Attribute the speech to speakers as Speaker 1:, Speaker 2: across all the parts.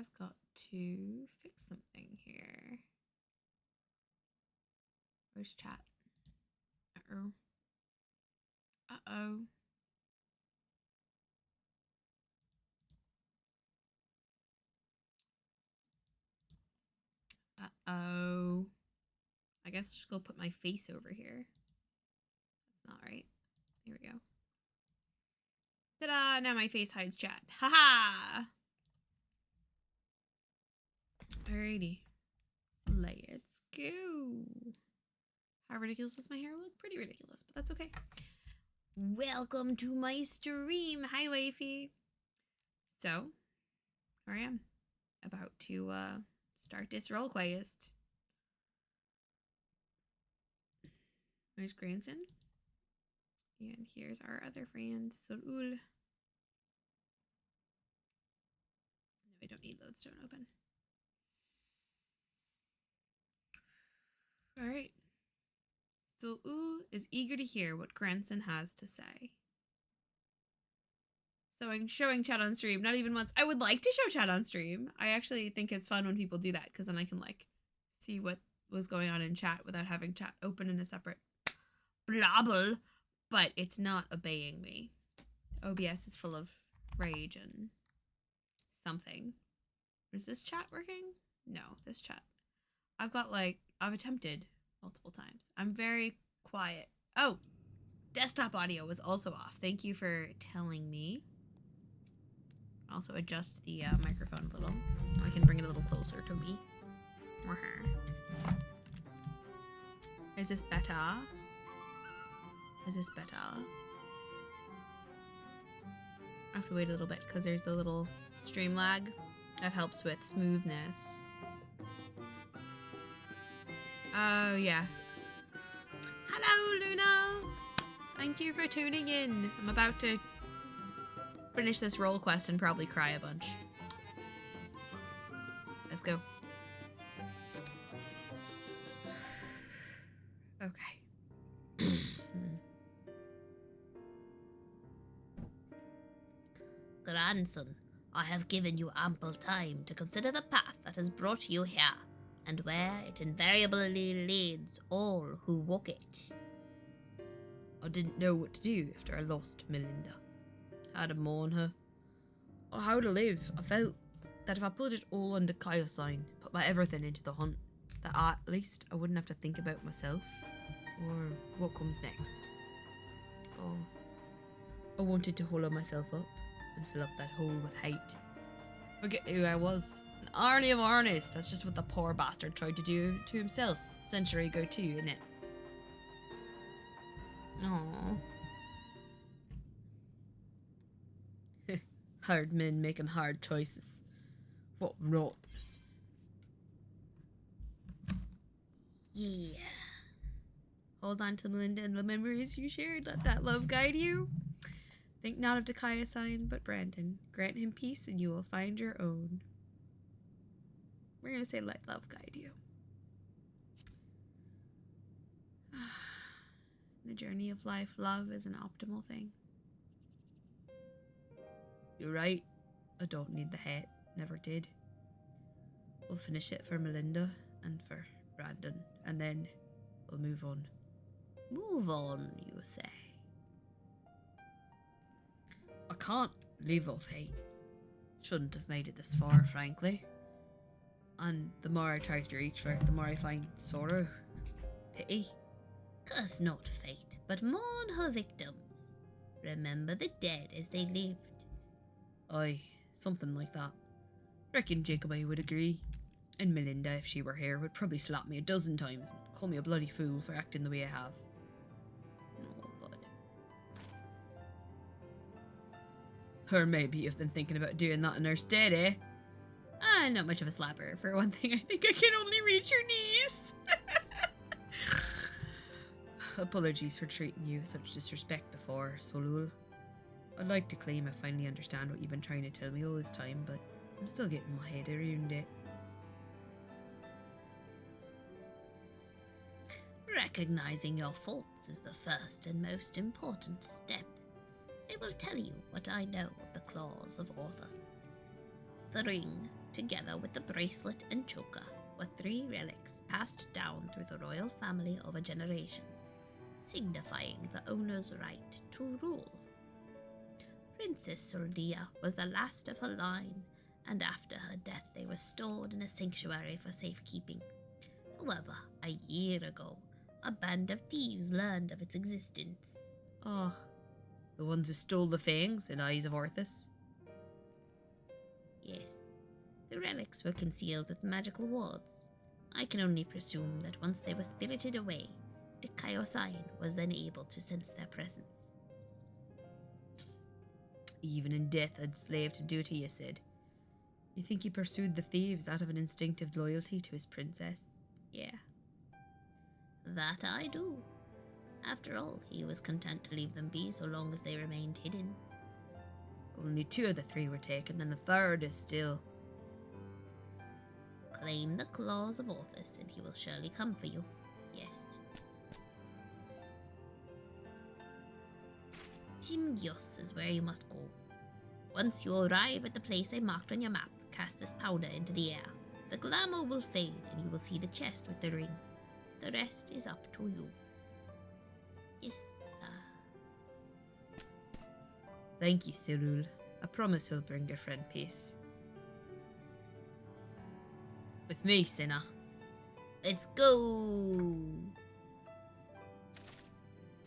Speaker 1: I've got to fix something here. Where's chat? Uh-oh. Uh-oh. Uh-oh. I guess I'll just go put my face over here. That's not right. Here we go. Ta-da! Now my face hides chat. Ha-ha! Alrighty. Let's go. How ridiculous does my hair look? Pretty ridiculous, but that's okay. Welcome to my stream. Hi, wifey. So, here I am. About to start this role quest. There's Granson. And here's our other friend, Solul. No, we don't need lodestone open. Alright. Solul is eager to hear what Granson has to say. So I'm showing chat on stream, not even once. I would like to show chat on stream. I actually think it's fun when people do that, because then I can like see what was going on in chat without having chat open in a separate blobble. But it's not obeying me. OBS is full of rage and something. Is this chat working? No, this chat. I've attempted multiple times. I'm very quiet. Oh, desktop audio was also off. Thank you for telling me. Also adjust the microphone a little. I can bring it a little closer to me. Is this better? Is this better? I have to wait a little bit because there's the little stream lag that helps with smoothness. Oh, yeah. Hello, Luna! Thank you for tuning in. I'm about to finish this role quest and probably cry a bunch. Let's go. Okay.
Speaker 2: Grandson, I have given you ample time to consider the path that has brought you here, and where it invariably leads all who walk it.
Speaker 3: I didn't know what to do after I lost Melinda. How to mourn her, or how to live. I felt that if I put it all under Kaio's sign, put my everything into the hunt, that at least I wouldn't have to think about myself, or what comes next. Oh, I wanted to hollow myself up and fill up that hole with hate. Forget who I was. An Arnie of Arnies. That's just what the poor bastard tried to do to himself a century ago too, isn't it? Aww. Hard men making hard choices. What rot.
Speaker 2: Yeah.
Speaker 3: Hold on to Melinda and the memories you shared. Let that love guide you. Think not of Kaio's sign, but Brandon. Grant him peace and you will find your own. We're going to say let love guide you. The journey of life, love is an optimal thing. You're right. I don't need the hate. Never did. We'll finish it for Melinda and for Brandon, and then we'll move on.
Speaker 2: Move on, you say?
Speaker 3: I can't live off hate. Shouldn't have made it this far, frankly. And the more I try to reach for it, the more I find sorrow, pity.
Speaker 2: Curse not fate, but mourn her victims. Remember the dead as they lived.
Speaker 3: Aye, something like that. Reckon Jacoby would agree. And Melinda, if she were here, would probably slap me 12 times and call me a bloody fool for acting the way I have. Oh, bud. Or maybe you've been thinking about doing that in her stead, eh? Not much of a slapper. For one thing, I think I can only reach your knees. Apologies for treating you with such disrespect before, Solul. I'd like to claim I finally understand what you've been trying to tell me all this time, but I'm still getting my head around it.
Speaker 2: Recognizing your faults is the first and most important step. I will tell you what I know of the claws of Orthus. The ring together with the bracelet and choker, were 3 relics passed down through the royal family over generations, signifying the owner's right to rule. Princess Soldia was the last of her line, and after her death they were stored in a sanctuary for safekeeping. However, a year ago, a band of thieves learned of its existence.
Speaker 3: Oh, the ones who stole the fangs and eyes of Orthus?
Speaker 2: Yes, the relics were concealed with magical wards. I can only presume that once they were spirited away, the Kaiosine was then able to sense their presence.
Speaker 3: Even in death, I'd slave to duty, you said. You think he pursued the thieves out of an instinctive loyalty to his princess?
Speaker 2: Yeah. That I do. After all, he was content to leave them be so long as they remained hidden.
Speaker 3: Only 2 of the 3 were taken, and the 3rd is still...
Speaker 2: Claim the claws of Orthus, and he will surely come for you. Yes. Chimgios is where you must go. Once you arrive at the place I marked on your map, cast this powder into the air. The glamour will fade, and you will see the chest with the ring. The rest is up to you. Yes, sir.
Speaker 3: Thank you, Cyril. I promise he'll bring your friend peace. With me, Cinna.
Speaker 2: Let's go!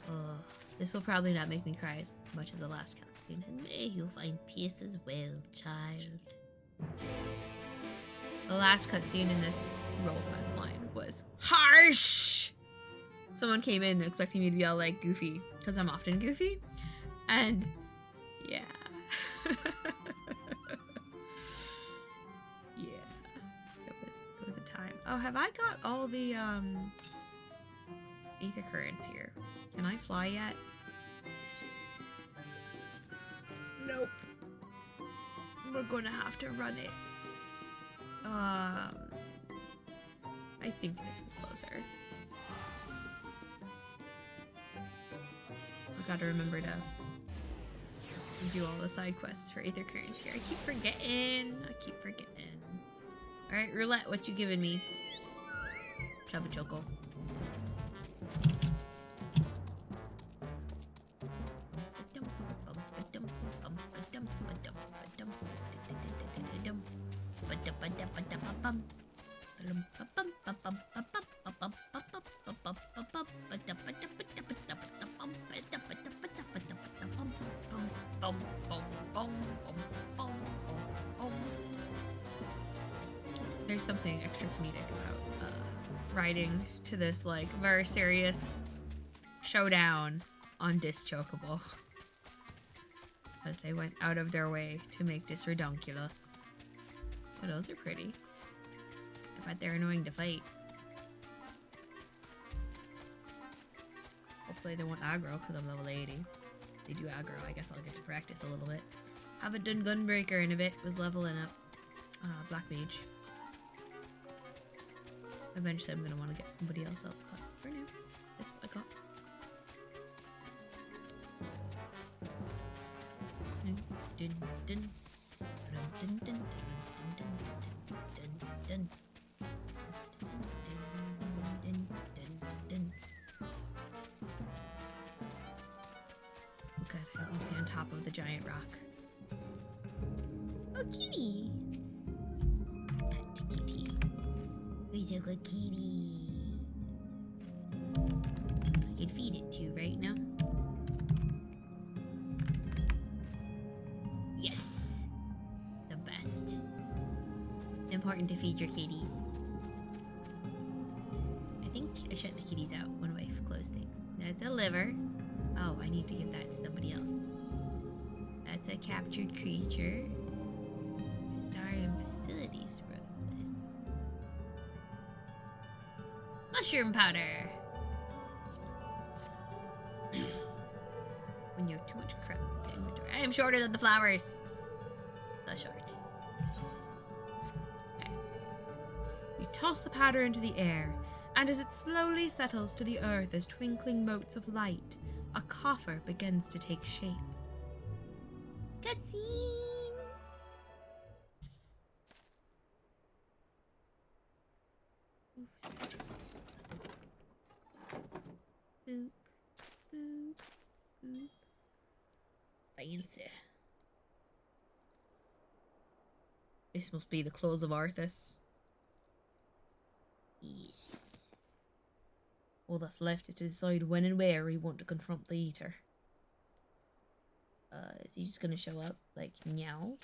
Speaker 3: Oh, this will probably not make me cry as much as the last cutscene.
Speaker 2: And may you find peace as well, child.
Speaker 1: The last cutscene in this role quest line was harsh. Someone came in expecting me to be all like goofy, because I'm often goofy, and yeah. Yeah, it was a time. Oh, have I got all the ether currents here? Can I fly yet? Nope. We're gonna have to run it. I think this is closer. I gotta remember to do all the side quests for ether currents here. I keep forgetting. Alright, roulette, what you giving me? Chubba Choco. There's something extra comedic about riding to this like very serious showdown on Dis Chocobo, because they went out of their way to make this redonkulous. But those are pretty. I bet they're annoying to fight. Hopefully they won't aggro because I'm level 80. If they do aggro, I guess I'll get to practice a little bit. Haven't done Gunbreaker in a bit. Was leveling up Black Mage. Eventually I'm going to want to get somebody else up, but for now, this is what I got. Okay, I don't need to be on top of the giant rock.
Speaker 2: Oh, kitty! Pet kitty. Who's a good kitty? I can feed it to right now. Yes! The best. Important to feed your kitties. I think I shut the kitties out when wife closed things. That's a liver. Oh, I need to give that to somebody else. That's a captured creature. Star and facilities list. Mushroom powder. When you have too much crap in the inventory. I am shorter than the flowers. So short.
Speaker 1: Okay. You toss the powder into the air, and as it slowly settles to the earth as twinkling motes of light, a coffer begins to take shape.
Speaker 2: Cutscene. Boop. Boop. Boop. Fancy.
Speaker 3: This must be the clothes of Arthas.
Speaker 2: Yes.
Speaker 3: All that's left is to decide when and where we want to confront the Eater. Is he just gonna show up? Like, meow?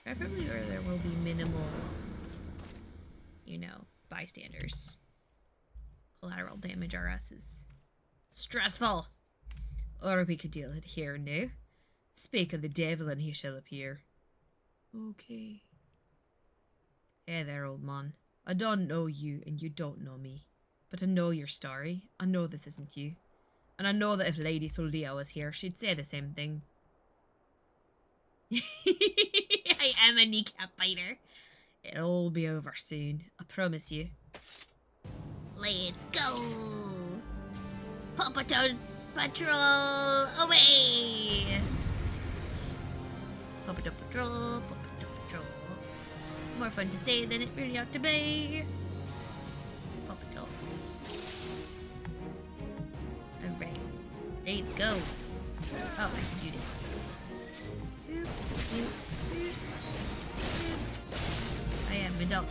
Speaker 3: Preferably where there will be minimal, you know, bystanders. Collateral damage our ass is stressful. Or we could deal it here and now. Speak of the devil and he shall appear.
Speaker 1: Okay.
Speaker 3: Hey there, old man. I don't know you and you don't know me. But I know your story. I know this isn't you. And I know that if Lady Soldia was here, she'd say the same thing.
Speaker 2: I am a kneecap biter.
Speaker 3: It'll all be over soon. I promise you.
Speaker 2: Let's go! Paw Patrol away! Paw Patrol. More fun to say than it really ought to be. Paw Patrol. Alright. Let's go. Oh, I should do this. I am an adult.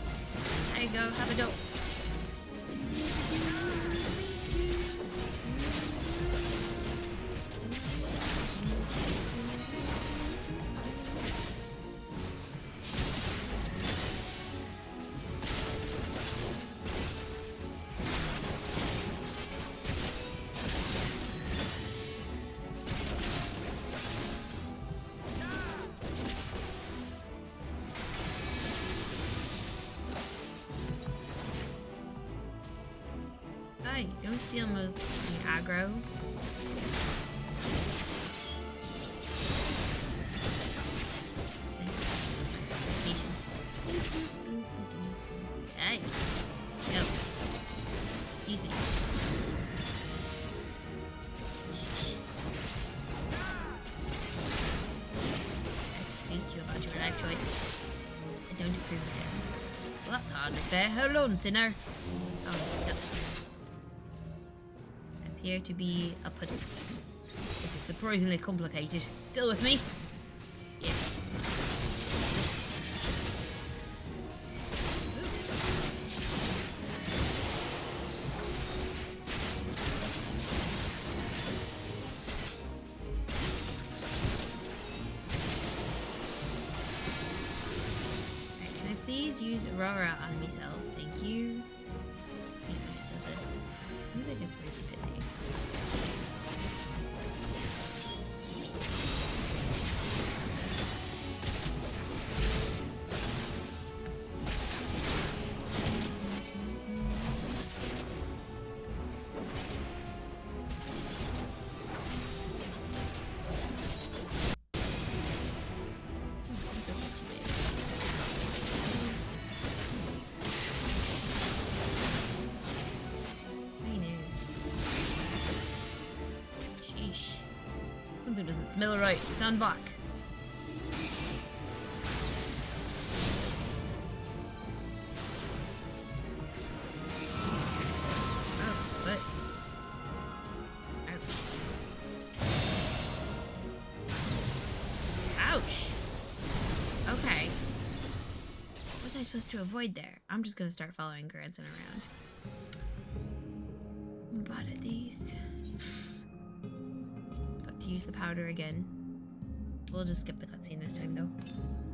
Speaker 2: There you go, have a dope.
Speaker 3: Hey, don't steal my aggro.
Speaker 2: Hey. Go. Excuse me. I have to speak to you about your life choices. I don't approve of them.
Speaker 3: Well, that's hardly fair. Hold on, sinner.
Speaker 2: Oh, stuff.
Speaker 3: Appear to be a puddle. This is surprisingly complicated. Still with me?
Speaker 2: Yes.
Speaker 3: Can I please use Aurora on myself? Thank you. Does this? Music is really busy.
Speaker 2: Sheesh.
Speaker 3: Something doesn't smell right. Stand back. Oh, what? Ouch. Ouch. Okay. What was I supposed to avoid there? I'm just gonna start following Granson around. I'm bad at these. Got to use the powder again. We'll just skip the cutscene this time though.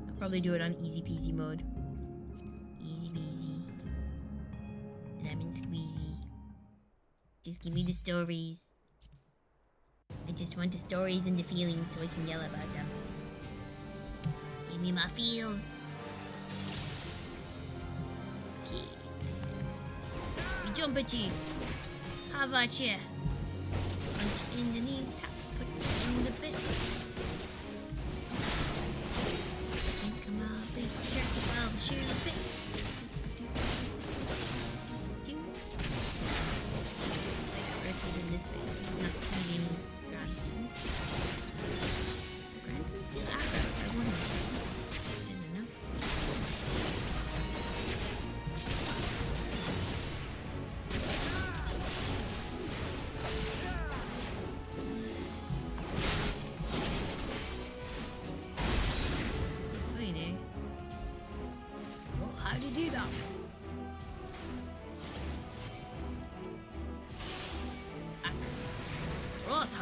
Speaker 3: I'll probably do it on easy peasy mode. Easy peasy. Lemon squeezy. Just give me the stories. I just want the stories and the feelings so I can yell about them. Give me my feels. Okay. We jump at you. How about you? Punch in the knee, tap, put in the bit. Think of my big jerk, I'll shoot a bit. I got rotated this way, so it's not feeding Granson. Granson still aggro. I wonder. I don't know.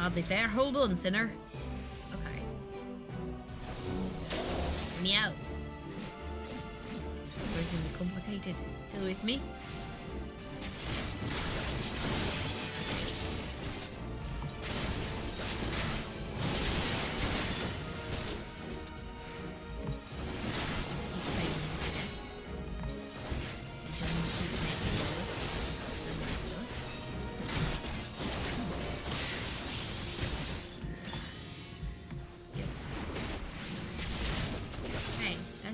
Speaker 2: Hardly fair. Hold on, sinner. Okay. Meow. Surprisingly complicated. Still with me?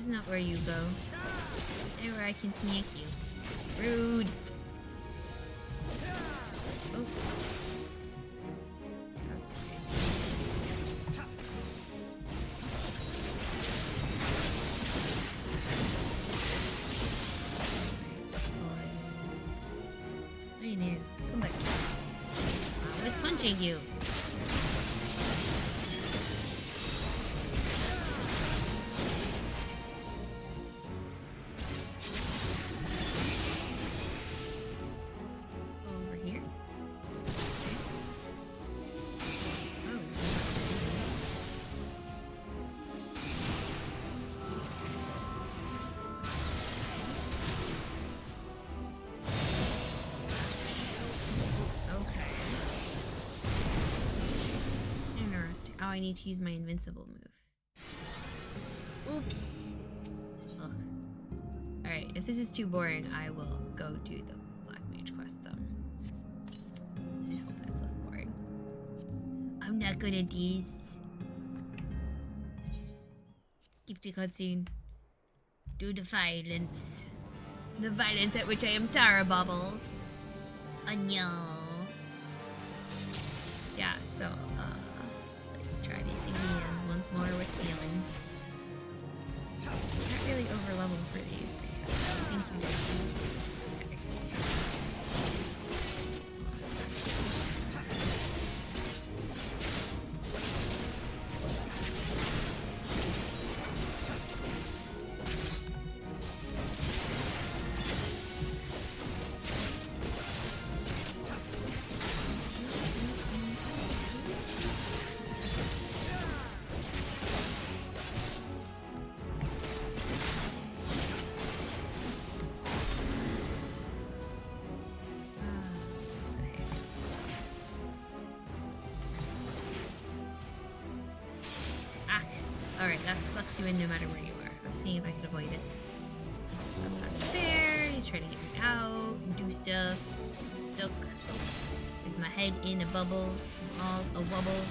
Speaker 2: Not where you go. Stay where I can sneak you. Rude. Oh. I knew. Come back. I was punching you. I need to use my invincible move. Oops. Ugh. Alright, if this is too boring, I will go do the Black Mage quest some. I hope that's less boring. I'm not good at these. Skip the cutscene. Do the violence. The violence at which I am Tara Bubbles. No. Yeah, so, let's try this again once more with feeling. Not really over level for these. I think you just... Okay. Alright, that sucks you in no matter where you are. I'm seeing if I can avoid it. That's not fair. He's trying to get me out, do stuff. I'm stuck with my head in a bubble. All a wobble.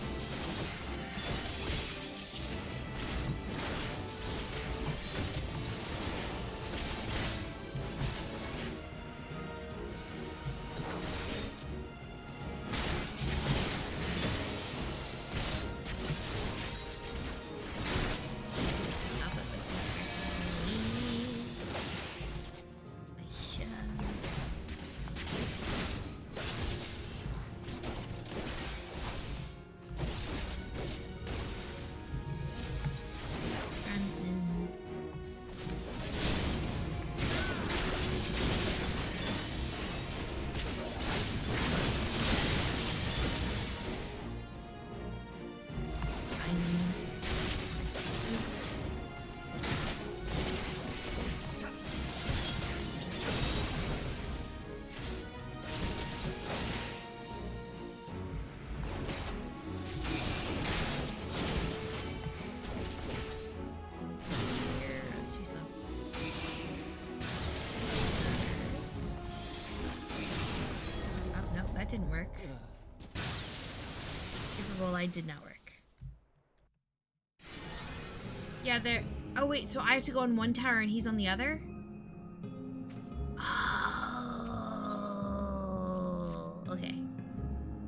Speaker 2: Didn't work. Super Bowl I did not work. Yeah, there. Oh wait, so I have to go on one tower and he's on the other? Oh. Okay.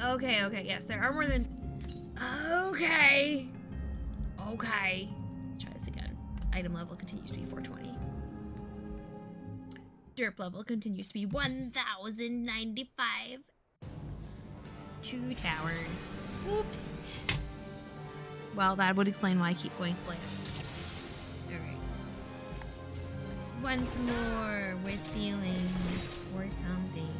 Speaker 2: Okay, yes, there are more than... Okay. Okay. Let's try this again. Item level continues to be 420. Derp level continues to be 1095. 2 towers. Oops. Well, that would explain why I keep going split. Alright. Once more with feeling or something.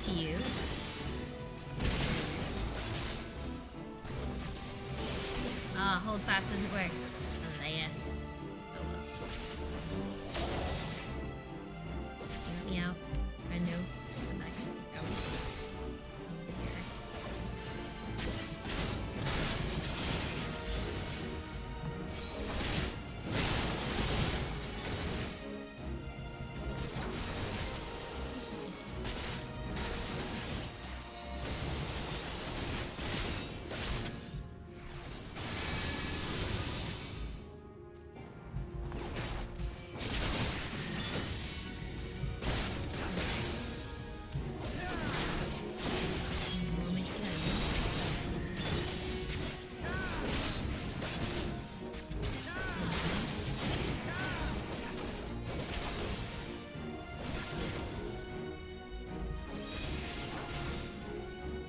Speaker 2: to you. Ah, hold fast doesn't work. Alas. Oh well. Hear me out. Friendo. Come back to me. Over here.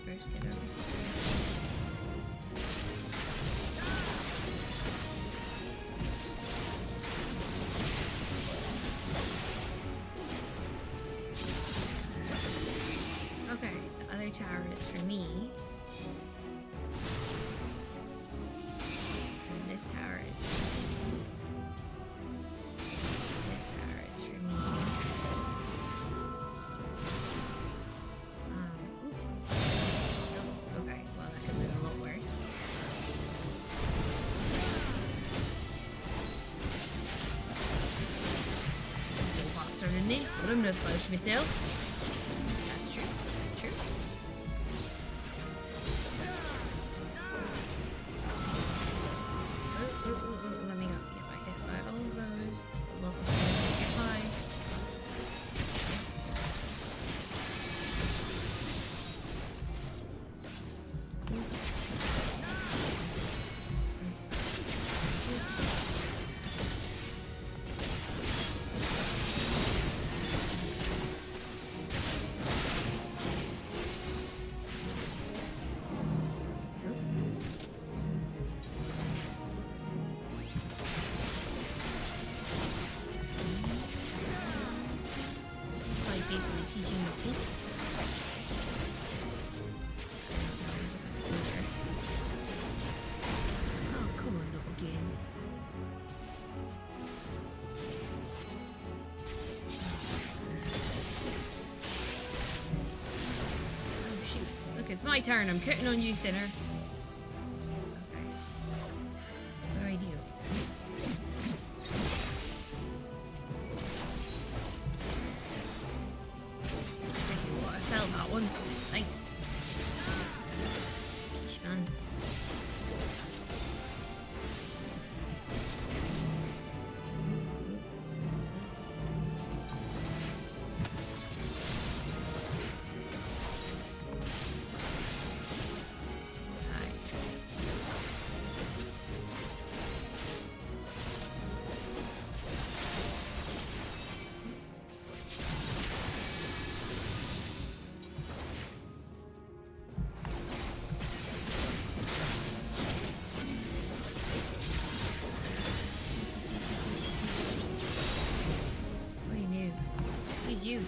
Speaker 2: First get over. Okay, the other tower is for me. And this tower is for me. This tower is for me. Oh, okay, well that could have been a lot worse. A little faster than me, but I'm no slouch myself. That's true. That's true. Let me go. If I hit by all of those, that's a lot of things to get by. Like basically teaching the team. Oh, come on, little game. Oh shoot! Look, it's my turn. I'm cutting on you, sinner. Okay. What do I do? What, I fell that one. Thanks. Sheesh, man. Hi. What are you new? Who's you?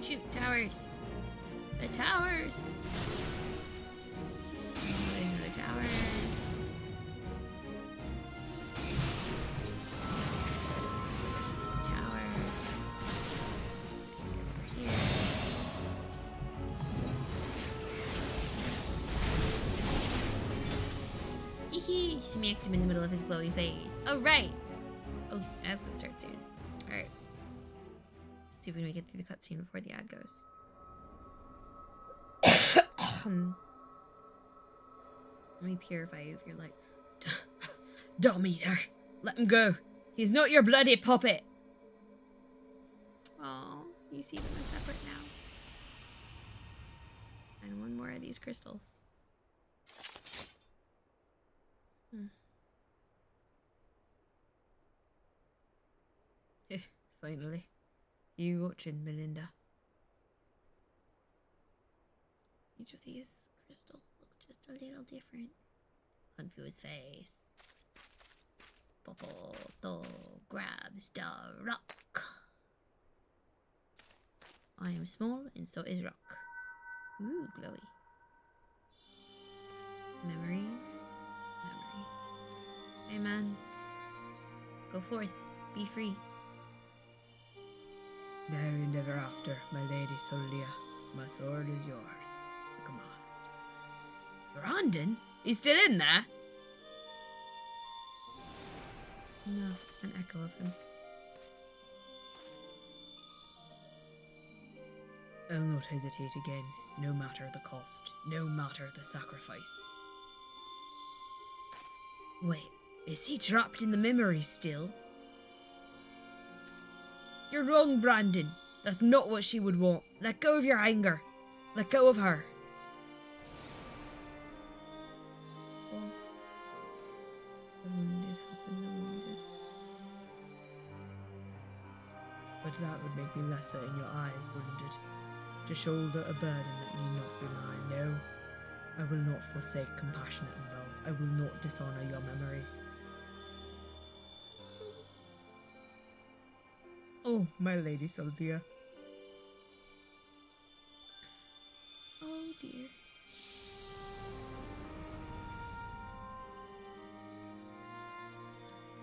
Speaker 2: Shoot, towers. The towers. Another tower. Tower. Here. Hee smacked him in the middle of his glowy phase. Oh, right. Oh, ad's gonna start soon. Alright. See if we can make it through the cutscene before the ad goes. Let me purify you if you're like, dumb eater. Let him go. He's not your bloody puppet. Oh, you see them as separate now. And one more of these crystals. Finally. You watching, Melinda? Each of these crystals looks just a little different. Confused face. Popoto grabs the rock. I am small and so is rock. Ooh, glowy. Memories. Hey man, go forth, be free.
Speaker 3: Now and ever after, my lady Solia. My sword is yours. Come on. Brandon? He's still in there?
Speaker 1: No, an echo of him.
Speaker 3: I'll not hesitate again, no matter the cost, no matter the sacrifice. Wait, is he trapped in the memory still? You're wrong, Brandon. That's not what she would want. Let go of your anger. Let go of her.
Speaker 1: Oh. The wounded helping the wounded.
Speaker 3: But that would make me lesser in your eyes, wouldn't it? To shoulder a burden that need not be mine. No, I will not forsake compassionate love. I will not dishonour your memory. Oh, my lady Sylvia.
Speaker 1: Oh dear.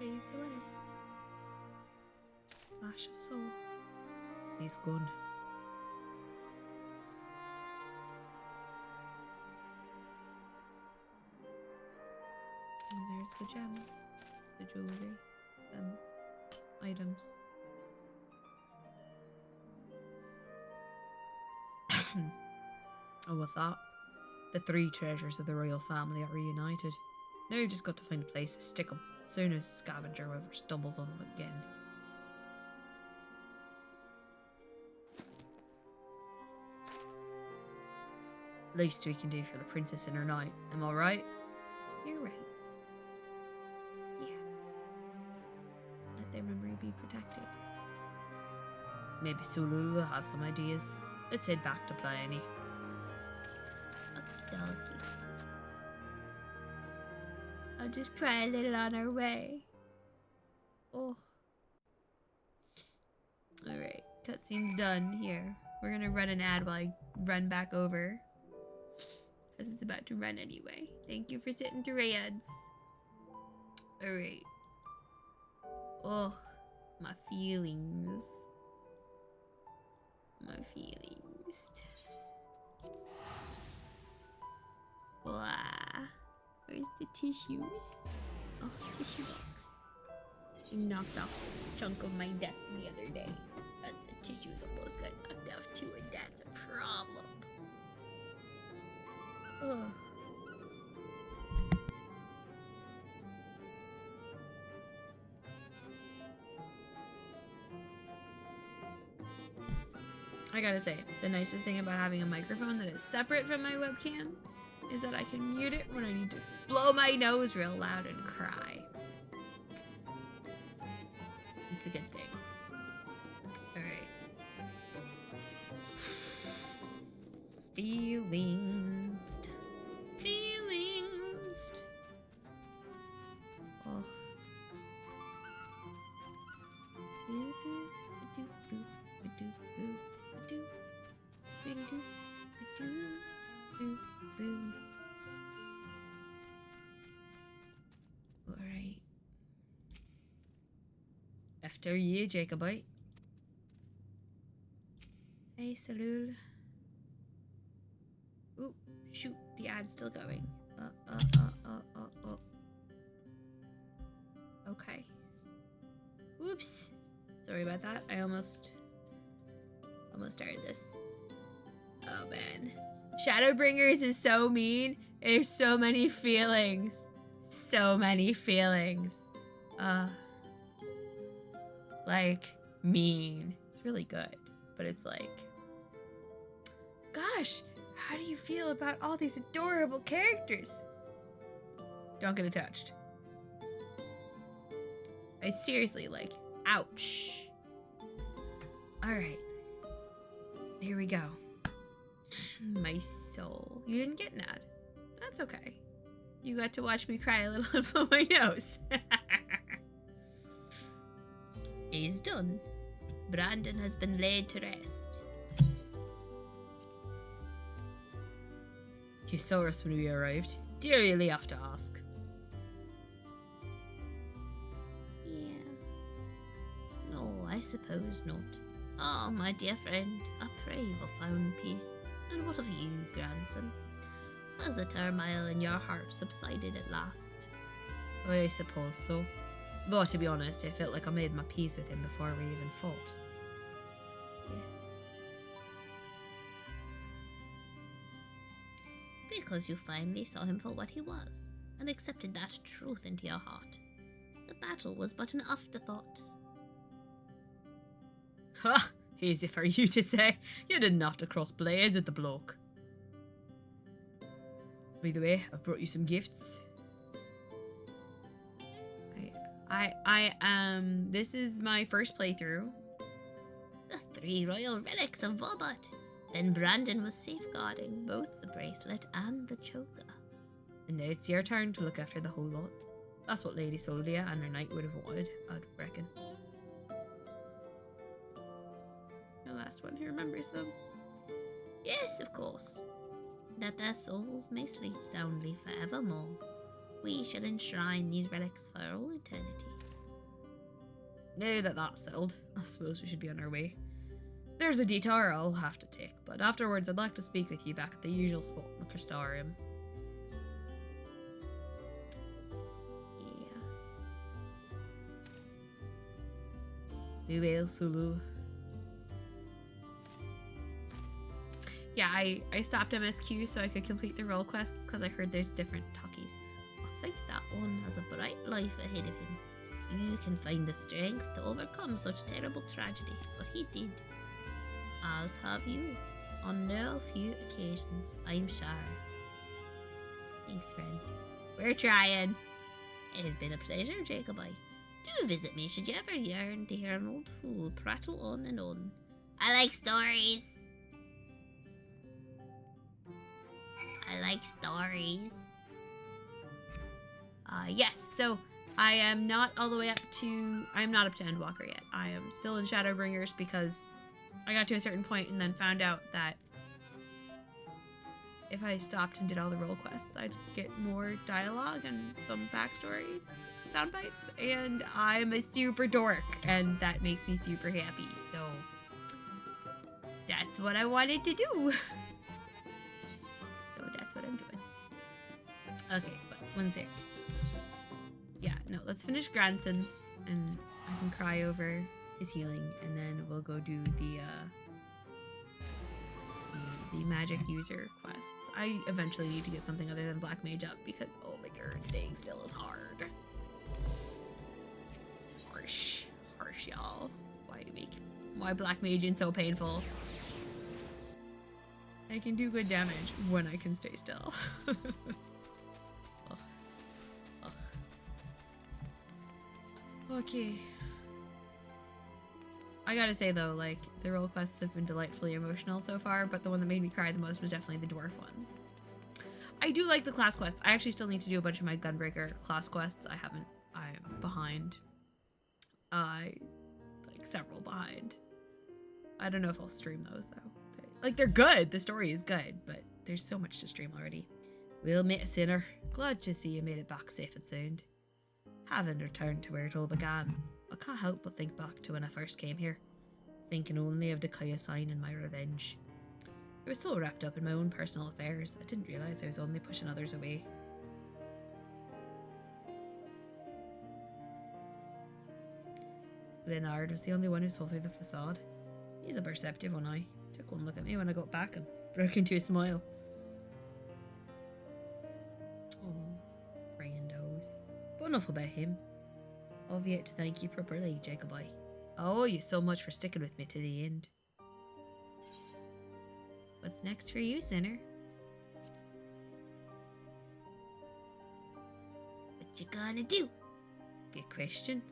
Speaker 1: Fades away. Flash of soul.
Speaker 3: He's gone.
Speaker 1: And there's the gem, the jewelry, items.
Speaker 3: And with that, the three treasures of the royal family are reunited. Now you've just got to find a place to stick them as soon as Scavenger ever stumbles on them again. Least we can do for the princess and her knight, am I right?
Speaker 1: You're right. Yeah. Let their memory be protected.
Speaker 3: Maybe Sulu will have some ideas. Let's head back to Pliny.
Speaker 2: Okie dokie. I'll just cry a little on our way.
Speaker 1: Oh. Alright, cutscene's done here. We're gonna run an ad while I run back over. Because it's about to run anyway. Thank you for sitting through ads. Alright. Oh, my feelings. My feelings. Wow. Where's the tissues? Oh, tissue box. You knocked off a chunk of my desk the other day. And the tissues almost got knocked off too, and that's a problem. Ugh. I gotta say, the nicest thing about having a microphone that is separate from my webcam is that I can mute it when I need to blow my nose real loud and cry. It's a good thing. Alright.
Speaker 3: Feelings.
Speaker 1: Feelings. Oh. Alright.
Speaker 3: After you, Jacobite.
Speaker 1: Hey, Salul. Ooh, shoot, the ad's still going. Okay. Oops. Sorry about that. I almost started this. Oh man. Shadowbringers is so mean. There's so many feelings. So many feelings. Like, mean. It's really good. But it's like, gosh, how do you feel about all these adorable characters? Don't get attached. I seriously, like, ouch. Alright. Here we go. My soul. You didn't get an ad. That's okay. You got to watch me cry a little and blow my nose.
Speaker 2: is done. Brandon has been laid to rest.
Speaker 3: You saw us when we arrived. Do you really have to ask?
Speaker 2: Yeah. No, I suppose not. Oh, my dear friend, I pray you have found peace. And what of you, grandson? Has the turmoil in your heart subsided at last?
Speaker 3: I suppose so. Though, to be honest, I felt like I made my peace with him before we even fought.
Speaker 2: Because you finally saw him for what he was, and accepted that truth into your heart. The battle was but an afterthought.
Speaker 3: Ha! Easy for you to say. You didn't have to cross blades with the bloke. By the way, I've brought you some gifts.
Speaker 1: This is my first playthrough.
Speaker 2: The 3 royal relics of Vobot. Then Brandon was safeguarding both the bracelet and the choker.
Speaker 3: And now it's your turn to look after the whole lot. That's what Lady Soldia and her knight would have wanted, I'd reckon.
Speaker 1: The last one who remembers them.
Speaker 2: Yes, of course. That their souls may sleep soundly forevermore. We shall enshrine these relics for all eternity.
Speaker 3: Now that that's settled, I suppose we should be on our way. There's a detour I'll have to take, but afterwards I'd like to speak with you back at the usual spot in the Crystarium.
Speaker 2: Yeah.
Speaker 3: We will, Sulu.
Speaker 1: Yeah, I stopped MSQ so I could complete the role quests because I heard there's different talkies.
Speaker 2: I think that one has a bright life ahead of him. You can find the strength to overcome such terrible tragedy, but he did. As have you, on no few occasions, I'm sure. Thanks, friend. We're trying. It has been a pleasure, Jacobi. Do visit me should you ever yearn to hear an old fool prattle on and on. I like stories. I like stories.
Speaker 1: Yes, so I am not all the way up to... I'm not up to Endwalker yet. I am still in ShadowBringers because I got to a certain point and then found out that if I stopped and did all the role quests, I'd get more dialogue and some backstory sound bites. And I'm a super dork, and that makes me super happy. So that's what I wanted to do. So that's what I'm doing. Okay, but one sec. Yeah, no, let's finish Grandson, and I can cry over his healing, and then we'll go do the magic user quests. I eventually need to get something other than Black Mage up because, oh my god, staying still is hard. Harsh, y'all. Why Black Maging so painful? I can do good damage when I can stay still. Okay. I gotta say though, like, the role quests have been delightfully emotional so far, but the one that made me cry the most was definitely the dwarf ones. I do like the class quests. I actually still need to do a bunch of my Gunbreaker class quests. I'm behind. Like several behind. I don't know if I'll stream those though. They're good. The story is good, but there's so much to stream already. Well met, sinner. Glad to see you made it back safe and sound. Having returned to where it all began, I can't help but think back to when I first came here, thinking only of the Kaya sign and my revenge. I was so wrapped up in my own personal affairs, I didn't realise I was only pushing others away. Leonard was the only one who saw through the facade. He's a perceptive one, I took one look at me when I got back and broke into a smile. Oh, friendos. But enough about him. I've yet to thank you properly, Jacobi. I owe you so much for sticking with me to the end. What's next for you, sinner?
Speaker 2: What you gonna do?
Speaker 3: Good question.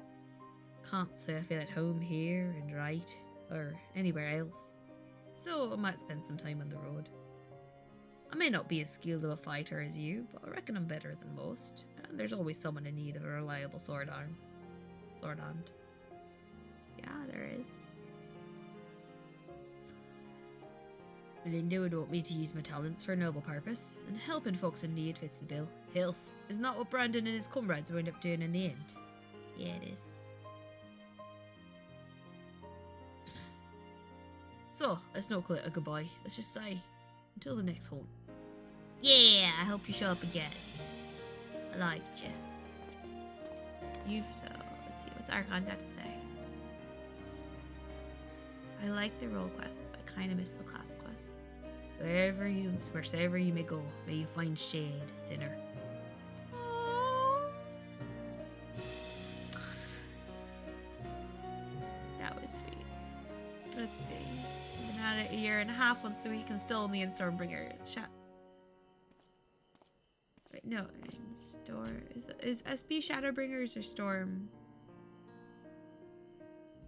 Speaker 3: Can't say I feel at home here and right, or anywhere else. So I might spend some time on the road. I may not be as skilled of a fighter as you, but I reckon I'm better than most, and there's always someone in need of a reliable sword hand. Yeah.
Speaker 2: Yeah, there is.
Speaker 3: Melinda would want me to use my talents for a noble purpose, and helping folks in need fits the bill. Else, isn't that what Brandon and his comrades wound up doing in the end?
Speaker 2: Yeah, it is.
Speaker 3: So, let's not call it a goodbye. Let's just say, until the next hunt.
Speaker 2: Yeah, I hope you show up again. I liked you.
Speaker 1: Let's see, what's Archon got to say? I like the role quests, but kind of miss the class quests.
Speaker 3: Wherever you may go, may you find shade, sinner.
Speaker 1: That was sweet. Let's see. I've been at it a year and a half once a week and still only in Stormbringer. Wait, no, in is SB Shadowbringers or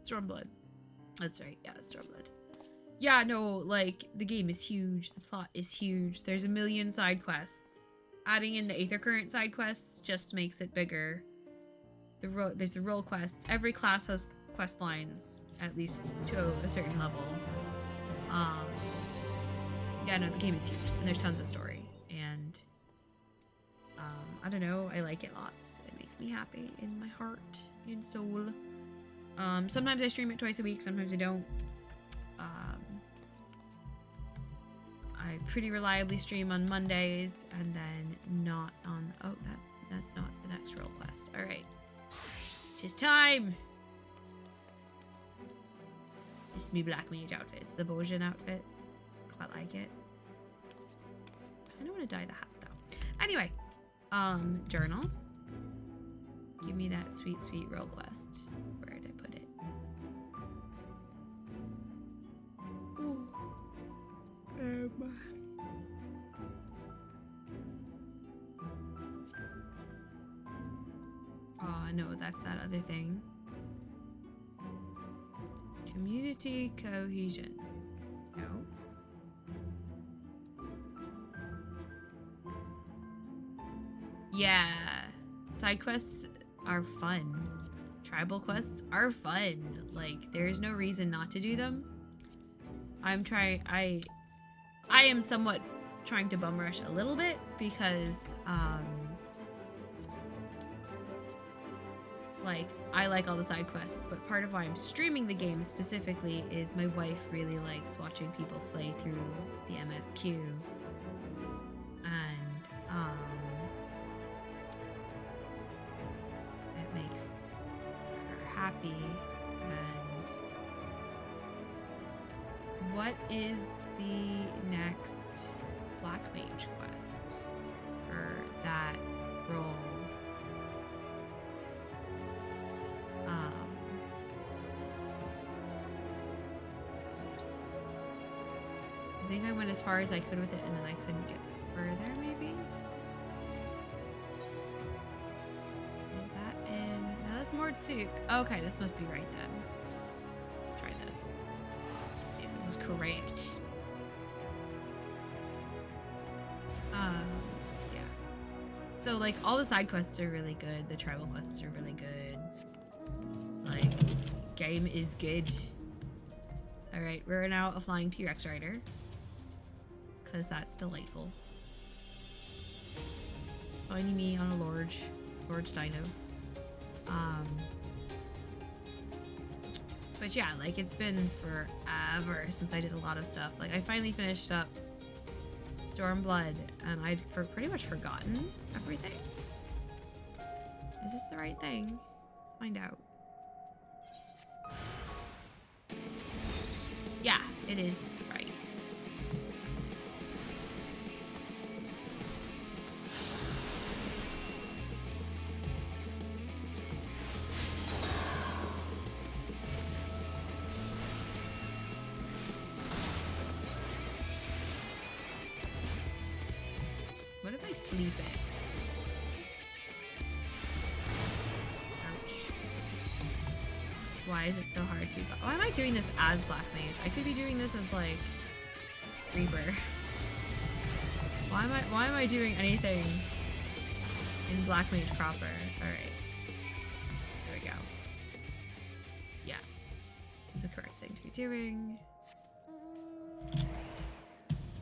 Speaker 1: Stormblood? That's right, yeah, Stormblood. Yeah, no, like, the game is huge, the plot is huge, there's a million side quests. Adding in the Aether Current side quests just makes it bigger. There's the role quests. Every class has quest lines, at least to a certain level. Yeah, no, the game is huge, and there's tons of story, and I don't know, I like it lots. It makes me happy in my heart and soul. Sometimes I stream it twice a week, sometimes I don't. I pretty reliably stream on Mondays, and then not on. Oh, that's not the next role quest. All right, 'tis time. This is me Black Mage outfit. It's the Bojin outfit. Quite like it. I don't want to dye the hat though. Anyway, journal. Give me that sweet, sweet role quest. Where did I put it? Oh no, that's that other thing. Community cohesion. No. Yeah. Side quests are fun. Tribal quests are fun. Like, there's no reason not to do them. I am somewhat trying to bum rush a little bit because, like, I like all the side quests, but part of why I'm streaming the game specifically is my wife really likes watching people play through the MSQ. And, it makes her happy. And what is the next Black Mage quest for that role? I think I went as far as I could with it, and then I couldn't get further, maybe? Is that in... No, that's Mordsuk. Okay, this must be right then. Try this. See if this is correct. Yeah. So, like, all the side quests are really good. The tribal quests are really good. Like, game is good. Alright, we're now flying T-Rex Rider. Because that's delightful. Finding me on a large dino. But yeah, like, it's been forever since I did a lot of stuff. Like, I finally finished up Stormblood, and I'd pretty much forgotten everything. Is this the right thing? Let's find out. Yeah, it is right. What if I sleep it? Ouch. Why is it so hard to... Why am I doing this as Black Mage? I could be doing this as, like, Reaper. Why am I doing anything in Black Mage proper? Alright. There we go. Yeah. doing.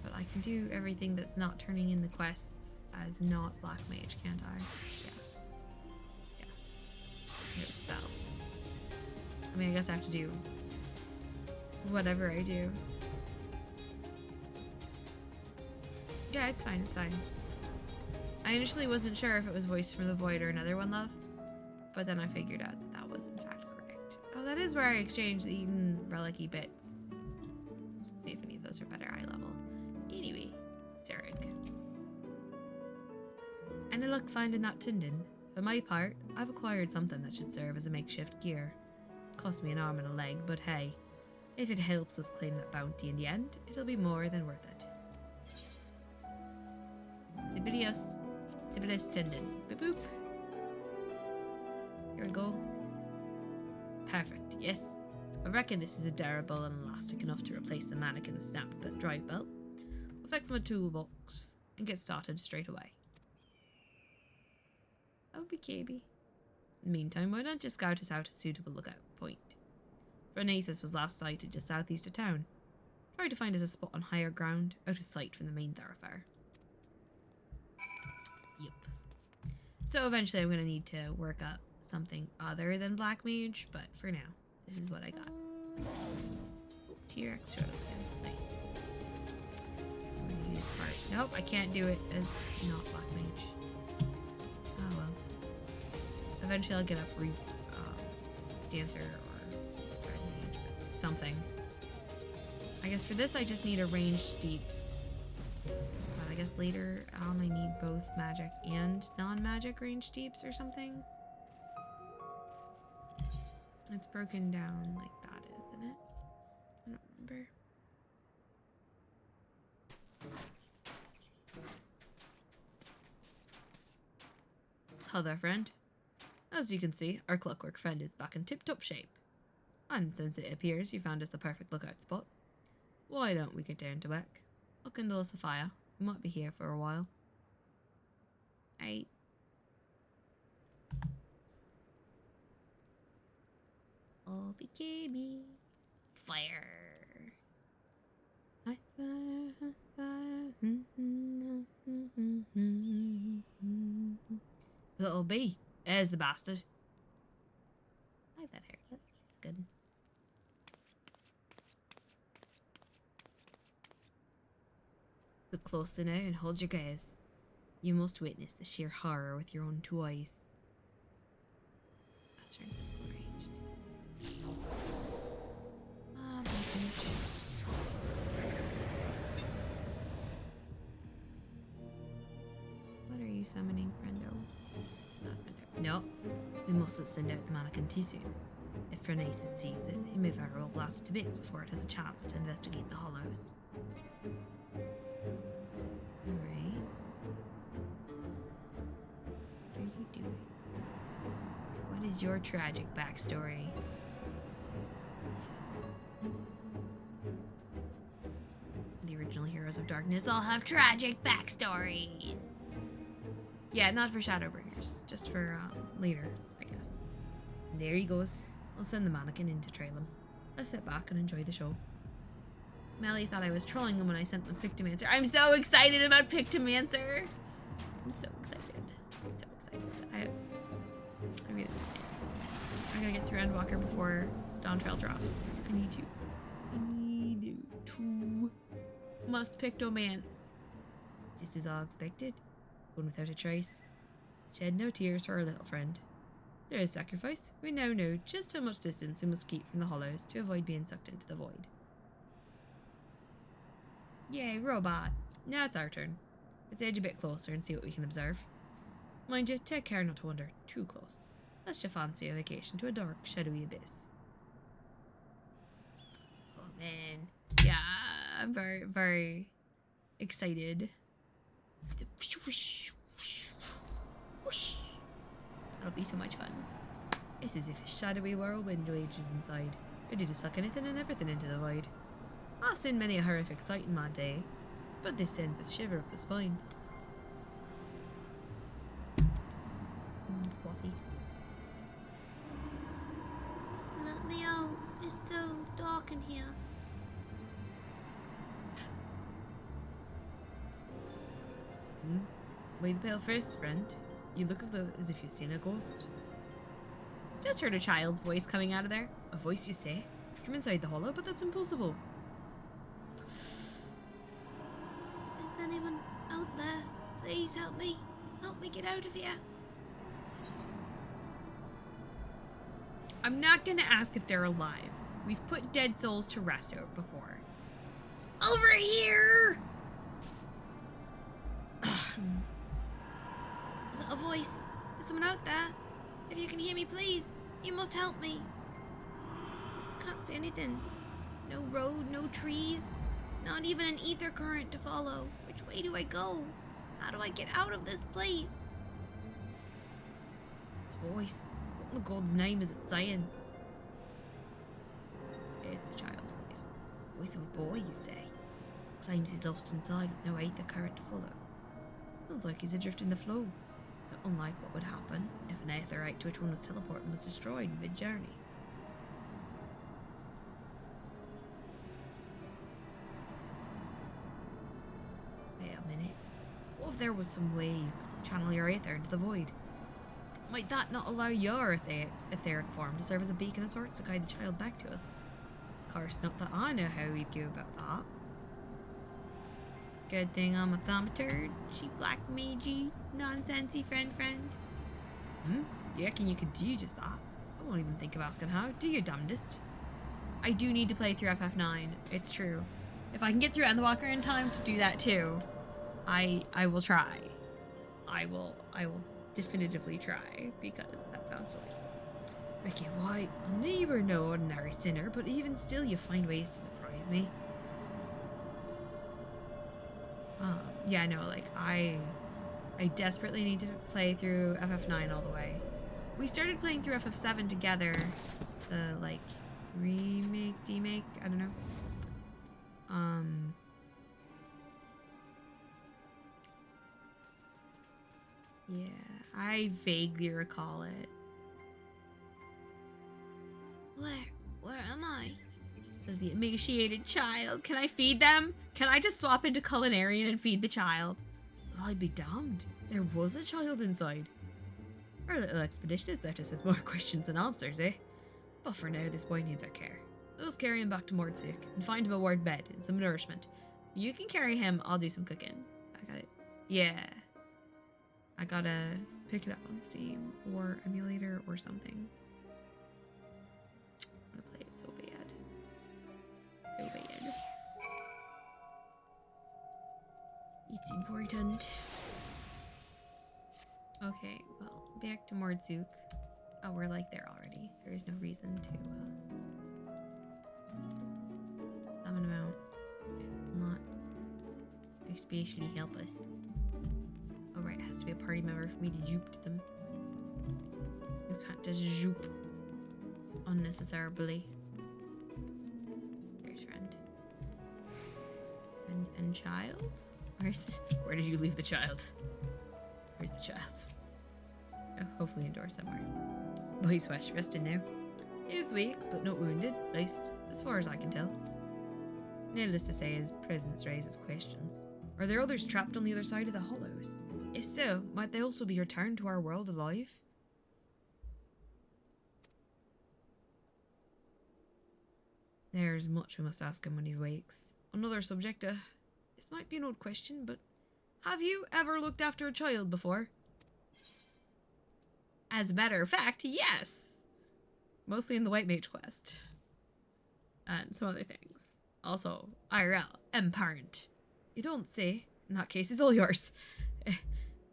Speaker 1: But I can do everything that's not turning in the quests as not Black Mage, can't I? Yeah. Here's spell. I mean, I guess I have to do whatever I do. Yeah, it's fine, it's fine. I initially wasn't sure if it was Voice from the Void or another one, love. But then I figured out that that was in fact correct. Oh, that is where I exchanged the Eden relic-y bits. Let's see if any of those are better eye level. Anyway, Sarek. Any luck finding that Tindin? For my part, I've acquired something that should serve as a makeshift gear. Cost me an arm and a leg, but hey, if it helps us claim that bounty in the end, it'll be more than worth it. Sibilius Tindin. Boop boop. Here we go. Perfect, yes. I reckon this is durable and elastic enough to replace the mannequin snapped drive belt. We'll fix my toolbox and get started straight away. Okay, KB. In the meantime, why don't you scout us out a suitable lookout point? Phronesis was last sighted just southeast of town. Try to find us a spot on higher ground, out of sight from the main thoroughfare. Yep. So eventually I'm going to need to work up something other than Black Mage, but for now, this is what I got. Oh, tier extra. Nice. I'm going to use part. Nope, I can't do it as not Black Mage. Oh well. Eventually I'll get up Dancer or Red Mage, but something. I guess for this I just need a ranged deeps. But I guess later on I need both magic and non-magic ranged deeps or something. It's broken down like that, isn't it? I don't remember. Hello there, friend. As you can see, our clockwork friend is back in tip-top shape. And since it appears you found us the perfect lookout spot, why don't we get down to work? I'll kindle us a fire. We might be here for a while. Hey.
Speaker 2: Oh, BKB. Fire.
Speaker 3: Little B. There's the bastard.
Speaker 2: I like that haircut. It's good.
Speaker 3: Look closely now and hold your gaze. You must witness the sheer horror with your own two eyes.
Speaker 1: That's ranged. What are you summoning, friendo?
Speaker 3: No, we mustn't send out the mannequin too soon. If Phronesis sees it, he may very well blast it to bits before it has a chance to investigate the hollows.
Speaker 1: Alright. What are you doing?
Speaker 3: What is your tragic backstory?
Speaker 1: The original Heroes of Darkness all have tragic backstories. Yeah, not for Shadowbringers. Just for later, I guess.
Speaker 3: And there he goes. I'll send the mannequin in to trail him. Let's sit back and enjoy the show.
Speaker 1: Melly thought I was trolling them when I sent them Pictomancer. I'm so excited about Pictomancer. I'm so excited. I'm so excited. I mean, I gotta get through Endwalker before Dawntrail drops. I need to. Must Pictomance.
Speaker 3: Just as all expected. One without a trace. Shed no tears for our little friend. There is sacrifice. We now know just how much distance we must keep from the hollows to avoid being sucked into the void. Yay, robot. Now it's our turn. Let's edge a bit closer and see what we can observe. Mind you, take care not to wander too close, lest you fancy a vacation to a dark, shadowy abyss.
Speaker 1: Oh man. Yeah, I'm very, very excited. That'll be so much fun.
Speaker 3: It's as if a shadowy whirlwind rages inside, ready to suck anything and everything into the void. I've seen many a horrific sight in my day, but this sends a shiver up the spine.
Speaker 1: Coffee.
Speaker 2: Let me out. It's so dark in here.
Speaker 3: Why the pale face, friend? You look as if you've seen a ghost.
Speaker 1: Just heard a child's voice coming out of there.
Speaker 3: A voice, you say? From inside the hollow, but that's impossible.
Speaker 2: Is anyone out there? Please help me. Help me get out of here.
Speaker 1: I'm not gonna ask if they're alive. We've put dead souls to rest out before.
Speaker 2: Over here! Is that a voice? Is someone out there? If you can hear me, please. You must help me. Can't see anything. No road, no trees. Not even an ether current to follow. Which way do I go? How do I get out of this place?
Speaker 3: It's a voice. What in the God's name is it saying? It's a child's voice. Voice of a boy, you say? Claims he's lost inside with no ether current to follow. Sounds like he's adrift in the flow. Not unlike what would happen if an aetherite to which one was teleporting was destroyed mid-journey. Wait a minute. What if there was some way you could channel your aether into the void? Might that not allow your etheric form to serve as a beacon of sorts to guide the child back to us? Of course, not that I know how we'd go about that. Good thing I'm a thaumaturge, she black magey, nonsensey friend. You reckon you could do just that? I won't even think of asking how. Do your damnedest.
Speaker 1: I do need to play through FF9. It's true. If I can get through Endwalker in time to do that too, I will try. I will definitively try, because that sounds delightful.
Speaker 3: Ricky White, I knew you were no ordinary sinner, but even still you find ways to surprise me.
Speaker 1: Yeah, no, like, I desperately need to play through FF9 all the way. We started playing through FF7 together, the, like, demake, I don't know. Yeah, I vaguely recall it.
Speaker 2: Where am I?
Speaker 1: Says the emaciated child. Can I feed them? Can I just swap into culinarian and feed the child?
Speaker 3: Well, I'd be damned. There was a child inside. Our little expedition has left us with more questions than answers, eh? But for now, this boy needs our care. Let us carry him back to Mordsuk and find him a warm bed and some nourishment.
Speaker 1: You can carry him. I'll do some cooking. I got it. Yeah. I gotta pick it up on Steam or emulator or something. I want to play it so bad. So bad.
Speaker 3: It's important.
Speaker 1: Okay, well, back to Mordsuk. Oh, we're like there already. There is no reason to summon him out. It will not expatially help us. Oh right, it has to be a party member for me to jupe them. You can't just jupe unnecessarily. There's friend. And child?
Speaker 3: Where did you leave the child? Where's the child?
Speaker 1: Oh, hopefully indoors somewhere.
Speaker 3: Boy's resting now. He is weak, but not wounded, at least, as far as I can tell. Needless to say, his presence raises questions. Are there others trapped on the other side of the hollows? If so, might they also be returned to our world alive? There's much we must ask him when he wakes. Another subject, this might be an odd question, but have you ever looked after a child before?
Speaker 1: As a matter of fact, yes! Mostly in the White Mage quest. And some other things. Also, IRL, parent.
Speaker 3: You don't say. In that case, it's all yours.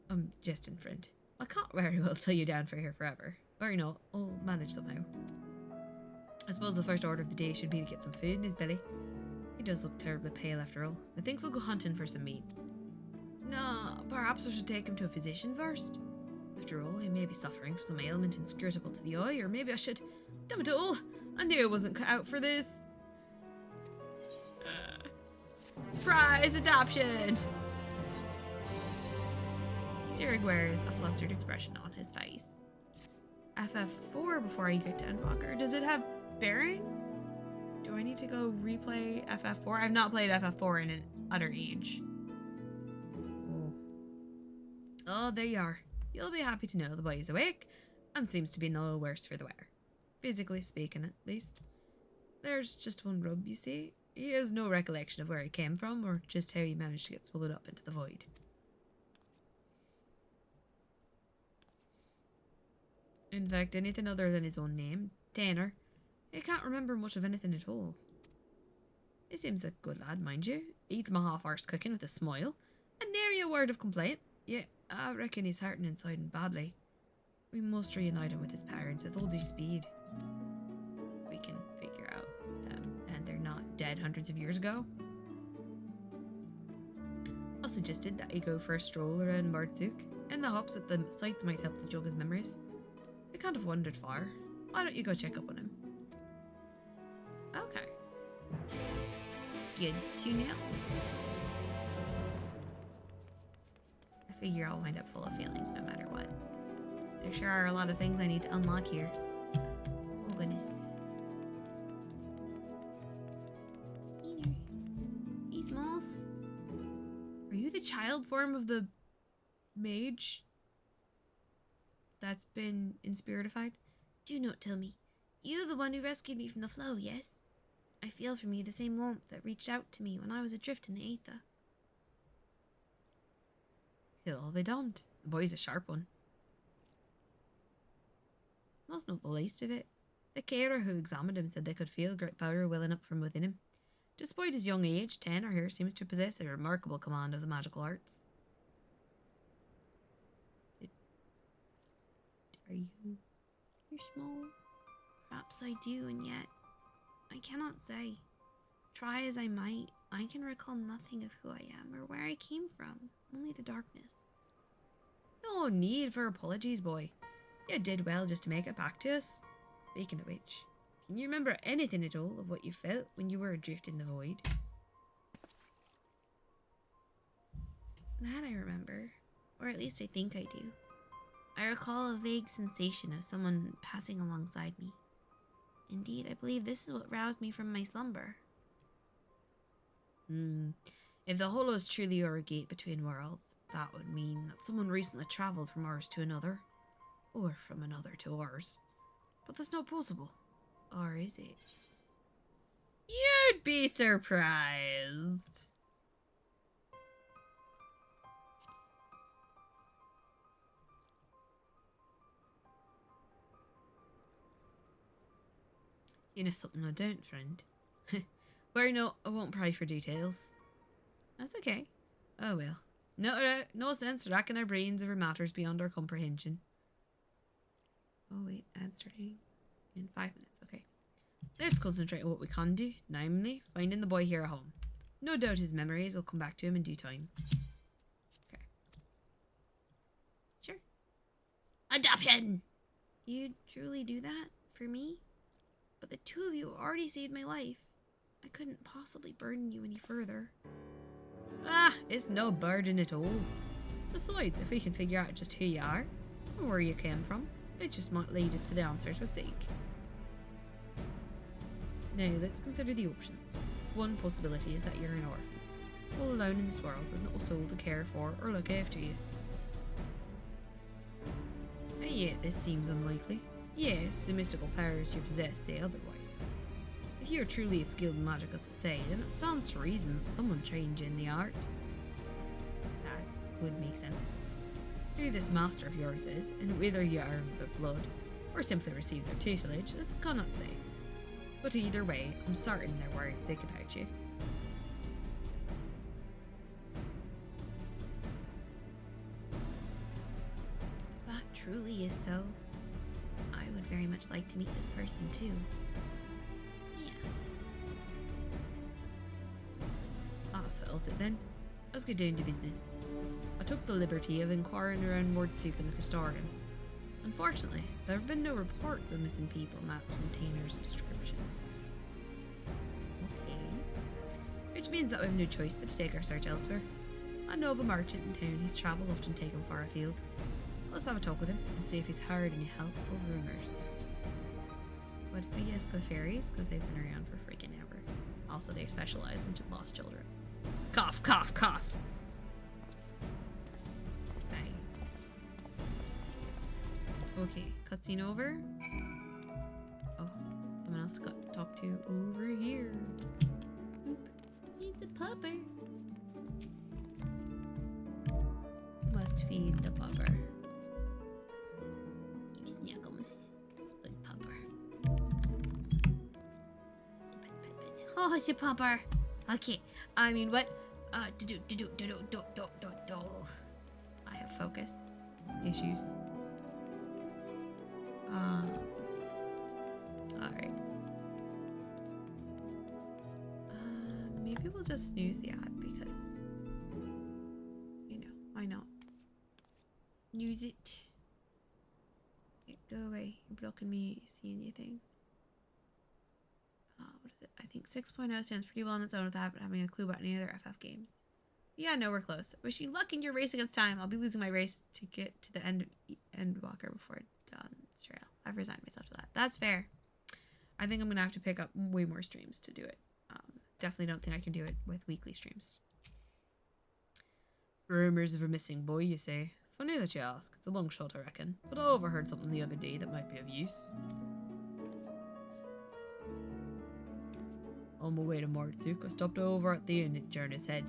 Speaker 3: I'm jesting, friend. I can't very well tie you down for here forever. Or, you know, I'll manage somehow. I suppose the first order of the day should be to get some food in his belly. He does look terribly pale after all. Methinks I'll go hunting for some meat. No, perhaps I should take him to a physician first. After all, he may be suffering from some ailment inscrutable to the eye, or maybe I should... Damn it all! I knew I wasn't cut out for this! Surprise adoption!
Speaker 1: Sirig wears a flustered expression on his face. FF4 before I get to Endwalker. Does it have bearing? Do I need to go replay FF4? I've not played FF4 in an utter age.
Speaker 3: Oh. Oh, there you are. You'll be happy to know the boy is awake and seems to be no worse for the wear. Physically speaking, at least. There's just one rub, you see. He has no recollection of where he came from or just how he managed to get swallowed up into the void. In fact, anything other than his own name, Tanner, he can't remember much of anything at all. He seems a good lad, mind you. Eats my half-arsed cooking with a smile, and nary a word of complaint. Yeah, I reckon he's hurting inside and badly. We must reunite him with his parents with all due speed. We can figure out them, and they're not dead hundreds of years ago. I suggested that he go for a stroll around Mardzuk, in the hopes that the sights might help to jog his memories. He can't have wandered far. Why don't you go check up on him?
Speaker 1: Okay.
Speaker 3: Good to know. I figure I'll wind up full of feelings no matter what. There sure are a lot of things I need to unlock here. Oh goodness.
Speaker 2: Peter. Hey, Smalls.
Speaker 1: Are you the child form of the mage that's been inspiritified?
Speaker 2: Do not tell me. You're the one who rescued me from the flow, yes? I feel from you the same warmth that reached out to me when I was adrift in the aether.
Speaker 3: He'll all be damned. The boy's a sharp one. That's not the least of it. The carer who examined him said they could feel great power welling up from within him. Despite his young age, Tanner here seems to possess a remarkable command of the magical arts.
Speaker 2: Are you? You're small. Perhaps I do, and yet I cannot say. Try as I might, I can recall nothing of who I am or where I came from, only the darkness.
Speaker 3: No need for apologies, boy. You did well just to make it back to us. Speaking of which, can you remember anything at all of what you felt when you were adrift in the void?
Speaker 2: That I remember, or at least I think I do. I recall a vague sensation of someone passing alongside me. Indeed, I believe this is what roused me from my slumber.
Speaker 3: If the hollows truly are a gate between worlds, that would mean that someone recently travelled from ours to another. Or from another to ours. But that's not possible. Or is it? You'd be surprised. You know something I don't, friend. Well, no, I won't pry for details. That's okay. Oh well. No sense racking our brains over matters beyond our comprehension. Oh wait, ad starting in 5 minutes, okay. Let's concentrate on what we can do, namely, finding the boy here at home. No doubt his memories will come back to him in due time. Okay.
Speaker 2: Sure. Adoption! You'd truly do that for me? But the two of you already saved my life. I couldn't possibly burden you any further.
Speaker 3: Ah, it's no burden at all. Besides, if we can figure out just who you are and where you came from, it just might lead us to the answers we seek. Now, let's consider the options. One possibility is that you're an orphan, all alone in this world with no soul to care for or look after you. And yet, this seems unlikely. Yes, the mystical powers you possess say otherwise. If you're truly as skilled in magic as they say, then it stands to reason that someone trained you in the art. That would make sense. Who this master of yours is, and whether you are of their blood, or simply received their tutelage, this cannot say. But either way, I'm certain they're worried sick about you.
Speaker 2: If that truly is so, I would very much like to meet this person too. Yeah.
Speaker 3: That settles it then. Let's get down to business. I took the liberty of inquiring around Mordsuk and the Crystarium. Unfortunately, there have been no reports of missing people matched Container's description. Okay. Which means that we have no choice but to take our search elsewhere. I know of a merchant in town whose travels often take him far afield. Let's have a talk with him and see if he's heard any helpful rumours. What if we ask the fairies? Because they've been around for freaking ever. Also, they specialise in lost children. Cough, cough, cough!
Speaker 1: Okay, cutscene over. Oh, someone else got talked to over here.
Speaker 2: Oop. Needs a pupper.
Speaker 3: Must feed the pupper.
Speaker 2: You snuggles. Good pupper. Oh, it's a pupper. Okay. I mean, what? Do.
Speaker 1: I have focus issues. Alright. Maybe we'll just snooze the ad because, you know, why not? Snooze it. Okay, go away. You're blocking me seeing anything. What is it? I think 6.0 stands pretty well on its own without having a clue about any other FF games. Yeah, no, we're close. Wish you luck in your race against time. I'll be losing my race to get to the end walker before Dawn's Trail. I've resigned myself to that. That's fair. I think I'm gonna have to pick up way more streams to do it. Definitely don't think I can do it with weekly streams.
Speaker 3: Rumors of a missing boy, you say? Funny that you ask. It's a long shot, I reckon. But I overheard something the other day that might be of use. On my way to Martzuk, I stopped over at the inn at Journey's Head.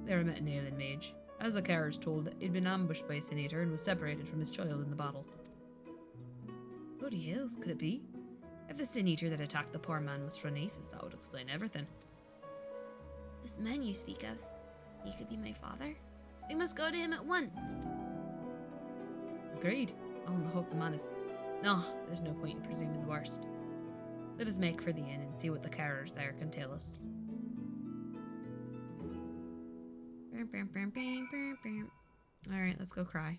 Speaker 3: There I met an alien mage. As the carriage told, he'd been ambushed by a Sin Eater and was separated from his child in the battle. Bloody hills, could it be? If the Sin Eater that attacked the poor man was Phronesis, that would explain everything.
Speaker 2: This man you speak of, he could be my father? We must go to him at once.
Speaker 3: Agreed. I only hope the man is... No, there's no point in presuming the worst. Let us make for the inn and see what the carriers there can tell us.
Speaker 1: Alright, let's go cry.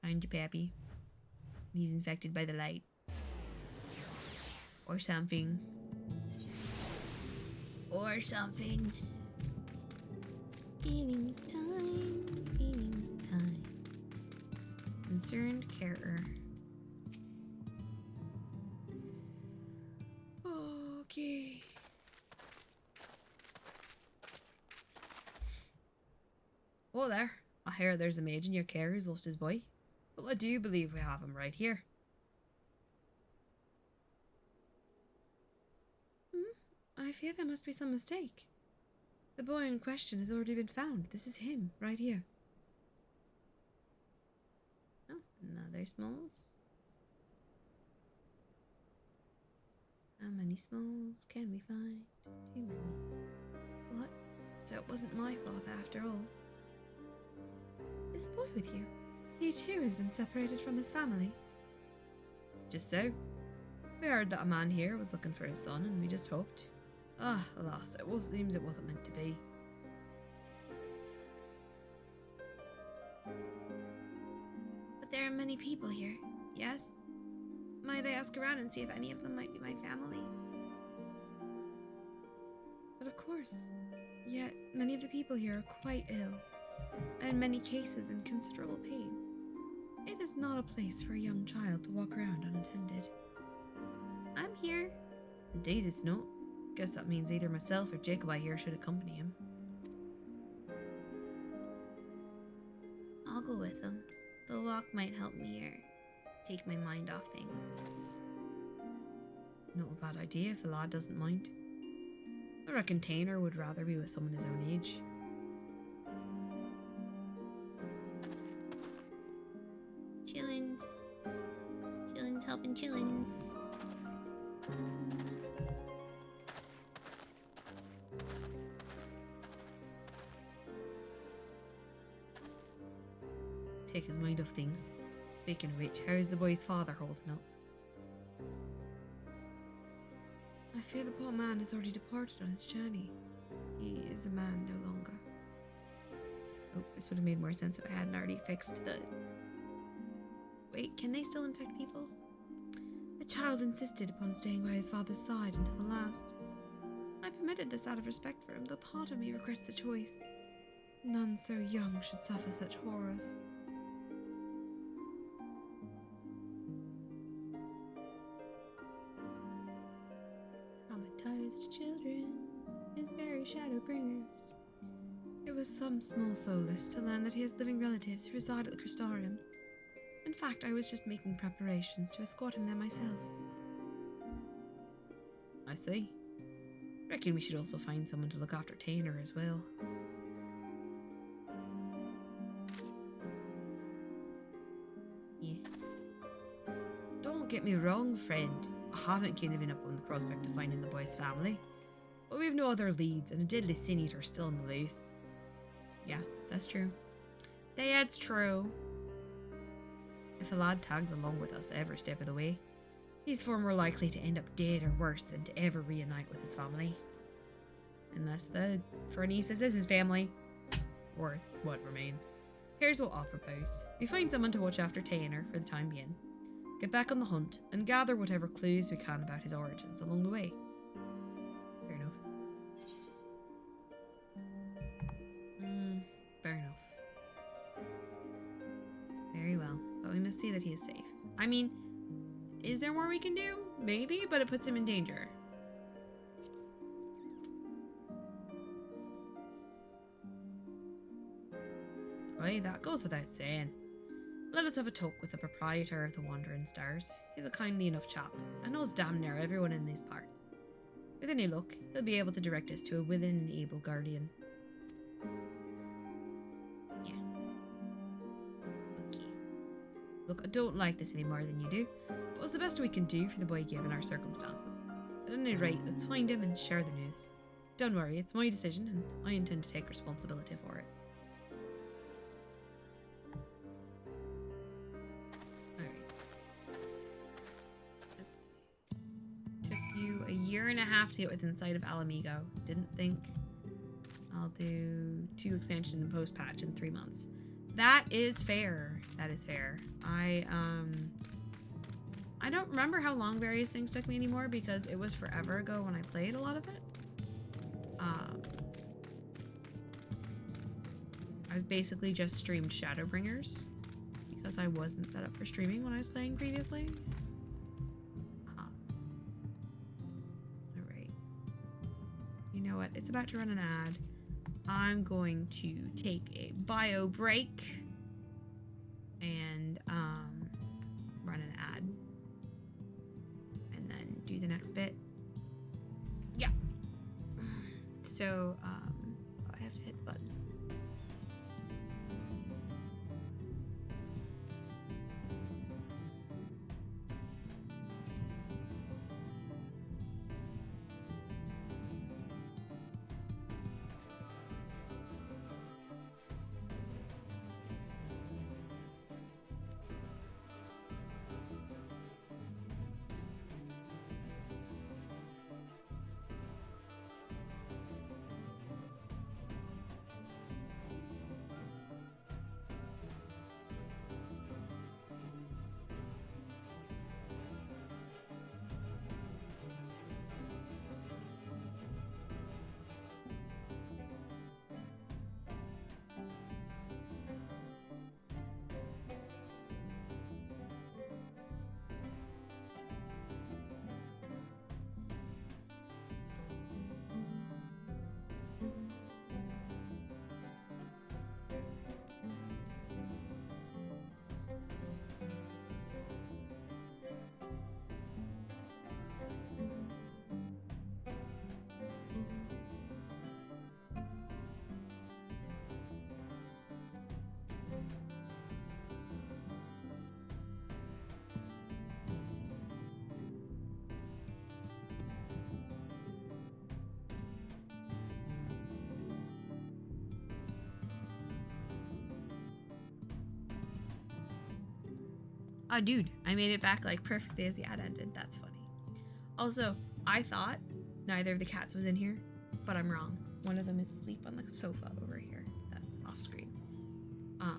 Speaker 3: Find your pappy. He's infected by the light. Or something.
Speaker 2: Or something. Feelings time. Feelings time.
Speaker 1: Concerned carer. Okay.
Speaker 3: Oh there. I hear there's a mage in your care who's lost his boy. Well, I do believe we have him right here.
Speaker 1: I fear there must be some mistake. The boy in question has already been found. This is him, right here.
Speaker 3: Oh, another smalls. How many smalls can we find? Too many.
Speaker 1: What? So it wasn't my father after all. This boy with you, he too has been separated from his family.
Speaker 3: Just so. We heard that a man here was looking for his son and we just hoped. Ah, alas, seems it wasn't meant to be.
Speaker 1: But there are many people here, yes? Might I ask around and see if any of them might be my family? But of course. Yet, many of the people here are quite ill, and in many cases in considerable pain. It is not a place for a young child to walk around unattended. I'm here.
Speaker 3: Indeed it's not. Guess that means either myself or Jacobi here should accompany him.
Speaker 2: I'll go with him. The walk might help me take my mind off things.
Speaker 3: Not a bad idea if the lad doesn't mind. I reckon Tainer would rather be with someone his own age.
Speaker 2: Chillins. Chillins helping chillins.
Speaker 3: Take his mind off things. Speaking of which, how's the boy's father holding up?
Speaker 1: I fear the poor man has already departed on his journey. He is a man no longer. Oh, this would have made more sense if I hadn't already fixed the... Wait, can they still infect people? The child insisted upon staying by his father's side until the last. I permitted this out of respect for him, though part of me regrets the choice. None so young should suffer such horrors. Traumatized children is very ShadowBringers.
Speaker 3: It was some small solace to learn that he has living relatives who reside at the Crystarium. In fact, I was just making preparations to escort him there myself. I see. Reckon we should also find someone to look after Tainer as well. Yeah. Don't get me wrong, friend. I haven't given up on the prospect of finding the boy's family. But we have no other leads, and a deadly sin eater is still on the loose. Yeah, that's true. That's true. If the lad tags along with us every step of the way, he's far more likely to end up dead or worse than to ever reunite with his family. Unless the Phronesis is his family. Or what remains. Here's what I'll propose. We find someone to watch after Tainer for the time being, get back on the hunt, and gather whatever clues we can about his origins along the way. Fair enough. Fair enough. Very well, but we must see that he is safe. I mean, is there more we can do? Maybe, but it puts him in danger. Why, that goes without saying. Let us have a talk with the proprietor of the Wandering Stars. He's a kindly enough chap, and knows damn near everyone in these parts. With any luck, he'll be able to direct us to a willing and able guardian. Yeah. Okay. Look, I don't like this any more than you do, but it's the best we can do for the boy given our circumstances. At any rate, let's find him and share the news. Don't worry, it's my decision, and I intend to take responsibility for it. A year and a half to get within sight of Alamigo. Didn't think I'll do 2 expansion and post patch in 3 months. That is fair. That is fair. I don't remember how long various things took me anymore because it was forever ago when I played a lot of it. I've basically just streamed Shadowbringers because I wasn't set up for streaming when I was playing previously. You know what? It's about to run an ad. I'm going to take a bio break and run an ad and then do the next bit. Yeah. So I have to hit the button. Oh, dude, I made it back like perfectly as the ad ended. That's funny. Also, I thought neither of the cats was in here, but I'm wrong. One of them is asleep on the sofa over here. That's off screen. I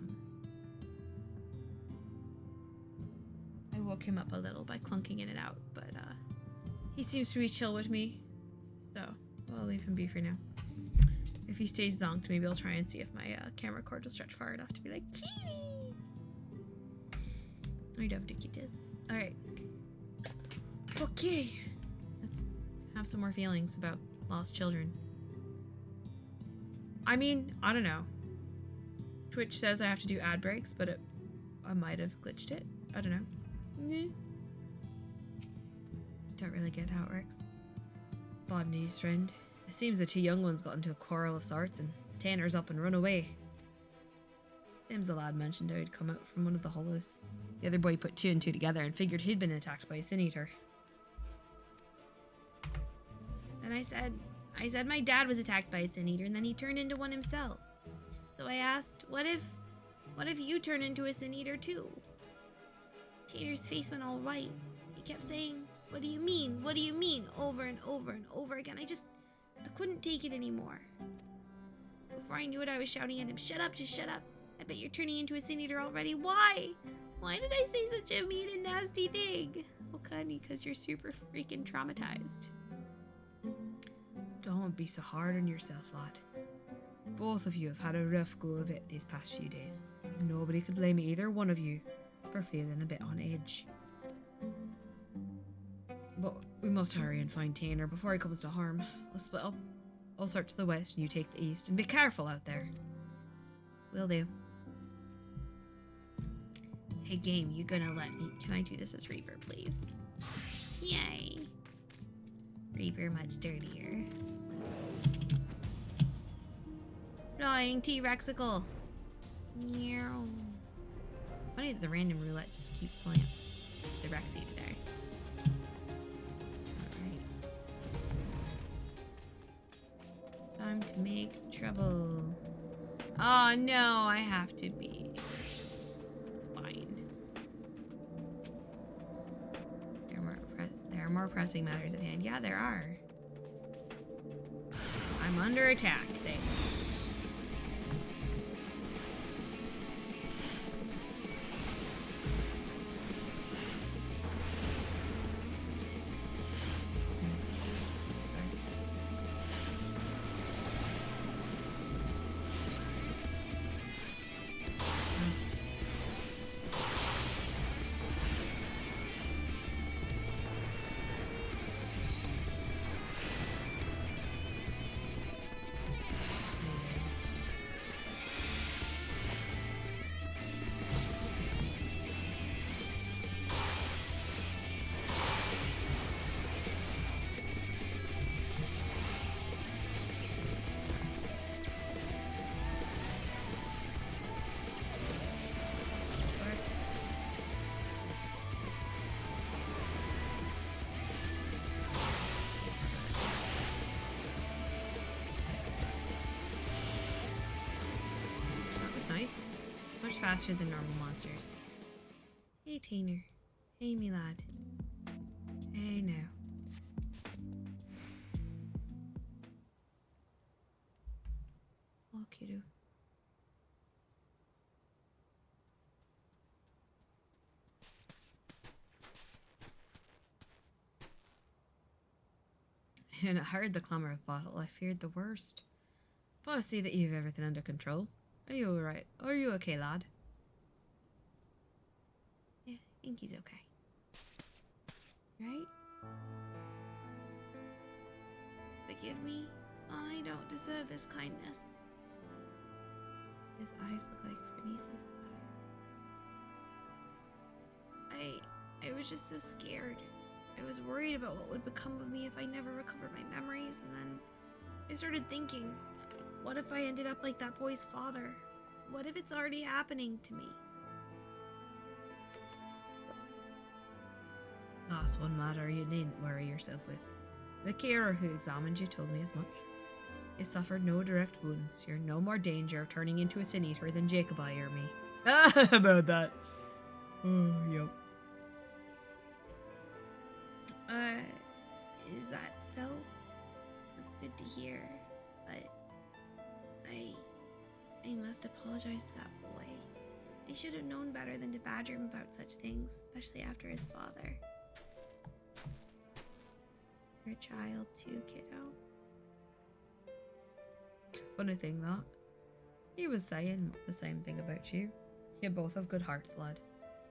Speaker 3: woke him up a little by clunking in and out, but he seems to be chill with me, so I'll leave him be for now. If he stays zonked, maybe I'll try and see if my camera cord will stretch far enough to be like, kitty! I love the kitties. Alright. Okay. Let's have some more feelings about lost children.
Speaker 1: I mean, I don't know. Twitch says I have to do ad breaks, but I might have glitched it. I don't know. Don't really get how it works.
Speaker 3: Bad news, friend. It seems the two young ones got into a quarrel of sorts and Tanner's up and run away. Seems the lad mentioned how he'd come out from one of the hollows. The other boy put two and two together and figured he'd been attacked by a sin eater.
Speaker 2: And I said my dad was attacked by a sin eater and then he turned into one himself. So I asked, what if you turn into a sin eater too? Tanner's face went all white. He kept saying, what do you mean? What do you mean? Over and over and over again. I couldn't take it anymore. Before I knew it, I was shouting at him, shut up, just shut up. I bet you're turning into a sin eater already. Why? Why did I say such a mean and nasty thing? Well, Connie, because you're super freaking traumatized.
Speaker 3: Don't be so hard on yourself, lad. Both of you have had a rough go of it these past few days. Nobody could blame either one of you for feeling a bit on edge. But we must hurry and find Tanner before he comes to harm. We'll split up. I'll search the west and you take the east. And be careful out there.
Speaker 2: Will do.
Speaker 1: Hey, game, you gonna let me... Can I do this as Reaper, please?
Speaker 2: Yay. Reaper much dirtier. Flying T-Rexicle. Meow.
Speaker 1: Funny that the random roulette just keeps pulling up the Rexy today. Alright. Time to make trouble. Oh no, I have to be fine. There are more pressing matters at hand. Yeah, there are. I'm under attack. Thanks. Nice. Much faster than normal monsters. Hey, Tanner. Hey, me lad. Hey, now. Oh, kiddo. And I heard the clamor of battle. I feared the worst. But I see that you have everything under control. Are you alright? Are you okay, lad?
Speaker 2: Yeah, I think he's okay. Right? Forgive me. I don't deserve this kindness.
Speaker 1: His eyes look like Bernice's eyes.
Speaker 2: I was just so scared. I was worried about what would become of me if I never recovered my memories, and then I started thinking, what if I ended up like that boy's father? What if it's already happening to me?
Speaker 3: That's one matter you needn't worry yourself with. The carer who examined you told me as much. You suffered no direct wounds. You're no more danger of turning into a sin eater than Jacobi or me. About that. Oh, yep.
Speaker 2: Is that so? That's good to hear. But I must apologize to that boy. I should have known better than to badger him about such things, especially after his father. You're a child too, kiddo.
Speaker 3: Funny thing that. He was saying the same thing about you. You both have good hearts, lad.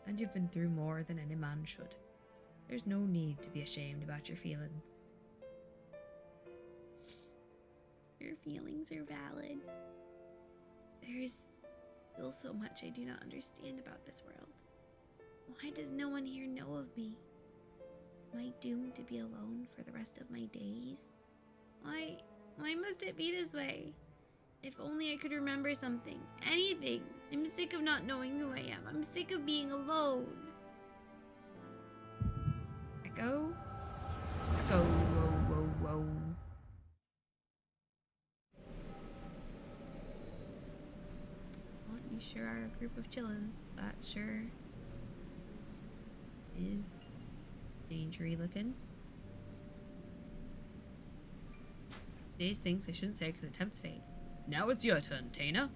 Speaker 3: And you've been through more than any man should. There's no need to be ashamed about your feelings.
Speaker 2: your feelings are valid. There's still so much I do not understand about this world. Why does no one here know of me? Am I doomed to be alone for the rest of my days? Why must it be this way? If only I could remember something. Anything. I'm sick of not knowing who I am. I'm sick of being alone.
Speaker 3: Echo? Echo, whoa, whoa, whoa.
Speaker 1: Well, you sure are a group of chillins. That sure
Speaker 3: Is dangery looking. Today's things I shouldn't say because attempts fade. Now it's your turn, Tana.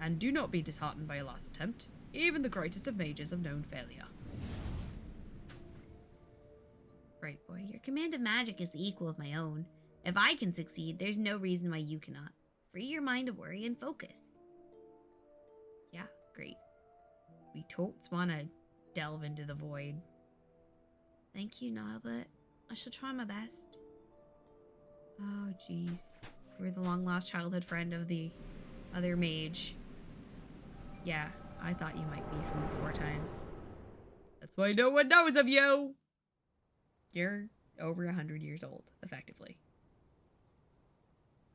Speaker 3: And do not be disheartened by your last attempt. Even the greatest of mages have known failure.
Speaker 2: Right, boy. Your command of magic is the equal of my own. If I can succeed, there's no reason why you cannot. Free your mind of worry and focus.
Speaker 3: Yeah, great. We totes want to delve into the void.
Speaker 2: Thank you, Niall, but I shall try my best.
Speaker 3: Oh, jeez. We're the long-lost childhood friend of the other mage. Yeah, I thought you might be from before times. That's why no one knows of you! You're over 100 years old, effectively.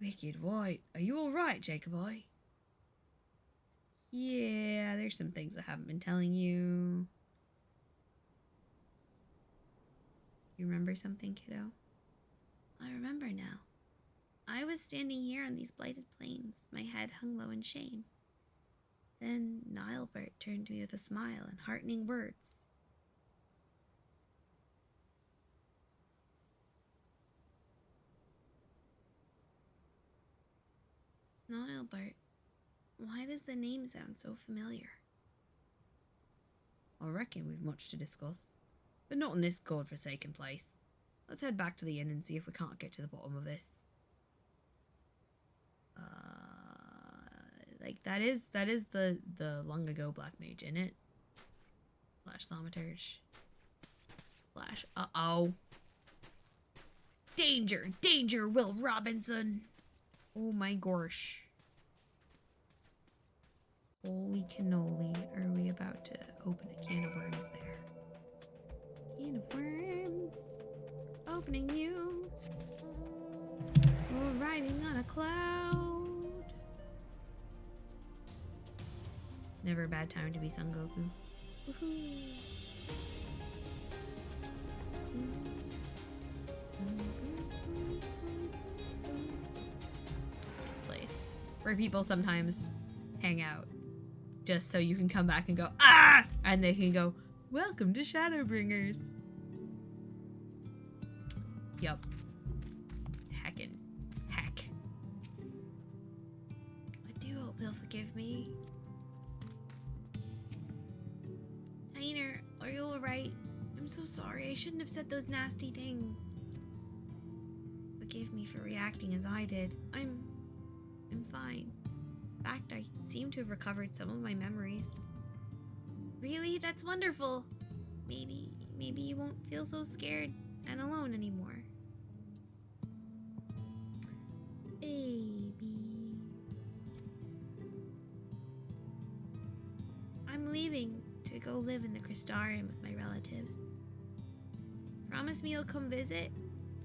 Speaker 3: Wicked White, are you alright, Jacobi? Yeah, there's some things I haven't been telling you. You remember something, kiddo?
Speaker 2: I remember now. I was standing here on these blighted plains, my head hung low in shame. Then Nilebert turned to me with a smile and heartening words. Nilebert, why does the name sound so familiar?
Speaker 3: I reckon we've much to discuss, but not in this god-forsaken place. Let's head back to the inn and see if we can't get to the bottom of this. Like that is the long ago black mage, in it? Slash thaumaturge. Slash uh-oh. Danger! Danger, Will Robinson! Oh my gosh. Holy cannoli, are we about to open a can of worms there?
Speaker 2: Can of worms, opening you. We're riding on a cloud.
Speaker 3: Never a bad time to be Son Goku.
Speaker 2: Woohoo.
Speaker 3: This place where people sometimes hang out just so you can come back and go, ah! And they can go, welcome to ShadowBringers. Yup. Heckin'. Heck.
Speaker 2: I do hope they'll forgive me. Tainer, are you alright? I'm so sorry. I shouldn't have said those nasty things. Forgive me for reacting as I did. I'm fine. In fact, I seem to have recovered some of my memories. Really? That's wonderful. Maybe you won't feel so scared and alone anymore. Baby. I'm leaving to go live in the Crystarium with my relatives. Promise me you'll come visit?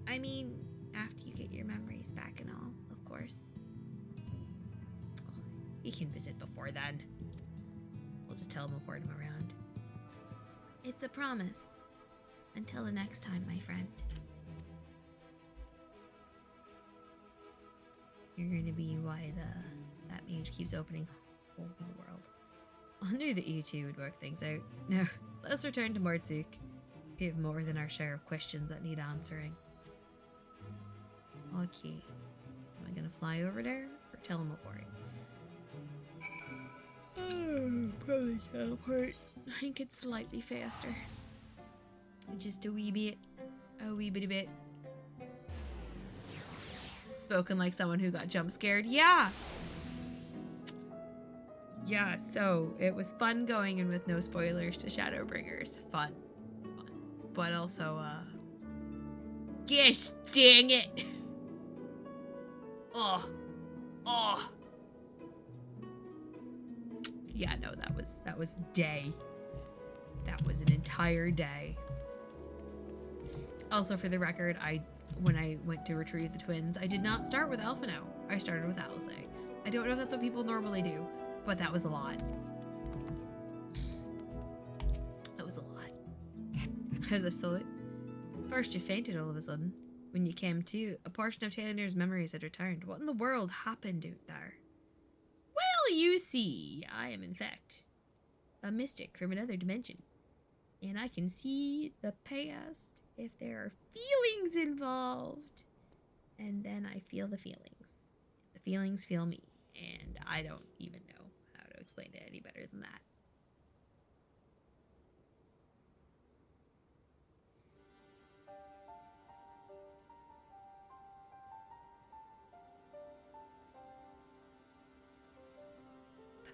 Speaker 2: I mean, after you get your memories back and all, of course.
Speaker 3: He can visit before then. We'll just tell him we'll board him around.
Speaker 2: It's a promise. Until the next time, my friend.
Speaker 3: You're going to be why that mage keeps opening holes in the world. I knew that you two would work things out. Now, let's return to Mortzuk. We have more than our share of questions that need answering. Okay. Am I going to fly over there or tell him we're boring?
Speaker 1: Probably teleport. I think it's slightly faster. Just a wee bit. A wee bitty bit. Spoken like someone who got jump scared. Yeah! Yeah, so it was fun going in with no spoilers to ShadowBringers. Fun. But also, gosh dang it!
Speaker 3: Oh. Oh.
Speaker 1: Yeah, no, that was
Speaker 3: Day. That was an entire day.
Speaker 1: also for the record. When I went to retrieve the twins, I did not start with Alphino. I started with Alice. I don't know if that's what people normally do, but that was a lot. That was a lot. As I saw it, first you fainted all of a sudden. When you came to, a portion of Taylor's memories had returned. What in the world happened out there?
Speaker 3: Well, you see, I am in fact a mystic from another dimension. And I can see the past if there are feelings involved. And then I feel the feelings. The feelings feel me. And I don't even know how to explain it any better than that.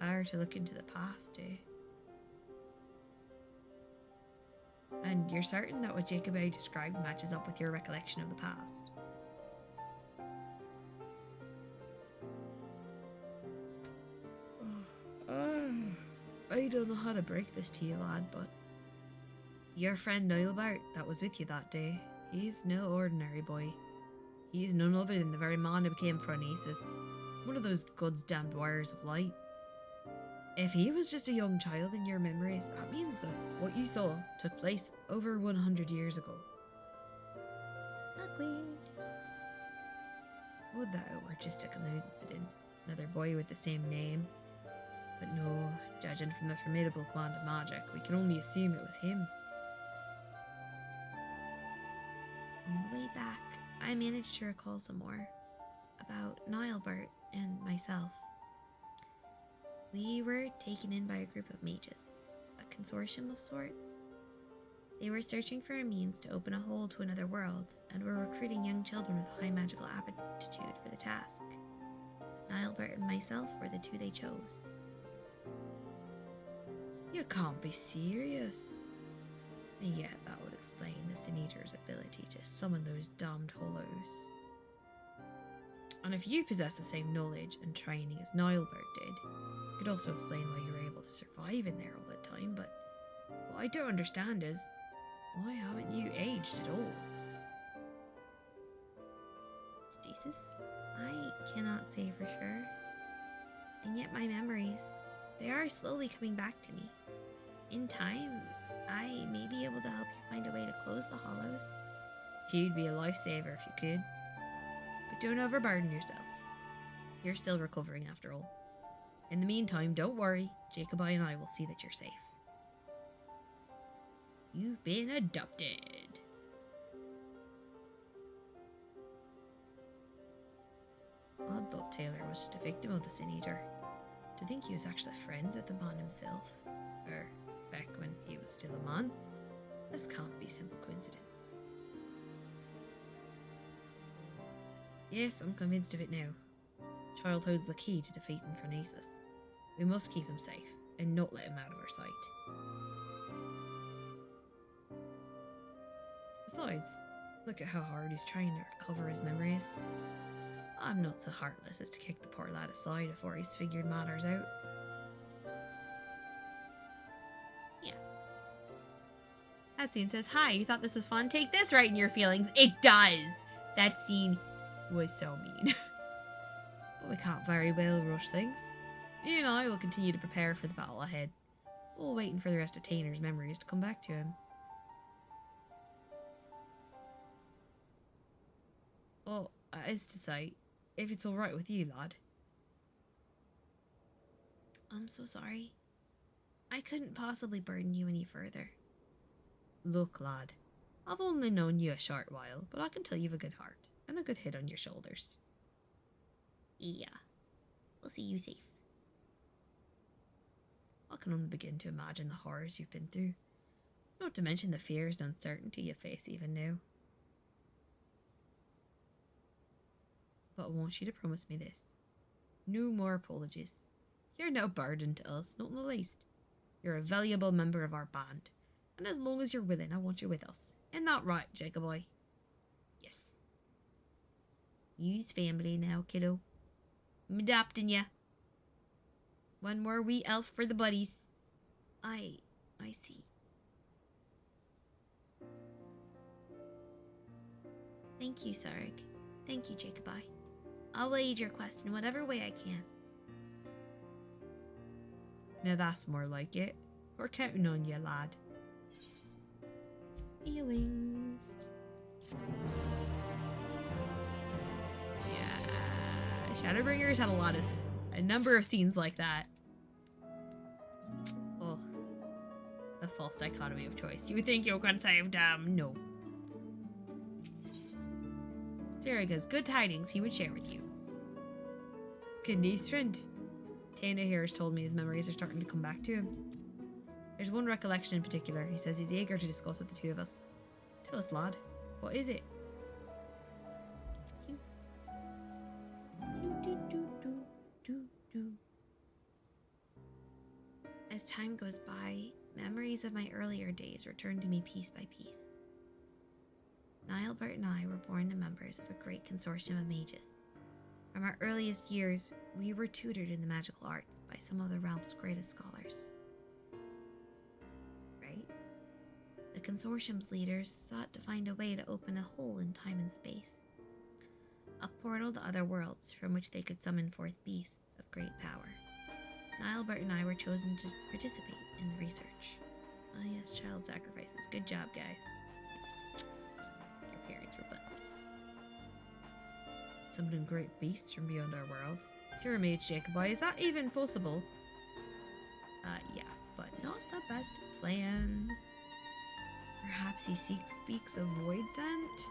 Speaker 3: Power to look into the past, eh? And you're certain that what Jacob I described matches up with your recollection of the past? I don't know how to break this to you, lad, but your friend Niall that was with you that day, he's no ordinary boy. He's none other than the very man who became Phronesis, one of those God's damned wires of light. If he was just a young child in your memories, that means that what you saw took place over 100 years ago.
Speaker 2: Awkward.
Speaker 3: Would that it were just a coincidence? Another boy with the same name? But no, judging from the formidable command of magic, we can only assume it was him.
Speaker 2: On the way back, I managed to recall some more about Niallbert and myself. We were taken in by a group of mages, a consortium of sorts. They were searching for a means to open a hole to another world and were recruiting young children with high magical aptitude for the task. Niallbert and myself were the two they chose.
Speaker 3: You can't be serious. And yet that would explain the Sin Eater's ability to summon those damned hollows. And if you possess the same knowledge and training as Niallbert did, it could also explain why you were able to survive in there all the time, but what I don't understand is, why haven't you aged at all?
Speaker 2: Stasis? I cannot say for sure. And yet my memories, they are slowly coming back to me. In time, I may be able to help you find a way to close the hollows.
Speaker 3: You'd be a lifesaver if you could. But don't overburden yourself. You're still recovering after all. In the meantime, don't worry. Jacobi and I will see that you're safe. You've been adopted. I thought Taylor was just a victim of the Sin Eater. To think he was actually friends with the man himself. Or back when he was still a man. This can't be simple coincidence. Yes, I'm convinced of it now. Child holds the key to defeating Phronesis. We must keep him safe, and not let him out of our sight. Besides, look at how hard he's trying to recover his memories. I'm not so heartless as to kick the poor lad aside before he's figured matters out.
Speaker 2: Yeah.
Speaker 1: That scene says, "Hi, you thought this was fun? Take this right in your feelings." It does. That scene was so mean.
Speaker 3: But we can't very well rush things. You and I will continue to prepare for the battle ahead, all waiting for the rest of Tainer's memories to come back to him. Oh, as to say, if it's alright with you, lad.
Speaker 2: I'm so sorry. I couldn't possibly burden you any further.
Speaker 3: Look, lad, I've only known you a short while, but I can tell you've a good heart and a good head on your shoulders.
Speaker 2: Yeah. We'll see you safe.
Speaker 3: I can only begin to imagine the horrors you've been through, not to mention the fears and uncertainty you face even now. But I want you to promise me this. No more apologies. You're no burden to us, not in the least. You're a valuable member of our band, and as long as you're willing, I want you with us. Isn't that right, Jacobi? Yes. You's family now, kiddo. I'm adopting ya. One more wee elf for the buddies.
Speaker 2: I see. Thank you, Sarg. Thank you, Jacobi. I'll aid your quest in whatever way I can.
Speaker 3: Now that's more like it. We're counting on you, lad.
Speaker 2: Feelings.
Speaker 3: Yeah, Shadowbringers had a number of scenes like that. Oh, a false dichotomy of choice. You think you can save them? No. Saraga's good tidings he would share with you. Good news, friend. Tana here has told me his memories are starting to come back to him. There's one recollection in particular he says he's eager to discuss with the two of us. Tell us, lad. What is it?
Speaker 2: As time goes by, memories of my earlier days return to me piece by piece. Nilebert and I were born to members of a great consortium of mages. From our earliest years, we were tutored in the magical arts by some of the realm's greatest scholars. Right? The consortium's leaders sought to find a way to open a hole in time and space. A portal to other worlds from which they could summon forth beasts of great power. Nilebert and I were chosen to participate in the research. Ah yes, child sacrifices. Good job, guys. Your parents were butts.
Speaker 3: Summoning great beasts from beyond our world. You're a mage, Jacobi. Is that even possible?
Speaker 2: Yeah, but not the best plan.
Speaker 3: Perhaps he speaks of void scent?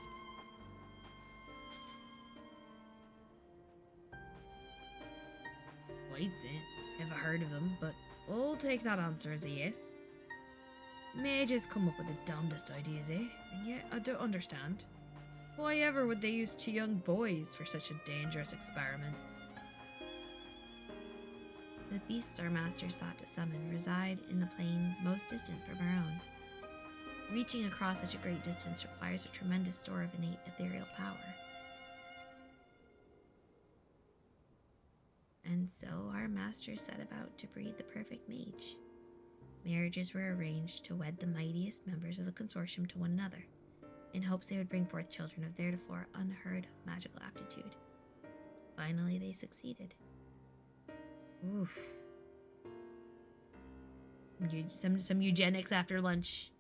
Speaker 3: Void scent? Never heard of them, but I'll take that answer as a yes. Mages come up with the damnedest ideas, eh? And yet I don't understand. Why ever would they use two young boys for such a dangerous experiment?
Speaker 2: The beasts our master sought to summon reside in the planes most distant from our own. Reaching across such a great distance requires a tremendous store of innate ethereal power. And so our master set about to breed the perfect mage. Marriages were arranged to wed the mightiest members of the consortium to one another, in hopes they would bring forth children of theretofore unheard of magical aptitude. Finally, they succeeded.
Speaker 3: Oof. Some eugenics after lunch.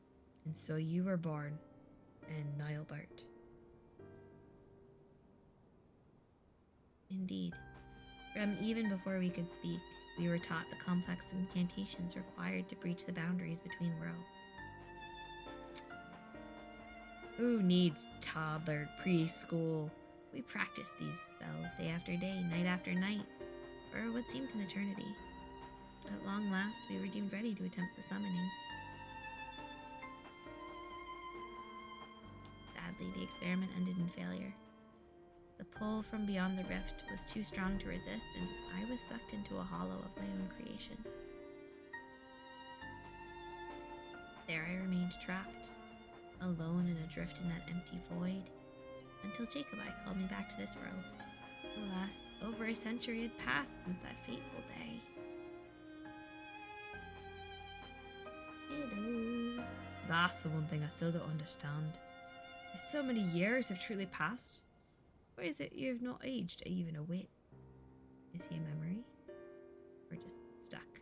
Speaker 3: And so you were born, and Nilebert.
Speaker 2: Indeed. From even before we could speak, we were taught the complex incantations required to breach the boundaries between worlds.
Speaker 3: Who needs toddler preschool?
Speaker 2: We practiced these spells day after day, night after night, for what seemed an eternity. At long last, we were deemed ready to attempt the summoning. Sadly, the experiment ended in failure. The pull from beyond the rift was too strong to resist, and I was sucked into a hollow of my own creation. There I remained trapped, alone and adrift in that empty void, until Jacobi called me back to this world. Alas, over a century had passed since that fateful day. Hello.
Speaker 3: That's the one thing I still don't understand. If so many years have truly passed, why is it you've not aged even a whit? Is he a memory? Or just stuck?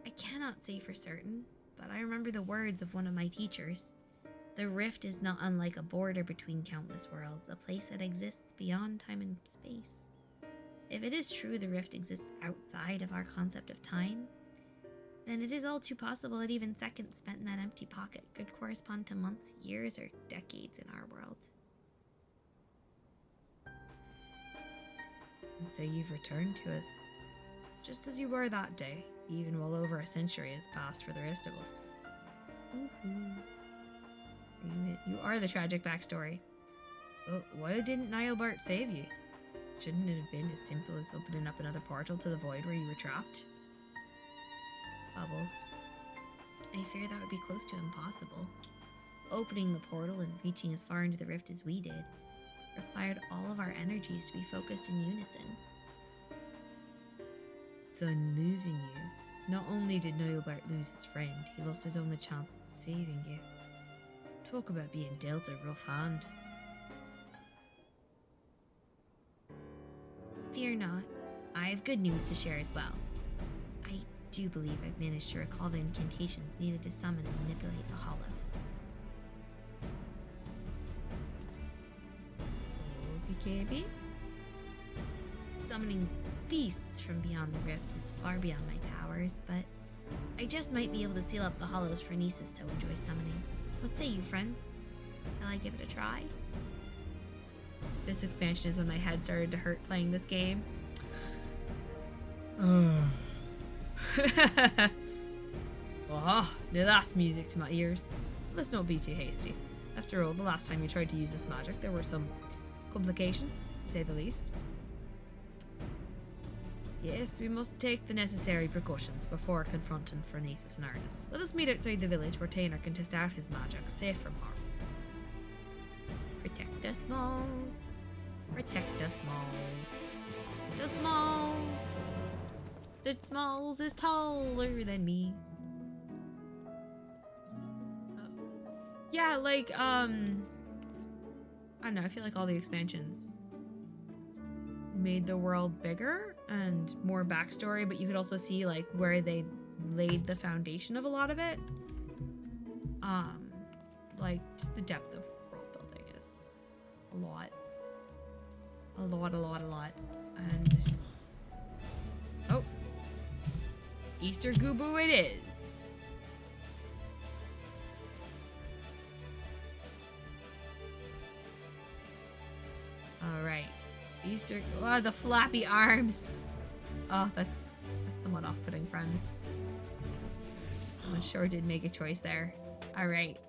Speaker 2: I cannot say for certain, but I remember the words of one of my teachers. The rift is not unlike a border between countless worlds, a place that exists beyond time and space. If it is true the rift exists outside of our concept of time, then it is all too possible that even seconds spent in that empty pocket could correspond to months, years, or decades in our world.
Speaker 3: And so you've returned to us, just as you were that day, even well over a century has passed for the rest of us. You are the tragic backstory. But why didn't Nilebert save you? Shouldn't it have been as simple as opening up another portal to the void where you were trapped? Bubbles.
Speaker 2: I fear that would be close to impossible. Opening the portal and reaching as far into the rift as we did, required all of our energies to be focused in unison.
Speaker 3: So in losing you, not only did Noelbert lose his friend, he lost his only chance at saving you. Talk about being dealt a rough hand.
Speaker 2: Fear not, I have good news to share as well. I do believe I've managed to recall the incantations needed to summon and manipulate the Hollows.
Speaker 3: BKB?
Speaker 2: Summoning beasts from beyond the rift is far beyond my powers, but I just might be able to seal up the Hollows for nieces so enjoy summoning. What say you, friends? Shall I give it a try?
Speaker 1: This expansion is when my head started to hurt playing this game.
Speaker 3: Oh, now that's music to my ears. Let's not be too hasty. After all, the last time you tried to use this magic, there were some complications, to say the least. Yes, we must take the necessary precautions before confronting Phronesis in earnest. Let us meet outside the village where Tainer can test out his magic, safe from harm.
Speaker 2: Protect us, Smalls. Protect us, Smalls. The Smalls. The Smalls is taller than me.
Speaker 1: Yeah, like, I don't know, I feel like all the expansions made the world bigger and more backstory, but you could also see, like, where they laid the foundation of a lot of it. Like, just the depth of world building is a lot. A lot. And... oh. Easter Gubu it is. Alright. Easter... oh, the flappy arms. Oh, that's somewhat off-putting, friends. Someone sure did make a choice there. Alright.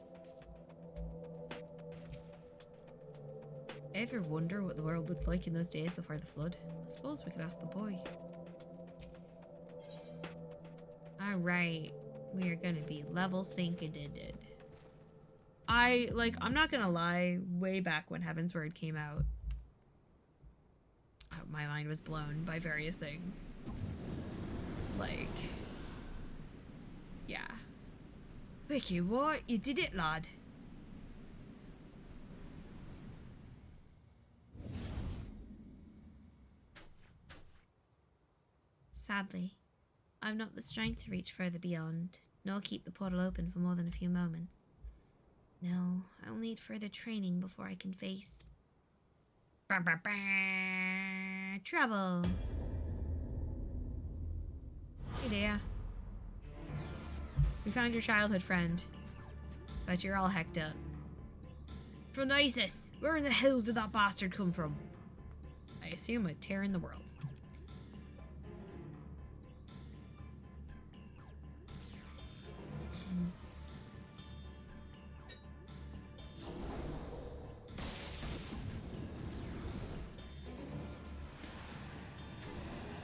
Speaker 1: Ever wonder what the world looked like in those days before the flood? I suppose we could ask the boy. Alright. We are gonna be level synced. I'm not gonna lie, way back when Heaven's Word came out, my mind was blown by various things. Like, yeah.
Speaker 3: Vicky, what? You did it, lad.
Speaker 2: Sadly, I've not the strength to reach further beyond, nor keep the portal open for more than a few moments. No, I'll need further training before I can face... trouble.
Speaker 1: Hey there. We found your childhood friend. But you're all hecked up.
Speaker 3: Phronesis, where in the hills did that bastard come from?
Speaker 1: I assume a tear in the world.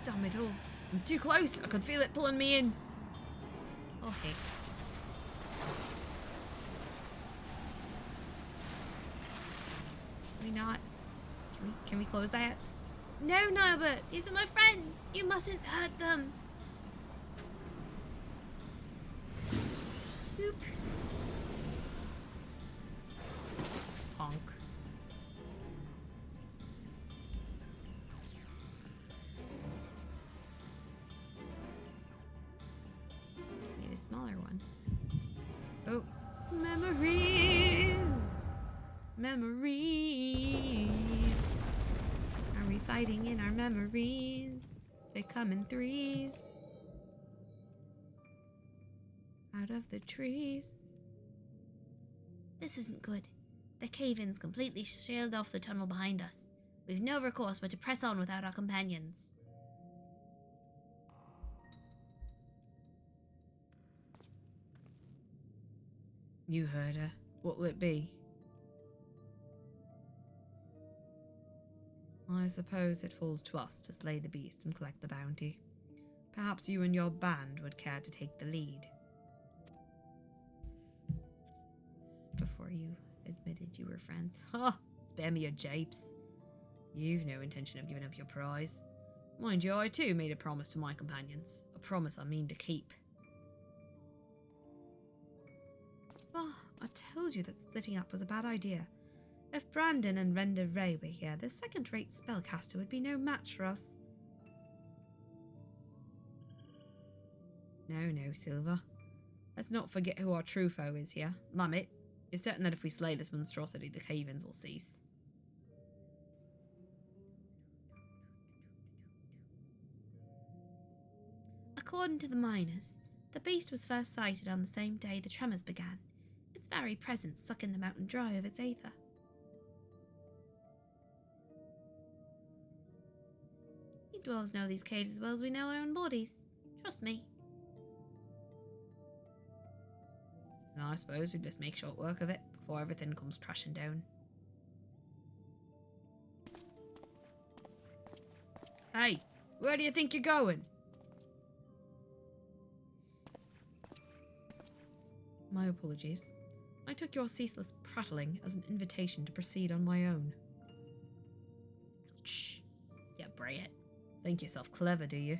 Speaker 3: Damn it all. I'm too close. I could feel it pulling me in.
Speaker 2: Oh, heck.
Speaker 1: Can we not? Can we close that?
Speaker 2: No, Norbert! These are my friends! You mustn't hurt them! Boop.
Speaker 1: Honk. Need a smaller one. Oh. Memories! Memories! Are we fighting in our memories? They come in threes. Out of the trees.
Speaker 2: This isn't good. The cave-in's completely sealed off the tunnel behind us. We've no recourse but to press on without our companions.
Speaker 3: You heard her. What'll it be? I suppose it falls to us to slay the beast and collect the bounty. Perhaps you and your band would care to take the lead.
Speaker 2: Before you admitted you were friends. Ha!
Speaker 3: spare me your japes. You've no intention of giving up your prize. Mind you, I too made a promise to my companions. A promise I mean to keep. Well, I told you that splitting up was a bad idea. If Brandon and Renda Ray were here, the second-rate spellcaster would be no match for us. No, Silver. Let's not forget who our true foe is here. Lamet, you're certain that if we slay this monstrosity, the cave-ins will cease.
Speaker 2: According to the miners, the beast was first sighted on the same day the tremors began. Its very presence sucking the mountain dry of its aether. You dwarves know these caves as well as we know our own bodies. Trust me.
Speaker 3: And I suppose we'd best make short work of it before everything comes crashing down. Hey, where do you think you're going? My apologies. I took your ceaseless prattling as an invitation to proceed on my own. Shh. Yeah, bray it. Think yourself clever, do you?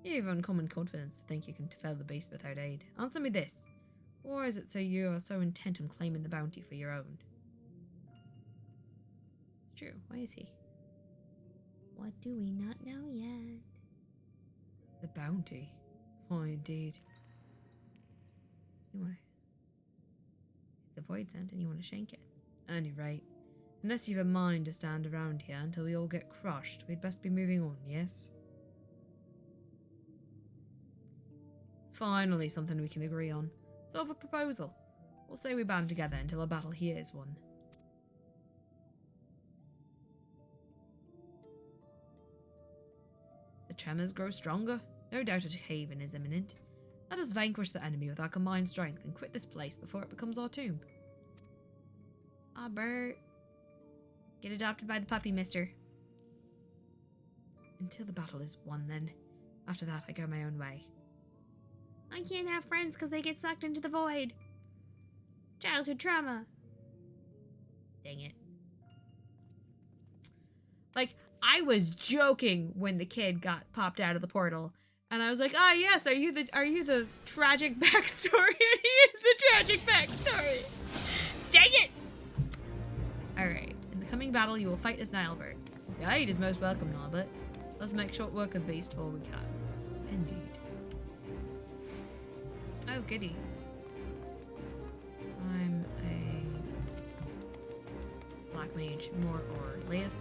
Speaker 3: You've uncommon confidence to think you can fell the beast without aid. Answer me this. Or is it so you are so intent on claiming the bounty for your own? It's true. Why is he?
Speaker 2: What do we not know yet?
Speaker 3: The bounty? Why, indeed. You want to... It's a void scent and you want to shank it. And you're right. Unless you've a mind to stand around here until we all get crushed, we'd best be moving on, yes? Finally, something we can agree on. So I have a proposal. We'll say we band together until a battle here is won. The tremors grow stronger. No doubt a cave-in is imminent. Let us vanquish the enemy with our combined strength and quit this place before it becomes our tomb. Ah, Bert. Get adopted by the puppy, mister. Until the battle is won, then. After that, I go my own way.
Speaker 2: I can't have friends because they get sucked into the void. Childhood trauma.
Speaker 3: Dang it. Like, I was joking when the kid got popped out of the portal. And I was like, ah, yes, are you the tragic backstory? And he is the tragic backstory. Dang it! Alright, in the coming battle, you will fight as Nilebert. The aid is most welcome, Nilebert. Let's make short work of the beast while we can. Indeed. Oh, goody. I'm a black mage, more or less.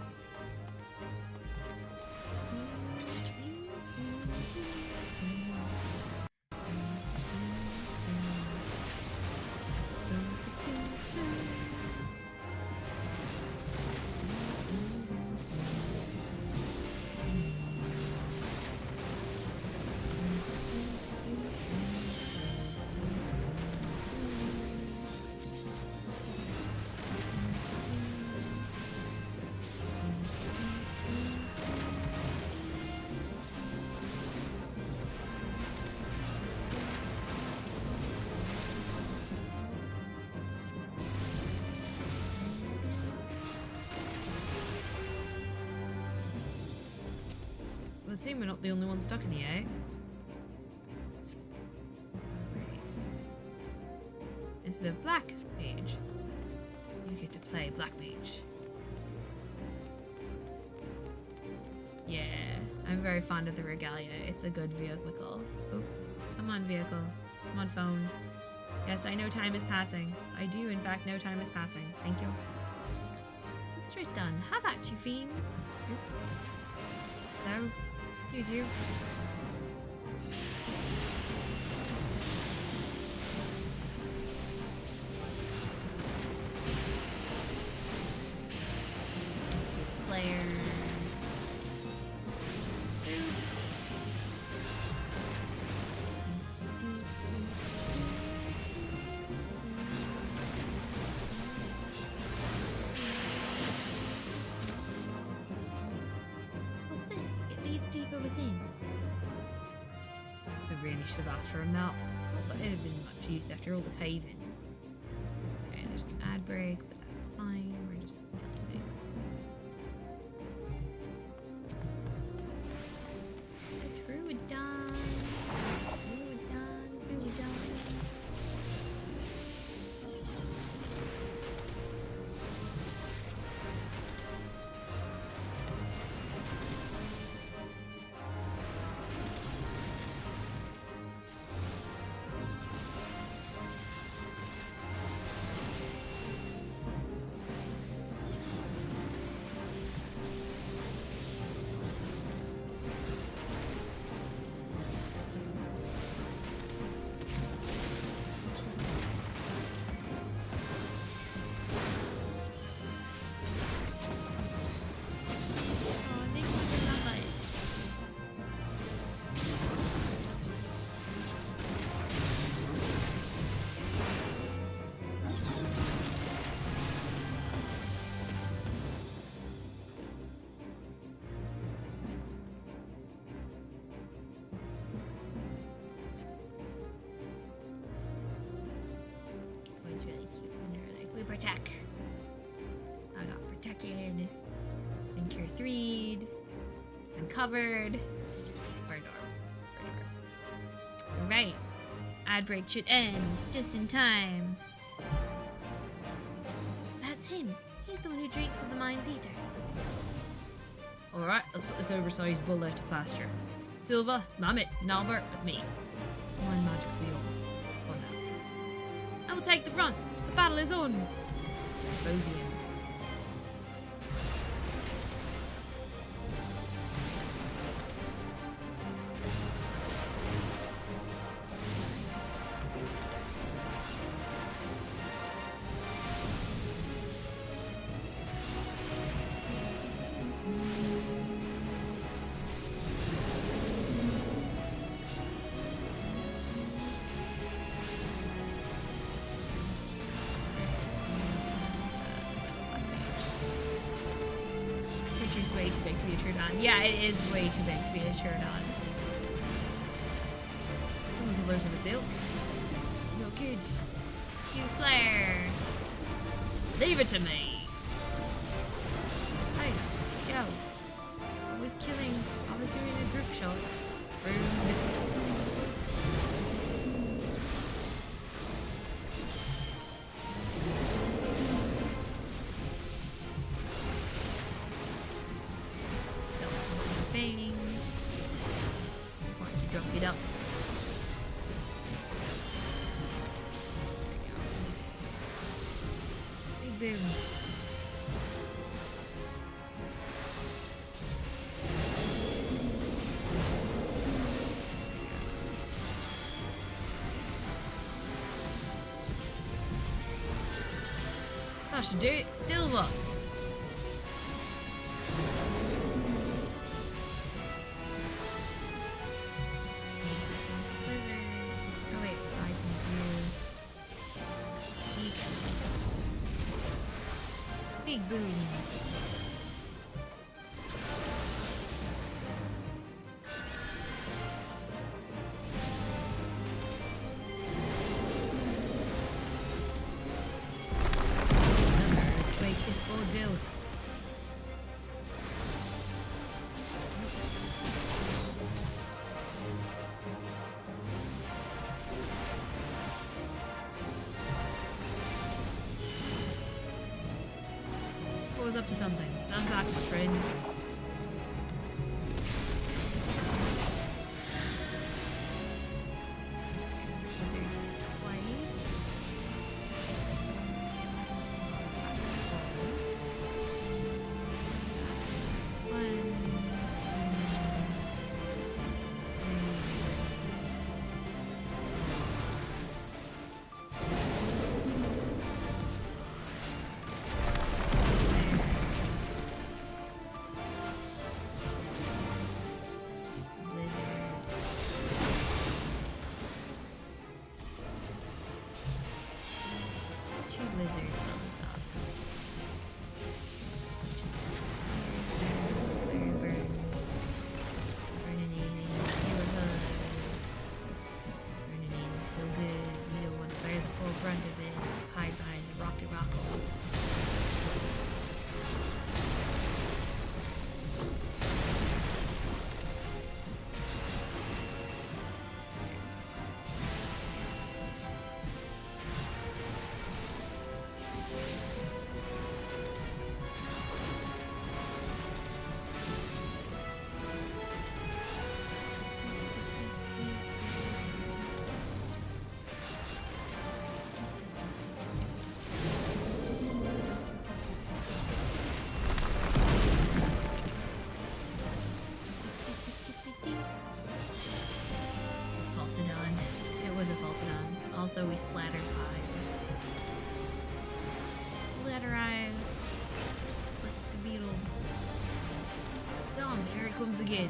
Speaker 3: It would seem we're not the only ones stuck in here, eh? Right. Instead of black mage, you get to play black mage. Yeah, I'm very fond of the regalia. It's a good vehicle. Oh, come on, vehicle. Come on, phone. Yes, I know time is passing. I do, in fact, know time is passing. Thank you.
Speaker 2: Consider it done. Have at you, fiends.
Speaker 3: Oops. Hello? Excuse you.
Speaker 2: Player. What's this? It leads deeper within.
Speaker 3: I really should have asked for a map. But it'd have been much use after all the cave-ins. Okay, there's an ad break, but that's fine. We're just killing things.
Speaker 2: attack. I got protected. And cure 3'd. I'm covered. Burned arms. Alright. Ad break should end just in time. That's him. He's the one who drinks of the mind's ether.
Speaker 3: Alright, let's put this oversized bull out to pasture. Silva, Mammoth, Norbert with me. My magic's yours. For now.
Speaker 2: I will take the front. The battle is on.
Speaker 3: Bodian.
Speaker 2: Creature's way too big to be a Troodon. Yeah, it is way too big to be a Troodon.
Speaker 3: Someone's a lures of its ilk. No good.
Speaker 2: You flare.
Speaker 3: Leave it to me.
Speaker 2: Hey, yo. I was doing a group shot.
Speaker 3: Rude.
Speaker 2: Bang.
Speaker 3: Why don't you drop it up?
Speaker 2: Big boom.
Speaker 3: That should do it. Silva.
Speaker 2: Oh wait, I can do big boom.
Speaker 3: Wait, this Bodil. Was up to something. Stand back, my friends.
Speaker 2: Wizard twice. One, two blizzards fill this up. Fire burns. Burninating. Pure hood. Burninating so good. We don't want to bear the full brunt of it. Hide behind the rocky rockles. Falsidon. It was a Falsidon. Also, we splattered 5. Splatterized. Let's beetle.
Speaker 3: Dom, here it comes again.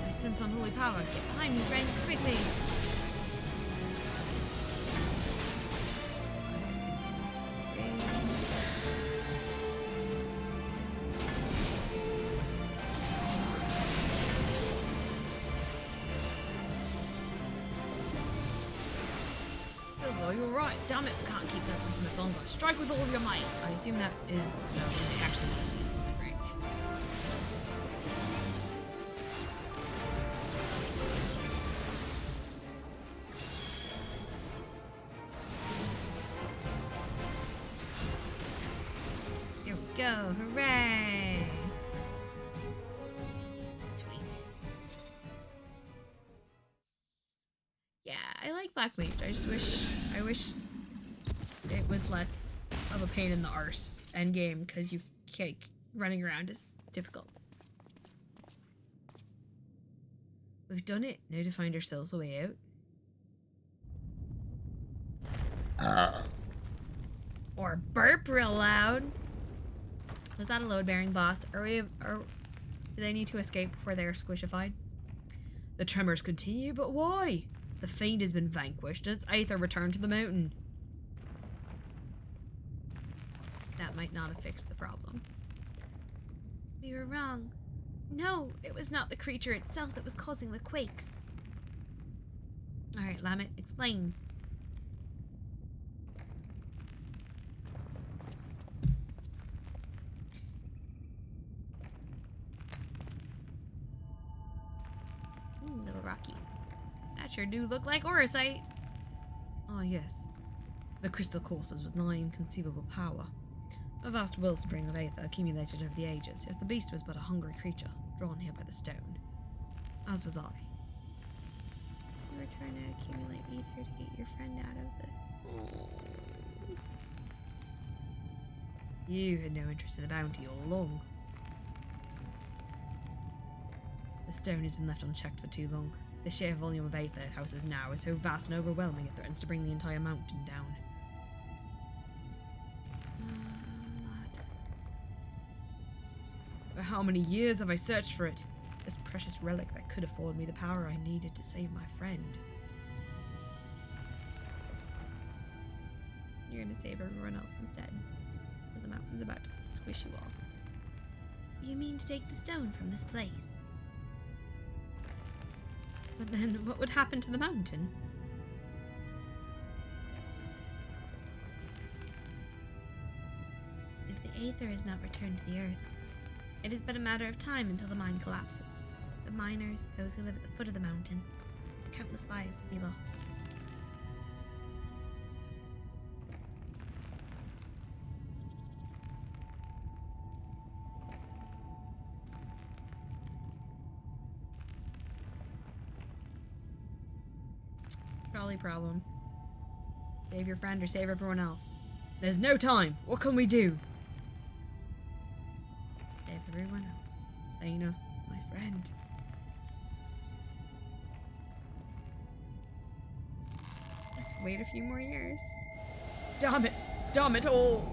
Speaker 3: I sense unholy power. Get behind me, friends, quickly. Alright, damn it, we can't keep that this much longer. Strike with all of your might. I assume that is no, they actually just use the limit break. Here we go, hooray! Sweet.
Speaker 1: Yeah, I like Black Mage. I wish it was less of a pain in the arse endgame because you running around is difficult.
Speaker 3: We've done it. Now to find ourselves a way out.
Speaker 1: Or burp real loud. Was that a load-bearing boss? Do they need to escape before they are squishified?
Speaker 3: The tremors continue, but why? The fiend has been vanquished and its aether returned to the mountain.
Speaker 1: That might not have fixed the problem.
Speaker 2: We were wrong. No, it was not the creature itself that was causing the quakes.
Speaker 1: Alright, Lamet, explain. Little rocky. That sure do look like Orosite.
Speaker 3: Ah, yes. The crystal courses with nigh inconceivable power. A vast wellspring of aether accumulated over the ages, as the beast was but a hungry creature, drawn here by the stone. As was I.
Speaker 2: You were trying to accumulate ether to get your friend out of the...
Speaker 3: You had no interest in the bounty all along. The stone has been left unchecked for too long. The sheer volume of aether it houses now is so vast and overwhelming it threatens to bring the entire mountain down. For how many years have I searched for it? This precious relic that could afford me the power I needed to save my friend.
Speaker 1: You're gonna save everyone else instead. The mountain's about to squish you all.
Speaker 2: You mean to take the stone from this place?
Speaker 1: But then what would happen to the mountain?
Speaker 2: If the aether is not returned to the earth, it is but a matter of time until the mine collapses. The miners, those who live at the foot of the mountain, countless lives will be lost.
Speaker 1: Trolley problem. Save your friend or save everyone else.
Speaker 3: There's no time! What can we do?
Speaker 1: Save everyone else.
Speaker 3: Lena, my friend.
Speaker 1: Wait a few more years.
Speaker 3: Damn it! Damn it all!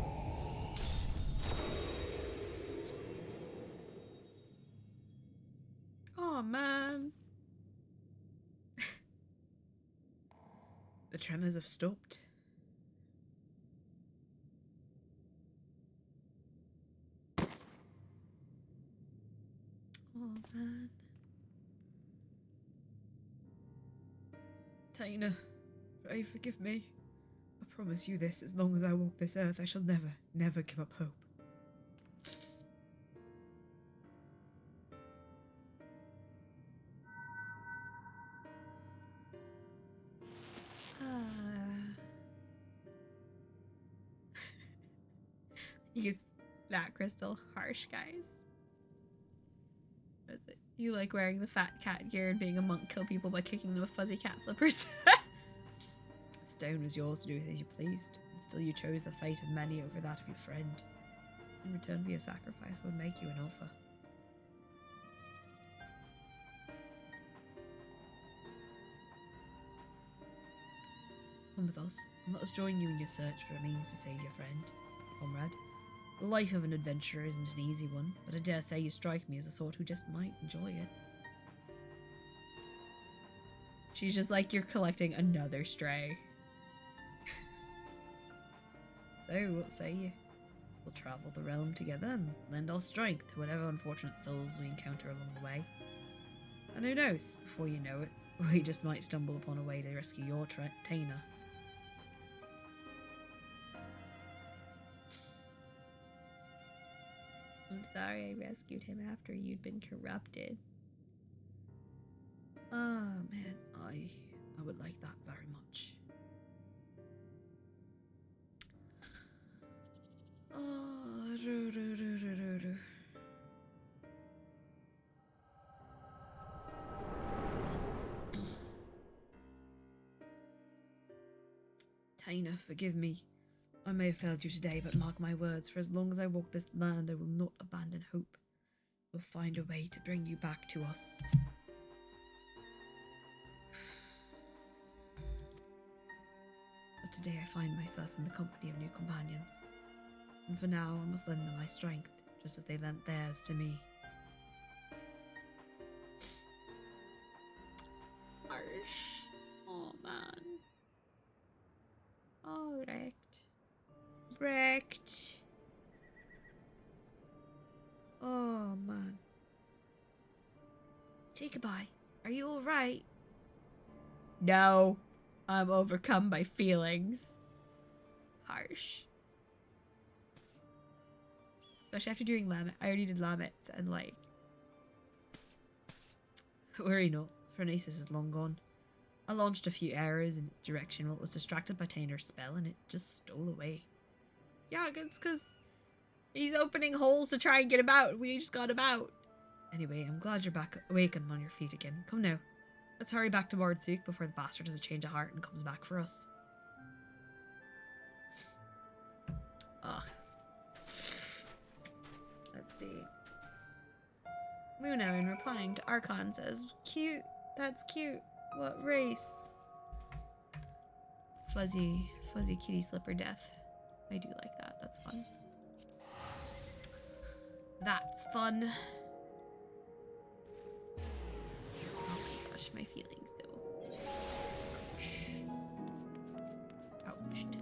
Speaker 1: Oh man.
Speaker 3: The tremors have stopped.
Speaker 1: Oh man.
Speaker 3: Taina, pray forgive me. I promise you this, as long as I walk this earth, I shall never, never give up hope.
Speaker 1: Use that crystal harsh, guys. What is it? You like wearing the fat cat gear and being a monk, kill people by kicking them with fuzzy cat slippers.
Speaker 3: The stone was yours to do with as you pleased, and still you chose the fate of many over that of your friend. In return for your sacrifice, I would make you an offer. Come with us, and let us join you in your search for a means to save your friend, comrade. The life of an adventurer isn't an easy one, but I dare say you strike me as the sort who just might enjoy it.
Speaker 1: She's just like, you're collecting another stray.
Speaker 3: So, what say you? We'll travel the realm together and lend our strength to whatever unfortunate souls we encounter along the way. And who knows, before you know it, we just might stumble upon a way to rescue your Taina. sorry I rescued him after you'd been corrupted. Oh man, I would like that very much. Oh, Tina, forgive me. I may have failed you today, but mark my words, for as long as I walk this land, I will not abandon hope. We'll find a way to bring you back to us. But today I find myself in the company of new companions. And for now, I must lend them my strength, just as they lent theirs to me. Harsh. Oh, man. Oh, wrecked. Wrecked. Oh, man. Jacobite, are you alright? No. I'm overcome by feelings. Harsh. Especially after doing Lamet. I already did Lamets and like... Worry not. Phronesis is long gone. I launched a few arrows in its direction while it was distracted by Tainer's spell and it just stole away. Yeah, it's because he's opening holes to try and get him out. We just got him out. Anyway, I'm glad you're back awake and on your feet again. Come now. Let's hurry back to Mordsuk before the bastard has a change of heart and comes back for us. Ugh. Let's see. Luna, in replying to Archon, says, cute. That's cute. What race? Fuzzy kitty slipper death. I do like that. That's fun. That's fun. Oh my gosh, my feelings though. Ouch. Ouched.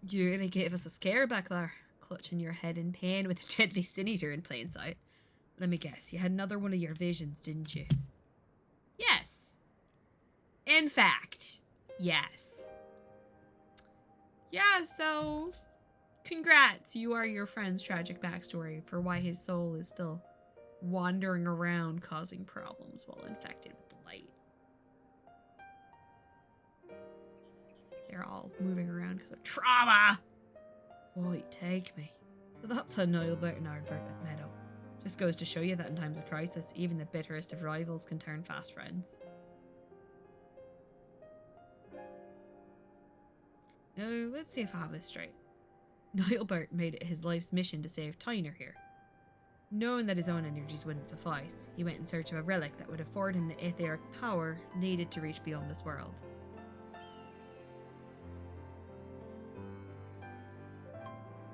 Speaker 3: You really gave us a scare back there, clutching your head in pain with a deadly sin eater in plain sight. Let me guess, you had another one of your visions, didn't you? Yes. In fact, yes. Yeah, so congrats. You are your friend's tragic backstory for why his soul is still wandering around causing problems while infected with the light. They're all moving around because of trauma. Wait, take me. So that's how Nilebert and Ardbert met up. Just goes to show you that in times of crisis, even the bitterest of rivals can turn fast friends. Now, let's see if I have this straight. Nilebert made it his life's mission to save Tyner here. Knowing that his own energies wouldn't suffice, he went in search of a relic that would afford him the etheric power needed to reach beyond this world.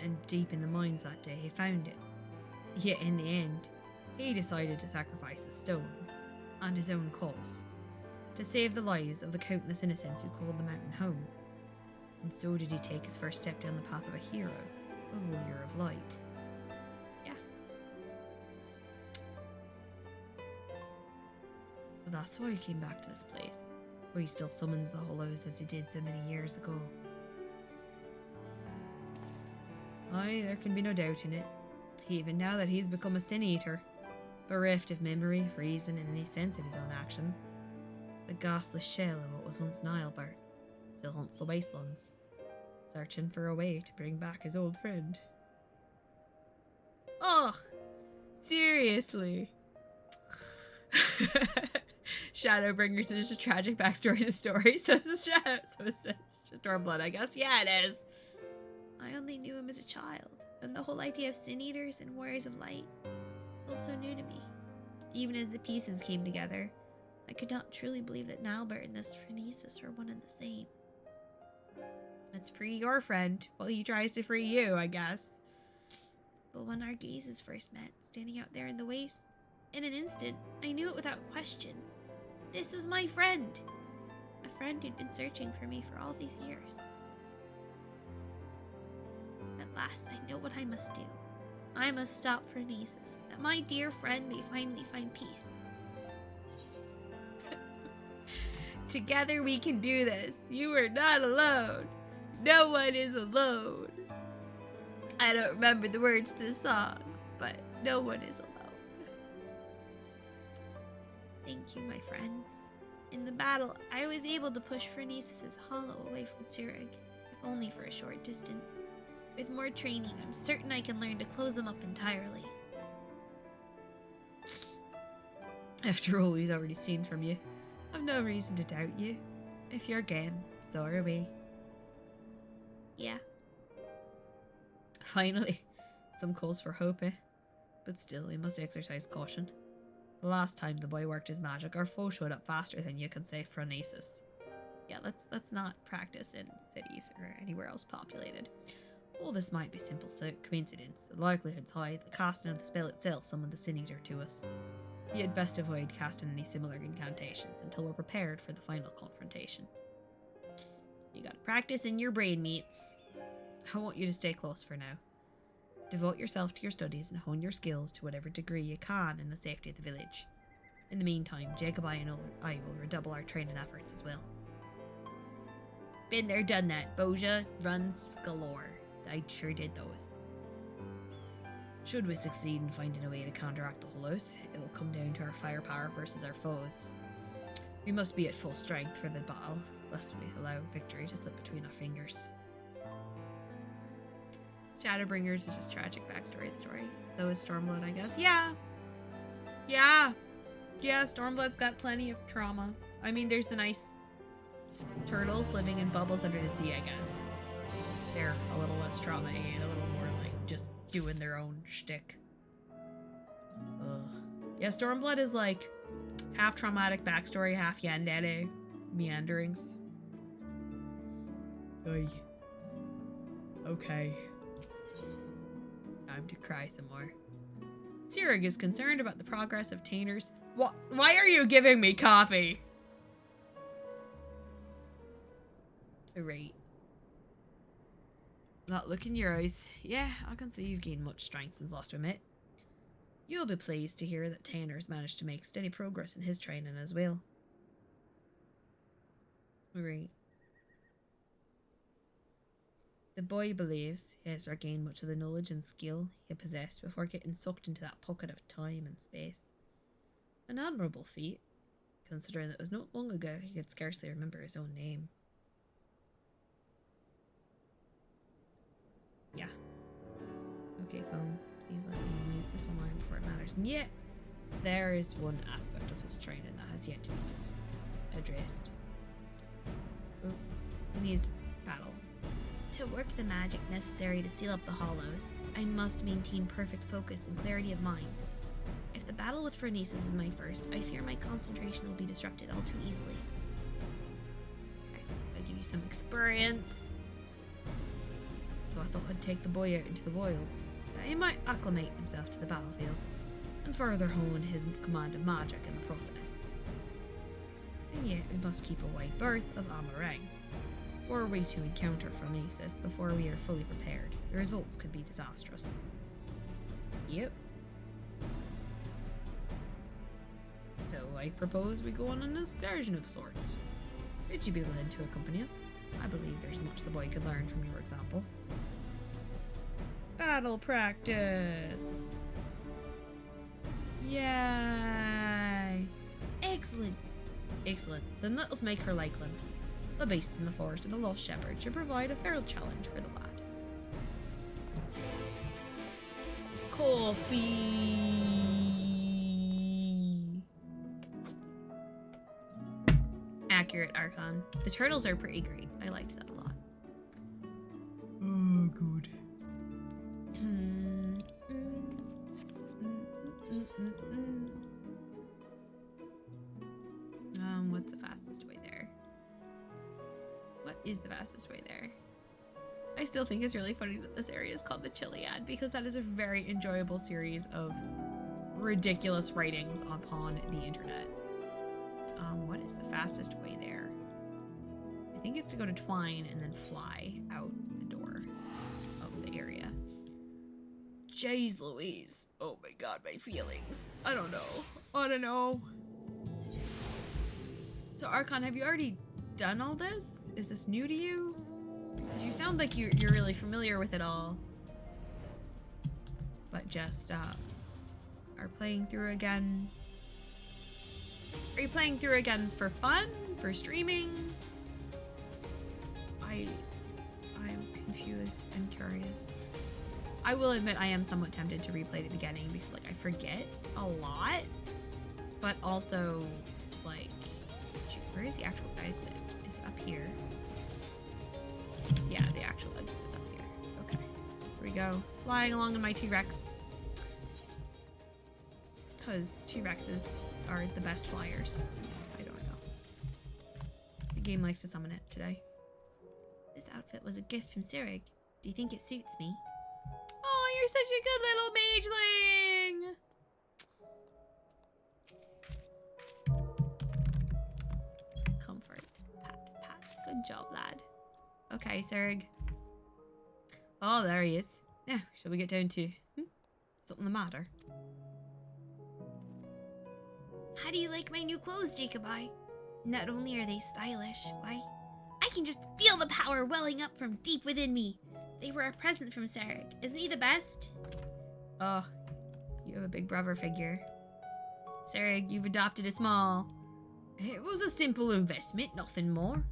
Speaker 3: And deep in the mines that day, he found it. Yet in the end, he decided to sacrifice the stone and his own cause to save the lives of the countless innocents who called the mountain home. And so did he take his first step down the path of a hero, a warrior of light. Yeah. So that's why he came back to this place, where he still summons the hollows as he did so many years ago. Aye, there can be no doubt in it. Even now that he's become a sin eater, bereft of memory, reason, and any sense of his own actions. The ghastly shell of what was once Nilebert still haunts the wastelands, searching for a way to bring back his old friend. Oh, seriously. Shadowbringers is just a tragic backstory of the story, so it's just Stormblood, I guess. Yeah, it is. I only knew him as a child, and the whole idea of sin eaters and warriors of light was also new to me. Even as the pieces came together, I could not truly believe that Nilebert and this Phronesis were one and the same. Let's free your friend while he tries to free you, I guess. But when our gazes first met, standing out there in the wastes, in an instant, I knew it without question. This was my friend. A friend who'd been searching for me for all these years. At
Speaker 2: last, I know what I must do. I must stop Phronesis, that my dear friend may finally find peace. Together we can do this. You are not alone. No one is alone. I don't remember the words to the song, but no one is alone. Thank you, my friends. In the battle, I was able to push Phronesis' hollow away from Sirug, if only for a short distance. With more training, I'm certain I can learn to close them up entirely.
Speaker 3: After all we've already seen from you, I've no reason to doubt you. If you're game, so are we.
Speaker 2: Yeah.
Speaker 3: Finally, some cause for hope, eh? But still, we must exercise caution. The last time the boy worked his magic, our foe showed up faster than you can say Phronesis. Yeah, let's not practice in cities or anywhere else populated. All this might be simple coincidence. The likelihood's high the casting of the spell itself summoned the Sin Eater to us. You'd best avoid casting any similar incantations until we're prepared for the final confrontation. You gotta practice in your brain meets. I want you to stay close for now. Devote yourself to your studies and hone your skills to whatever degree you can in the safety of the village. In the meantime, Jacob and I will redouble our training efforts as well. Been there, done that. Boja runs galore. I sure did those. Should we succeed in finding a way to counteract the hollows, it will come down to our firepower versus our foes. We must be at full strength for the battle, lest we allow victory to slip between our fingers.
Speaker 1: ShadowBringers is just tragic backstory story. So is Stormblood, I guess. Yeah. Yeah, Stormblood's got plenty of trauma. I mean, there's the nice turtles living in bubbles under the sea, I guess. They're a little less trauma and a little more like just doing their own shtick. Yeah, Stormblood is like half traumatic backstory, half yandere meanderings. Oy. Okay. Time to cry some more. Sirug is concerned about the progress of Tainers. What? Why are you giving me coffee? Right. Not look in your eyes. Yeah, I can see you've gained much strength since last we met. You'll be pleased to hear that Tanner's managed to make steady progress in his training as well. Right. The boy believes he has regained much of the knowledge and skill he possessed before getting sucked into that pocket of time and space. An admirable feat, considering that it was not long ago he could scarcely remember his own name. Yeah. Okay, phone. Please let me mute this alarm before it matters. And yet, there is one aspect of his training that has yet to be addressed. Oh, he needs battle.
Speaker 2: To work the magic necessary to seal up the hollows, I must maintain perfect focus and clarity of mind. If the battle with Phronesis is my first, I fear my concentration will be disrupted all too easily.
Speaker 3: Okay, I'll give you some experience. So I thought I'd take the boy out into the wilds, that he might acclimate himself to the battlefield, and further hone his command of magic in the process. And yet we must keep a wide berth of Amarang. Were we to encounter Phronesis before we are fully prepared, the results could be disastrous. Yep. So I propose we go on an excursion of sorts. Would you be willing to accompany us? I believe there's much the boy could learn from your example. Battle practice! Yay!
Speaker 2: Excellent!
Speaker 3: Excellent. Then let us make for Lakeland. The beasts in the forest and the lost shepherd should provide a fair challenge for the lad. Coffee!
Speaker 1: Accurate, Archon. The turtles are pretty great. I liked that a lot.
Speaker 3: Oh, good.
Speaker 1: What's the fastest way there? What is the fastest way there? I still think it's really funny that this area is called the Chiliad because that is a very enjoyable series of ridiculous writings upon the internet. What is the fastest way there? I think it's to go to Twine and then fly out the door of the area.
Speaker 3: Jeez Louise. Oh my god, my feelings. I don't know. So Archon, have you already done all this? Is this new to you? Because you sound like you're really familiar with it all. But just are playing through again. Are you playing through again for fun? For streaming? I'm confused and curious. I will admit I am somewhat tempted to replay the beginning because like I forget a lot. But also like where is the actual exit? Is it up here? Yeah, the actual exit is up here. Okay. Here we go. Flying along in my T-Rex. Because T-Rexes are the best flyers. I don't know. The game likes to summon it today.
Speaker 2: This outfit was a gift from Sirig. Do you think it suits me?
Speaker 3: Oh, you're such a good little mageling! Comfort. Pat, pat. Good job, lad. Okay, Sirig. Oh, there he is. Now, shall we get down to... something the matter?
Speaker 2: How do you like my new clothes, Jacobi? Not only are they stylish, why, I can just feel the power welling up from deep within me. They were a present from Sarek. Isn't he the best?
Speaker 3: Oh, you have a big brother figure. Sarek, you've adopted a small... It was a simple investment, nothing more.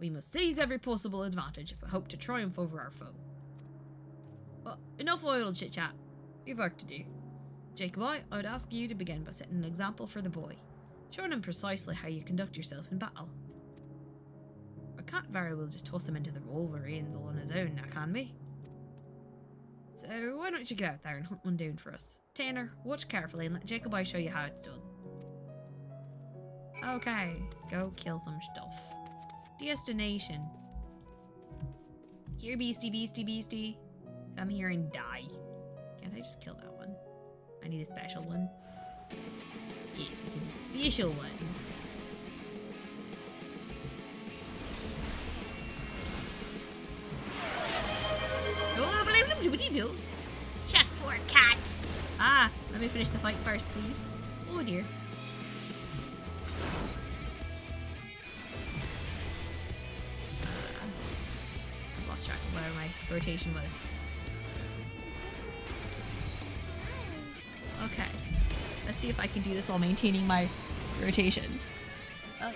Speaker 3: We must seize every possible advantage if we hope to triumph over our foe. Well, enough idle chit-chat. We've work to do. Jacobi, I would ask you to begin by setting an example for the boy, showing him precisely how you conduct yourself in battle. I can't very well just toss him into the Wolverines all on his own now, can we? So why don't you get out there and hunt one down for us? Tanner, watch carefully and let Jacobi show you how it's done. Okay, go kill some stuff. Destination. Here, beastie, beastie, beastie. Come here and die. Can't I just kill that one? I need a special one. Yes, it is a special one.
Speaker 2: Check for cat.
Speaker 3: Ah, let me finish the fight first, please. Oh dear. I lost track of where my rotation was. Okay. Let's see if I can do this while maintaining my rotation. Oh.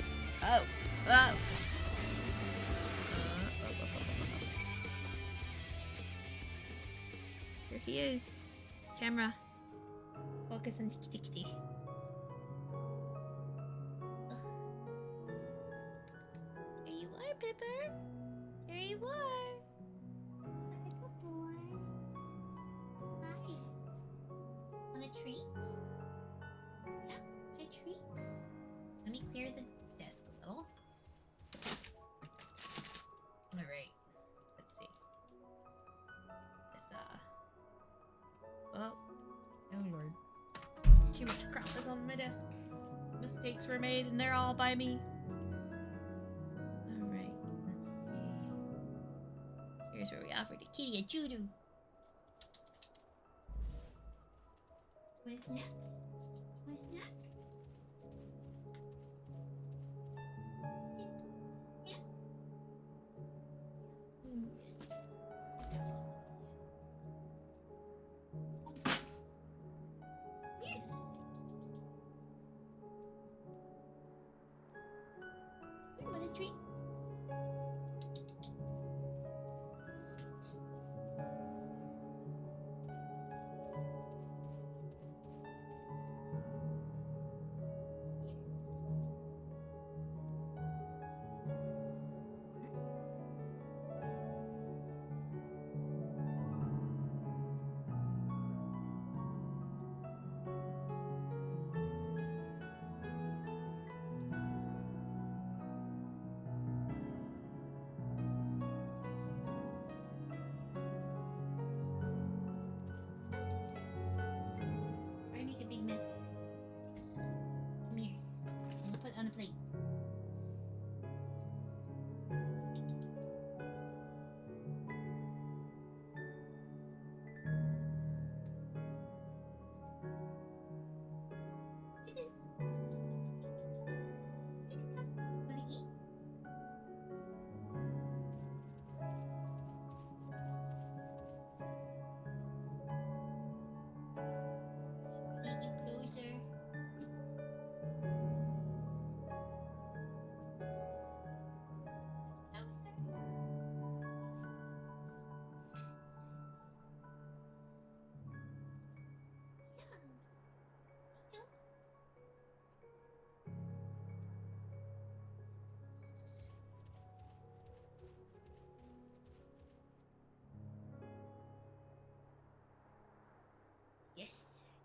Speaker 3: Here he is. Camera. Focus on kitty.
Speaker 2: Here you are, Pipper. Here you are. Little boy. Hi. Want a treat? Yeah, want a treat? Let me clear the desk a little.
Speaker 3: Alright. Let's see. Oh lord. Too much crap is on my desk. Mistakes were made and they're all by me. Alright, let's see.
Speaker 2: Here's where we offer the kitty a judo. Want a snack? Want a snack? Yeah. Here. You want a treat?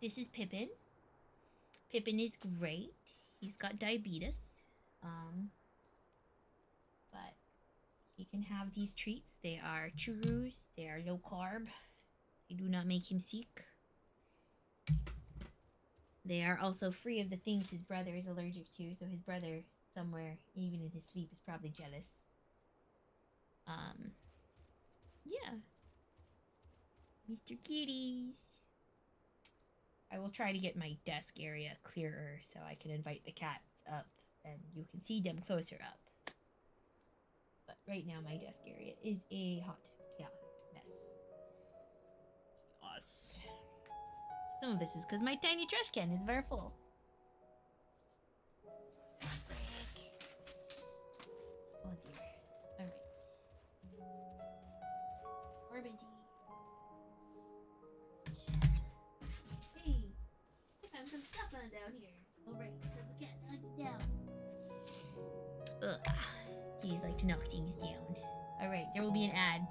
Speaker 2: this is Pippin. Pippin is great. He's got diabetes. But he can have these treats. They are churros. They are low carb. They do not make him sick. They are also free of the things his brother is allergic to. So his brother, somewhere, even in his sleep, is probably jealous. Yeah. Mr. Kitties. I will try to get my desk area clearer so I can invite the cats up and you can see them closer up. But right now my desk area is a hot, chaotic mess. Chaos. Some of this is because my tiny trash can is very full. Oh dear. Alright. Orbity. Hey, I found some stuff on down here. Alright, so the cat knocked it down. Ugh. Kitties like to knock things down. Alright, there will be an ad.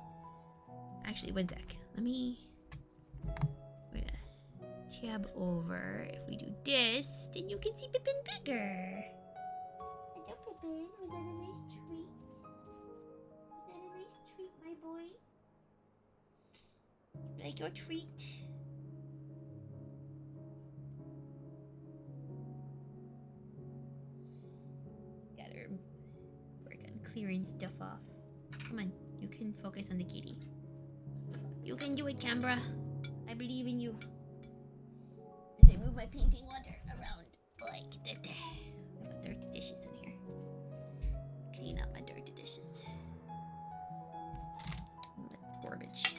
Speaker 2: Actually, one sec. Let me... We're gonna tab over. If we do this, then you can see Pippin bigger. Hello, Pippin. Was that a nice treat? Was that a nice treat, my boy? Like your treat? Gotta work on clearing stuff off. Come on, you can focus on the kitty. You can do it, Canberra. I believe in you. As I move my painting water around like that. I have dirty dishes in here. Clean up my dirty dishes. Garbage.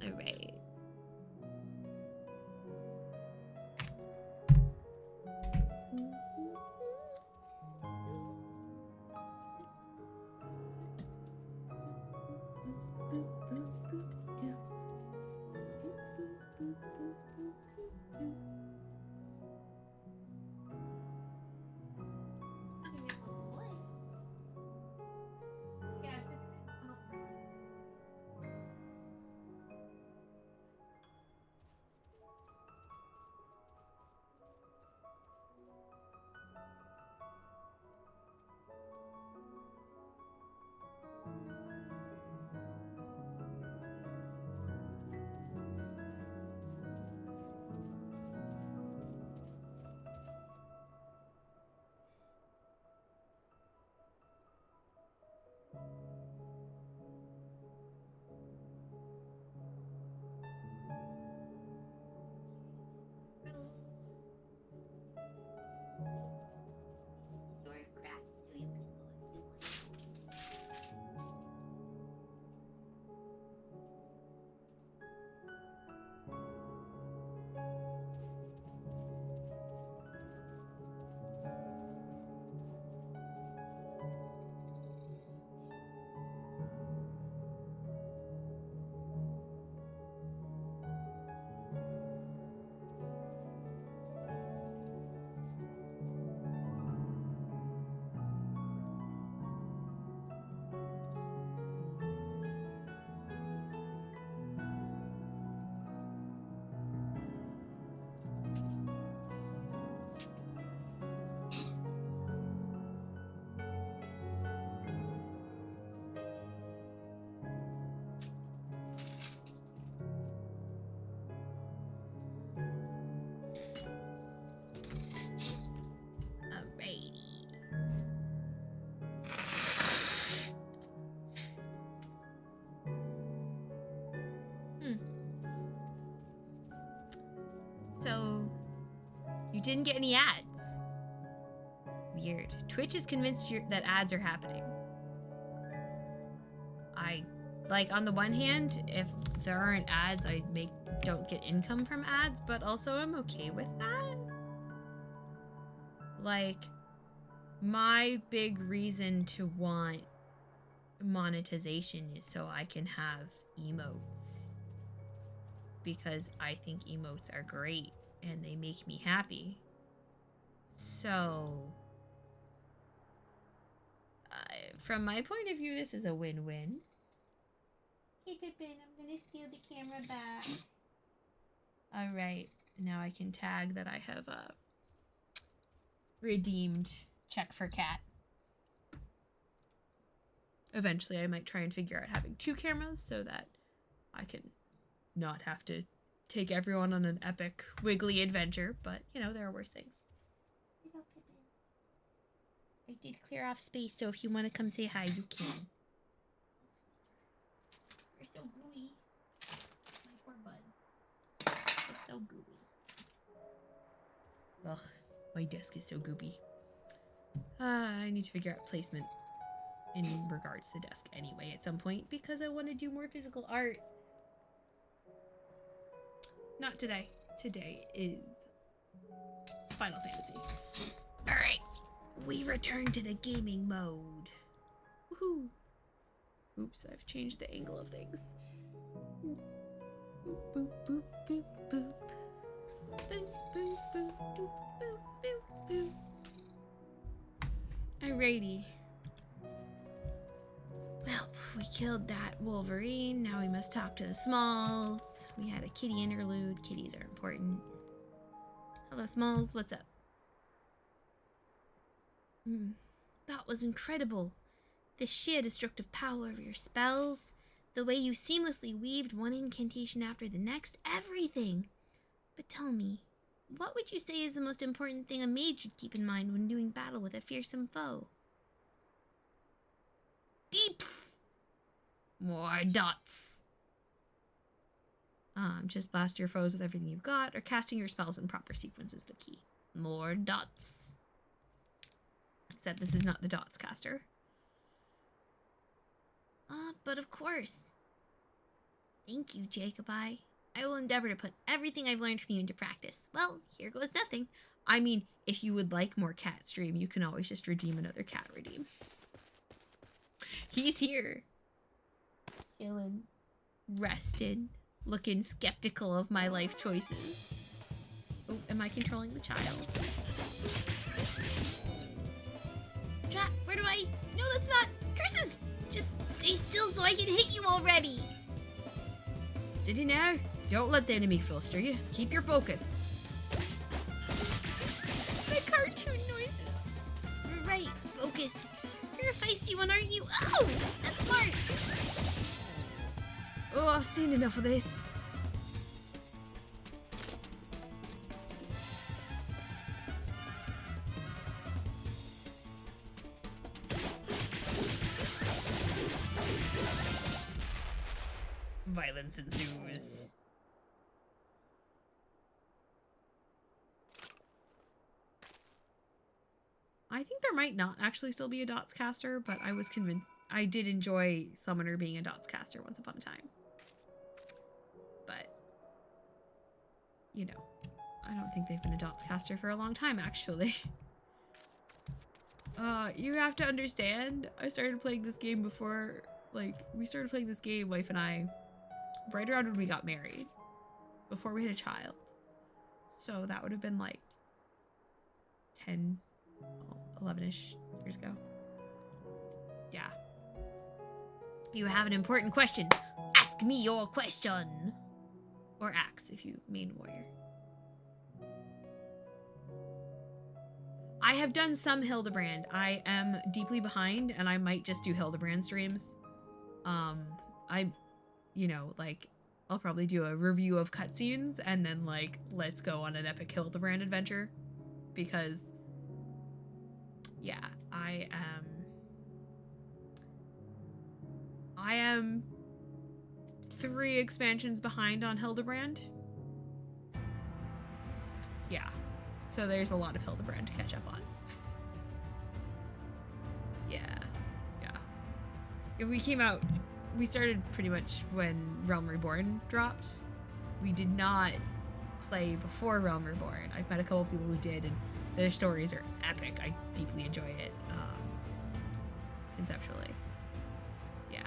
Speaker 2: Alright. So, you didn't get any ads. Weird. Twitch is convinced that ads are happening. On the one hand, if there aren't ads, don't get income from ads, but also I'm okay with that. My big reason to want monetization is so I can have emotes. Because I think emotes are great and they make me happy. So, from my point of view, this is a win-win. Hey Pippin, I'm gonna steal the camera back.
Speaker 1: All right. Now I can tag that I have redeemed check for cat. Eventually, I might try and figure out having 2 cameras so that I can not have to take everyone on an epic wiggly adventure. But, you know, there are worse things.
Speaker 2: I did clear off space, so if you want to come say hi, you can. You're so gooey. My poor bud. You're so gooey.
Speaker 1: Ugh, my desk is so goopy. I need to figure out placement in regards to the desk anyway at some point because I want to do more physical art. Not today. Today is Final Fantasy.
Speaker 2: Alright, we return to the gaming mode.
Speaker 1: Woohoo! Oops, I've changed the angle of things. Boop, boop, boop, boop, boop. Boop, boop, boop, boop, boop, boop, boop. Alrighty. Well, we killed that Wolverine. Now we must talk to the Smalls. We had a kitty interlude. Kitties are important. Hello, Smalls. What's up?
Speaker 2: That was incredible. The sheer destructive power of your spells, the way you seamlessly weaved one incantation after the next, everything. But tell me, what would you say is the most important thing a mage should keep in mind when doing battle with a fearsome foe? Deeps!
Speaker 1: More dots. Just blast your foes with everything you've got, or casting your spells in proper sequence is the key. More dots. Except this is not the dots caster.
Speaker 2: But of course. Thank you, Jacobi. I will endeavor to put everything I've learned from you into practice. Well, here goes nothing.
Speaker 1: I mean, if you would like more cat stream, you can always just redeem another cat redeem. He's here. Chilling. Rested. Looking skeptical of my life choices. Oh, am I controlling the child?
Speaker 2: Where do I? No, that's not. Curses! Just stay still so I can hit you already.
Speaker 1: Did you now? Don't let the enemy fluster you. Keep your focus.
Speaker 2: My cartoon noises. Right, focus. You're a feisty one, aren't you? Oh, that's smart.
Speaker 1: Oh, I've seen enough of this. Violence ensues. I think there might not actually still be a dots caster, but I was convinced. I did enjoy Summoner being a dots caster once upon a time. But, you know, I don't think they've been a dots caster for a long time, actually. You have to understand, I started playing this game before, like, we started playing this game, wife and I, right around when we got married, before we had a child. So that would have been like 10, 11-ish years ago. Yeah. You have an important question. Ask me your question. Or axe if you main warrior. I have done some Hildebrand. I am deeply behind and I might just do Hildebrand streams. You know, like, I'll probably do a review of cutscenes and then, like, let's go on an epic Hildebrand adventure. Because, yeah, I am 3 expansions behind on Hildebrand. Yeah, so there's a lot of Hildebrand to catch up on. Yeah. We came out... We started pretty much when Realm Reborn dropped. We did not play before Realm Reborn. I've met a couple people who did, and their stories are epic. I deeply enjoy it, conceptually. Yeah.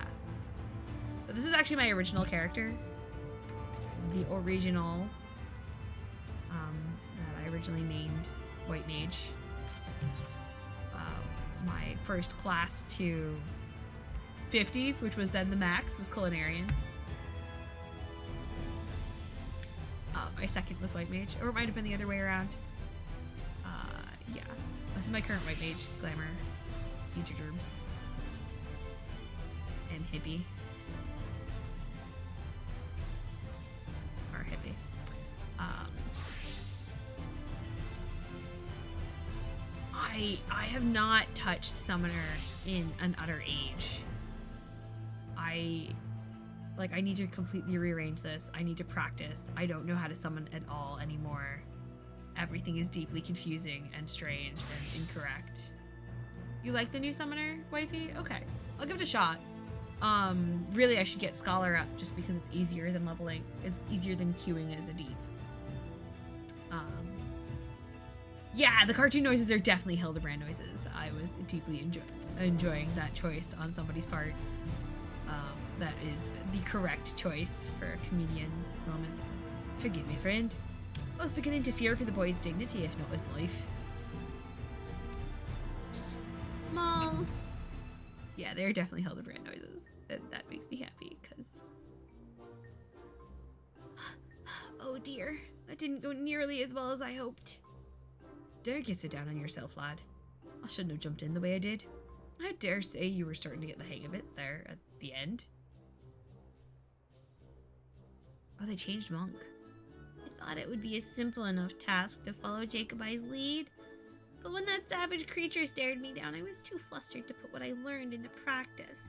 Speaker 1: So this is actually my original character. The original, that I originally named White Mage. My first class to 50, which was then the max, was Culinarian. my second was white mage, or it might have been the other way around. Yeah. This is my current white mage, glamour, siege germs, and hippie. Or hippie. I have not touched summoner in an utter age. I need to completely rearrange this. I need to practice. I don't know how to summon at all anymore. Everything is deeply confusing and strange and incorrect. You like the new summoner, wifey? Okay, I'll give it a shot. Really I should get Scholar up just because it's easier than leveling. It's easier than queuing as a deep. Yeah, the cartoon noises are definitely Hildebrand noises. I was deeply enjoying that choice on somebody's part. That is the correct choice for comedian moments. Forgive me, friend. I was beginning to fear for the boy's dignity, if not his life.
Speaker 2: Smalls.
Speaker 1: Yeah, they're definitely Hildebrand noises. That makes me happy, because...
Speaker 2: Oh dear, that didn't go nearly as well as I hoped.
Speaker 3: Don't get so down on yourself, lad. I shouldn't have jumped in the way I did. I dare say you were starting to get the hang of it there at the end.
Speaker 2: Oh, they changed Monk. I thought it would be a simple enough task to follow Jacobi's lead, but when that savage creature stared me down, I was too flustered to put what I learned into practice.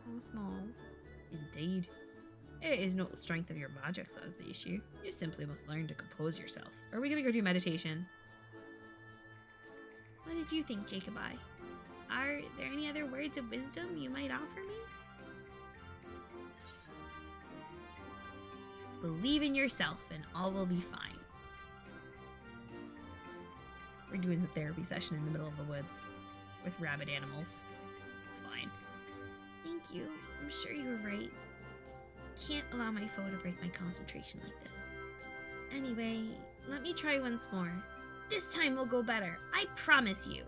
Speaker 3: Oh, Smalls. Indeed. It is not the strength of your magics that is the issue. You simply must learn to compose yourself.
Speaker 1: Are we gonna go do meditation?
Speaker 2: What did you think, Jacobi? Are there any other words of wisdom you might offer me? Believe in yourself and all will be fine.
Speaker 3: We're doing the therapy session in the middle of the woods with rabid animals. It's fine.
Speaker 2: Thank you. I'm sure you were right. Can't allow my foe to break my concentration like this. Anyway, let me try once more. This time will go better. I promise you.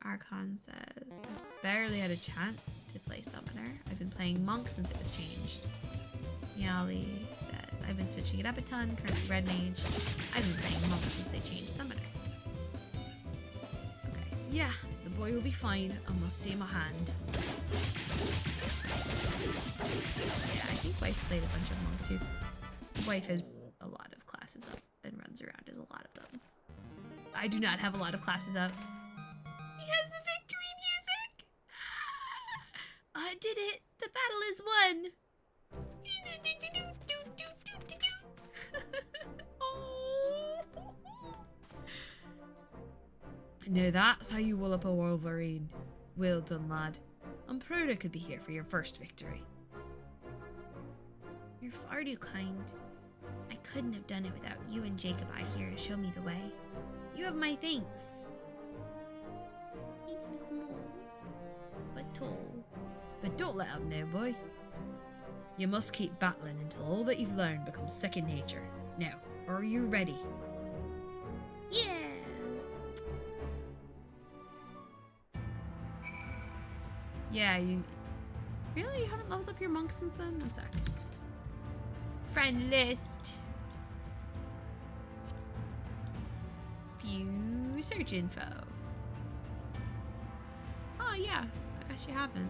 Speaker 1: Archon says, I barely had a chance to play Summoner. I've been playing Monk since it was changed. Yali says, I've been switching it up a ton, currently Red Mage. I've been playing Monk since they changed Summoner. Okay,
Speaker 3: yeah, the boy will be fine. I must stay my hand.
Speaker 1: Yeah, I think Wife played a bunch of Monk too. Wife has a lot of classes up and runs around as a lot of them. I do not have a lot of classes up.
Speaker 2: He has the victory music! I did it! The battle is won!
Speaker 3: Now that's how you wool up a Wolverine. Well done, lad. I'm proud I could be here for your first victory.
Speaker 2: You're far too kind. I couldn't have done it without you and Jacobi here to show me the way. You have my thanks. He's small, but tall.
Speaker 3: But don't let up now, boy. You must keep battling until all that you've learned becomes second nature. Now, are you ready?
Speaker 2: Yeah!
Speaker 1: Yeah, you... Really? You haven't leveled up your Monk since then? One sec.
Speaker 2: Friend list.
Speaker 1: View search info. Oh yeah, I guess you haven't.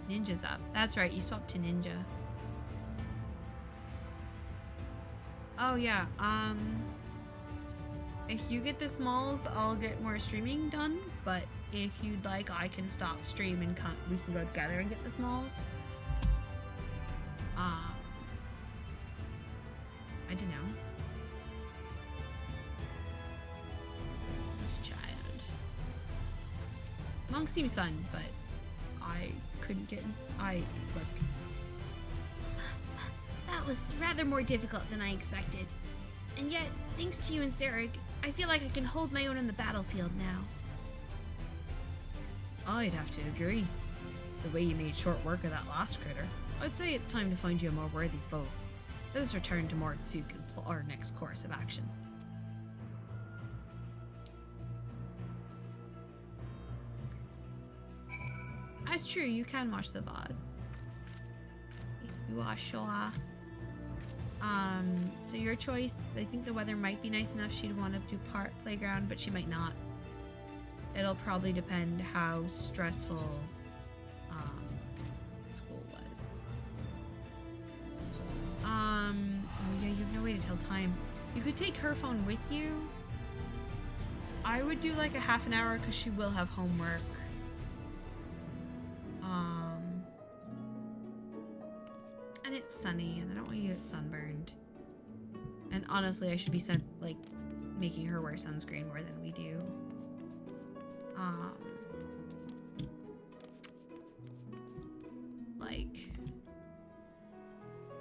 Speaker 1: Ninja's up. That's right, you swapped to Ninja. Oh yeah, if you get the smalls, I'll get more streaming done, but if you'd like, I can stop stream and we can go together and get the smalls. I don't know. Child. Monk seems fun, but I couldn't get. Look.
Speaker 2: That was rather more difficult than I expected. And yet, thanks to you and Zarek, I feel like I can hold my own on the battlefield now.
Speaker 3: I'd have to agree. The way you made short work of that last critter, I'd say it's time to find you a more worthy foe. Let us return to Mortsuk and plot our next course of action.
Speaker 1: That's true, you can watch the VOD. If you are sure. So your choice. I think the weather might be nice enough she'd want to do playground, but she might not. It'll probably depend how stressful school was. Oh yeah, you have no way to tell time. You could take her phone with you. I would do like a half an hour because she will have homework. And it's sunny, and I don't want you to get sunburned. And honestly, I should be making her wear sunscreen more than we do. I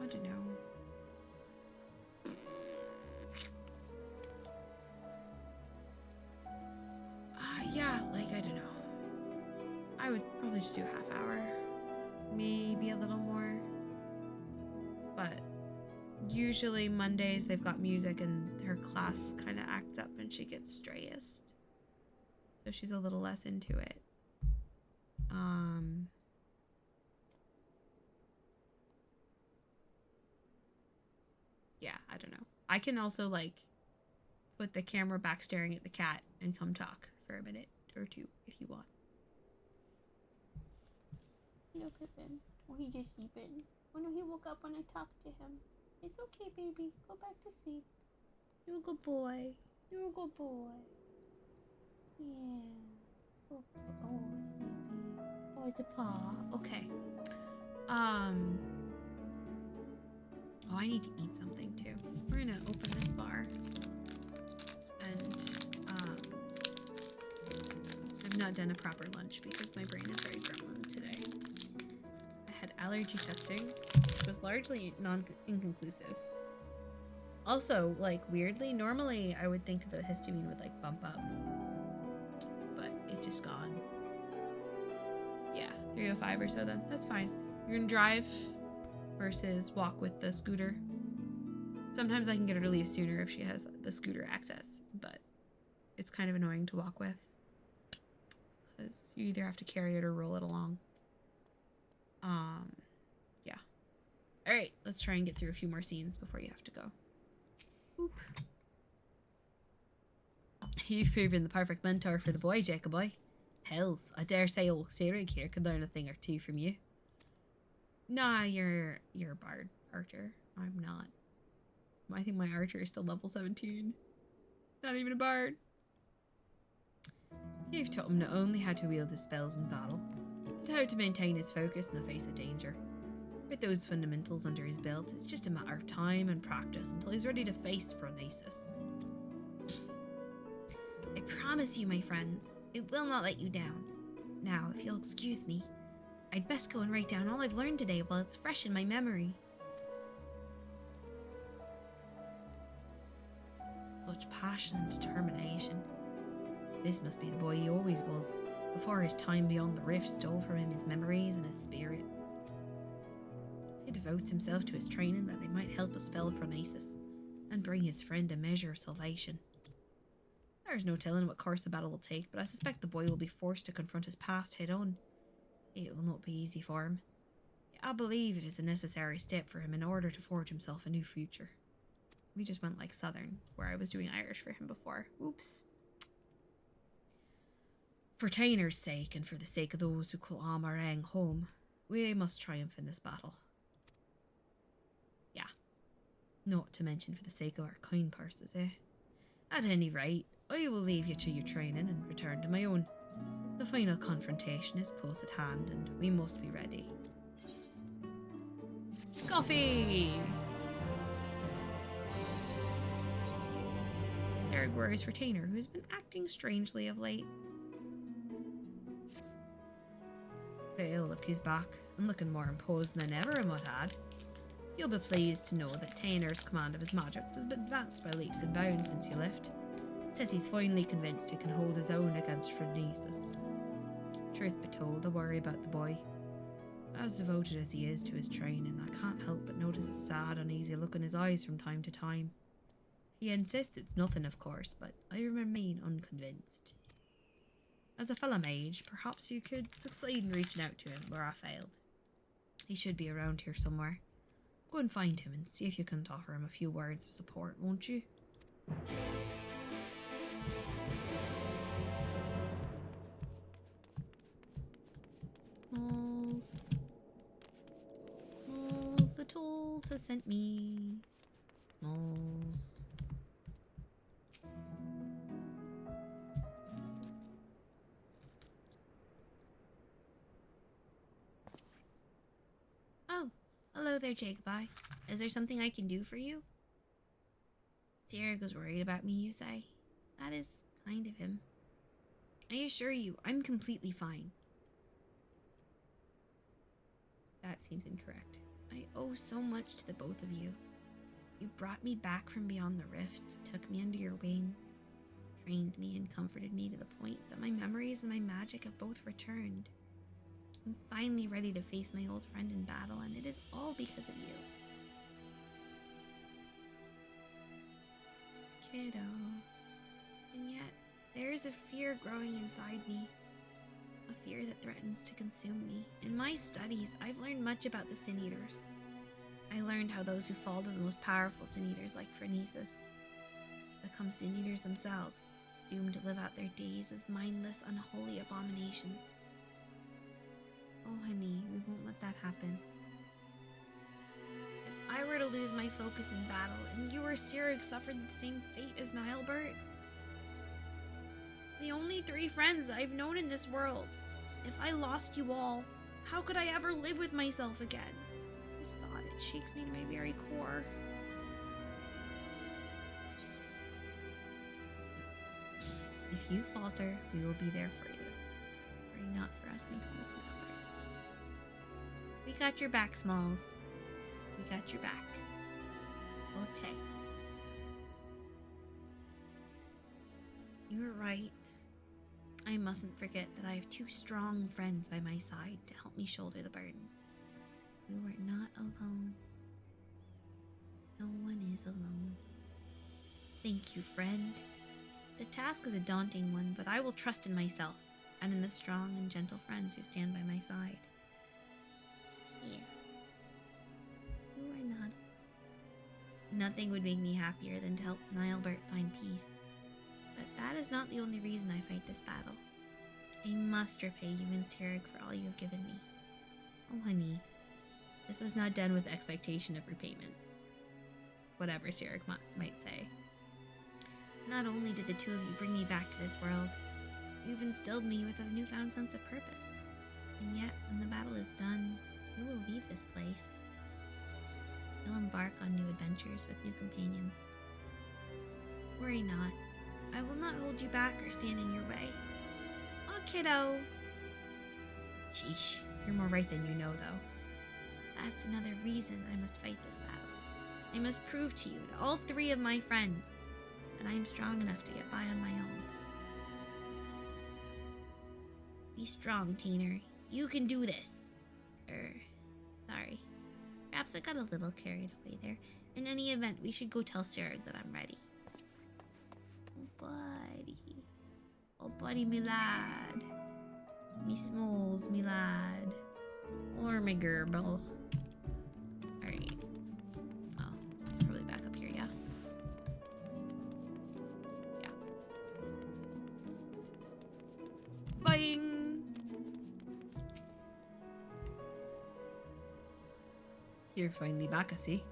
Speaker 1: don't know. Yeah, I don't know. I would probably just do a half hour. Maybe a little more. But usually Mondays they've got music and her class kind of acts up and she gets strayest. So she's a little less into it. Yeah, I don't know. I can also put the camera back staring at the cat and come talk for a minute or two if you want.
Speaker 2: No, Pippin. Oh, he just sleeping. Oh no, he woke up when I talked to him. It's okay, baby. Go back to sleep. You're a good boy. You're a good boy. Yeah. Oh, sleepy. Oh, it's a paw.
Speaker 1: Okay. Oh, I need to eat something too. We're gonna open this bar. And I've not done a proper lunch because my brain is very gremlin today. I had allergy testing, which was largely inconclusive. Also, weirdly, normally I would think the histamine would bump up. But it's just gone. Yeah, 305 or so then. That's fine. You're gonna drive versus walk with the scooter. Sometimes I can get her to leave sooner if she has the scooter access, but it's kind of annoying to walk with because you either have to carry it or roll it along. Yeah. All right, let's try and get through a few more scenes before you have to go. Oop. You've proven the perfect mentor for the boy, Jacob boy. Hells, I dare say old Sirig here could learn a thing or two from you. Nah, you're a bard, Archer. I'm not. I think my Archer is still level 17. Not even a bard. You've taught him not only how to wield his spells in battle, but how to maintain his focus in the face of danger. With those fundamentals under his belt, it's just a matter of time and practice until he's ready to face Phronesis. I promise you, my friends, it will not let you down. Now, if you'll excuse me, I'd best go and write down all I've learned today while it's fresh in my memory. Such passion and determination. This must be the boy he always was, before his time beyond the rift stole from him his memories and his spirit. He devotes himself to his training that they might help us fell Phronesis and bring his friend a measure of salvation. There is no telling what course the battle will take, but I suspect the boy will be forced to confront his past head on. It will not be easy for him. I believe it is a necessary step for him in order to forge himself a new future. We just went Southern, where I was doing Irish for him before. Oops. For Tainer's sake, and for the sake of those who call Amarang home, we must triumph in this battle. Yeah. Not to mention for the sake of our kind purses, eh? At any rate, I will leave you to your training and return to my own. The final confrontation is close at hand, and we must be ready. Coffee! Eric worries for Tainer, who's been acting strangely of late. Well, look who's back, and looking more imposing than ever, I might add. You'll be pleased to know that Tainer's command of his magics has been advanced by leaps and bounds since you left. Says he's finally convinced he can hold his own against Phronesis. Truth be told, I worry about the boy. As devoted as he is to his training, I can't help but notice a sad, uneasy look in his eyes from time to time. He insists it's nothing, of course, but I remain unconvinced.
Speaker 3: As a fellow mage, perhaps you could succeed in reaching out to him where I failed. He should be around here somewhere. Go and find him and see if you can offer him a few words of support, won't you?
Speaker 2: Smalls. Smalls, the tools has sent me. Smalls. Oh, hello there, Jacobi. Is there something I can do for you? Sierra was worried about me, you say? That is kind of him. I assure you, I'm completely fine. That seems incorrect. I owe so much to the both of you. You brought me back from beyond the rift, took me under your wing, trained me and comforted me to the point that my memories and my magic have both returned. I'm finally ready to face my old friend in battle, and it is all because of you. Kiddo. And yet, there is a fear growing inside me. A fear that threatens to consume me. In my studies, I've learned much about the Sin Eaters. I learned how those who fall to the most powerful Sin Eaters, like Phronesis, become Sin Eaters themselves, doomed to live out their days as mindless, unholy abominations. Oh, honey, we won't let that happen. If I were to lose my focus in battle, and you or Sirig suffered the same fate as Nilebert, the only 3 friends I've known in this world, if I lost you all, how could I ever live with myself again? This thought, it shakes me to my very core. If you falter, we will be there for you. Worry not for us, think of it. We got your back, Smalls. We got your back. Ote. You were right. I mustn't forget that I have 2 strong friends by my side to help me shoulder the burden. You are not alone. No one is alone. Thank you, friend. The task is a daunting one, but I will trust in myself and in the strong and gentle friends who stand by my side. Here. You are not alone. Nothing would make me happier than to help Nilebert find peace. But that is not the only reason I fight this battle. I must repay you and Sirig for all you have given me. Oh, honey. This was not done with expectation of repayment. Whatever Sirig might say. Not only did the 2 of you bring me back to this world, you've instilled me with a newfound sense of purpose. And yet, when the battle is done, you will leave this place. You'll embark on new adventures with new companions. Worry not. I will not hold you back or stand in your way. Oh, kiddo. Sheesh, you're more right than you know, though. That's another reason I must fight this battle. I must prove to you, to all 3 of my friends, that I am strong enough to get by on my own. Be strong, Tainer. You can do this. Sorry. Perhaps I got a little carried away there. In any event, we should go tell Sirig that I'm ready. Oh, buddy. Oh, buddy, me lad. Me smalls, me lad. Or me gerbil. Alright. Oh, it's probably back up here, yeah? Yeah.
Speaker 1: Bing!
Speaker 3: You're finally back, I see.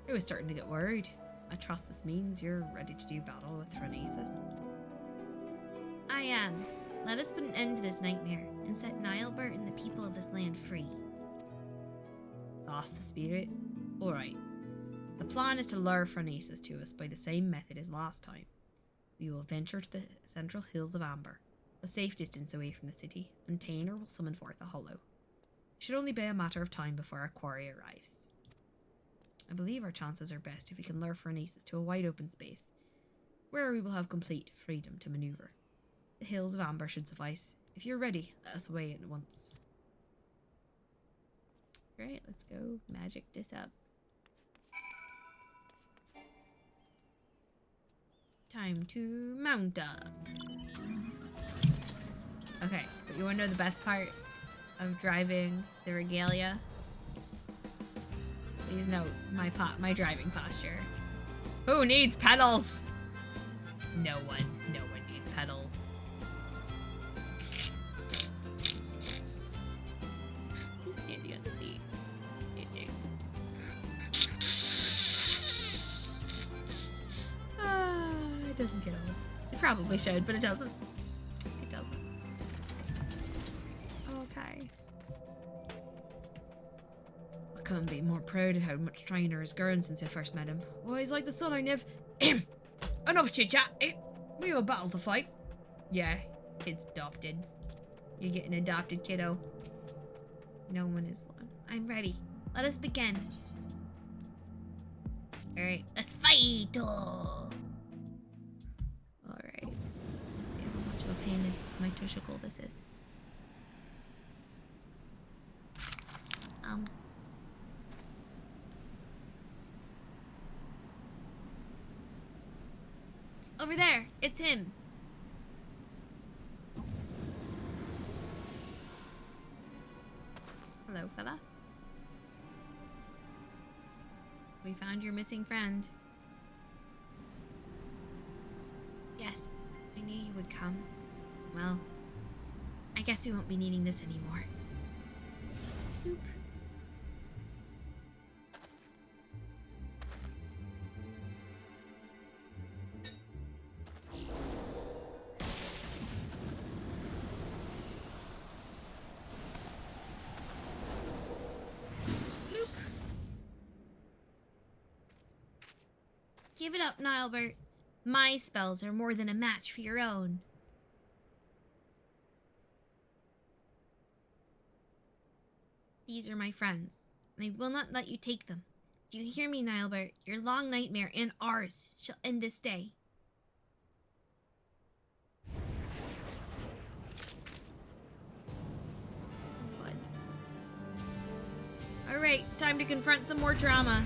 Speaker 3: I was starting to get worried. I trust this means you're ready to do battle with Phronesis.
Speaker 2: I am. Let us put an end to this nightmare and set Nilebert and the people of this land free.
Speaker 3: That's the spirit. Alright. The plan is to lure Phronesis to us by the same method as last time. We will venture to the central hills of Amber, a safe distance away from the city, and Tainer will summon forth a hollow. It should only be a matter of time before our quarry arrives. I believe our chances are best if we can lure Phronesis to a wide open space, where we will have complete freedom to maneuver. The hills of Amber should suffice. If you're ready, let us away at once.
Speaker 2: Great, let's go magic this up. Time to mount up. Okay, but you wanna know the best part of driving the Regalia? Please note my driving posture. Who needs pedals? No one needs pedals. Who's standing on the seat? It doesn't get old. It probably should, but it doesn't. It doesn't. Okay.
Speaker 3: I couldn't be more proud of how much Trainer has grown since I first met him. Oh, he's like the son I never... Enough chit-chat. We have a battle to fight.
Speaker 2: Yeah, kid's adopted. You're getting adopted, kiddo. No one is long. I'm ready. Let us begin. Alright, let's fight! Alright. Let's see how much of a pain in my tushicle this is. Over there! It's him! Hello, fella. We found your missing friend. Yes, I knew you would come. Well, I guess we won't be needing this anymore. Boop. Give it up, Nilebert. My spells are more than a match for your own. These are my friends, and I will not let you take them. Do you hear me, Nilebert? Your long nightmare and ours shall end this day. What? Alright, time to confront some more trauma.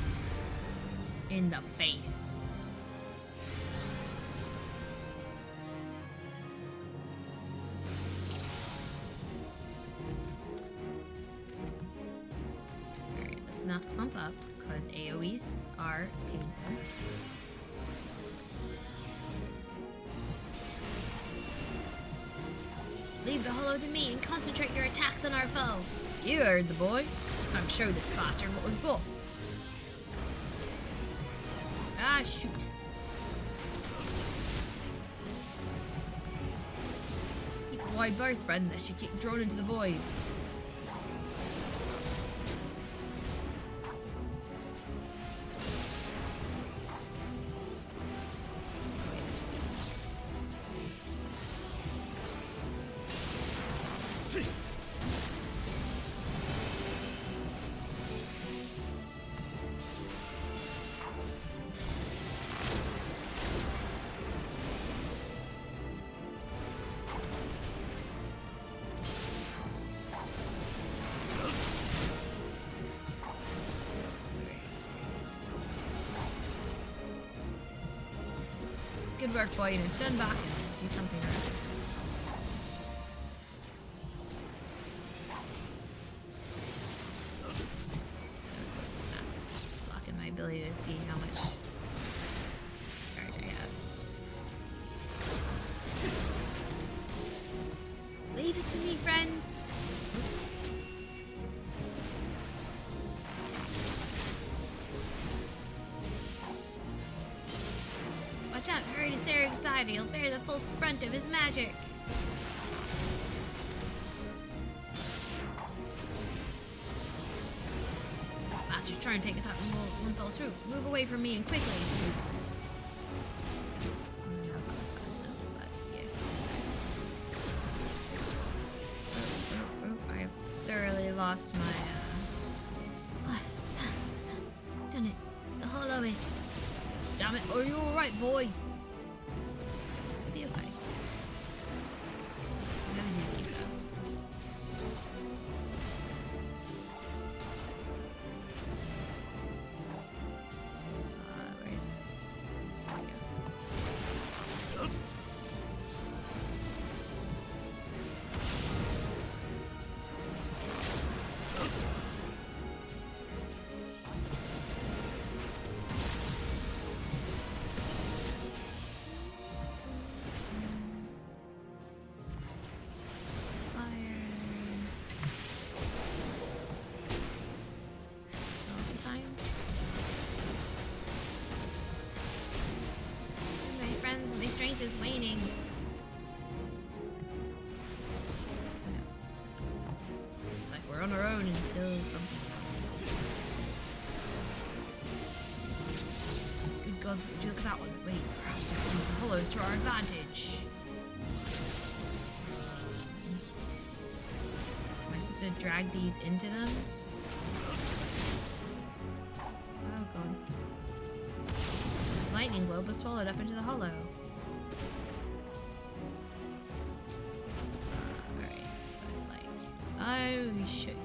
Speaker 2: In the face. Not clump up, because AoEs are painful. Leave the hollow to me and concentrate your attacks on our foe.
Speaker 3: You heard the boy. Time to show this bastard what we've got.
Speaker 2: Ah, shoot.
Speaker 3: Keep a wide berth, friend, lest you get drawn into the void. Good work, boy. Now stand back and do something right.
Speaker 2: Blocking my ability to see how much charge I have. Leave it to me, friends. Watch out, hurry to Sarah's side or you'll bear the full brunt of his magic. Bastard's trying to take us out and one fell through. Move away from me and quickly. Oops. Not fast enough, but yeah. I have thoroughly lost my done it. The hollow is. Damn it, are you alright, boy? Be okay. I'm gonna do these though. Where's... There we go. light is waning.
Speaker 3: Like we're on our own until something. Good gods, would you look at that one? Wait, perhaps we could use the hollows to our advantage. Am I supposed to drag these into them? Oh god. Lightning globe was swallowed up into the hollow. Alright, but like, oh shoot.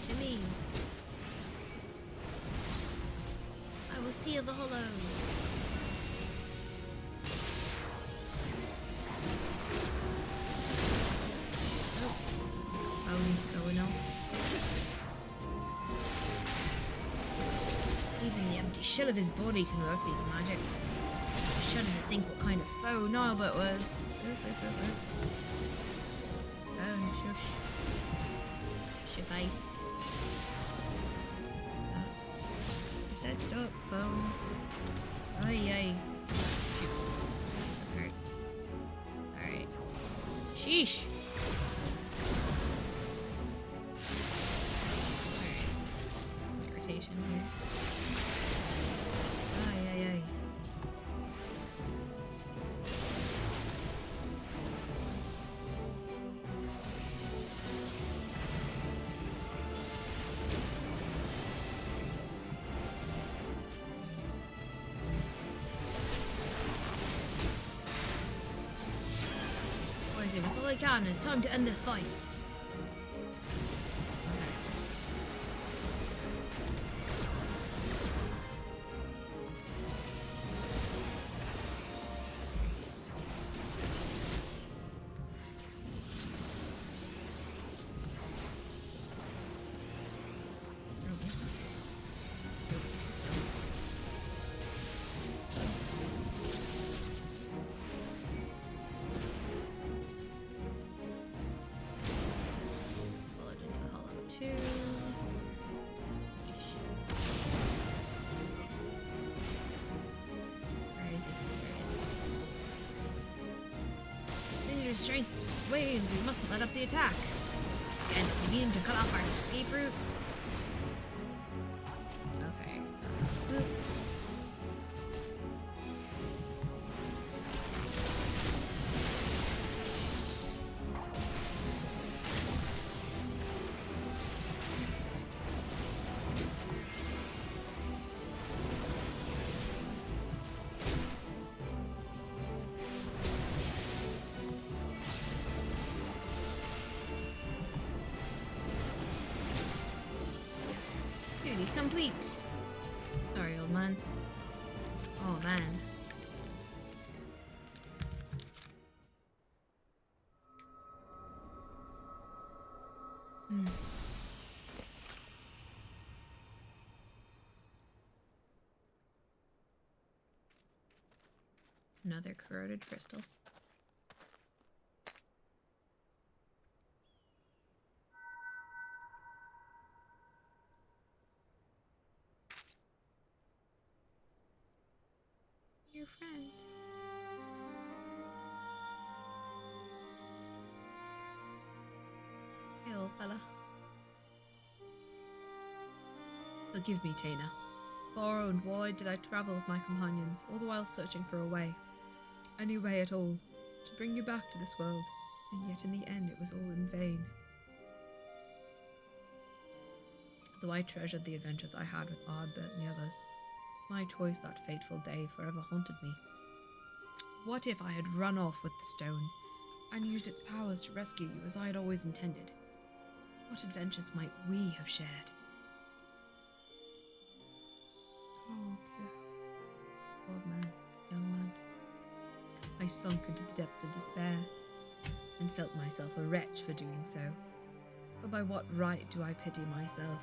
Speaker 2: To me. I will seal the hollows.
Speaker 3: Oh, he's going off. Even the empty shell of his body can work these magics. I shudder to think what kind of foe Norbert was. Oh, shush. Face. I said stop, phone. Ay. Alright. Sheesh. Alright. Irritation here. Ay. That's all I can. It's time to end this fight. Strength wanes, we mustn't let up the attack. Again, is he meaning to cut off our escape route? Okay. Complete. Sorry, old man. Oh, man. Another corroded crystal. Your friend. Hey, old fella. Forgive me, Taina. Far and wide did I travel with my companions, all the while searching for a way. Any way at all, to bring you back to this world, and yet in the end it was all in vain. Though I treasured the adventures I had with Ardbert and the others, my choice that fateful day forever haunted me. What if I had run off with the stone, and used its powers to rescue you as I had always intended? What adventures might we have shared? Oh, poor man, young man. I sunk into the depths of despair and felt myself a wretch for doing so. But by what right do I pity myself,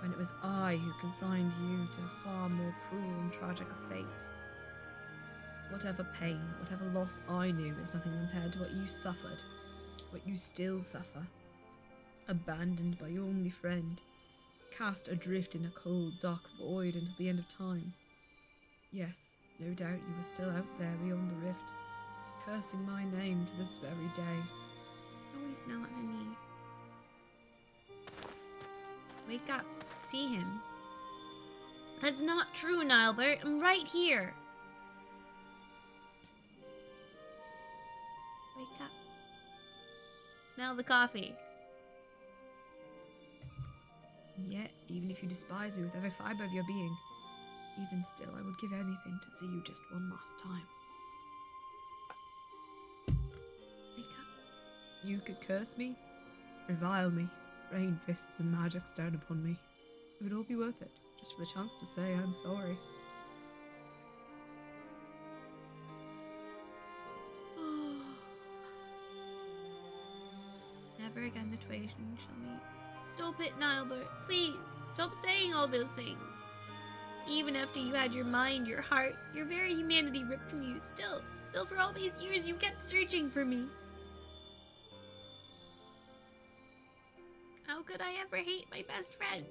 Speaker 3: when it was I who consigned you to a far more cruel and tragic a fate? Whatever pain, whatever loss I knew is nothing compared to what you suffered, what you still suffer. Abandoned by your only friend, cast adrift in a cold, dark void until the end of time. Yes, no doubt you were still out there beyond the rift, cursing my name to this very day.
Speaker 1: No, he's not, honey. Wake up. See him.
Speaker 2: That's not true, Nilebert. I'm right here. Wake up. Smell the coffee.
Speaker 3: Yet, even if you despise me with every fibre of your being, even still I would give anything to see you just one last time.
Speaker 2: Wake up.
Speaker 3: You could curse me, revile me, rain fists and magics down upon me. It would all be worth it, just for the chance to say I'm sorry.
Speaker 1: Never again the twain shall meet.
Speaker 2: Stop it, Nilebert. Please, stop saying all those things. Even after you had your mind, your heart, your very humanity ripped from you, still for all these years you kept searching for me. How could I ever hate my best friend?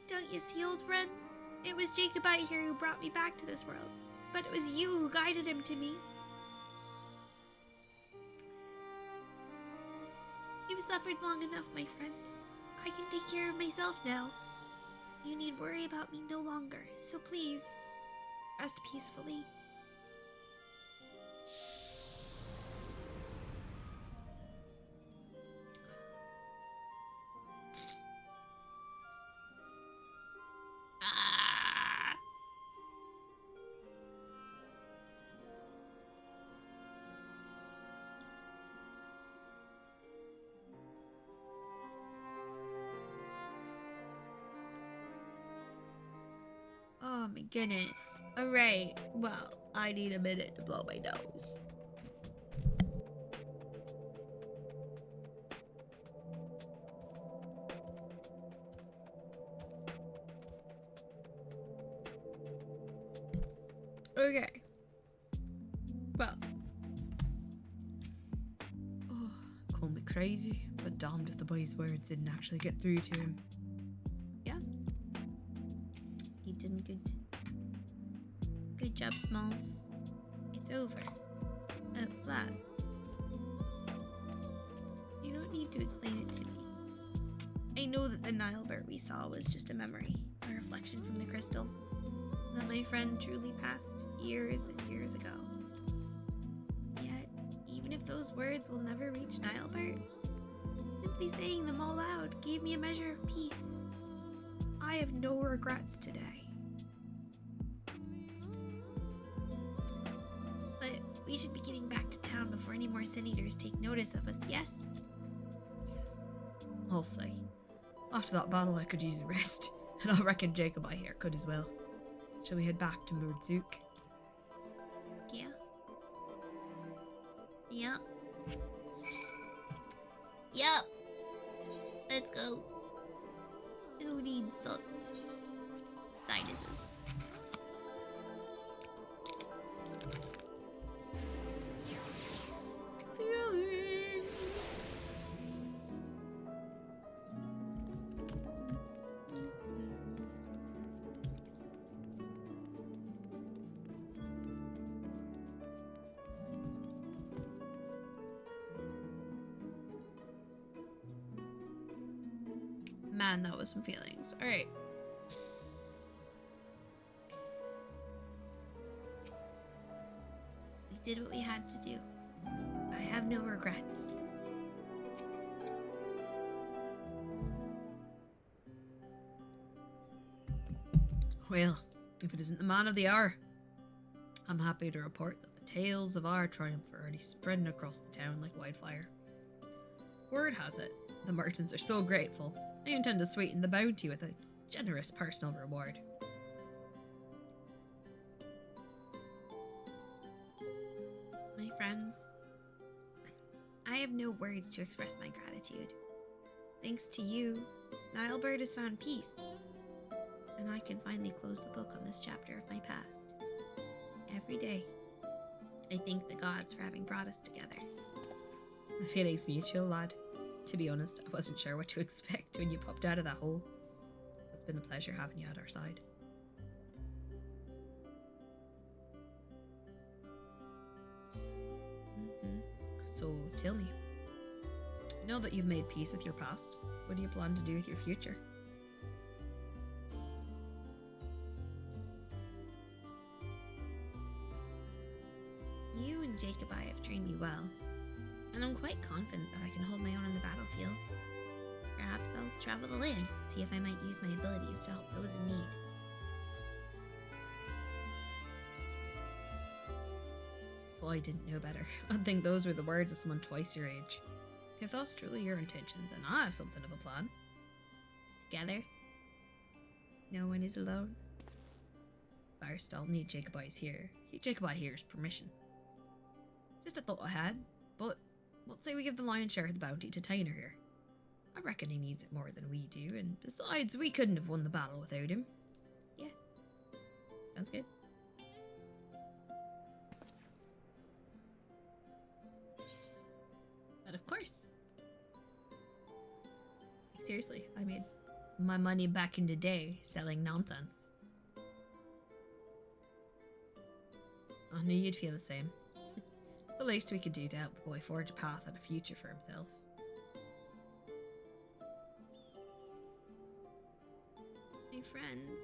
Speaker 2: Don't you see, old friend? It was Jacobite here who brought me back to this world, but it was you who guided him to me. You've suffered long enough, my friend. I can take care of myself now. You need worry about me no longer, so please, rest peacefully. Ah! Oh my goodness. Alright, well, I need a minute to blow my nose.
Speaker 3: Okay. Well. Oh, call me crazy, but damned if the boy's words didn't actually get through to him.
Speaker 2: You did good. Good job, Smalls. It's over. At last. You don't need to explain it to me. I know that the Nilebert we saw was just a memory, a reflection from the crystal. That my friend truly passed years and years ago. Yet, even if those words will never reach Nilebert, simply saying them all out gave me a measure of peace. I have no regrets today. But we should be getting back to town before any more Sin Eaters take notice of us, yes?
Speaker 3: I'll say. After that battle I could use a rest, and I reckon Jacobite here could as well. Shall we head back to Murdzuk?
Speaker 2: Yeah. Yeah. Yup. Let's go. Who needs sinuses?
Speaker 1: Man, that was some feelings. All right.
Speaker 2: We did what we had to do. I have no regrets.
Speaker 3: Well, if it isn't the man of the hour, I'm happy to report that the Tales of our triumph are already spreading across the town like wildfire. Word has it, the merchants are so grateful, they intend to sweeten the bounty with a generous personal reward.
Speaker 2: My friends, I have no words to express my gratitude. Thanks to you, Nilebird has found peace, and I can finally close the book on this chapter of my past. Every day, I thank the gods for having brought us together.
Speaker 3: The feeling's mutual, lad. To be honest, I wasn't sure what to expect when you popped out of that hole. It's been a pleasure having you at our side. So, tell me, now that you've made peace with your past, what do you plan to do with your future?
Speaker 2: You and Jacobi have trained me well, and I'm quite confident that I can hold my own on the battlefield. Perhaps I'll travel the land, see if I might use my abilities to help those in need.
Speaker 3: Well, I didn't know better. I'd think those were the words of someone twice your age. If that's truly your intention, then I have something of a plan.
Speaker 2: Together?
Speaker 3: No one is alone. First, I'll need Jacobi's here's permission. Just a thought I had, but let's say we give the lion's share of the bounty to Tyner here. I reckon he needs it more than we do, and besides, we couldn't have won the battle without him.
Speaker 2: Yeah.
Speaker 3: Sounds good. But of course. Like, seriously, I made my money back in the day selling nonsense. I knew you'd feel the same. It's the least we could do to help the boy forge a path and a future for himself.
Speaker 2: My friends,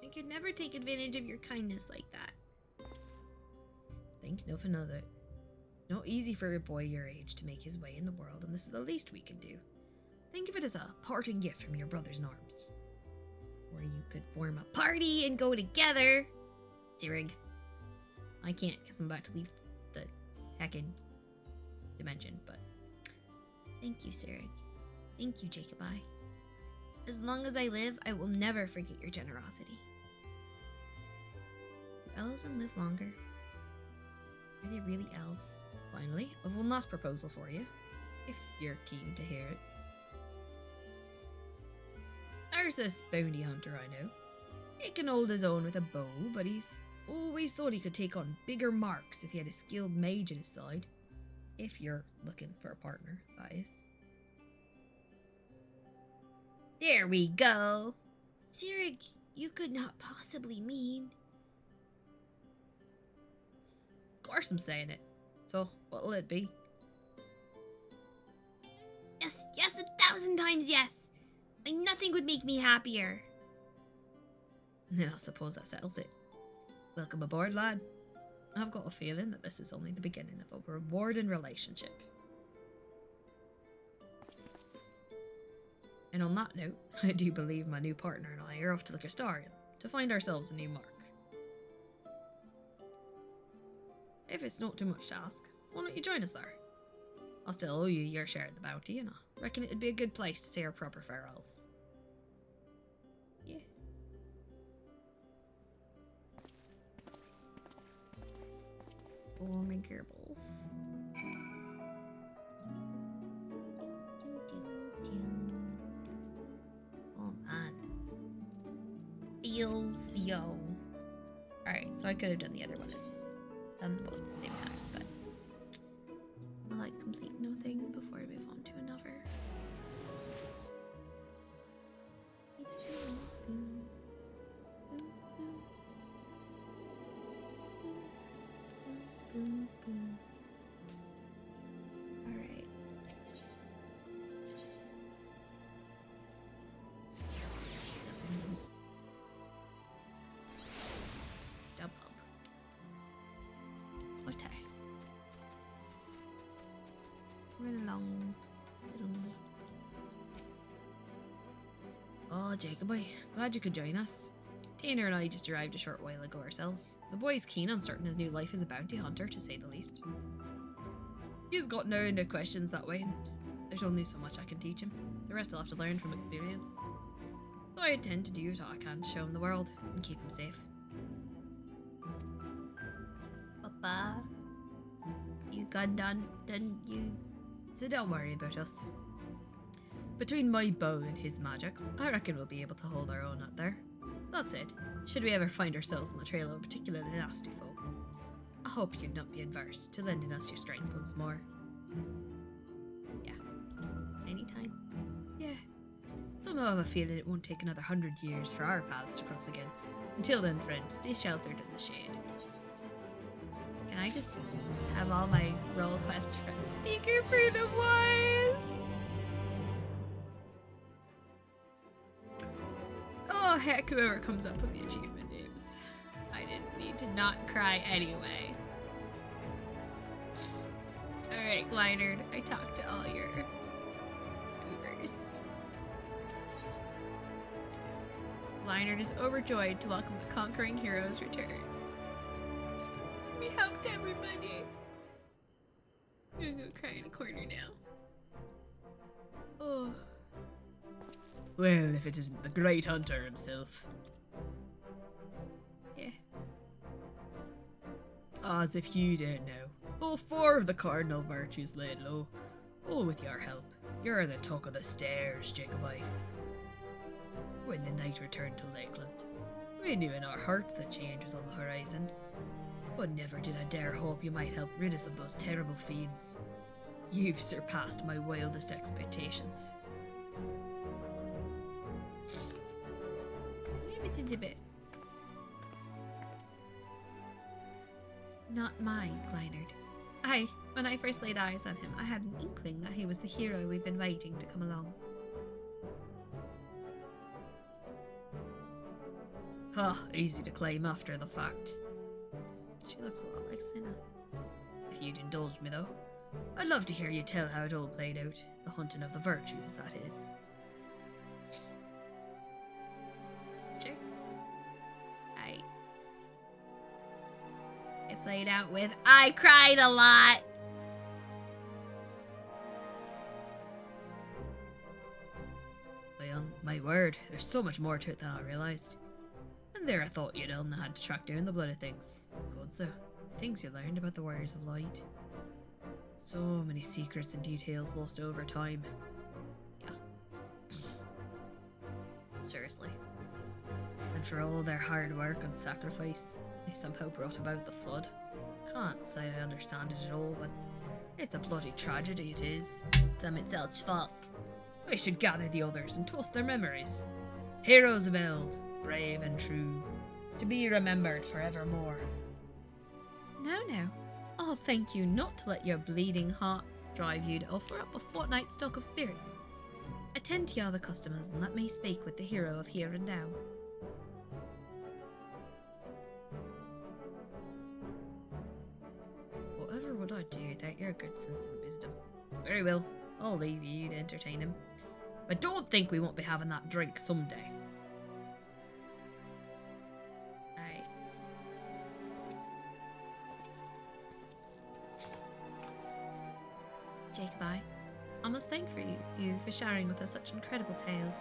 Speaker 2: I could never take advantage of your kindness like that.
Speaker 3: Think nothing of it. It's not easy for a boy your age to make his way in the world, and this is the least we can do. Think of it as a parting gift from your brother's arms. Or you could form a party and go together. Sirig. I can't because I'm about to leave the heckin' dimension, but...
Speaker 2: Thank you, Sirig. Thank you, Jacobi. As long as I live, I will never forget your generosity. Do Ellison live longer? Are they really elves?
Speaker 3: Finally, I've one last proposal for you, if you're keen to hear it. There's this bounty hunter I know. He can hold his own with a bow, but he's always thought he could take on bigger marks if he had a skilled mage at his side. If you're looking for a partner, that is.
Speaker 2: There we go. Sirig, you could not possibly mean...
Speaker 3: Of course I'm saying it. So, what'll it be?
Speaker 2: Yes, yes, 1,000 times yes. And nothing would make me happier.
Speaker 3: Then I suppose that settles it. Welcome aboard, lad. I've got a feeling that this is only the beginning of a rewarding relationship. And on that note, I do believe my new partner and I are off to the Crystarium to find ourselves a new mark. If it's not too much to ask, why don't you join us there? I'll still owe you your share of the bounty, and I reckon it'd be a good place to say our proper farewells.
Speaker 2: Yeah. Oh, my gerbils. Oh, man. Feels yo.
Speaker 3: Alright, so I could have done the other one and done them both at the same time, but
Speaker 2: I'll like complete nothing before I move on to another. Alright.
Speaker 3: double.
Speaker 2: Okay. Run along, little me.
Speaker 3: Oh, Jacoby, glad you could join us. Kaner and I just arrived a short while ago ourselves. The boy's keen on starting his new life as a bounty hunter, to say the least. He's got no questions that way, and there's only so much I can teach him. The rest I'll have to learn from experience. So I intend to do what I can to show him the world and keep him safe.
Speaker 2: Papa, you got done, you?
Speaker 3: So don't worry about us. Between my bow and his magics, I reckon we'll be able to hold our own out there. That said, should we ever find ourselves on the trail of a particularly nasty foe, I hope you'd not be adverse to lending us your strength once more.
Speaker 2: Yeah, anytime.
Speaker 3: Yeah. Somehow I have a feeling it won't take another 100 years for our paths to cross again. Until then, friend, stay sheltered in the shade.
Speaker 2: Can I just have all my role quest friends?
Speaker 3: Speaker for the wise! Oh, heck, whoever comes up with the achievement names.
Speaker 2: I didn't need to not cry anyway. Alright, Glynard, I talked to all your goobers. Glynard is overjoyed to welcome the conquering hero's return. We helped everybody. I'm gonna go cry in a corner now.
Speaker 3: Oh. Well, if it isn't the great hunter himself.
Speaker 2: Yeah.
Speaker 3: As if you don't know, all 4 of the cardinal virtues laid low. All with your help. You're the talk of the stairs, Jacobi. When the night returned to Lakeland, we knew in our hearts that change was on the horizon. But never did I dare hope you might help rid us of those terrible fiends. You've surpassed my wildest expectations.
Speaker 2: Leave it a bit. Not mine, Glynard. When I first laid eyes on him, I had an inkling that he was the hero we've been waiting to come along.
Speaker 3: Ha, easy to claim after the fact.
Speaker 2: She looks a lot like Cinna.
Speaker 3: If you'd indulge me though, I'd love to hear you tell how it all played out. The hunting of the virtues, that is.
Speaker 2: Sure. It played out with, I cried a lot!
Speaker 3: Well, my word, there's so much more to it than I realised. And there I thought you'd only had to track down the bloody things. Gods though, the things you learned about the Warriors of Light. So many secrets and details lost over time.
Speaker 2: Yeah. Seriously.
Speaker 3: And for all their hard work and sacrifice, they somehow brought about the flood. Can't say I understand it at all, but it's a bloody tragedy it is.
Speaker 2: It's Amitzel's fault.
Speaker 3: We should gather the others and toast their memories. Heroes of Eld, brave and true, to be remembered forevermore.
Speaker 2: No. I'll thank you not to let your bleeding heart drive you to offer up a fortnight's stock of spirits. Attend to your other customers and let me speak with the hero of here and now.
Speaker 3: Whatever would I do without your good sense and wisdom? Very well, I'll leave you to entertain him. But don't think we won't be having that drink someday.
Speaker 2: Alright. Jacob, I must thank you for sharing with us such incredible tales.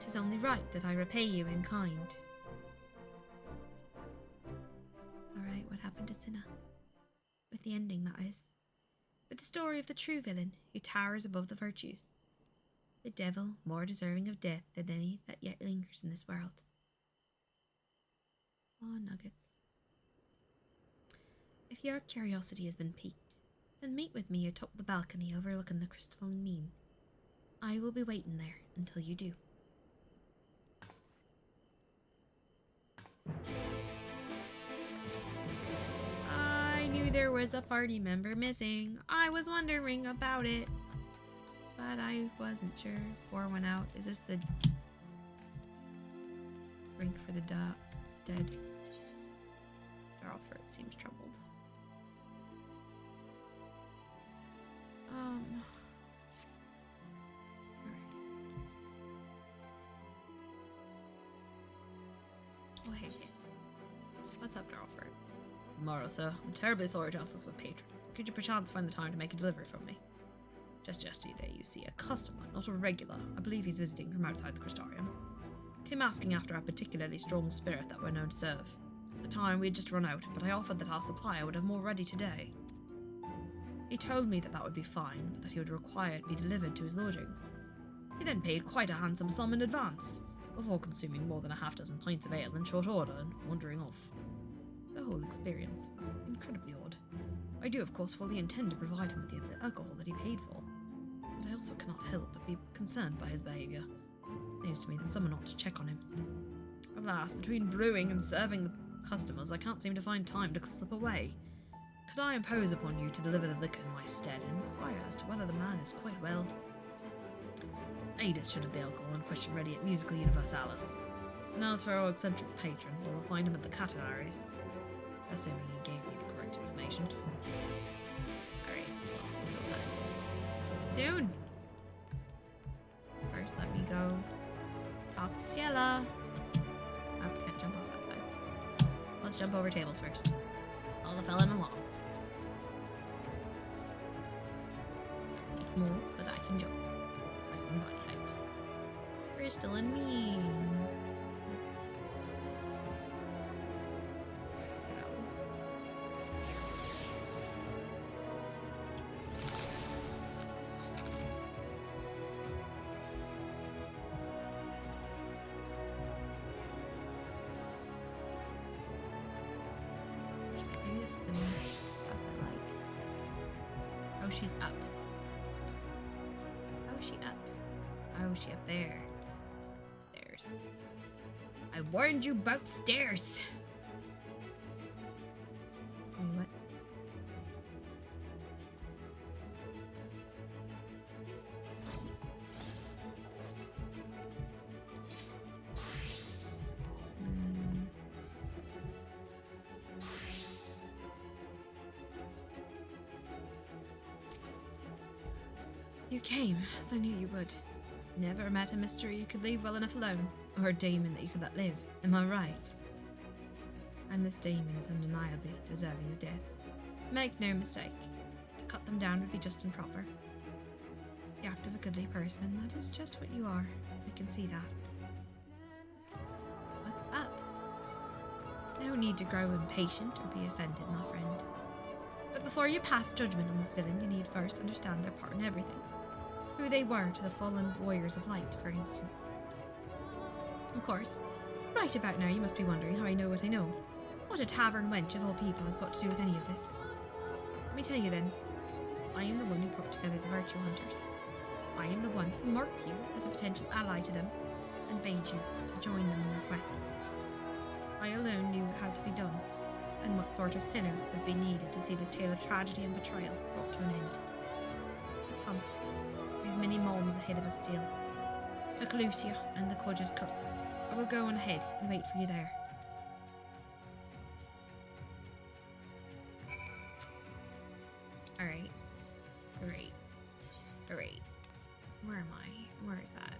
Speaker 2: 'Tis only right that I repay you in kind. Alright, what happened to Cinna? With the ending, that is. With the story of the true villain who towers above the virtues. The devil more deserving of death than any that yet lingers in this world. Oh, nuggets. If your curiosity has been piqued, then meet with me atop the balcony overlooking the crystalline mean. I will be waiting there until you do. I knew there was a party member missing. I was wondering about it, but I wasn't sure. Pour one out. Is this the drink for the dead? Darlford seems troubled.
Speaker 1: Oh, hey, hey. What's up, Darlford?
Speaker 3: Tomorrow, sir. I'm terribly sorry to ask this of a patron. Could you perchance find the time to make a delivery from me? Just yesterday, you see, a customer, not a regular, I believe he's visiting from outside the Crystarium, came asking after a particularly strong spirit that we're known to serve. At the time, we had just run out, but I offered that our supplier would have more ready today. He told me that that would be fine, but that he would require it be delivered to his lodgings. He then paid quite a handsome sum in advance, before consuming more than a half-dozen pints of ale in short order and wandering off. The whole experience was incredibly odd. I do, of course, fully intend to provide him with the alcohol that he paid for, but I also cannot help but be concerned by his behaviour. Seems to me that someone ought to check on him. Alas, between brewing and serving the customers, I can't seem to find time to slip away. Could I impose upon you to deliver the liquor in my stead and inquire as to whether the man is quite well? Adis should have the alcohol and question ready at Musical Universalis. And as for our eccentric patron, we will find him at the Catenaries, assuming he gave me the correct information.
Speaker 1: Alright, well, we'll go back soon. First, let me go talk to Ciela. Oh, can't jump off that side. Let's jump over table first. All the felling along. It's more, but I can jump. My own body height. Crystal and me. Maybe this isn't as I like. Oh, she's up. How is she up? Oh, is she up there? Stairs. I warned you about stairs. Oh, what? You came, as I knew you would. Never met a mystery you could leave well enough alone, or a demon that you could let live. Am I right? And this demon is undeniably deserving of death. Make no mistake, to cut them down would be just and proper. The act of a goodly person, and that is just what you are. I can see that. What's up? No need to grow impatient or be offended, my friend. But before you pass judgment on this villain, you need first understand their part in everything. Who they were to the fallen warriors of light, for instance. Of course, right about now you must be wondering how I know what I know. What a tavern wench of all people has got to do with any of this? Let me tell you then. I am the one who brought together the virtue hunters. I am the one who marked you as a potential ally to them and bade you to join them in their quests. I alone knew how to be done, and what sort of sinner would be needed to see this tale of tragedy and betrayal brought to an end. Come, we have many malms ahead of us still. To Calusia and the Quadger's Cook. I will go on ahead and wait for you there. Alright. Alright. Alright. Where am I? Where is that?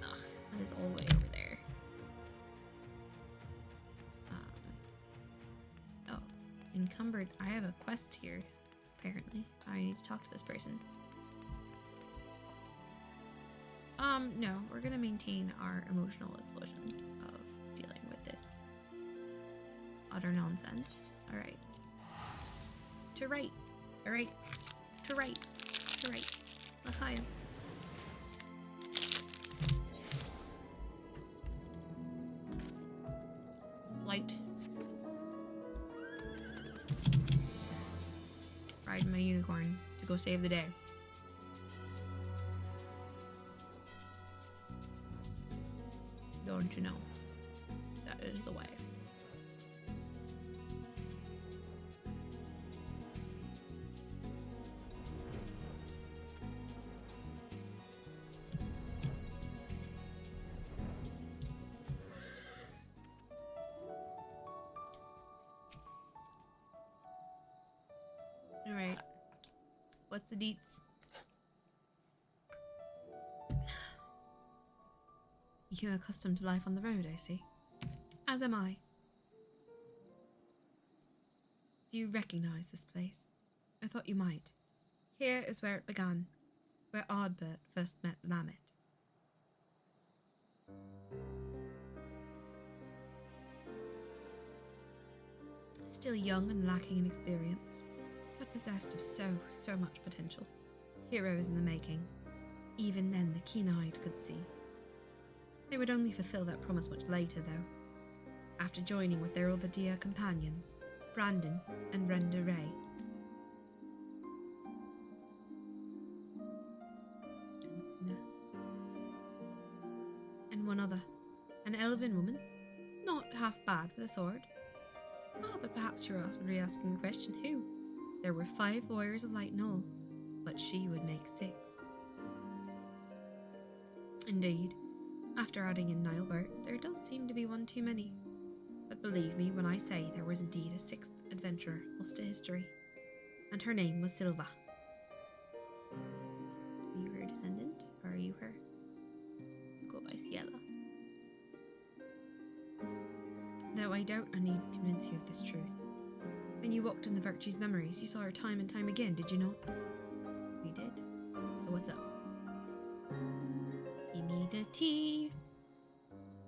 Speaker 1: Ugh, that is all the way over there. Oh, encumbered. I have a quest here, apparently. I need to talk to this person. No, we're gonna maintain our emotional explosion of dealing with this utter nonsense. Alright. To right. Alright. To right. To right. Let's hide him. Light. Riding my unicorn to go save the day. Don't you know? That is the way. Alright. What's the deets? You're accustomed to life on the road, I see.
Speaker 3: As am I. Do you recognize this place? I thought you might. Here is where it began, where Ardbert first met Lamet. Still young and lacking in experience, but possessed of so much potential. Heroes in the making. Even then the keen-eyed could see. They would only fulfill that promise much later, though, after joining with their other dear companions, Brandon and Renda Ray. And one other, an elven woman, not half bad with a sword. Oh, but perhaps you're also re-asking the question, who? There were 5 warriors of light and all, but she would make 6. Indeed, after adding in Nilebert, there does seem to be one too many. But believe me when I say there was indeed a 6th adventurer lost to history, and her name was Silva. Are you her descendant, or are you her? You go by Ciela. Though I doubt I need to convince you of this truth. When you walked in the Virtue's memories, you saw her time and time again, did you not? We did. So what's up? Give me the tea.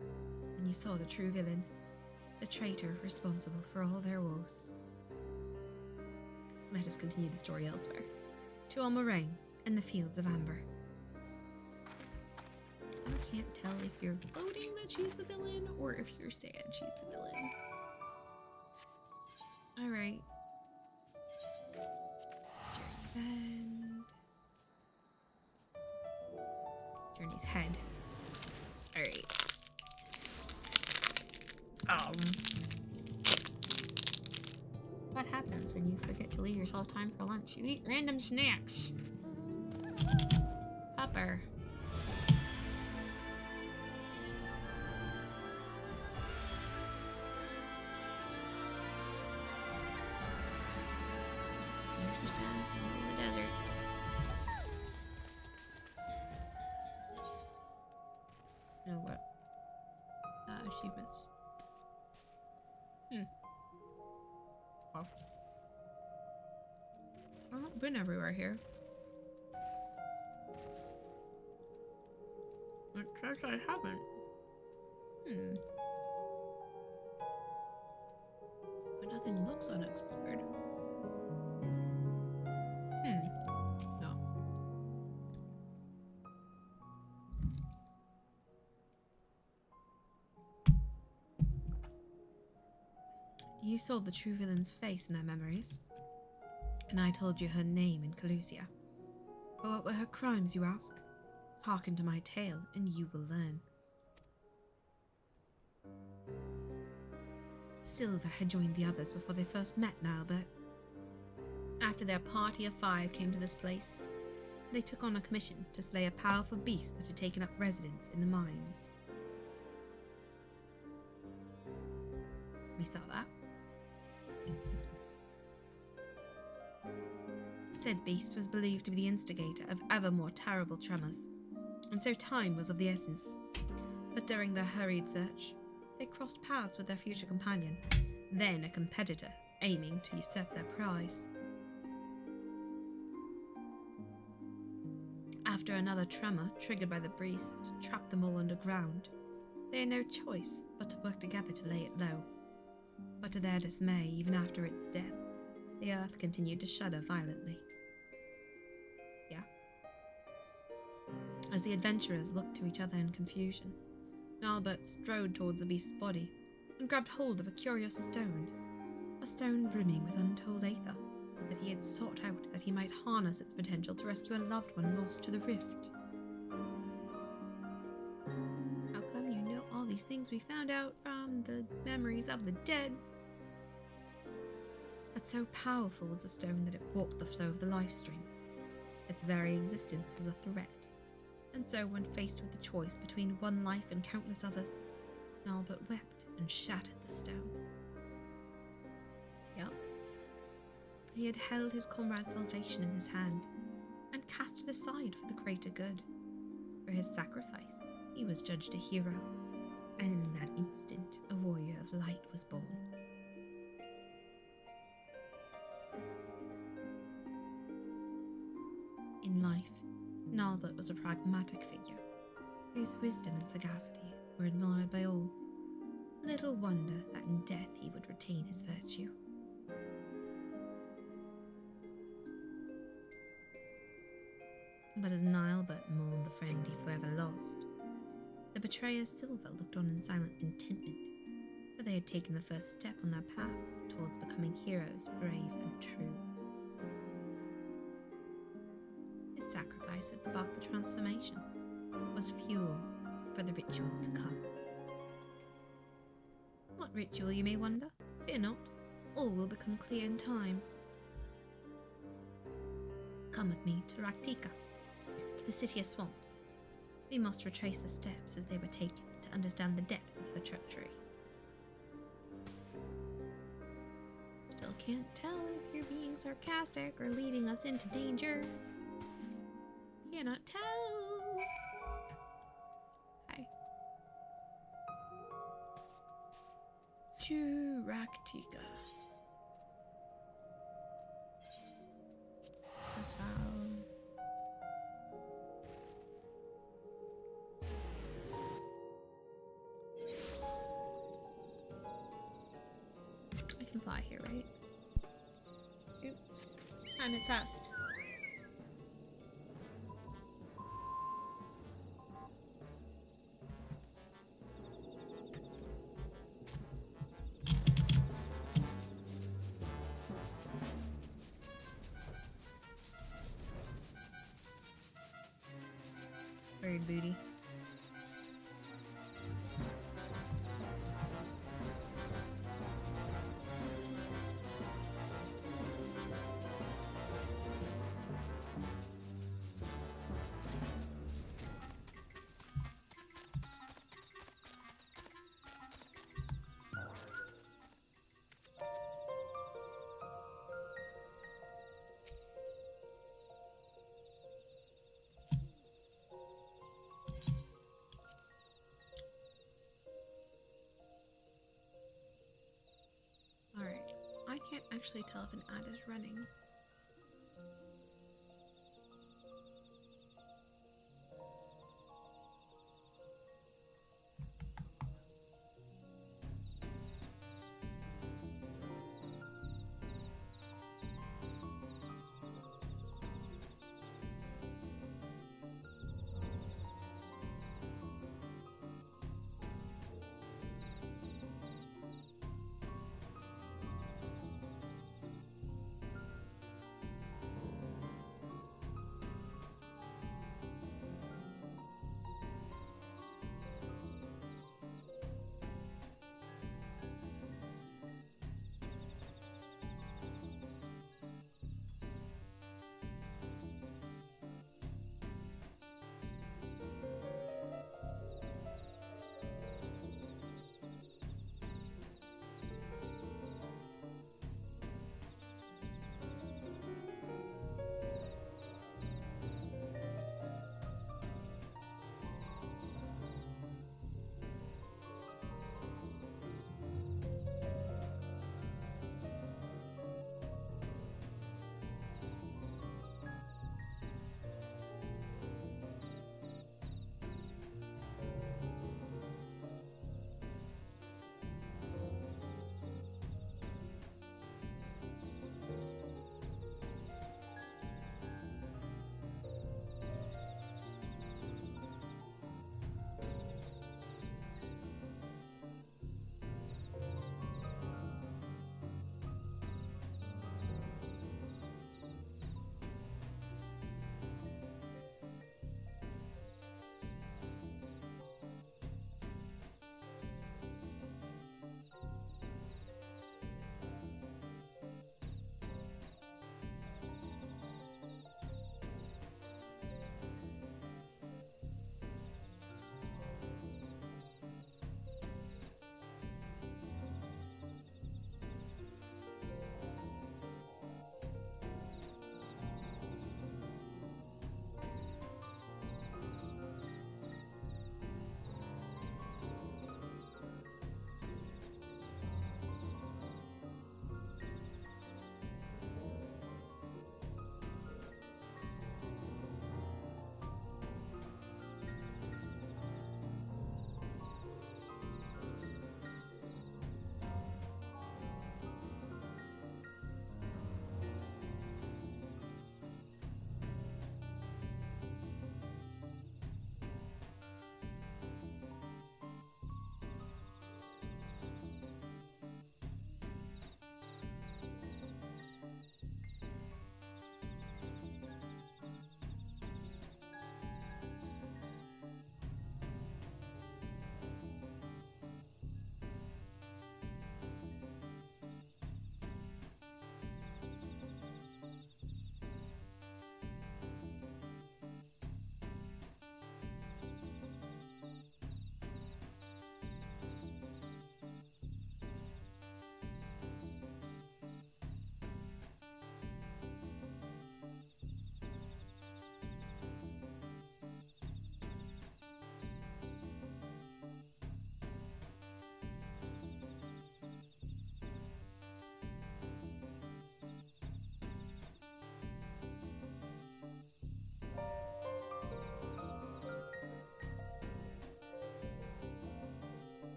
Speaker 3: Then you saw the true villain, the traitor responsible for all their woes. Let us continue the story elsewhere. To Almoraine and the fields of Amber. I can't tell if you're gloating that she's the villain or if you're sad she's the villain. Alright. Journey's head. Alright. What happens when you forget to leave yourself time for lunch? You eat random snacks. Pupper. In the desert. No, what? Achievements. Oh. I've not been everywhere here. It says I haven't. But nothing looks unexplored. No. You saw the true villain's face in their memories, and I told you her name in Calusia. But what were her crimes, you ask? Hearken to my tale, and you will learn. Silva had joined the others before they first met Nilebert. After their party of 5 came to this place, they took on a commission to slay a powerful beast that had taken up residence in the mines. We saw that. Said beast was believed to be the instigator of ever more terrible tremors, and so time was of the essence. But during their hurried search, they crossed paths with their future companion, then a competitor aiming to usurp their prize. After another tremor triggered by the beast trapped them all underground, they had no choice but to work together to lay it low. But to their dismay, even after its death, the earth continued to shudder violently. As the adventurers looked to each other in confusion, Nilebert strode towards the beast's body and grabbed hold of a curious stone, a stone brimming with untold aether that he had sought out that he might harness its potential to rescue a loved one lost to the rift. How come you know all these things we found out from the memories of the dead? But so powerful was the stone that it warped the flow of the life stream. Its very existence was a threat. And so when faced with the choice between one life and countless others, Nilebert wept and shattered the stone. Yup. He had held his comrade's salvation in his hand, and cast it aside for the greater good. For his sacrifice, he was judged a hero, and in that instant, a warrior
Speaker 2: In life, Nalbert was a pragmatic figure, whose wisdom and sagacity were admired by all. Little wonder that in death he would retain his virtue. But as Nilebert mourned the friend he forever lost, the betrayer Silva looked on in silent contentment, for they had taken the first step on their path towards becoming heroes brave and true. His sacrifice had sparked the transformation, was fuel for the ritual to come. What ritual, you may wonder? Fear not, all will become clear in time. Come with me to Raktika, to the city of swamps. We must retrace the steps as they were taken to understand the depth of her treachery. Still can't tell if you're being sarcastic or leading us into danger. Cannot tell. Hi.
Speaker 1: To Raktika.
Speaker 2: I can fly here, right? Oops. Time has passed. Bird booty.
Speaker 1: Alright. I can't actually tell if an ad is running.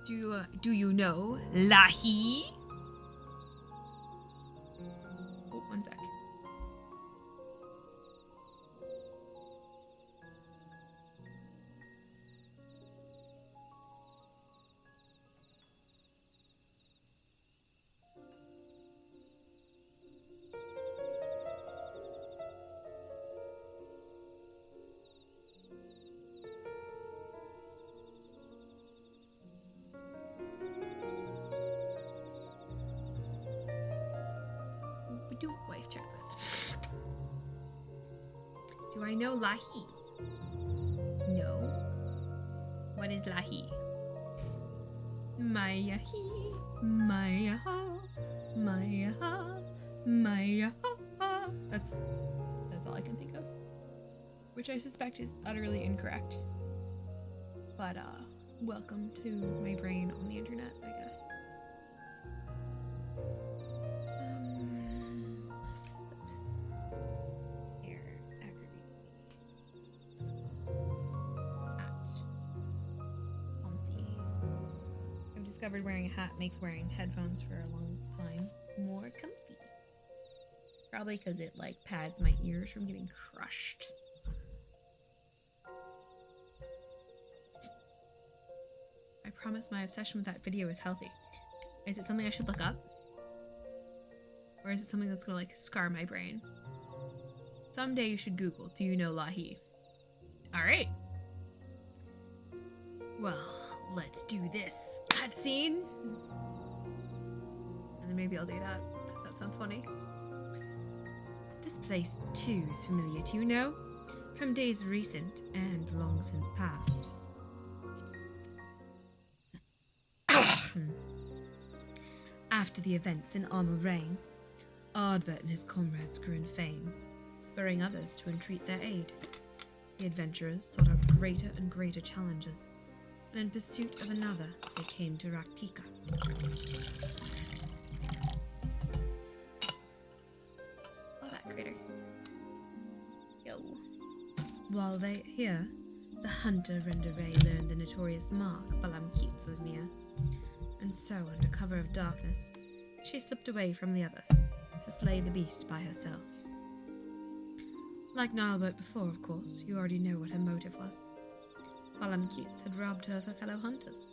Speaker 1: Do you know Lahi? Oh, one sec. We do wife checklist. Do I know Lahi? No. What is Lahi? Mayahi, Mayaha, Mayaha, Mayaha. That's all I can think of. Which I suspect is utterly incorrect. But welcome to my brain on the internet, I guess. Here, aggravate me. Hat. Comfy. I've discovered wearing a hat makes wearing headphones for a long time more comfy. Probably because it like pads my ears from getting crushed. I promise my obsession with that video is healthy. Is it something I should look up? Or is it something that's gonna like scar my brain? Someday you should Google, do you know Lahi? Alright. Well, let's do this cutscene. And then maybe I'll do that, because that sounds funny. This place too is familiar to you, know? From days recent and long since past. After the events in Armor Reign, Ardbert and his comrades grew in fame, spurring others to entreat their aid. The adventurers sought out greater and greater challenges, and in pursuit of another, they came to Raktika. Oh, that critter. Yo. While they here, the hunter Renderay learned the notorious mark Balam Keats was near, and so, under cover of darkness, she slipped away from the others to slay the beast by herself. Like Nilebert before, of course, you already know what her motive was. Balam Keats had robbed her of her fellow hunters.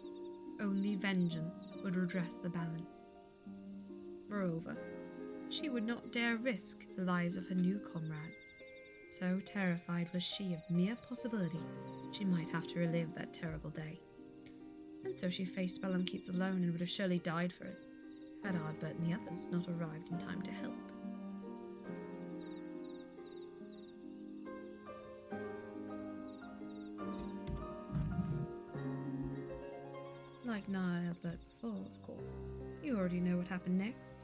Speaker 1: Only vengeance would redress the balance. Moreover, she would not dare risk the lives of her new comrades. So terrified was she of mere possibility she might have to relive that terrible day. And so she faced Balam Keats alone and would have surely died for it, had Ardbert and the others not arrived in time to help. Like Ardbert before, of course, you already know what happened next.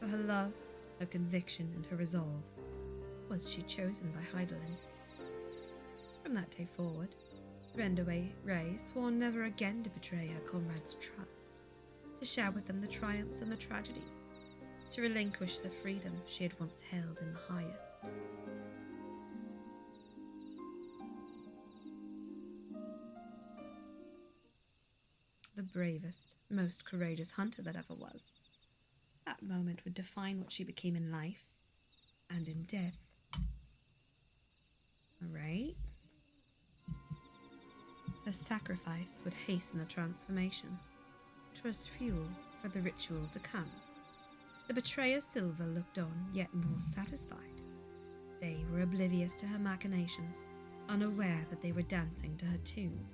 Speaker 1: For her love, her conviction, and her resolve, was she chosen by Heidelin. From that day forward, Renderay swore never again to betray her comrades' trust, to share with them the triumphs and the tragedies, to relinquish the freedom she had once held in the highest. The bravest, most courageous hunter that ever was. That moment would define what she became in life and in death. Alright? Her sacrifice would hasten the transformation. 'Twas fuel for the ritual to come. The betrayer Silver looked on, yet more satisfied. They were oblivious to her machinations, unaware that they were dancing to her tune.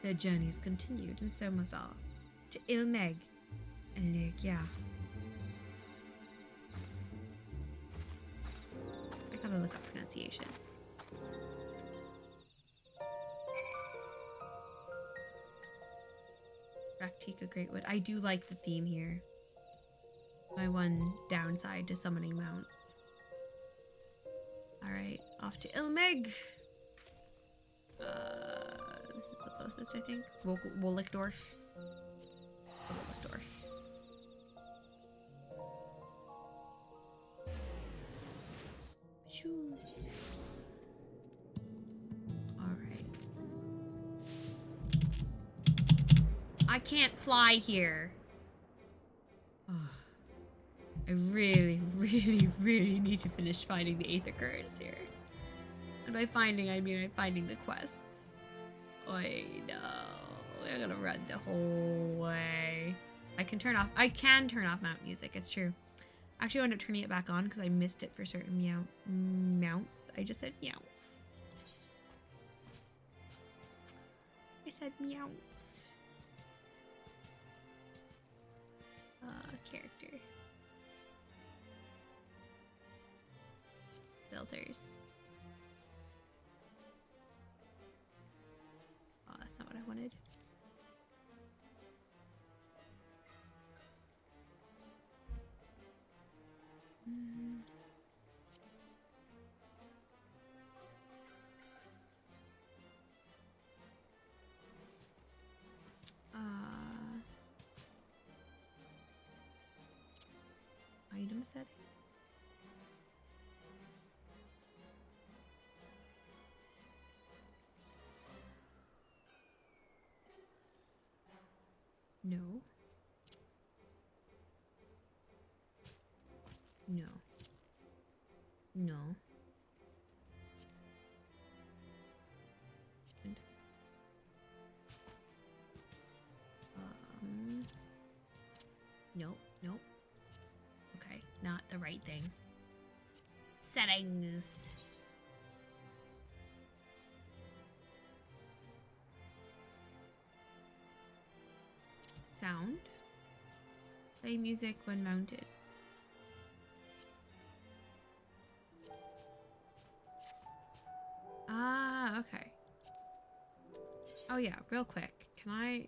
Speaker 1: Their journeys continued, and so must ours, to Ilmeg and Lurgia. I gotta look up pronunciation. Raktika Greatwood. I do like the theme here. My one downside to summoning mounts. Alright, off to Ilmeg. This is the closest, I think. Wollickdorf. Wollickdorf. Alright.
Speaker 2: I can't fly here.
Speaker 3: I really, really, really need to finish finding the Aether currents here. And by finding, I mean I'm finding the quests. I know. I'm gonna run the whole way. I can turn off mount music, it's true. Actually, I wound up turning it back on because I missed it for certain mounts. I just said meows. I said meows. Character. Filters. Oh, that's not what I wanted. Item settings. No. No. No. And, nope, nope. Okay, not the right thing. Settings. Sound. Play music when mounted. Ah, okay. Oh yeah, real quick.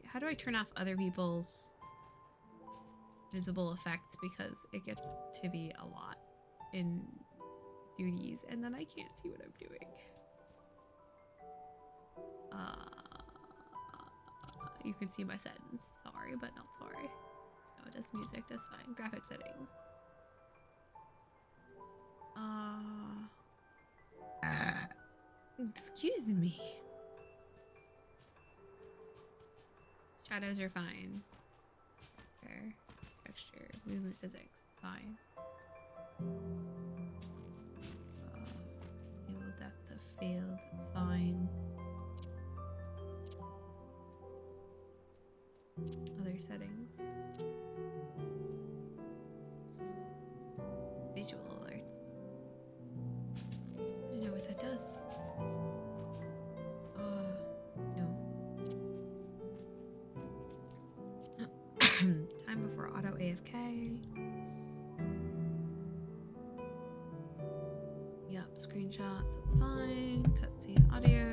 Speaker 3: How do I turn off other people's visible effects, because it gets to be a lot in duties and then I can't see what I'm doing. You can see my settings. Sorry, but not sorry. No, it does music, that's fine. Graphic settings. Excuse me. Shadows are fine. Fair. Texture, movement physics, fine. Enable depth of field, that's fine. Other settings. Visual alerts. I don't know what that does. No. Time before auto AFK. Yep, screenshots, that's fine. Cutscene audio.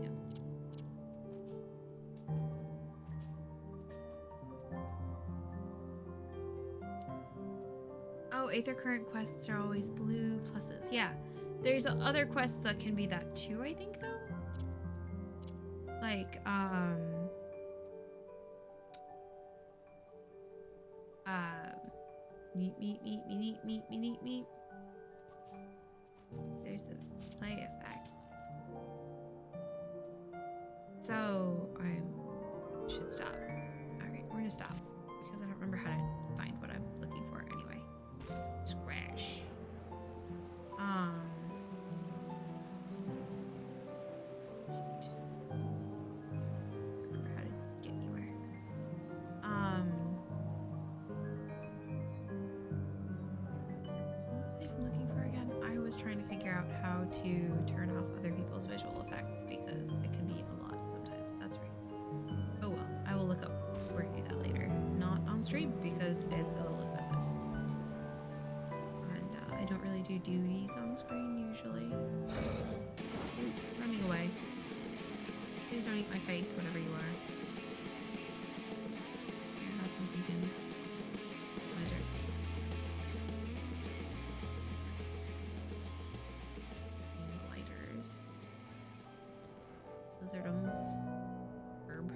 Speaker 3: Yep. Oh, Aether Current quests are always blue pluses. Yeah, there's other quests that can be that too, I think, though. Like, meep. There's the play effects. So, should stop. Alright, we're gonna stop, because I don't remember how to find what I'm looking for anyway. Scratch. Shoot. Remember how to get anywhere. What was I even looking for again? I was trying to figure out how to turn off other people's visual effects, because it can be a lot sometimes. That's right. Oh well, I will look up where to do that later. Not on stream, because it's a little excessive. And I don't really do duties on screen usually. Ooh, running away. Please don't eat my face, whatever you are. I have some vegan lizards. Gliders. Lizardums. Herb.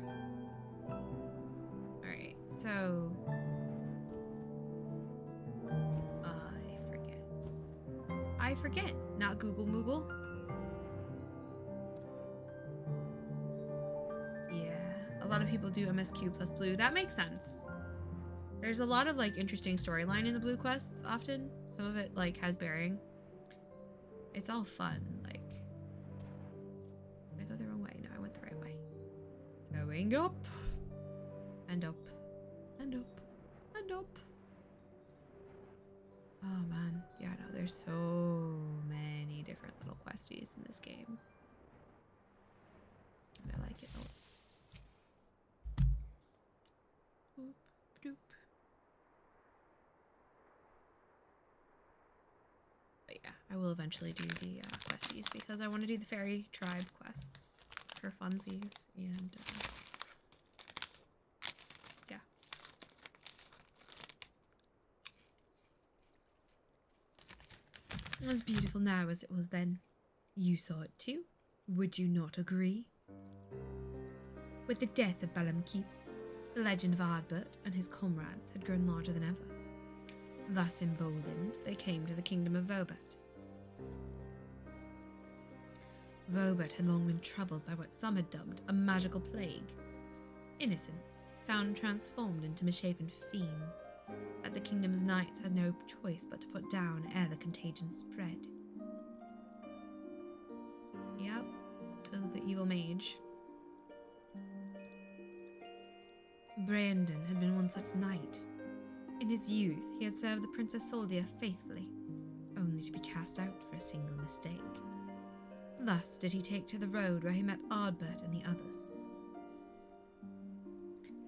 Speaker 3: Alright, so
Speaker 1: forget? Not Google Moogle. Yeah, a lot of people do MSQ plus blue. That makes sense. There's a lot of like interesting storyline in the blue quests often. Some of it like has bearing. It's all fun. Like, did I go the wrong way? No, I went the right way. Going up and up and up and up. Oh man, yeah, no, there's so many different little questies in this game. And I like it lots. Boop, doop. But yeah, I will eventually do the questies because I want to do the fairy tribe quests for funsies and yeah. As beautiful now as it was then. You saw it too. Would you not agree? With the death of Balam Keats, the legend of Ardbert and his comrades had grown larger than ever. Thus emboldened, they came to the kingdom of Vobert. Vobert had long been troubled by what some had dubbed a magical plague. Innocents, found transformed into misshapen fiends, that the kingdom's knights had no choice but to put down ere the contagion spread. Yep, so the evil mage. Brandon had been one such knight. In his youth, he had served the Princess Soldia faithfully, only to be cast out for a single mistake. Thus did he take to the road where he met Ardbert and the others.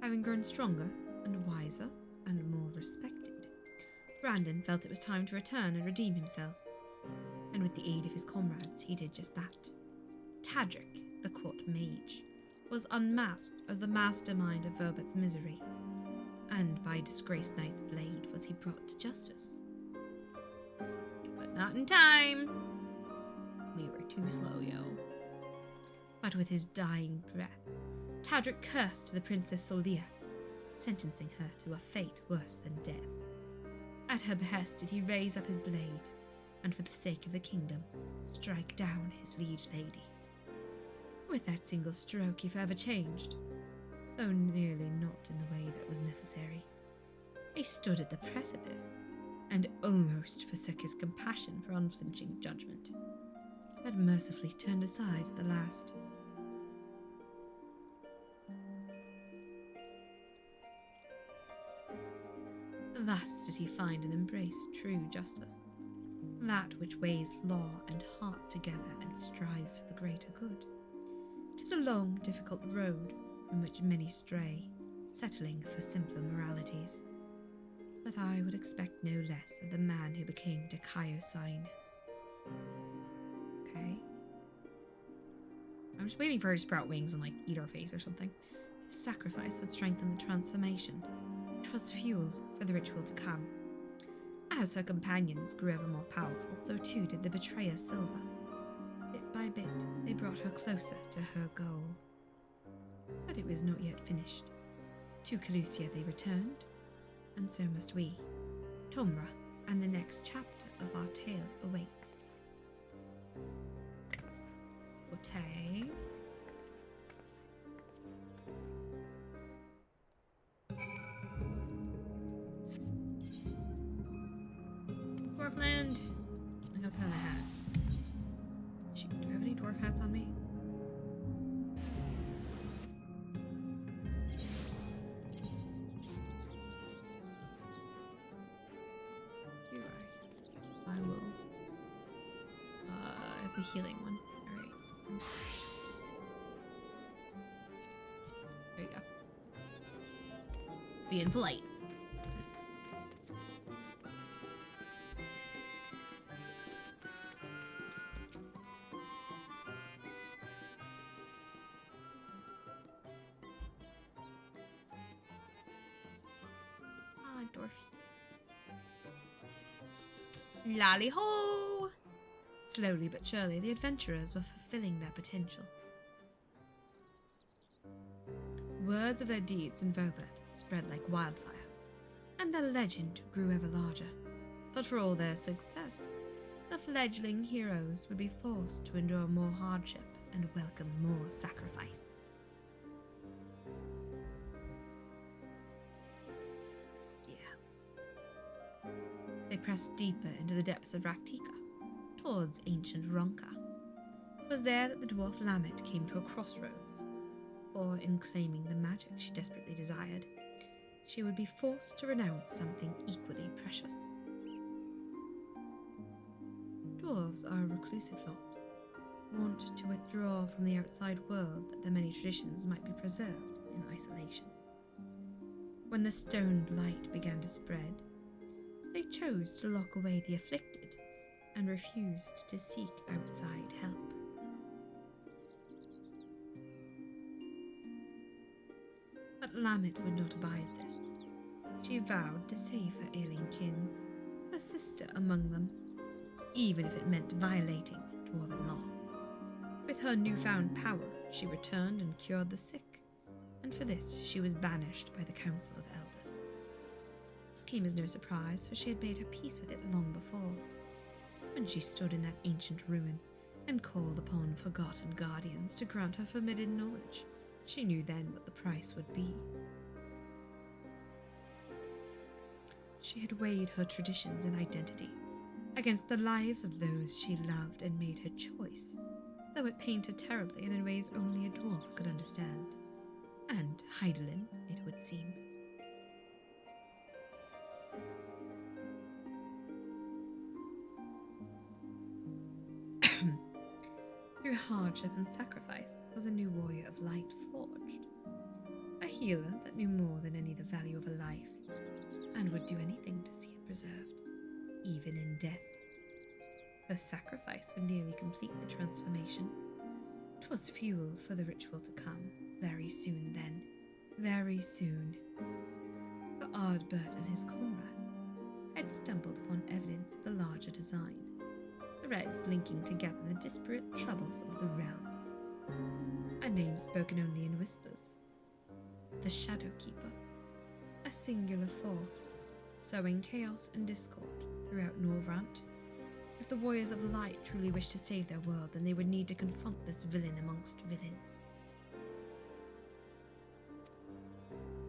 Speaker 1: Having grown stronger and wiser and more respected, Brandon felt it was time to return and redeem himself, and with the aid of his comrades, he did just that. Tadric, the court mage, was unmasked as the mastermind of Verbert's misery, and by disgraced knight's blade was he brought to justice. But not in time. We were too slow, yo. But with his dying breath, Tadric cursed the Princess Soldia, sentencing her to a fate worse than death. At her behest did he raise up his blade, and for the sake of the kingdom, strike down his liege lady. With that single stroke he forever changed, though nearly not in the way that was necessary. He stood at the precipice, and almost forsook his compassion for unflinching judgment, but mercifully turned aside at the last. Thus did he find and embrace true justice, that which weighs law and heart together and strives for the greater good. 'Tis a long, difficult road on which many stray, settling for simpler moralities. But I would expect no less of the man who became Dikaio-signed. Okay. I'm just waiting for her to sprout wings and, like, eat our face or something. His sacrifice would strengthen the transformation, which was fuel for the ritual to come. As her companions grew ever more powerful, so too did the betrayer Silva. Bit by bit, they brought her closer to her goal. But it was not yet finished. To Calusia they returned, and so must we. Tomra and the next chapter of our tale await. Okay. Dwarfland! I gotta put on a hat. Shoot, do I have any dwarf hats on me? Do I? I will. I have the healing one. Alright. There you go. Being polite. Dwarfs. Lally ho! Slowly but surely, the adventurers were fulfilling their potential. Words of their deeds in Vobert spread like wildfire, and their legend grew ever larger. But for all their success,
Speaker 3: the fledgling heroes would be forced to endure more hardship and welcome more sacrifice. Yeah. They pressed deeper into the depths of Raktika, towards ancient Ronka. It was there that the dwarf Lamet came to a crossroads, for in claiming the magic she desperately desired, she would be forced to renounce something equally precious. Dwarves are a reclusive lot, wont to withdraw from the outside world that their many traditions might be preserved in isolation. When the stoned light began to spread, they chose to lock away the afflicted and refused to seek outside help. But Lamet would not abide this. She vowed to save her ailing kin, her sister among them, even if it meant violating dwarven law. With her newfound power, she returned and cured the sick, and for this she was banished by the Council of Elders. This came as no surprise, for she had made her peace with it long before, when she stood in that ancient ruin and called upon forgotten guardians to grant her forbidden knowledge. She knew then what the price would be. She had weighed her traditions and identity against the lives of those she loved and made her choice, though it pained her terribly and in ways only a dwarf could understand. And Heidelin, it would seem. Through hardship and sacrifice was a new warrior of light forged, a healer that knew more than any the value of a life, and would do anything to see it preserved, even in death. Her sacrifice would nearly complete the transformation. 'Twas fuel for the ritual to come, very soon then, very soon. For Ardbert and his comrades had stumbled upon evidence of the larger design, threads linking together the disparate troubles of the realm. A name spoken only in whispers. The Shadowkeeper, a singular force, sowing chaos and discord throughout Norvrant. If the warriors of light truly wished to save their world, then they would need to confront this villain amongst villains.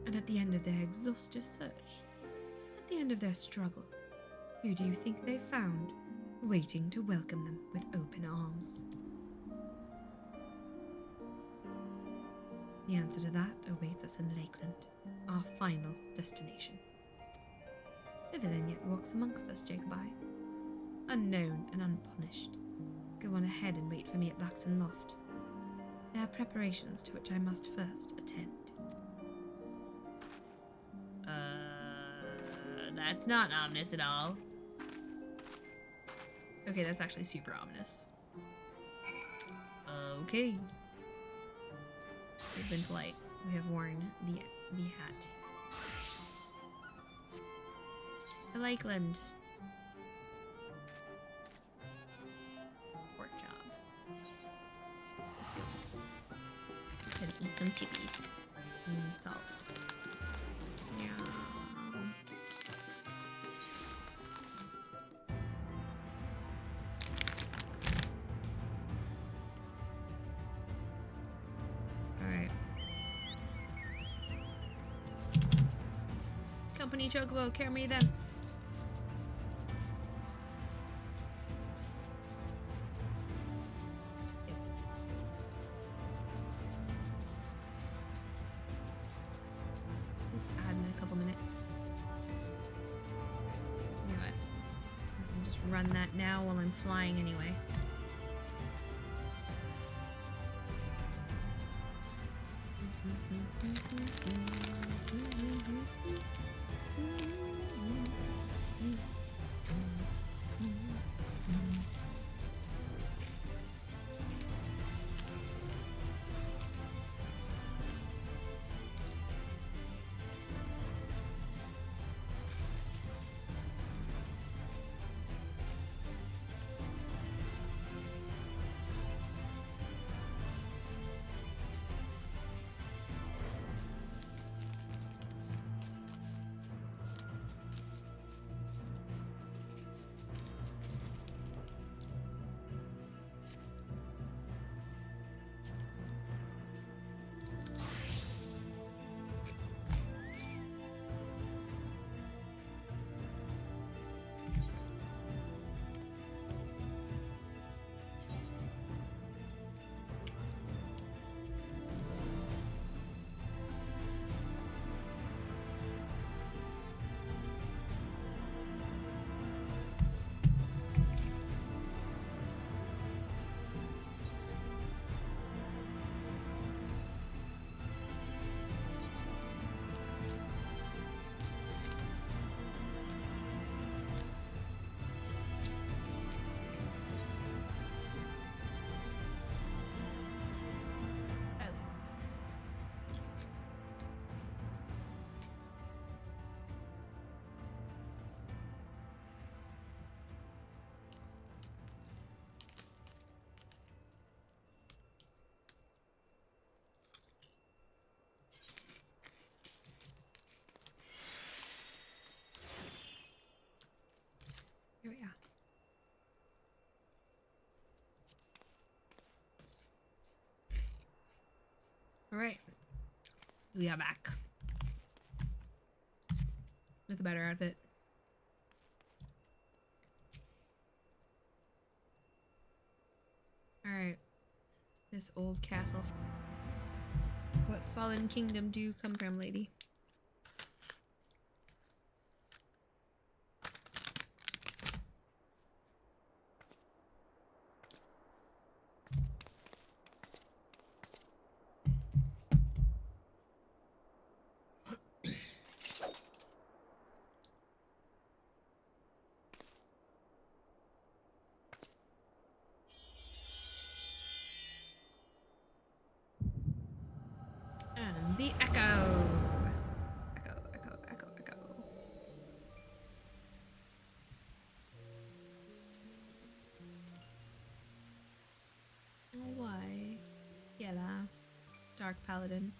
Speaker 3: And at the end of their exhaustive search, at the end of their struggle, who do you think they found, waiting to welcome them with open arms? The answer to that awaits us in Lakeland, our final destination. The villain yet walks amongst us, Jacobi, unknown and unpunished. Go on ahead and wait for me at Blackson Loft. There are preparations to which I must first attend.
Speaker 2: That's not ominous at all.
Speaker 1: Okay, that's actually super ominous.
Speaker 2: Okay.
Speaker 1: We've been polite. We have worn the hat. To Lakeland. Pork job.
Speaker 2: Gonna eat some chippies.
Speaker 1: And salt. Yeah. Alright. Company Chocobo, carry me thence. Add in a couple minutes. You know what? I can just run that now while I'm flying anyway. Alright. We are back. With a better outfit. Alright. This old castle. What fallen kingdom do you come from, lady? And the echo. Echo, echo, echo, echo. Oh, why? Ciela. Dark Paladin.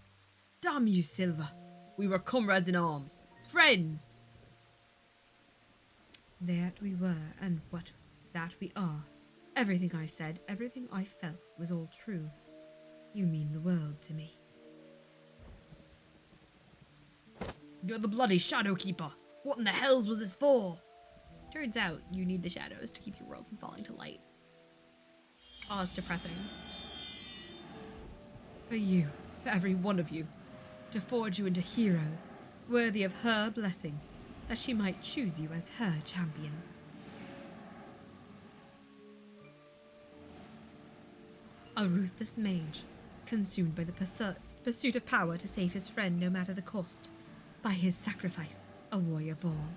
Speaker 3: Damn you, Silva. We were comrades in arms. Friends! That we were, and what that we are. Everything I said, everything I felt was all true. You mean the world to me. You're the bloody Shadow Keeper. What in the hells was this for?
Speaker 1: Turns out you need the shadows to keep your world from falling to light. Oh, it's depressing.
Speaker 3: For you, for every one of you. To forge you into heroes, worthy of her blessing, that she might choose you as her champions. A ruthless mage, consumed by the pursuit of power to save his friend no matter the cost. By his sacrifice, a warrior born.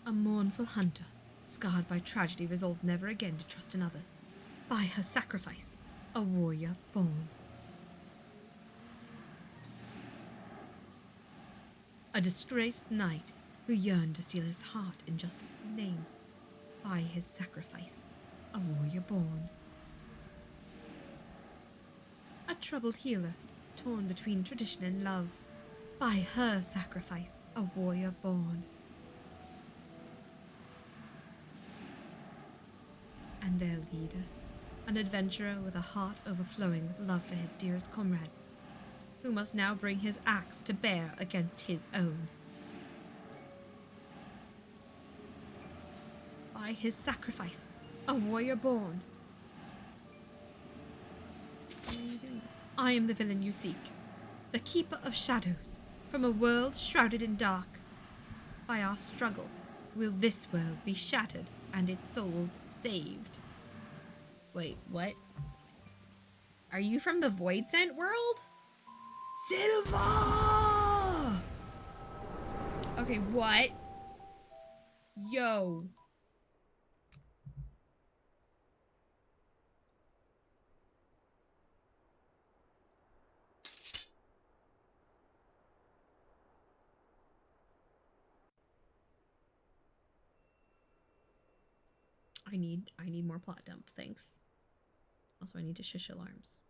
Speaker 3: A mournful hunter, scarred by tragedy, resolved never again to trust in others. By her sacrifice, a warrior born. A disgraced knight who yearned to steal his heart in justice's name. By his sacrifice, a warrior born. A troubled healer, torn between tradition and love. By her sacrifice, a warrior born. And their leader, an adventurer with a heart overflowing with love for his dearest comrades, who must now bring his axe to bear against his own. By his sacrifice, a warrior born.
Speaker 1: Why are you doing this?
Speaker 3: I am the villain you seek, the keeper of shadows, from a world shrouded in dark. By our struggle, will this world be shattered and its souls saved.
Speaker 1: Wait, what? Are you from the Void Sent world?
Speaker 3: Silva!
Speaker 1: Okay, what? Yo. I need more plot dump, thanks. Also, I need to shush alarms.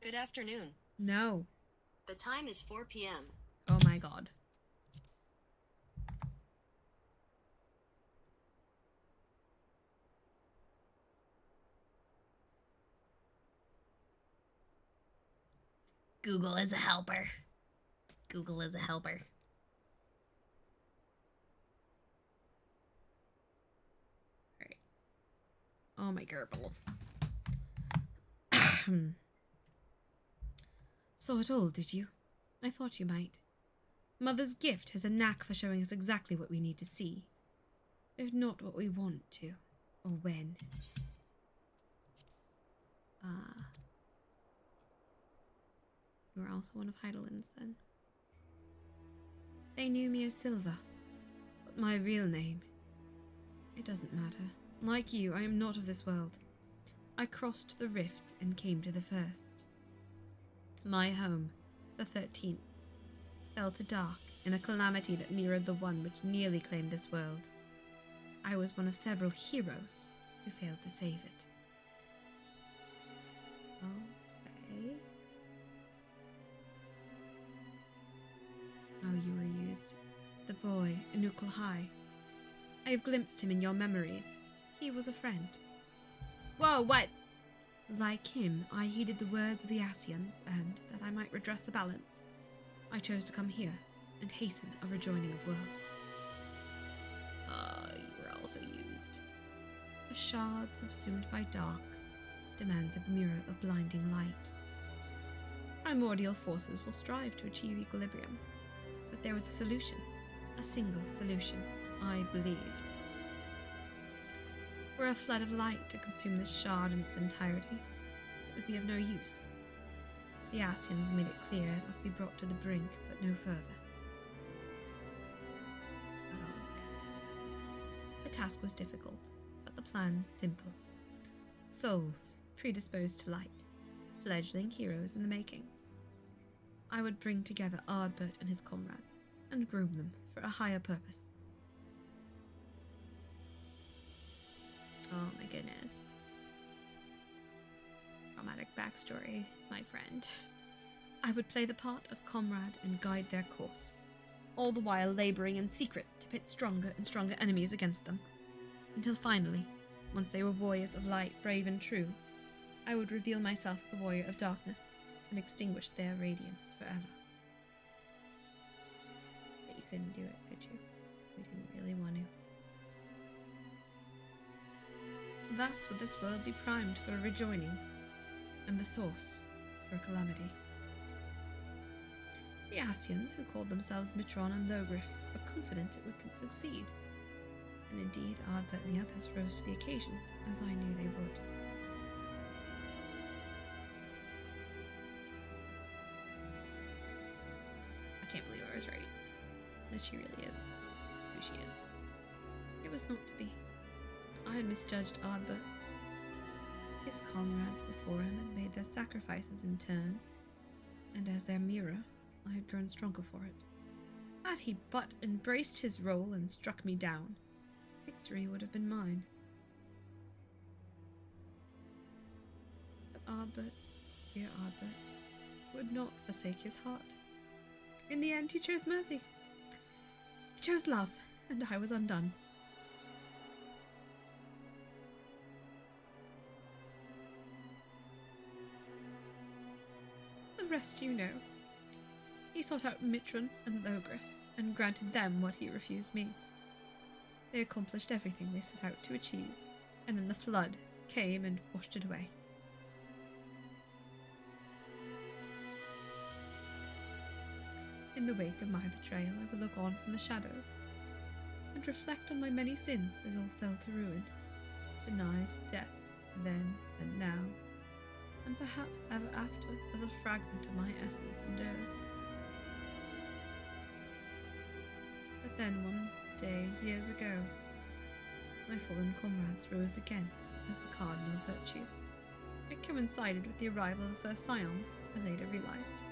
Speaker 4: Good afternoon.
Speaker 1: No.
Speaker 4: The time is 4 p.m.
Speaker 1: Oh my god.
Speaker 2: Google is a helper. Google is a helper.
Speaker 1: Alright. Oh my gerbil.
Speaker 3: Saw it all, did you? I thought you might. Mother's gift has a knack for showing us exactly what we need to see, if not what we want to, or when.
Speaker 1: Ah. You are also one of Heidelin's then.
Speaker 3: They knew me as Silva, but my real name, it doesn't matter. Like you, I am not of this world. I crossed the rift and came to the first. My home, the 13th, fell to dark in a calamity that mirrored the one which nearly claimed this world. I was one of several heroes who failed to save it.
Speaker 1: Okay. Oh, you were used.
Speaker 3: The boy, Inukul High. I have glimpsed him in your memories.
Speaker 1: He was a friend.
Speaker 3: Whoa, what?
Speaker 1: Like him, I heeded the words of the Asians, and, that I might redress the balance, I chose to come here and hasten a rejoining of worlds.
Speaker 3: You were also used.
Speaker 1: A shard subsumed by dark demands a mirror of blinding light. Primordial forces will strive to achieve equilibrium, but there was a solution, a single solution, I believed. Were a flood of light to consume this shard in its entirety, it would be of no use. The Asians made it clear it must be brought to the brink, but no further. The task was difficult, but the plan simple. Souls predisposed to light, fledgling heroes in the making. I would bring together Ardbert and his comrades, and groom them for a higher purpose.
Speaker 3: Oh my goodness. Traumatic backstory, my friend.
Speaker 1: I would play the part of comrade and guide their course, all the while labouring in secret to pit stronger and stronger enemies against them, until finally, once they were warriors of light, brave and true, I would reveal myself as a warrior of darkness and extinguish their radiance forever.
Speaker 3: But you couldn't do it, could you? We didn't really want to.
Speaker 1: Thus would this world be primed for a rejoining, and the source for a calamity. The Asians, who called themselves Mitron and Logriff, were confident it would succeed, and indeed Ardbert and the others rose to the occasion, as I knew they would.
Speaker 3: I can't believe I was right. That she really is who she is.
Speaker 1: It was not to be. I had misjudged Ardbert. His comrades before him had made their sacrifices in turn, and as their mirror, I had grown stronger for it. Had he but embraced his role and struck me down, victory would have been mine. But Ardbert, dear Ardbert, would not forsake his heart. In the end, he chose mercy. He chose love, and I was undone. The rest you know. He sought out Mitron and Logriff, and granted them what he refused me. They accomplished everything they set out to achieve, and then the flood came and washed it away. In the wake of my betrayal, I would look on from the shadows, and reflect on my many sins as all fell to ruin, denied death then and now, and perhaps ever after as a fragment of my essence endures. But then one day, years ago, my fallen comrades rose again as the cardinal virtues. It coincided with the arrival of the first scions, I later realized.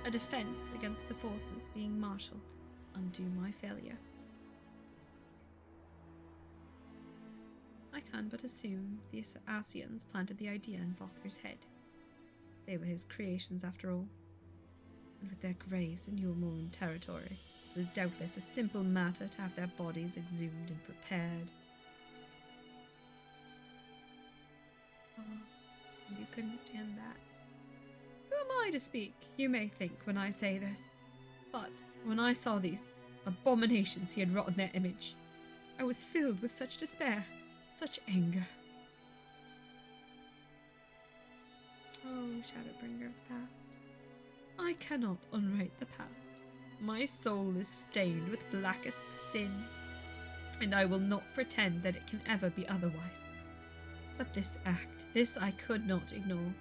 Speaker 1: A defense against the forces being marshalled to undo my failure. I can but assume the Asians planted the idea in Vothru's head. They were his creations after all, and with their graves in Yulmorn territory, it was doubtless a simple matter to have their bodies exhumed and prepared. Oh, you couldn't stand that. Who am I to speak, you may think, when I say this? But when I saw these abominations he had wrought in their image, I was filled with such despair, such anger. Oh, Shadowbringer of the past. I cannot unwrite the past. My soul is stained with blackest sin, and I will not pretend that it can ever be otherwise. But this act, this I could not ignore.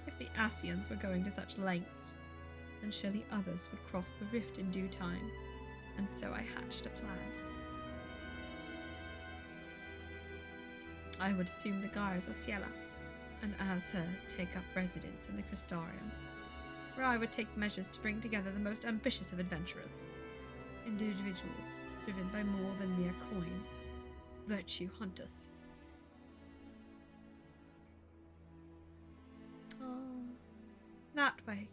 Speaker 1: If the Asians were going to such lengths, then surely others would cross the rift in due time, and so I hatched a plan. I would assume the guise of Ciela, and as her take up residence in the Crystarium, where I would take measures to bring together the most ambitious of adventurers, individuals driven by more than mere coin, virtue hunters. That way,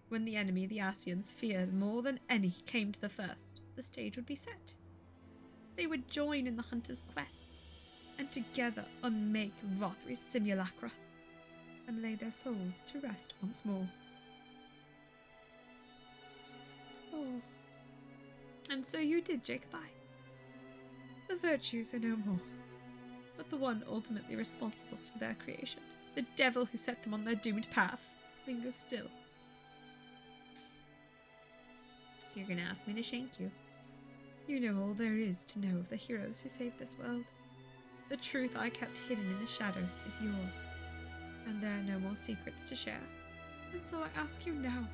Speaker 1: when the enemy the Asians feared more than any came to the first, the stage would be set. They would join in the hunter's quest,
Speaker 3: and together unmake Rothry's simulacra, and lay their souls to rest once more. Oh, and so you did, Jacobi. The virtues are no more, but the one ultimately responsible for their creation, the devil who set them on their doomed path, lingers still. You're gonna ask me to shank you. You know all there is to know of the heroes who saved this world. The truth I kept hidden in the shadows is yours, and there are no more secrets to share. And so I ask you now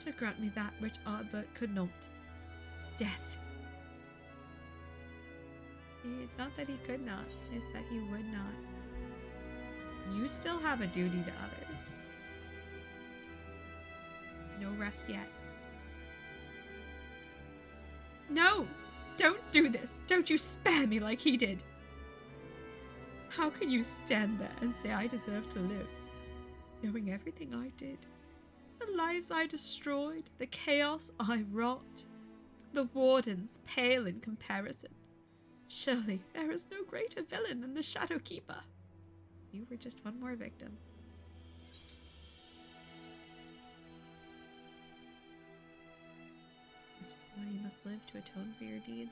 Speaker 3: to grant me that which Ardbert could not. Death. It's not that he could not, it's that he would not. You still have a duty to others. No rest yet. No! Don't do this! Don't you spare me like he did! How can you stand there and say I deserve to live, knowing everything I did? The lives I destroyed, the chaos I wrought, the wardens pale in comparison. Surely there is no greater villain than the Shadow Keeper. You were just one more victim. Which is why you must live to atone for your deeds.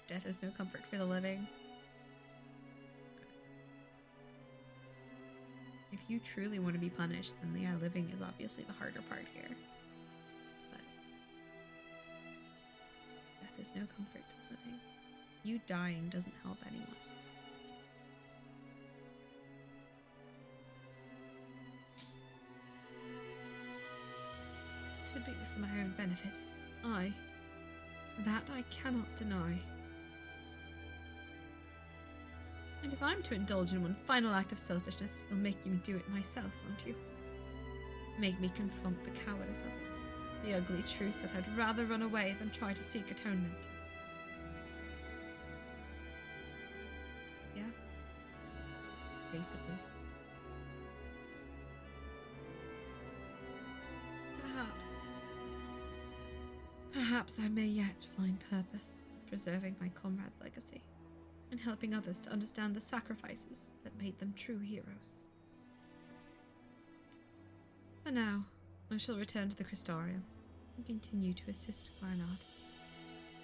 Speaker 3: Death is no comfort for the living. If you truly want to be punished, then yeah, living is obviously the harder part here. But death is no comfort to living. You dying doesn't help anyone. It would be for my own benefit. That I cannot deny. And if I'm to indulge in one final act of selfishness, you'll make me do it myself, won't you? Make me confront the cowardice of it, the ugly truth that I'd rather run away than try to seek atonement. Yeah? Basically. Perhaps I may yet find purpose in preserving my comrade's legacy, and helping others to understand the sacrifices that made them true heroes. For now, I shall return to the Crystarium and continue to assist Barnard,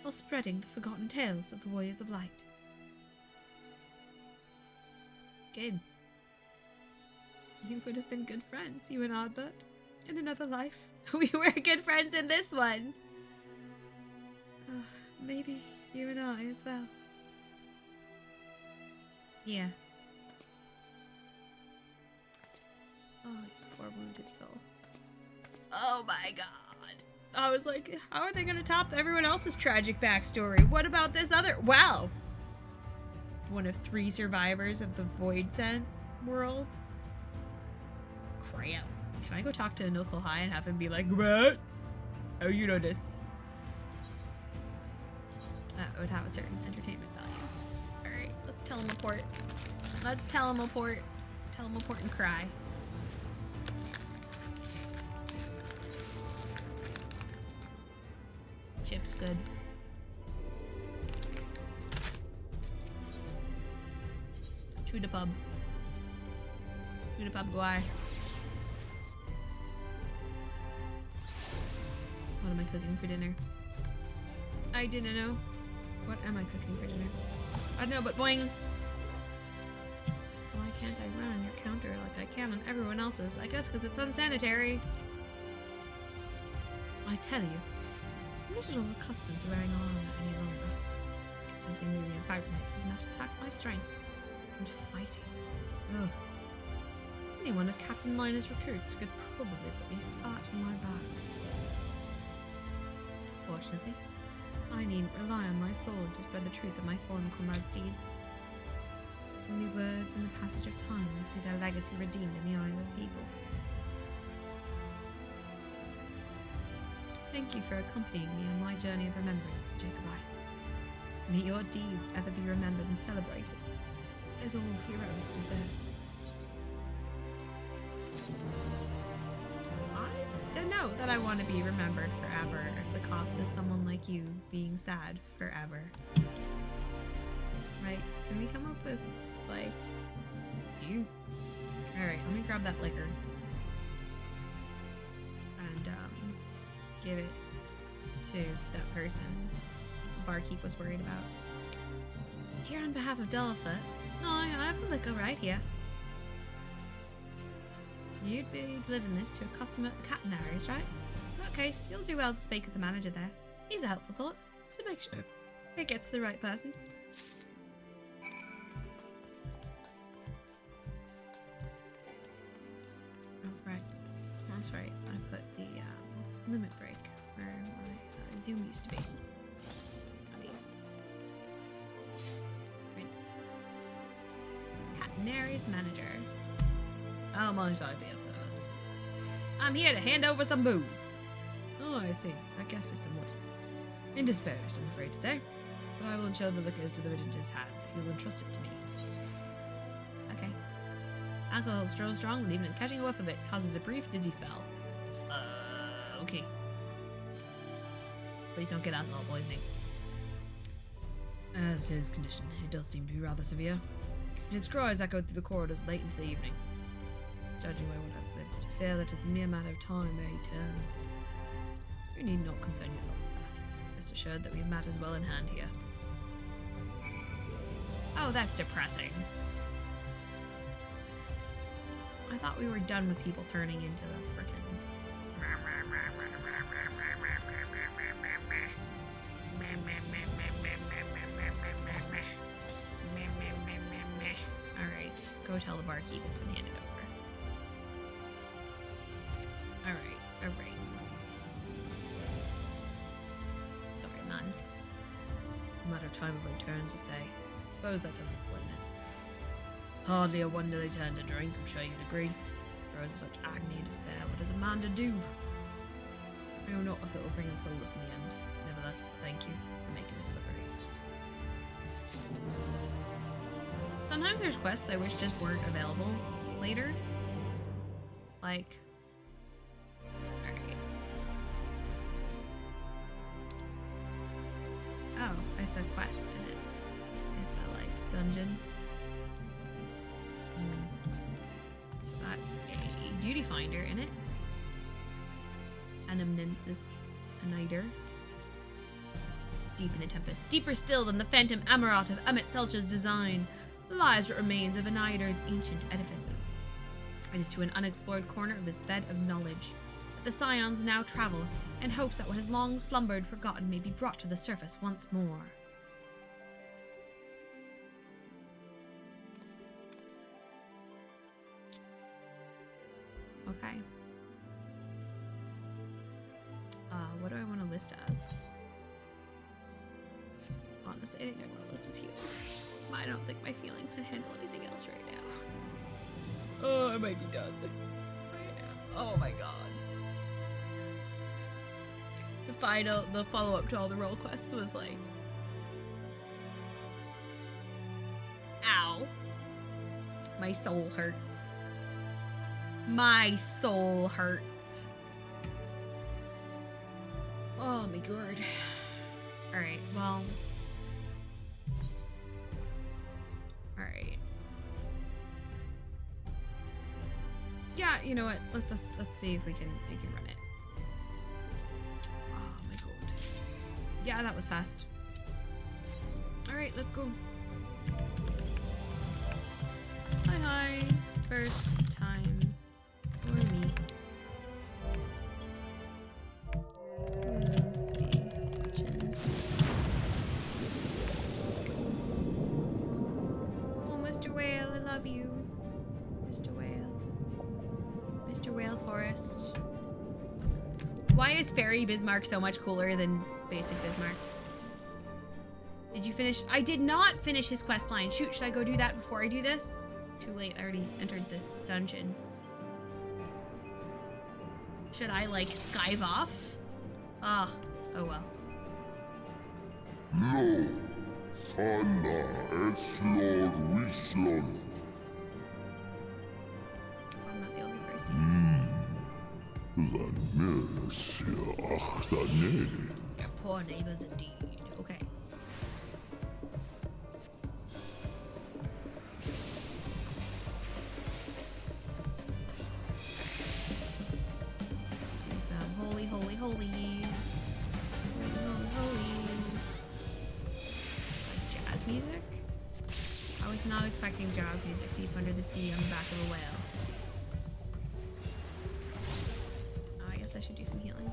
Speaker 3: while spreading the forgotten tales of the Warriors of Light. Good. You would have been good friends, you and Ardbert, in another life. We were good friends in this one! Maybe you and I as well. Yeah. Oh, poor wounded soul. Oh my god. I was like, how are they going to top everyone else's tragic backstory? What about this other? Wow. One of 3 survivors of the Void Scent world. Crap. Can I go talk to Nuckle High and have him be like, what? How you know this? That would have a certain entertainment value. Alright, let's tell him a port. Let's tell him a port. Tell him a port and cry. Chip's good. To the pub. To the pub, Guai. What am I cooking for dinner? I didn't know. What am I cooking for dinner? I don't know, but boing! Why can't I run on your counter like I can on everyone else's? I guess because it's unsanitary. I tell you, I'm not at all accustomed to wearing armor any longer. Something moving about in it is enough to tax my strength. And fighting. Ugh. Any one of Captain Liner's recruits could probably put me flat on my back. Fortunately, I needn't rely on my sword to spread the truth of my fallen comrades' deeds. Only words and the passage of time will see their legacy redeemed in the eyes of people. Thank you for accompanying me on my journey of remembrance, Jacobi. May your deeds ever be remembered and celebrated, as all heroes deserve. I don't know that I want to be remembered forever if the cost is someone like you being sad forever. Right? Can we come up with, like, you? Alright, let me grab that liquor. And, give it to that person the barkeep was worried about. Here on behalf of Delafoot. No, I have the liquor right here. You'd be delivering this to a customer at the Cat and Harry's, right? In that case, you'll do well to speak with the manager there. He's a helpful sort. Should make sure it gets to the right person. Oh, right. That's right. I put the limit break where my Zoom used to be. Cat and Harry's manager. How might I be of service? I'm here to hand over some booze. Oh, I see. That guest is somewhat indisposed, I'm afraid to say. But I will ensure the liquor is delivered into his hands if he will entrust it to me. Okay. Alcohol is so strong that even catching a whiff of it causes a brief dizzy spell. Okay. Please don't get alcohol poisoning. As to his condition, it does seem to be rather severe. His cries echo through the corridors late into the evening. Judging by what I've glimpsed, I fear that it's a mere matter of time ere he turns. You need not concern yourself with that. Rest assured that we have matters well in hand here.
Speaker 1: Oh, that's depressing. I thought we were done with people turning into the frickin'... Alright, go tell the barkeep it's been handed over. Alright. Sorry, man.
Speaker 3: A matter of time of returns, you say. I suppose that does explain it. Hardly a wonder they turn to drink, I'm sure you'd agree. Throws of such agony and despair, what does a man to do? I know not if it will bring us solace in the end. Nevertheless, thank you for making the delivery.
Speaker 1: Sometimes there's quests I wish just weren't available later. Like... Alright. Oh, it's a quest in it. It's a, like, dungeon. So that's a duty finder in it. Anamnensis Aniter. Deep in the tempest, deeper still than the phantom Amarat of Emmett Selcher's design, lies what remains of Aniter's ancient edifices. It is to an unexplored corner of this bed of knowledge that the Scions now travel, in hopes that what has long slumbered forgotten may be brought to the surface once more. Okay. What do I want to list as? Honestly, I think I want to list as heal. I don't think my feelings can handle anything else right now.
Speaker 3: Oh, I might be done. Oh my god.
Speaker 1: The follow-up to all the role quests was like... Ow. My soul hurts. My soul hurts. Oh my god. Alright, well... Alright. Yeah, you know what? Let's see if we can run it. Oh my god. Yeah, that was fast. Alright, let's go. Hi. First time for me. Oh, Mr. Whale, I love you. Mr. Whale. Mr. Whale Forest. Why is Fairy Bismarck so much cooler than basic Bismarck? Did you finish? I did not finish his quest line. Shoot, should I go do that before I do this? Too late, I already entered this dungeon. Should I, like, skive off? Ah, oh well.
Speaker 5: Lo, Fala Eslor Wislon.
Speaker 1: I'm not the only person.
Speaker 3: They're poor neighbors indeed. Okay.
Speaker 1: music? I was not expecting jazz music deep under the sea on the back of a whale. Oh, I guess I should do some healing.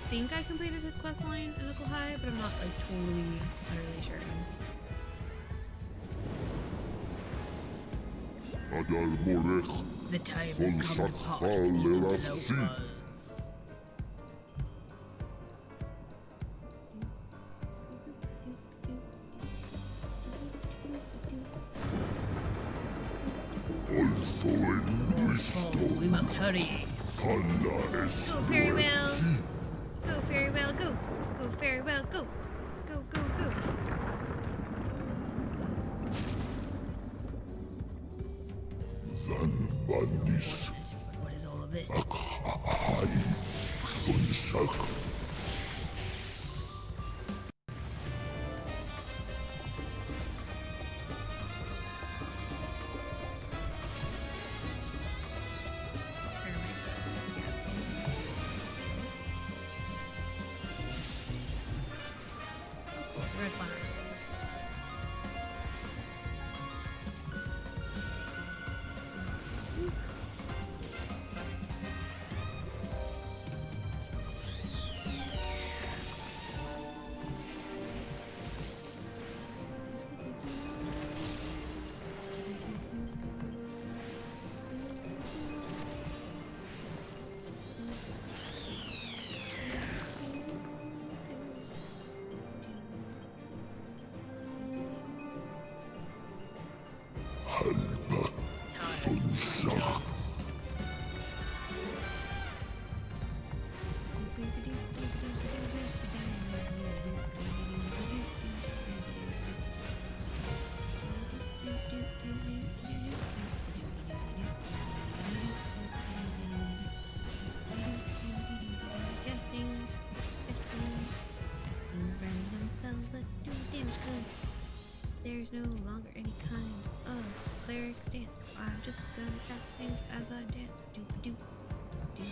Speaker 1: I think I completed his quest line a little high, but I'm not like totally utterly sure.
Speaker 3: The time has come to part with evil developers. We must hurry.
Speaker 2: Go very well. Go very well. Go. Go very well. Go. Go, go, go.
Speaker 3: What is all of this?
Speaker 1: Red flower.
Speaker 2: There's no longer any kind of cleric stance. I'm just gonna cast things as I dance. Do do do do.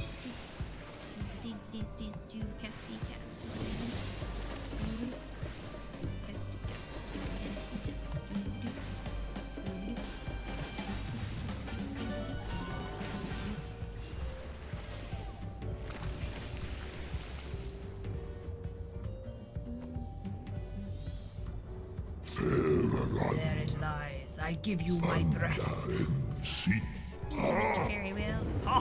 Speaker 2: Dance do casty cast. Casty cast. Dance do do.
Speaker 3: There it lies. I give you my breath.
Speaker 2: Very well.
Speaker 3: Ha!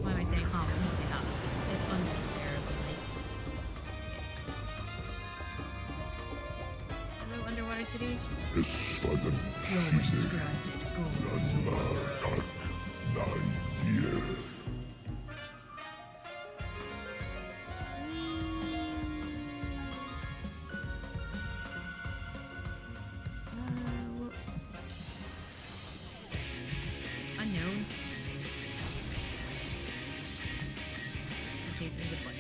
Speaker 1: Why am I saying ha? I'm gonna say ha. It's unnecessarily. Hello, underwater city.
Speaker 3: Your wish is granted. Go.
Speaker 1: Unknown. Situation is a blank.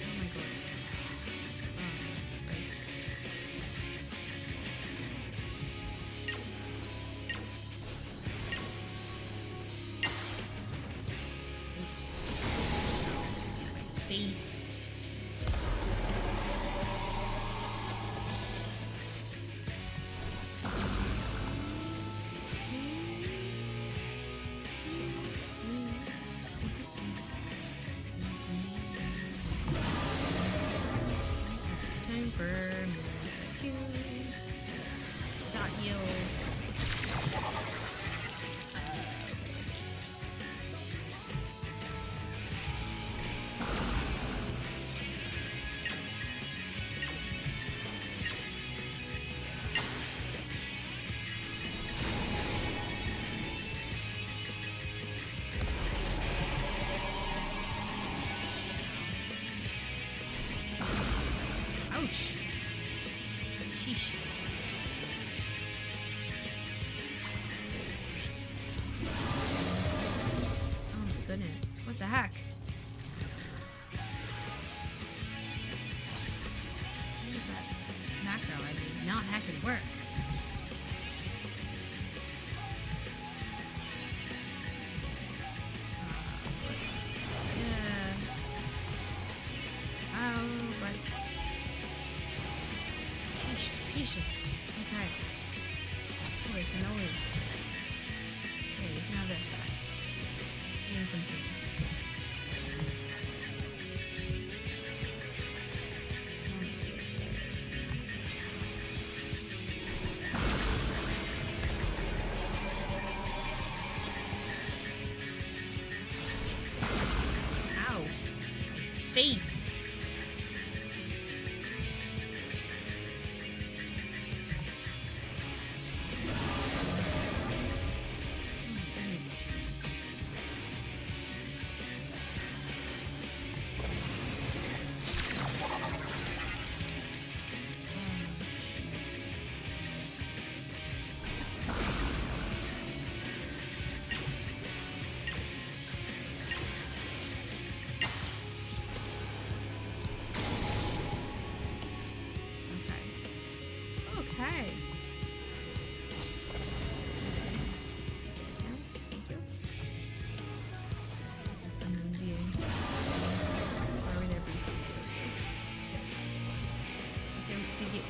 Speaker 1: Oh my god. Sheesh. Oh my goodness. What the heck? What is that macro? I mean, not heckin' work. Okay. Oh, we can always. Okay, you can have this back. Incomplete. Ow. Face. Okay. Thank you. This is unrevealing. Why were there briefly two of you? Don't dig it.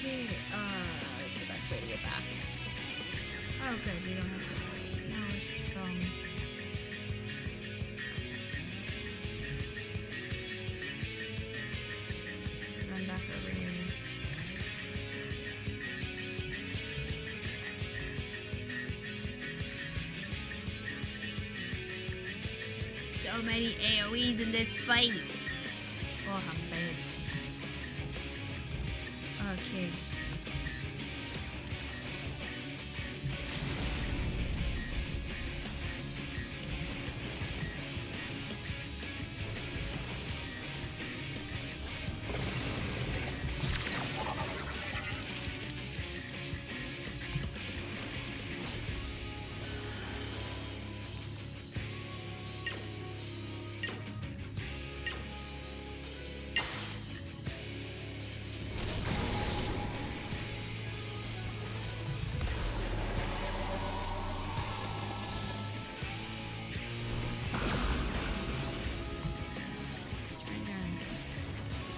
Speaker 1: Okay, the best way to get back. Oh, good, we don't have to. No, it's run back over here.
Speaker 2: So many AoEs in this fight.
Speaker 1: Oh, I'm bad. Okay.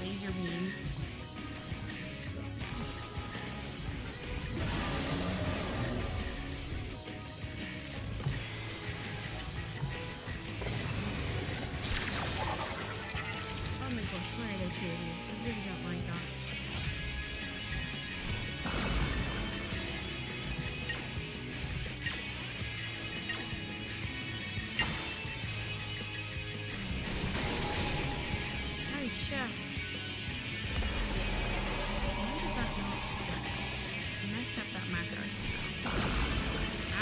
Speaker 1: Laser beams. Oh my gosh, why are there two of you? I really don't like that. Nice shot. Why did that not? I messed up that macro somehow.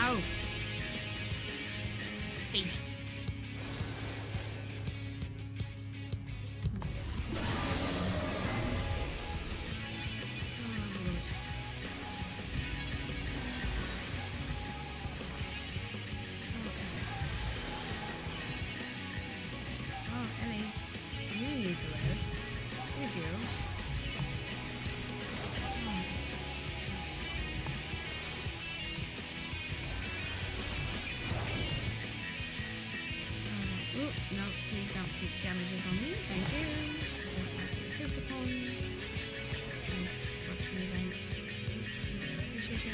Speaker 1: Ow!
Speaker 2: Face.
Speaker 1: no, please don't keep damages on me. Thank you. I don't like being pooped upon. What's really nice. Appreciate it.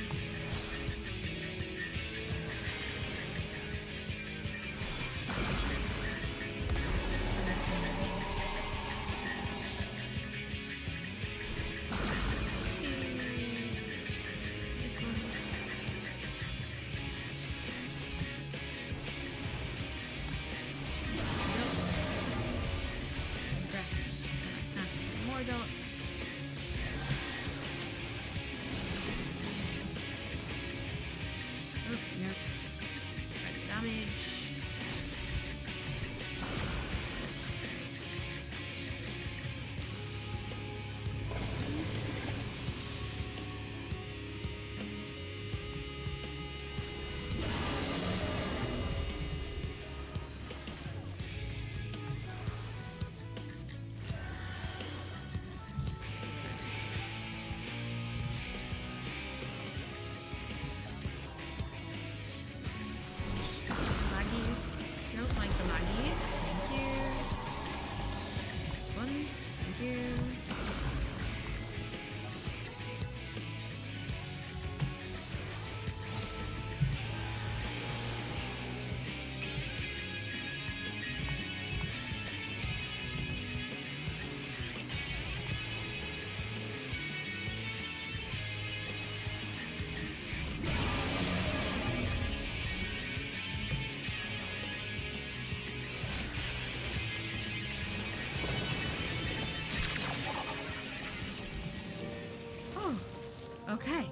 Speaker 1: Okay,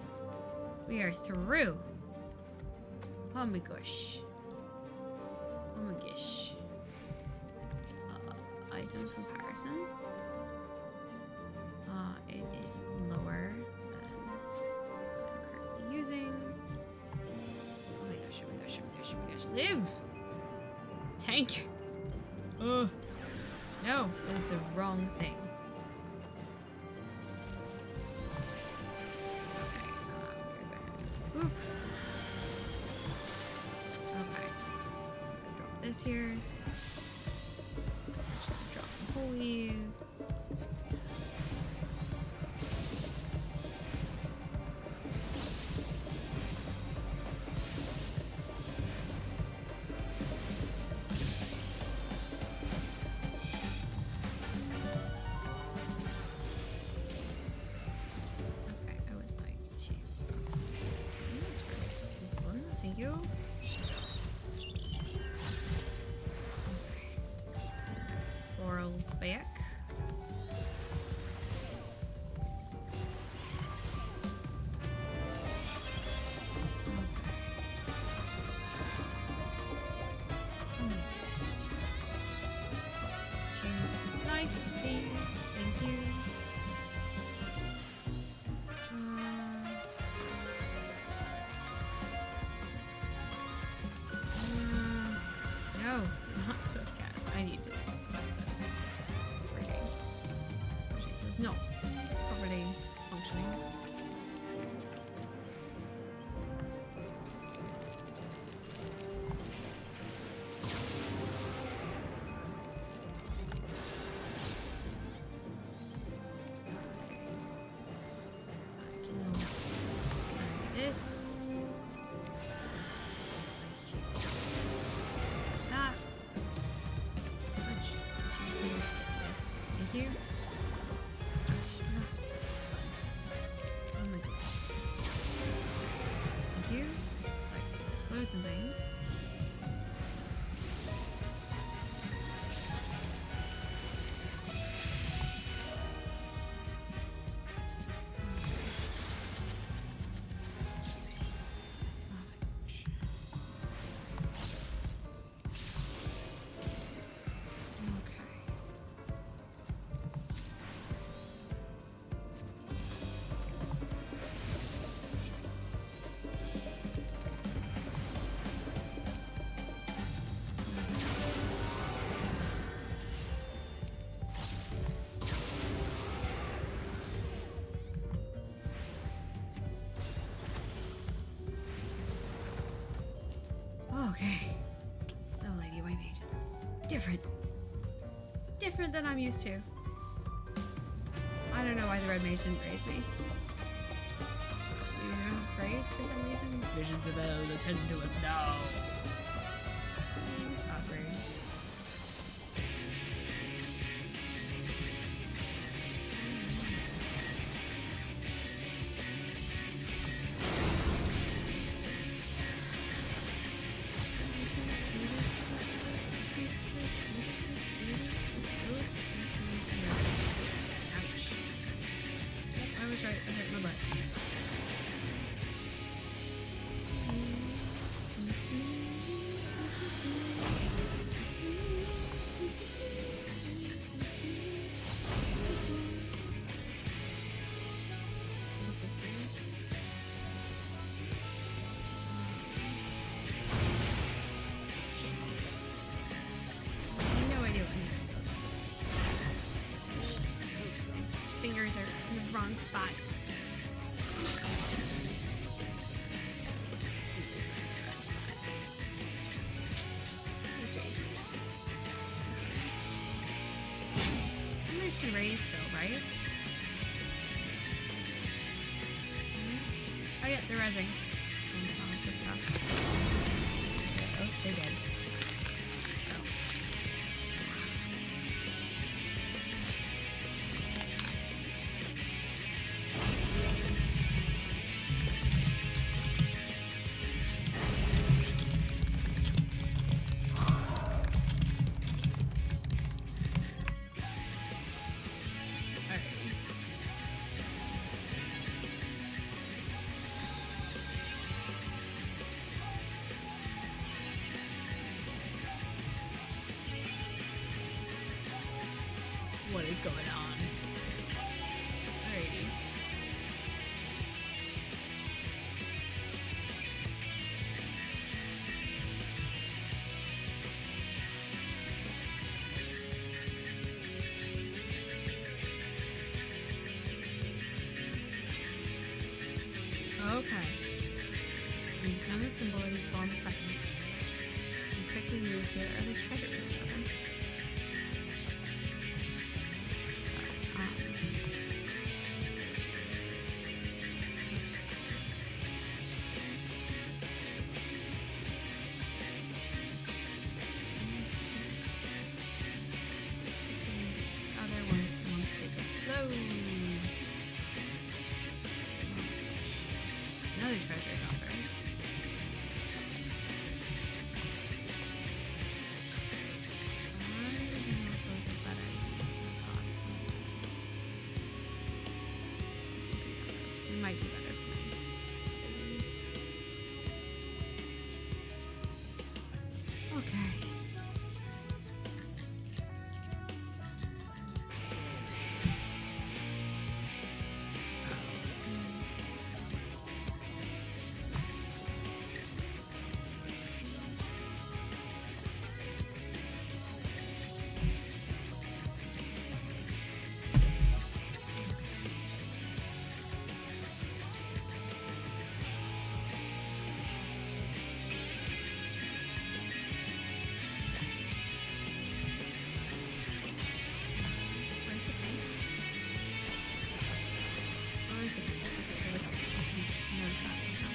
Speaker 1: we are through. Oh my gosh. Oh my gosh. Item comparison. It is lower than I'm currently using. Oh my gosh, oh my gosh, oh my gosh, oh my gosh. Live! Tank! No, that is the wrong thing. Oop. Okay. Drop this here. Drop some holies. Back. Choose life, please. Thank you. No, not Swiftcast. I need to. No, properly functioning. This. That. Thank you. different. Different than I'm used to. I don't know why the red mage didn't raise me. You know, raise for some reason?
Speaker 3: Visions of hell attend to us now.
Speaker 1: It's awkward. Ouch. Yep, I was right. I hurt my butt. What's this doing? I have no idea what any of this does. Fingers are in the wrong spot. Let's raise it. Fingers can raise still, right? Oh yeah, they're raising. Oh, they're dead. Oh. Alrighty. What is going on? Alrighty. Okay. He's done the symbol and he spawned the second. And quickly moved here. Are these treasure rooms open? Other one once it explodes. Another treasure dropper. I don't know if those are better than I thought. They might be better for my savings. Okay. Where's the tank? Oh, where's the tank? Okay, there we go. I just noticed that somehow.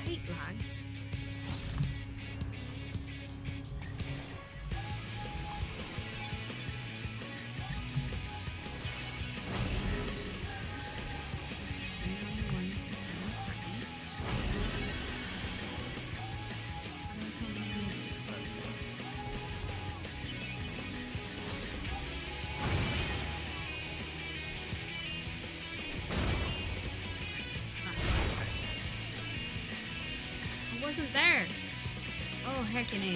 Speaker 1: Hate lag. I wasn't there. Oh, heckin' A.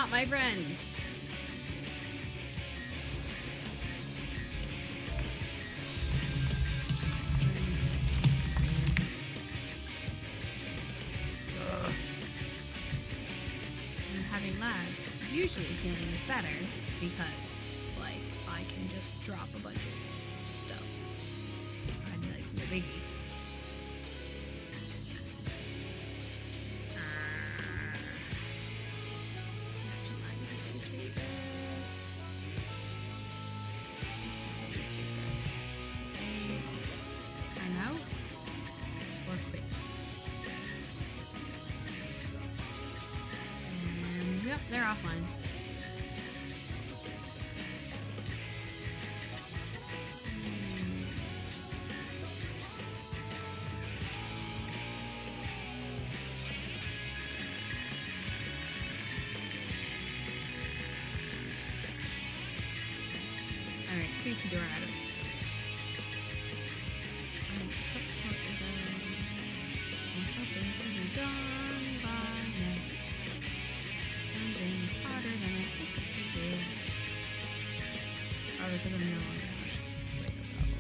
Speaker 1: not my friend. I'm having lag. Usually healing is better because, like, I can just drop a bunch of stuff. I'm like the biggie. Yep, they're offline. Alright, creaky door items. Stop shortly though. There's nothing to be done by now. Dungeon is harder than anticipated. Probably because I'm no longer having problem.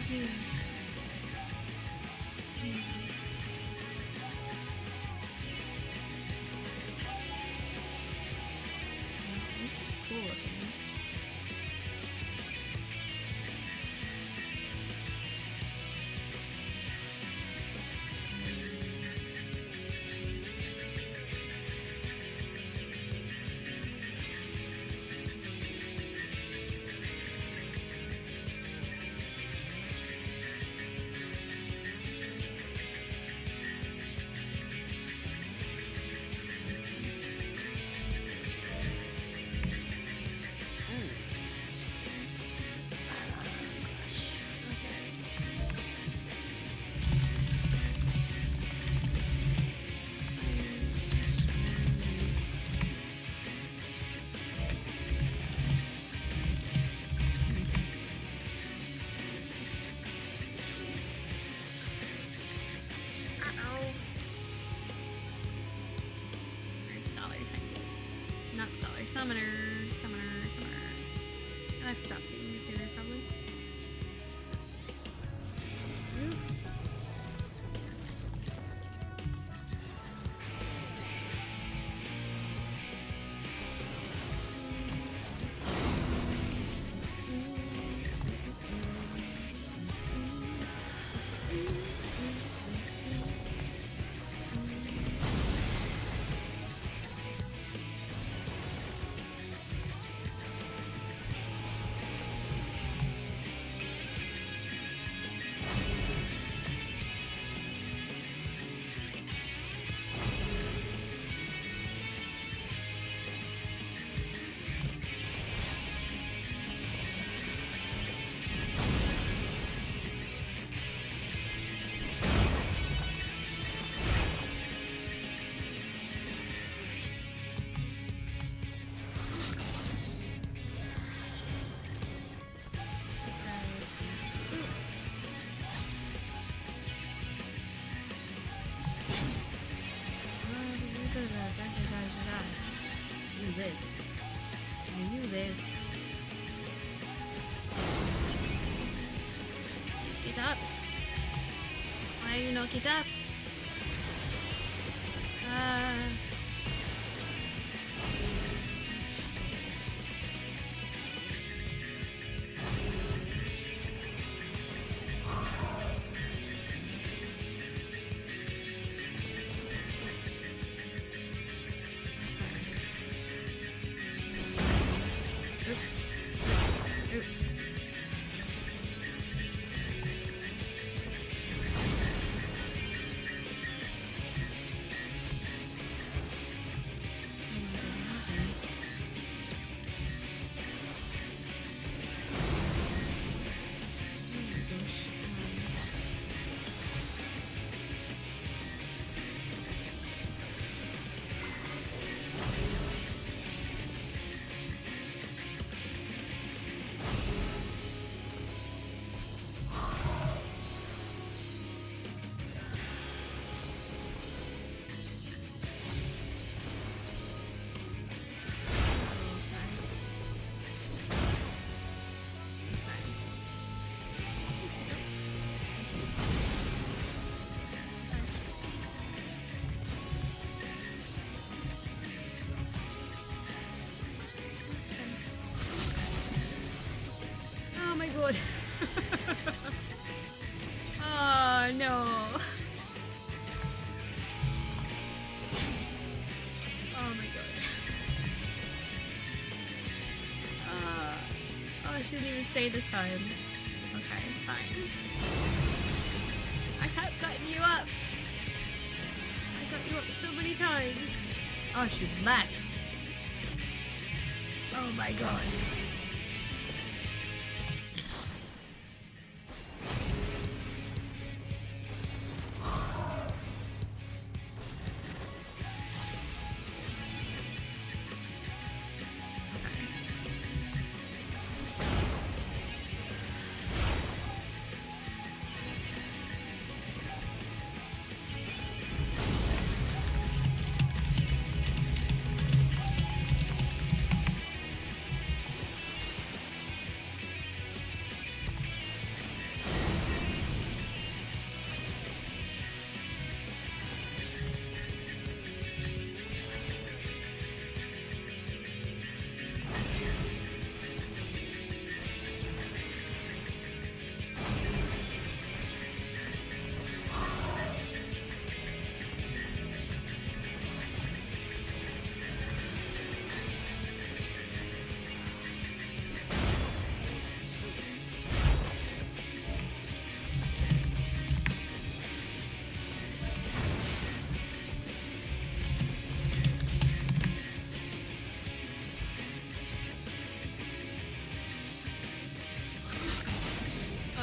Speaker 1: Okay. This is cool looking. Not scholar, summoner. I have to stop soon. Eat dinner probably. Oop. You live. You live. Please get up. Why are you not get up? Oops.
Speaker 3: she didn't even stay this time. Okay, fine. I kept cutting you up. I cut you up so many times. Oh, she left. Oh my god.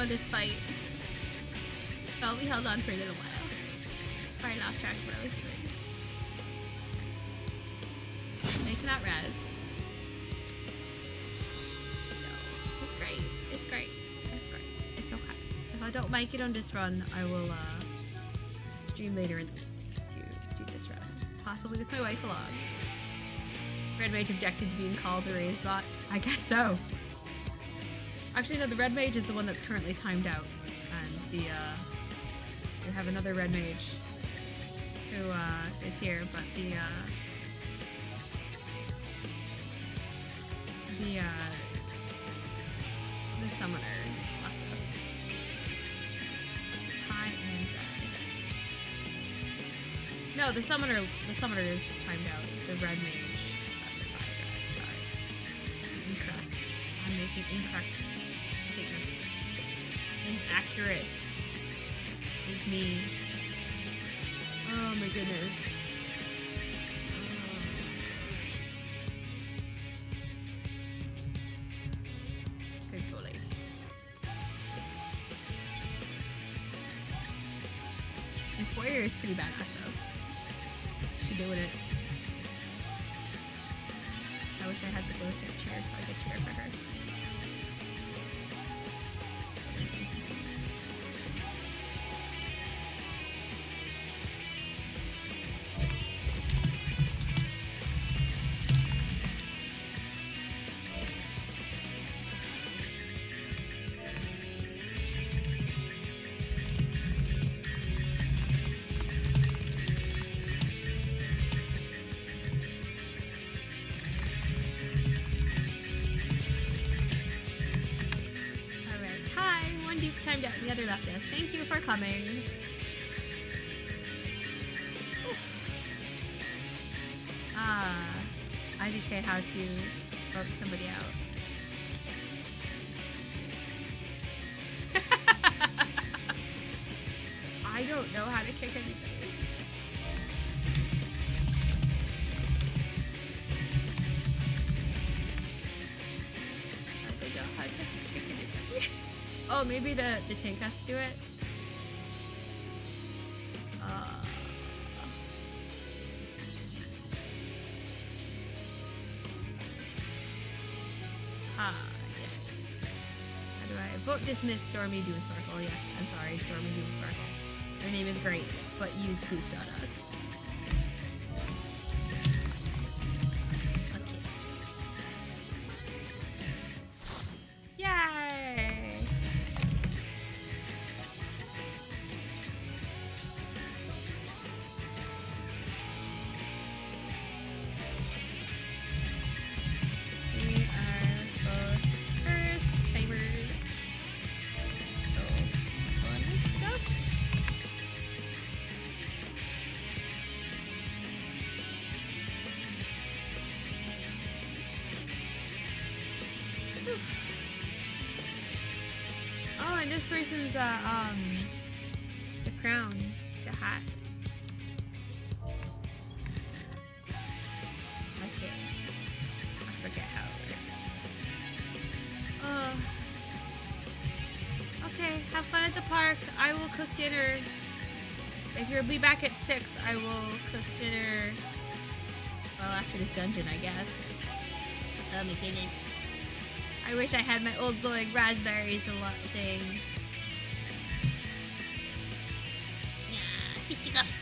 Speaker 1: Oh, this fight. Well, we held on for a little while. Before I lost track of what I was doing. They cannot res. No, it's great. It's great. It's great. It's okay. If I don't make it on this run, I will stream later in the week to do this run. Possibly with my wife along. Red Mage objected to being called the raised bot. I guess so. Actually, no, the Red Mage is the one that's currently timed out. And the, we have another Red Mage who, is here, but the summoner left us. It's high and dry. No, the summoner is timed out. The Red Mage left us high and dry. Sorry. Incorrect. I'm making incorrect statements. Inaccurate is me. Oh my goodness. Good bully. This warrior is pretty badass though. She doing it. I wish I had the glow stick chair so I could cheer for her. Timed out, the other left us. Thank you for coming. Oof. IDK how to vote somebody out. I don't know how to kick anybody. I don't know how to kick anybody. Oh, maybe the tank has to do it? Yes. How do I vote dismiss Stormy Doomsparkle? Yes, I'm sorry, Stormy Doomsparkle. Your name is great, but you poofed on us. find this person's the crown, the hat. Okay. I forget how it works. Okay, have fun at the park. I will cook dinner. If you'll be back at 6, I will cook dinner. Well, after this dungeon, I guess.
Speaker 2: Oh my goodness.
Speaker 1: I wish I had my old glowing raspberries a lot thing.
Speaker 2: Yeah, fisticuffs.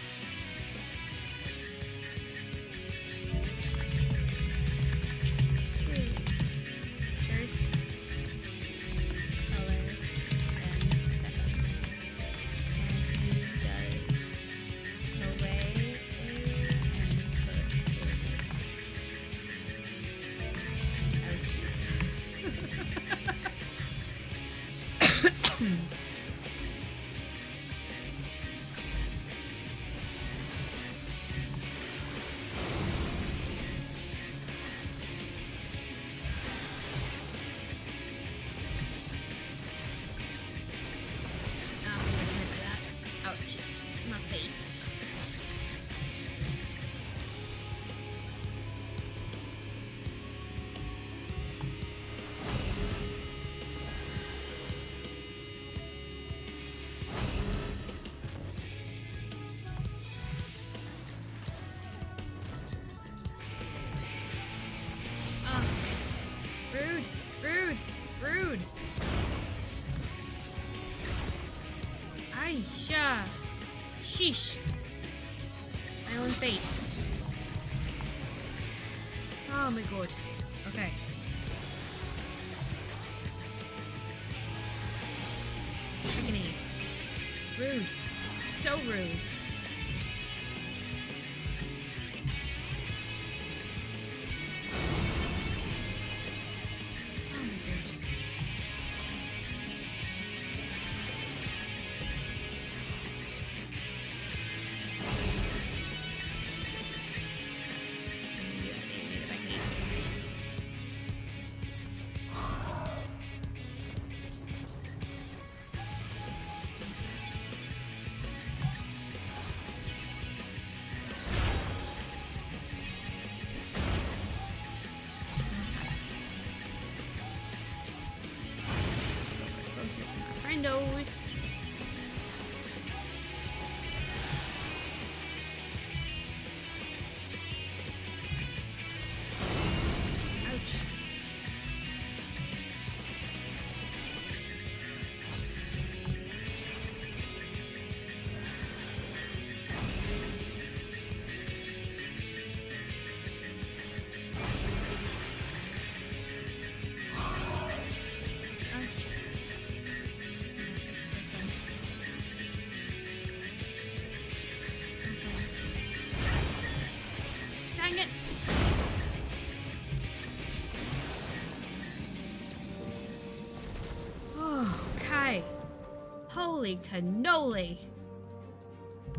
Speaker 1: First color, then second. And he does away and plus ouchies.
Speaker 2: Ouch. My face.
Speaker 1: Rude, rude, rude. Aisha. Sheesh. My own face. Oh my god. Okay. Agony. Rude. So rude. Oh my god. Closer to my friendos. Ouch. Oh shit. Dang it! Okay. Holy cannoli!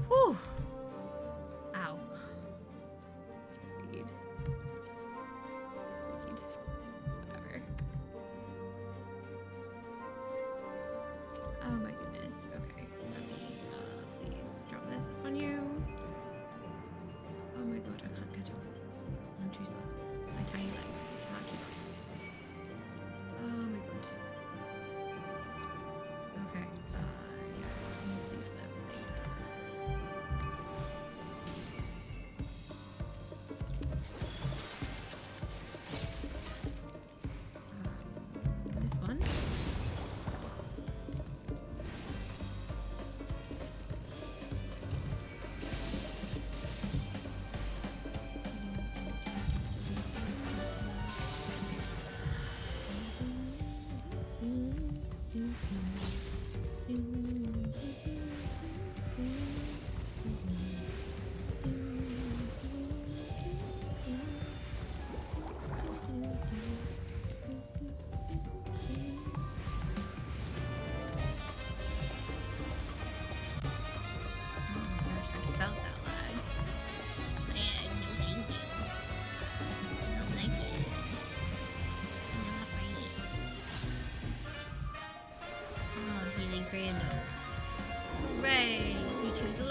Speaker 1: Whew! Ow. Read. Whatever. Oh my goodness. Okay. Let me, please drop this on you. Oh my god, I can't catch up. I'm too slow. My tiny legs cannot keep up. Oh my god. Okay. Yeah. Please live, please.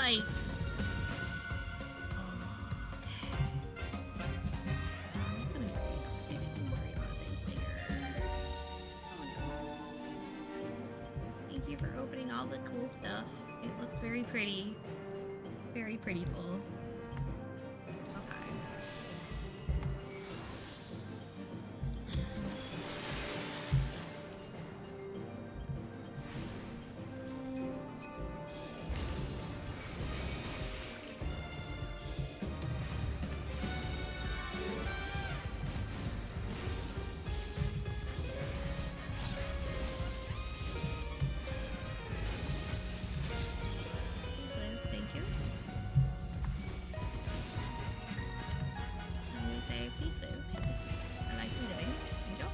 Speaker 2: life. I'm just gonna worry about things later. Oh no. Thank you for opening all the cool stuff. It looks very pretty. Very prettyful.
Speaker 1: Okay.
Speaker 2: Please live. Thank you. I'm gonna say please live. I like you living. Thank you.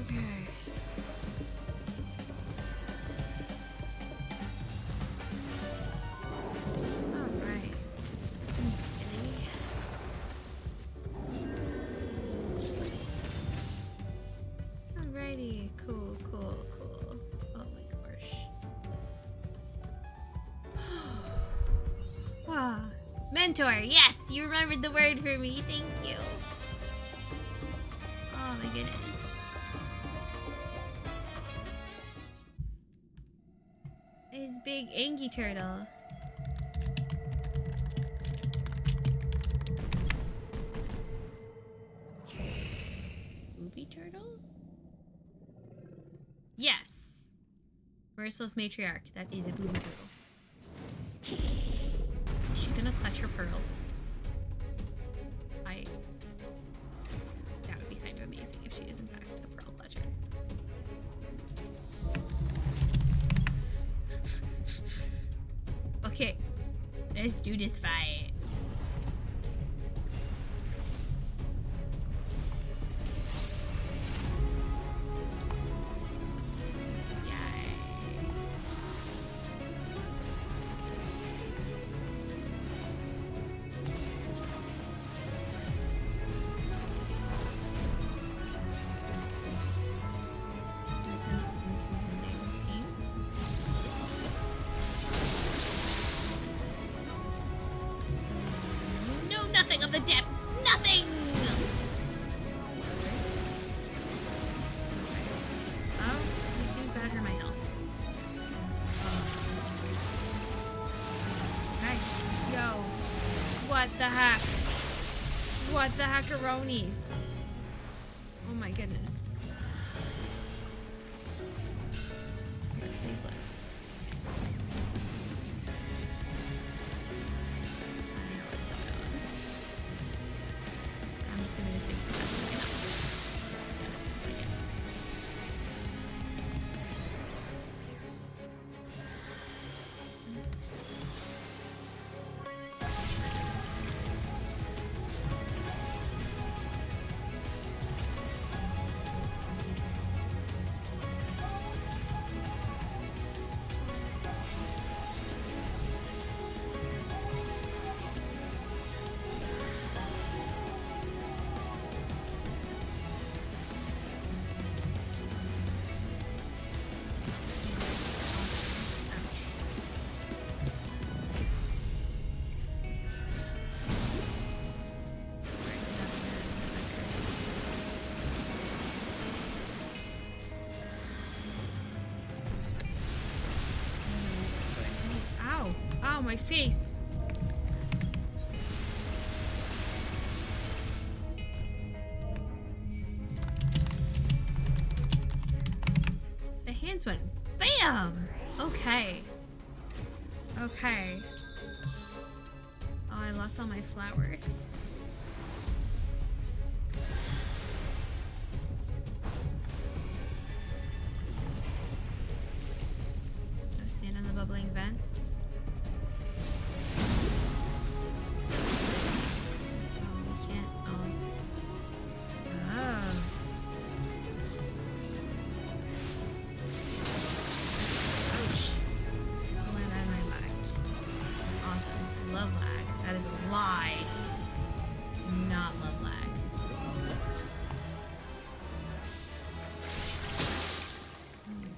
Speaker 1: Okay.
Speaker 2: Alright. Alrighty. Cool, cool, cool. Oh my gosh. Ah, mentor. Yes, you remembered the word for me. Thank you. Oh my goodness. His big Angie turtle. Booby turtle? Yes. Merciless matriarch. That is a booby turtle. Is she gonna clutch her pearls? That would be kind of amazing if she is in fact a pearl clutcher. Okay, let's do this fight. No, nothing of the depths. Nothing. Oh, this seems better than my health.
Speaker 1: Okay.
Speaker 2: Yo, what the heck? What the hackaronis? Oh my goodness. Please live. I know what's going on. I'm just gonna assume for that right now. Yeah, that seems like it. Ow! Ow, my face! The hands went BAM! Okay. Okay. Oh, I lost all my flowers. Go stand on the bubbling vents. Oh, we can't. Oh. Oh.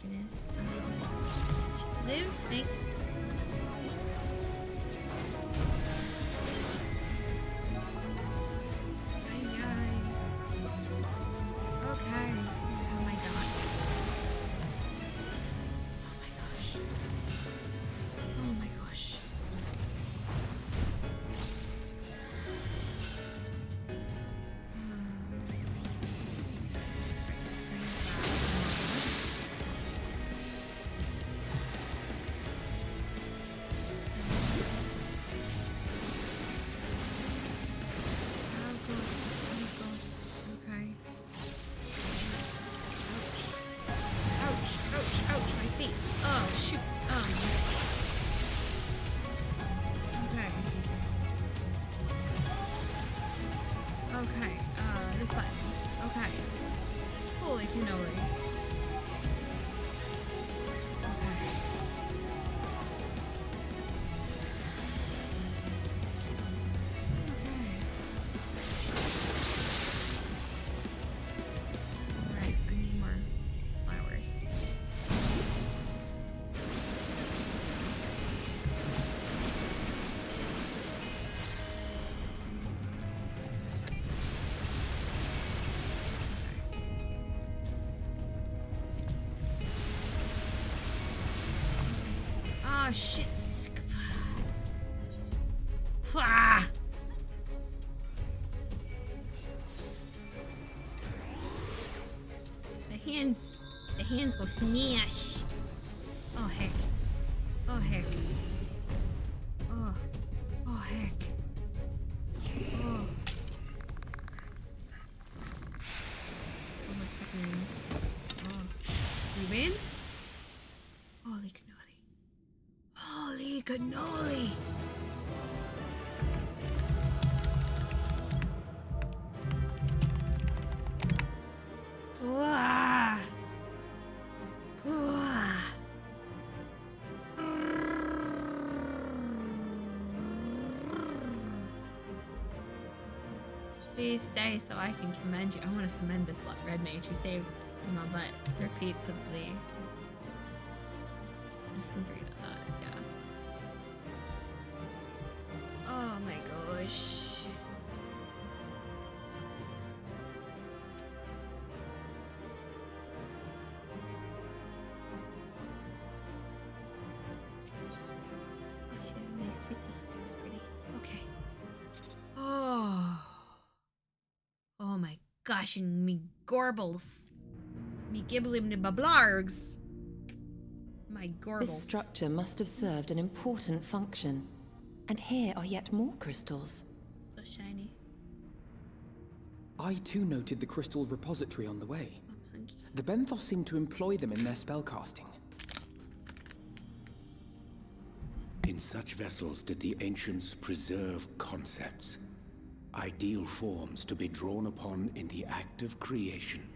Speaker 2: goodness. Live, thanks.
Speaker 1: Okay. Oh my god. Oh my gosh. Okay, this button. Okay. Holy cannoli. Okay. Alright, I need more flowers. Ah, shit. Ah!
Speaker 2: The hands go smash.
Speaker 1: Oh, heck. Oh, heck. Oh. Oh, heck. Oh. What's happening? Oh. We win? Holy cannoli. Holy cannoli! Wah! Wah! Please stay so I can commend you. I want to commend this red mage who saved my butt repeatedly. I'm great at that, yeah. Oh my gosh.
Speaker 2: Nice cutie. That's pretty.
Speaker 1: Okay. Oh. Oh my gosh, and me gorbles. Me gibblim de bablargs. My gorbles.
Speaker 6: This structure must have served an important function. And here are yet more crystals.
Speaker 2: So shiny.
Speaker 7: I too noted the crystal repository on the way.
Speaker 2: I'm hungry.
Speaker 7: The Benthos seem to employ them in their spellcasting.
Speaker 8: In such vessels did the ancients preserve concepts, ideal forms to be drawn upon in the act of creation.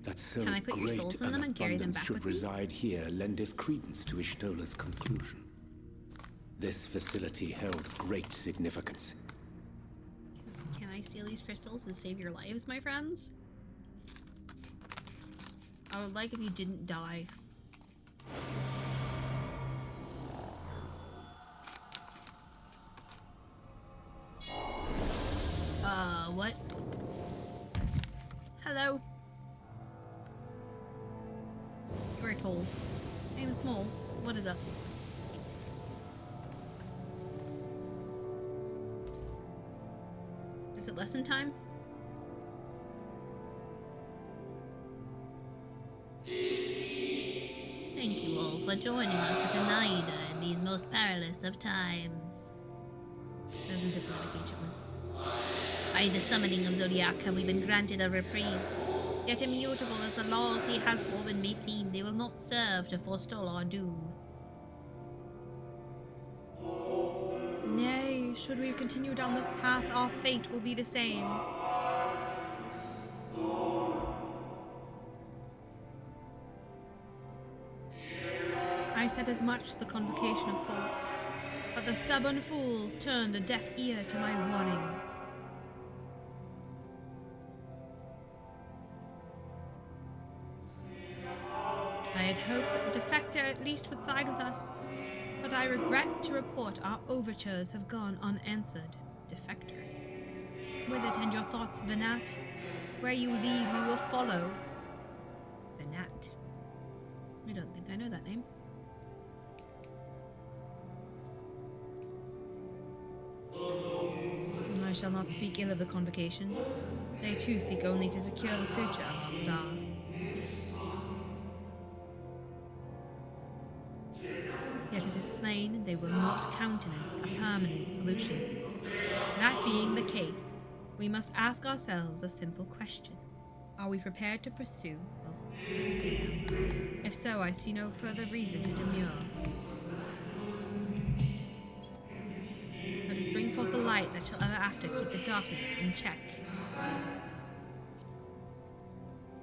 Speaker 8: That so
Speaker 2: Can I put your
Speaker 8: great
Speaker 2: souls in
Speaker 8: an
Speaker 2: them and carry them
Speaker 8: abundance
Speaker 2: back
Speaker 8: should
Speaker 2: with me?
Speaker 8: reside here lendeth credence to Ishtola's conclusion. This facility held great significance.
Speaker 2: Can I steal these crystals and save your lives, my friends? I would like if you didn't die. What? Hello? You are told. Name is Small. What is up? Is it lesson time? Thank you all for joining us at Anaida in these most perilous of times. There's the diplomatic ancient one. By the summoning of Zodiac have we been granted a reprieve. Yet immutable as the laws he has woven may seem, they will not serve to forestall our doom.
Speaker 1: Nay, should we continue down this path, our fate will be the same. I said as much to the convocation, of course, but the stubborn fools turned a deaf ear to my warnings. I had hoped that the defector at least would side with us, but I regret to report our overtures have gone unanswered. Defector. Whither tend your thoughts, Venat? Where you lead, we will follow. Venat. I don't think I know that name. I shall not speak ill of the convocation. They too seek only to secure the future of our star. Yet it is plain they will not countenance a permanent solution. That being the case, we must ask ourselves a simple question. Are we prepared to pursue? Oh, slow down. If so, I see no further reason to demur. Let us bring forth the light that shall ever after keep the darkness in check.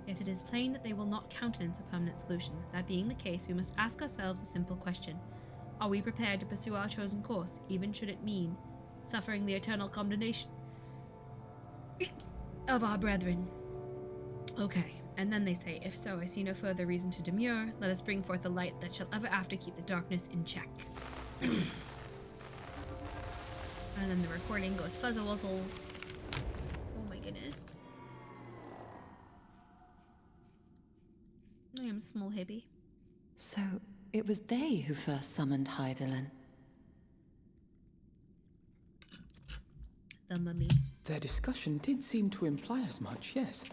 Speaker 1: Yet it is plain that they will not countenance a permanent solution. That being the case, we must ask ourselves a simple question. Are we prepared to pursue our chosen course, even should it mean suffering the eternal condemnation of our brethren? Okay, and then they say, if so, I see no further reason to demur. Let us bring forth the light that shall ever after keep the darkness in check. And then the recording goes fuzzle-wuzzles. Oh my goodness. I am a small hippie.
Speaker 6: So, it was they who first summoned Hydaelyn.
Speaker 1: The mummy.
Speaker 7: Their discussion did seem to imply as much, yes.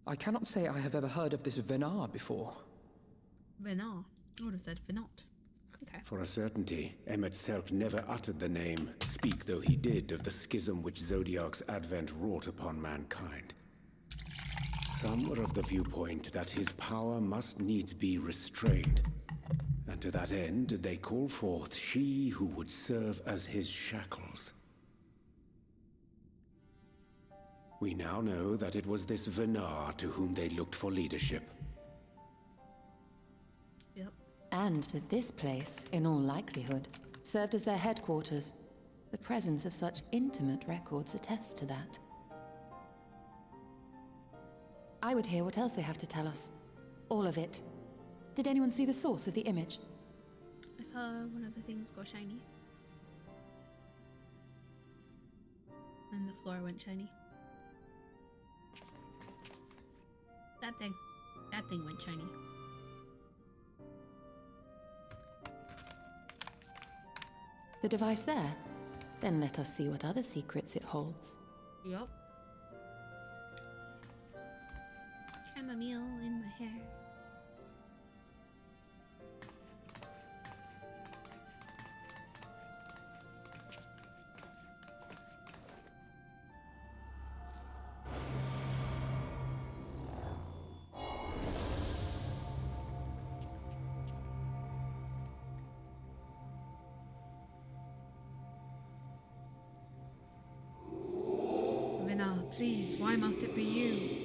Speaker 7: I cannot say I have ever heard of this Venar before.
Speaker 1: Venar. I would have said Venot. Okay.
Speaker 8: For a certainty, Emmet Selk never uttered the name, speak though he did of the schism which Zodiark's advent wrought upon mankind. Some were of the viewpoint that his power must needs be restrained, and to that end did they call forth she who would serve as his shackles. We now know that it was this Venar to whom they looked for leadership.
Speaker 1: Yep.
Speaker 6: And that this place, in all likelihood, served as their headquarters. The presence of such intimate records attests to that. I would hear what else they have to tell us. All of it. Did anyone see the source of the image?
Speaker 1: I saw one of the things go shiny. And the floor went shiny. That thing went shiny.
Speaker 6: The device there? Then let us see what other secrets it holds.
Speaker 1: Yup. Chamomile in my hair. Venar, please, why must it be you?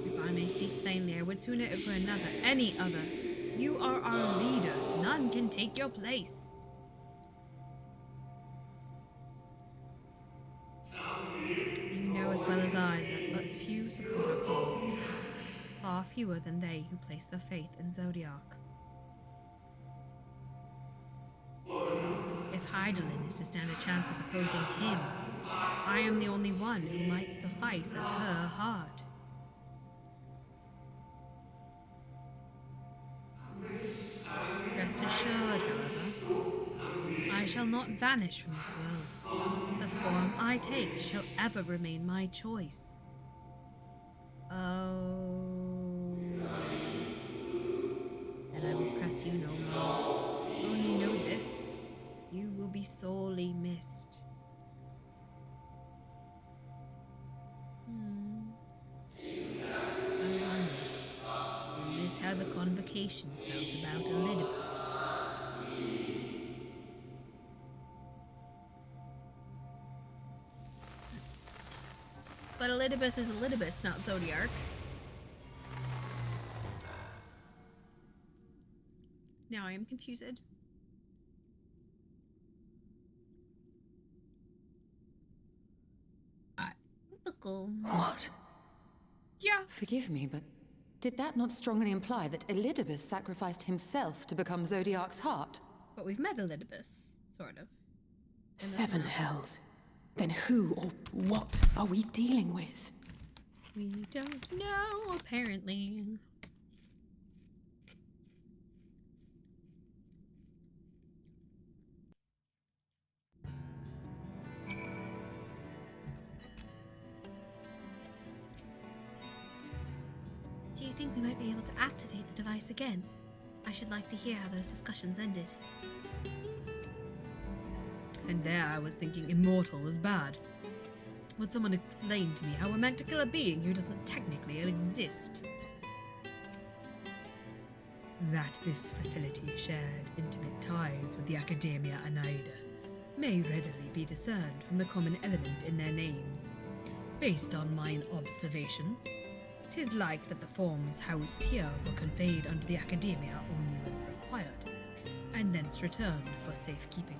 Speaker 1: If I may speak plainly, I would sooner it were another, any other. You are our leader. None can take your place. You know as well as I that but few support our cause. Far fewer than they who place their faith in Zodiark. If Hydaelyn is to stand a chance of opposing him, I am the only one who might suffice as her heart. Rest assured, however, I shall not vanish from this world. The form I take shall ever remain my choice. Oh. Then I will press you no more. Only know this. You will be sorely missed. I wonder, is this how the convocation felt about Elidibus? But Elidibus is Elidibus, not Zodiark. Now I am confused.
Speaker 2: welcome.
Speaker 6: What?
Speaker 1: Yeah.
Speaker 6: Forgive me, but did that not strongly imply that Elidibus sacrificed himself to become Zodiac's heart?
Speaker 3: But we've met Elidibus, sort of.
Speaker 6: Seven hells. Then who or what are we dealing with?
Speaker 3: We don't know, apparently.
Speaker 2: Do you think we might be able to activate the device again? I should like to hear how those discussions ended.
Speaker 3: And there I was thinking immortal was bad. Would someone explain to me how we're meant to kill a being who doesn't technically exist? That this facility shared intimate ties with the Academia Anaida may readily be discerned from the common element in their names. Based on mine observations, 'tis like that the forms housed here were conveyed unto the Academia only when required, and thence returned for safekeeping.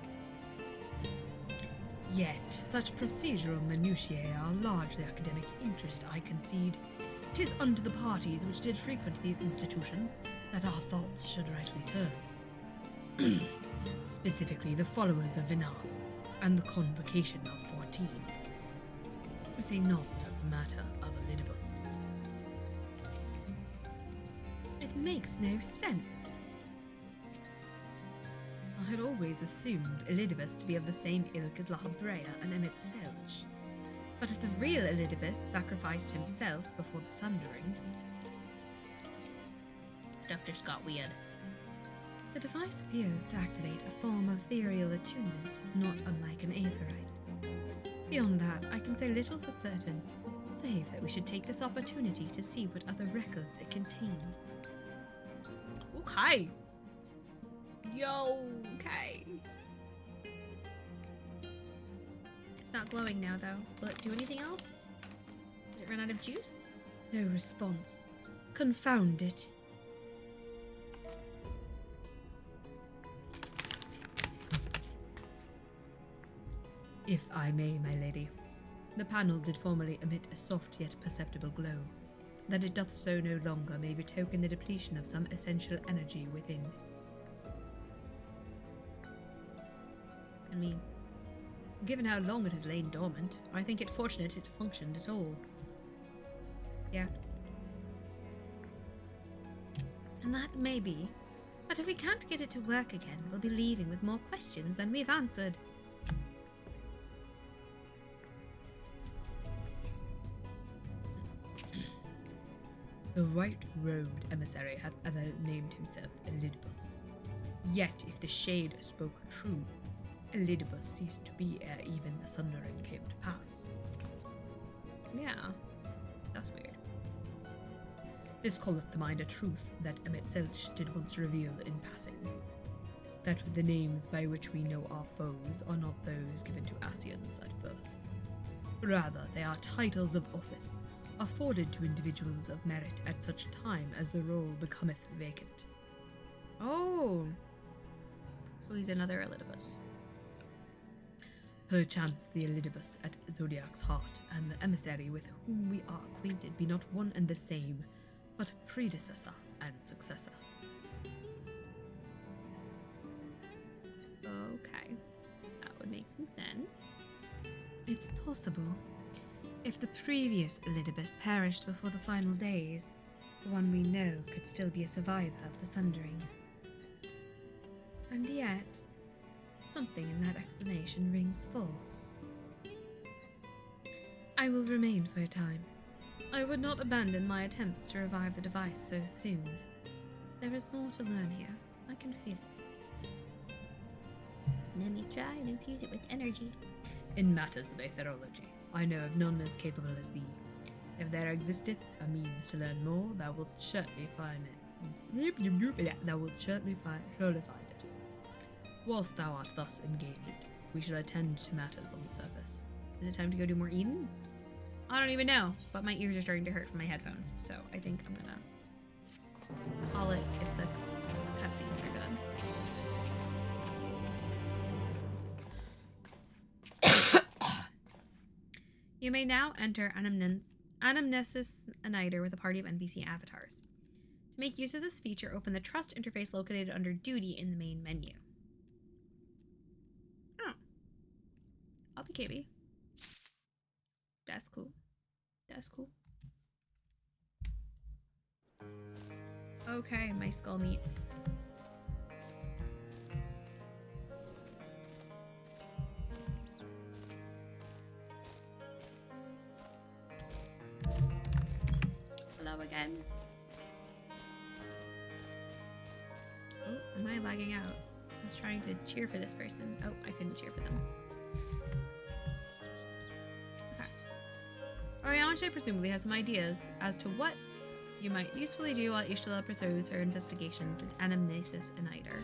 Speaker 3: Yet, such procedural minutiae are largely academic interest, I concede. 'Tis unto the parties which did frequent these institutions that our thoughts should rightly turn. Specifically the followers of Vinar, and the convocation of 14. To say naught of the matter of Elidibus.
Speaker 2: It makes no sense.
Speaker 3: I had always assumed Elidibus to be of the same ilk as Lahabrea and Emmett Selch. But if the real Elidibus sacrificed himself before the Sundering,
Speaker 2: Stuff just got weird.
Speaker 3: the device appears to activate a form of ethereal attunement, not unlike an aetherite. Beyond that, I can say little for certain, save that we should take this opportunity to see what other records it contains.
Speaker 1: Okay. Yo, okay. It's not glowing now, though. Will it do anything else? Did it run out of juice?
Speaker 3: No response. Confound it. If I may, my lady. The panel did formerly emit a soft yet perceptible glow. That it doth so no longer may betoken the depletion of some essential energy within. I mean, given how long it has lain dormant, I think it fortunate it functioned at all.
Speaker 1: Yeah.
Speaker 2: And that may be. But if we can't get it to work again, we'll be leaving with more questions than we've answered.
Speaker 3: The right-robed emissary hath ever named himself Elidibus. Yet, if the shade spoke true, Elidibus ceased to be ere even the Sundering came to pass.
Speaker 1: Yeah. That's weird.
Speaker 3: This calleth to mind a truth that Emmett Selch did once reveal in passing. That the names by which we know our foes are not those given to Asians at birth. Rather, they are titles of office, afforded to individuals of merit at such time as the role becometh vacant.
Speaker 1: Oh. So he's another Elidibus.
Speaker 3: Perchance the Elidibus at Zodiac's heart and the emissary with whom we are acquainted be not one and the same, but predecessor and successor.
Speaker 1: Okay. That would make some sense.
Speaker 3: It's possible. If the previous Elidibus perished before the final days, the one we know could still be a survivor of the Sundering. And yet, something in that explanation rings false. I will remain for a time. I would not abandon my attempts to revive the device so soon. There is more to learn here. I can feel it.
Speaker 2: Let me try and infuse it with energy.
Speaker 3: In matters of aetherology, I know of none as capable as thee. If there existeth a means to learn more, thou wilt surely find it. Thou wilt surely find it. Whilst thou art thus engaged, we shall attend to matters on the surface.
Speaker 1: Is it time to go do more eating? I don't even know, but my ears are starting to hurt from my headphones, so I think I'm gonna call it if the cutscenes are done. You may now enter Anamnesis Aniter with a party of NPC avatars. To make use of this feature, open the Trust interface located under Duty in the main menu. Oh. I'll be KB. That's cool. That's cool. Okay, my skull meats. Hello again. Oh, am I lagging out? I was trying to cheer for this person. Oh, I couldn't cheer for them. Okay. Arianche presumably has some ideas as to what you might usefully do while Ishtala pursues her investigations in Anamnesis Aniter.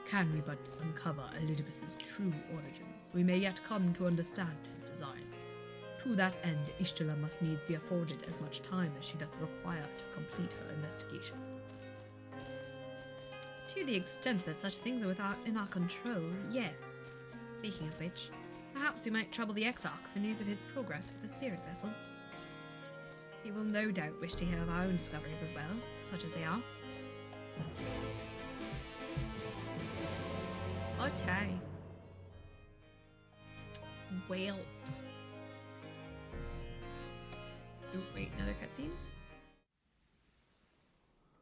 Speaker 3: Can we but uncover Elidibus's true origins, we may yet come to understand his designs. To that end, Ishtala must needs be afforded as much time as she doth require to complete her investigation.
Speaker 1: To the extent that such things are in our control, yes. Speaking of which, perhaps we might trouble the Exarch for news of his progress with the spirit vessel. He will no doubt wish to hear of our own discoveries as well, such as they are. Okay. Well. Oh, wait, another cutscene?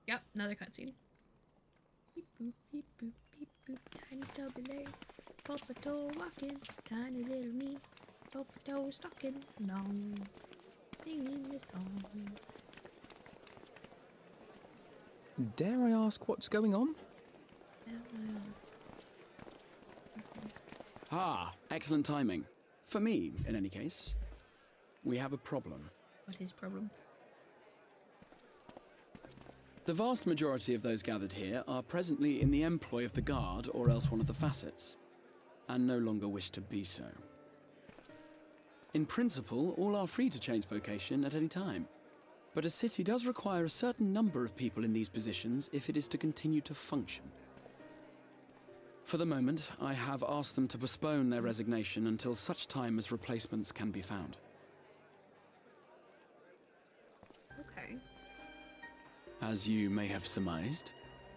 Speaker 1: Yep, another cutscene. Beep boop, beep boop, beep boop, tiny double A. Popato walking, tiny little me. Popato stalking along, singing the song.
Speaker 7: Dare I ask what's going on?
Speaker 9: Ah, excellent timing. For me, in any case. We have a problem.
Speaker 1: What is problem?
Speaker 9: The vast majority of those gathered here are presently in the employ of the Guard or else one of the facets, and no longer wish to be so. In principle, all are free to change vocation at any time, but a city does require a certain number of people in these positions if it is to continue to function. For the moment, I have asked them to postpone their resignation until such time as replacements can be found.
Speaker 1: Okay.
Speaker 9: As you may have surmised,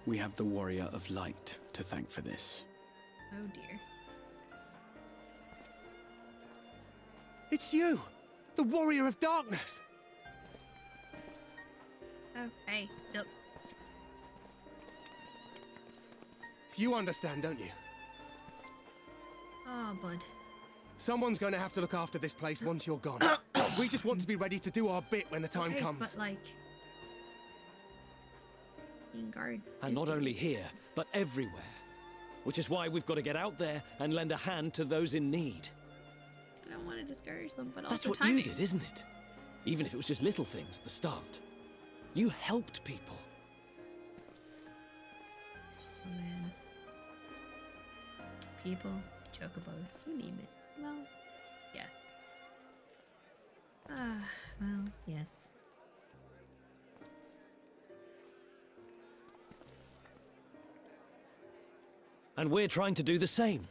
Speaker 9: we have the Warrior of Light to thank for this.
Speaker 1: Oh dear.
Speaker 10: It's you! The Warrior of Darkness!
Speaker 1: Oh, hey, still.
Speaker 10: You understand, don't you?
Speaker 1: Oh, bud.
Speaker 10: Someone's going to have to look after this place once you're gone. We just want to be ready to do our bit when the time comes.
Speaker 1: But like, being guards.
Speaker 11: And not only here, but everywhere. Which is why we've got to get out there and lend a hand to those in need.
Speaker 1: I don't want to discourage them, but
Speaker 11: That's
Speaker 1: also
Speaker 11: what
Speaker 1: timing.
Speaker 11: you did, isn't it? Even if it was just little things at the start. You helped people.
Speaker 1: Oh man. People, chocobos, you name it. Well, yes. Well, yes.
Speaker 11: And we're trying to do the same.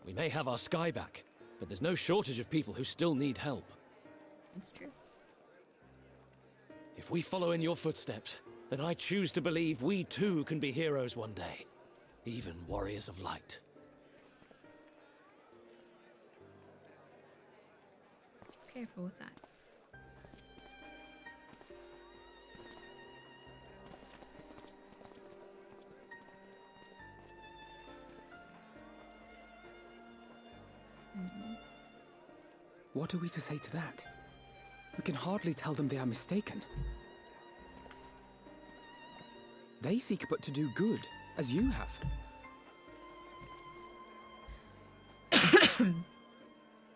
Speaker 11: We may have our sky back, but there's no shortage of people who still need help.
Speaker 1: It's true.
Speaker 11: If we follow in your footsteps, then I choose to believe we too can be heroes one day. Even warriors of light.
Speaker 1: Careful with that.
Speaker 7: What are we to say to that? We can hardly tell them they are mistaken. They seek but to do good, as you have.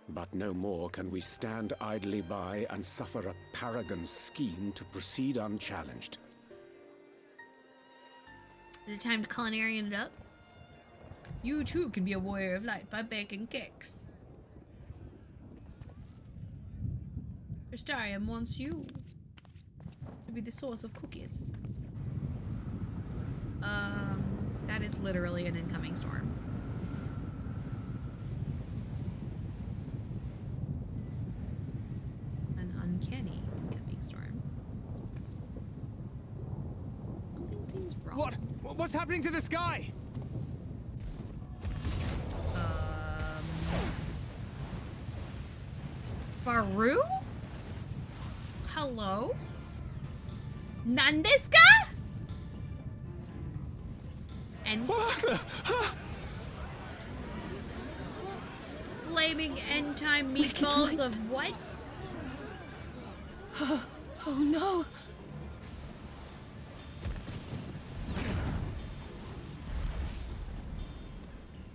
Speaker 8: But no more can we stand idly by and suffer a paragon's scheme to proceed unchallenged.
Speaker 1: Is it time to culinarian it up? You too can be a warrior of light by baking cakes. Crystarium wants you to be the source of cookies. That is literally an incoming storm.
Speaker 6: wrong.
Speaker 10: What's happening to the sky?
Speaker 1: Baru? Hello? Nandeska? And flaming end time meatballs of what?
Speaker 6: Oh no!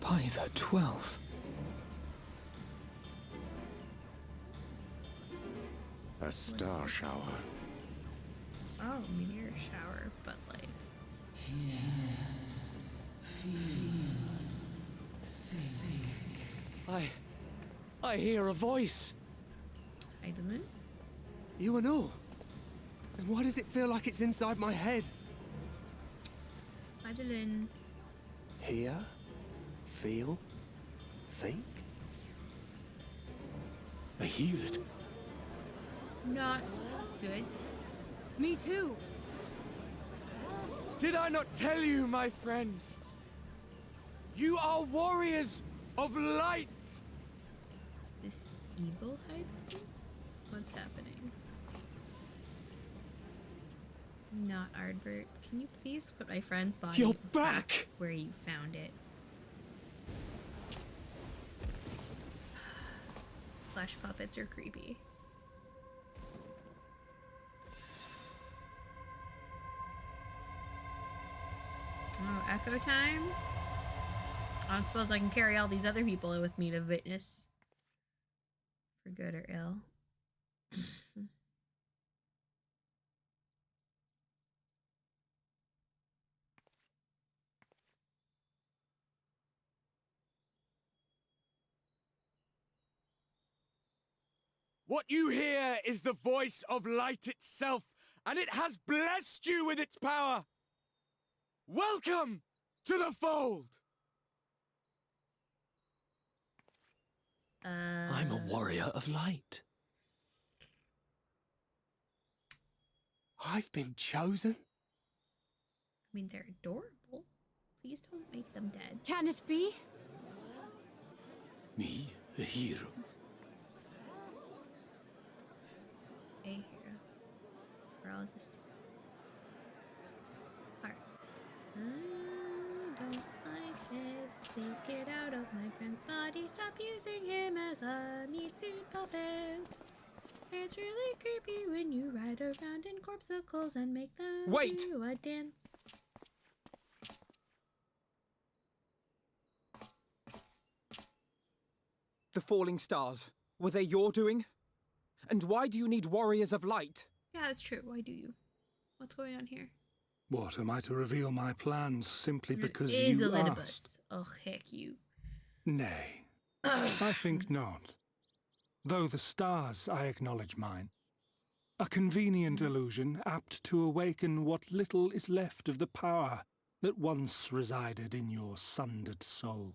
Speaker 7: By the 12.
Speaker 8: A star shower.
Speaker 1: Oh, meteor shower, but like.
Speaker 11: I hear a voice.
Speaker 1: Heidelin?
Speaker 10: You and all? Then why does it feel like it's inside my head?
Speaker 1: Heidelin.
Speaker 8: Hear? Feel? Think? I hear it.
Speaker 1: Not good.
Speaker 12: Me too.
Speaker 10: Did I not tell you, my friends? You are warriors of light!
Speaker 1: This evil Heidelin? What's happening? Not Ardbert. Can you please put my friend's body
Speaker 11: You're back!
Speaker 1: Where you found it? Flesh puppets are creepy. Oh, echo time? I don't suppose I can carry all these other people with me to witness. For good or ill.
Speaker 10: What you hear is the voice of light itself, and it has blessed you with its power. Welcome to the fold!
Speaker 11: I'm a warrior of light.
Speaker 10: I've been chosen?
Speaker 1: I mean, they're adorable. Please don't make them dead.
Speaker 12: Can it be?
Speaker 8: Me, a hero.
Speaker 1: A hero. We're all just hearts. I don't like this. Please get out of my friend's body. Stop using him as a meat suit puppet. It's really creepy when you ride around in corpuscles and make them do a dance.
Speaker 13: The falling stars, were they your doing? And why do you need warriors of light?
Speaker 1: Yeah, that's true. Why do you? What's going on here?
Speaker 14: What, am I to reveal my plans simply because
Speaker 1: It is
Speaker 14: you
Speaker 1: a little
Speaker 14: asked?
Speaker 1: bit. Oh, heck you.
Speaker 14: Nay, I think not. Though the stars, I acknowledge mine. A convenient illusion, apt to awaken what little is left of the power that once resided in your sundered souls.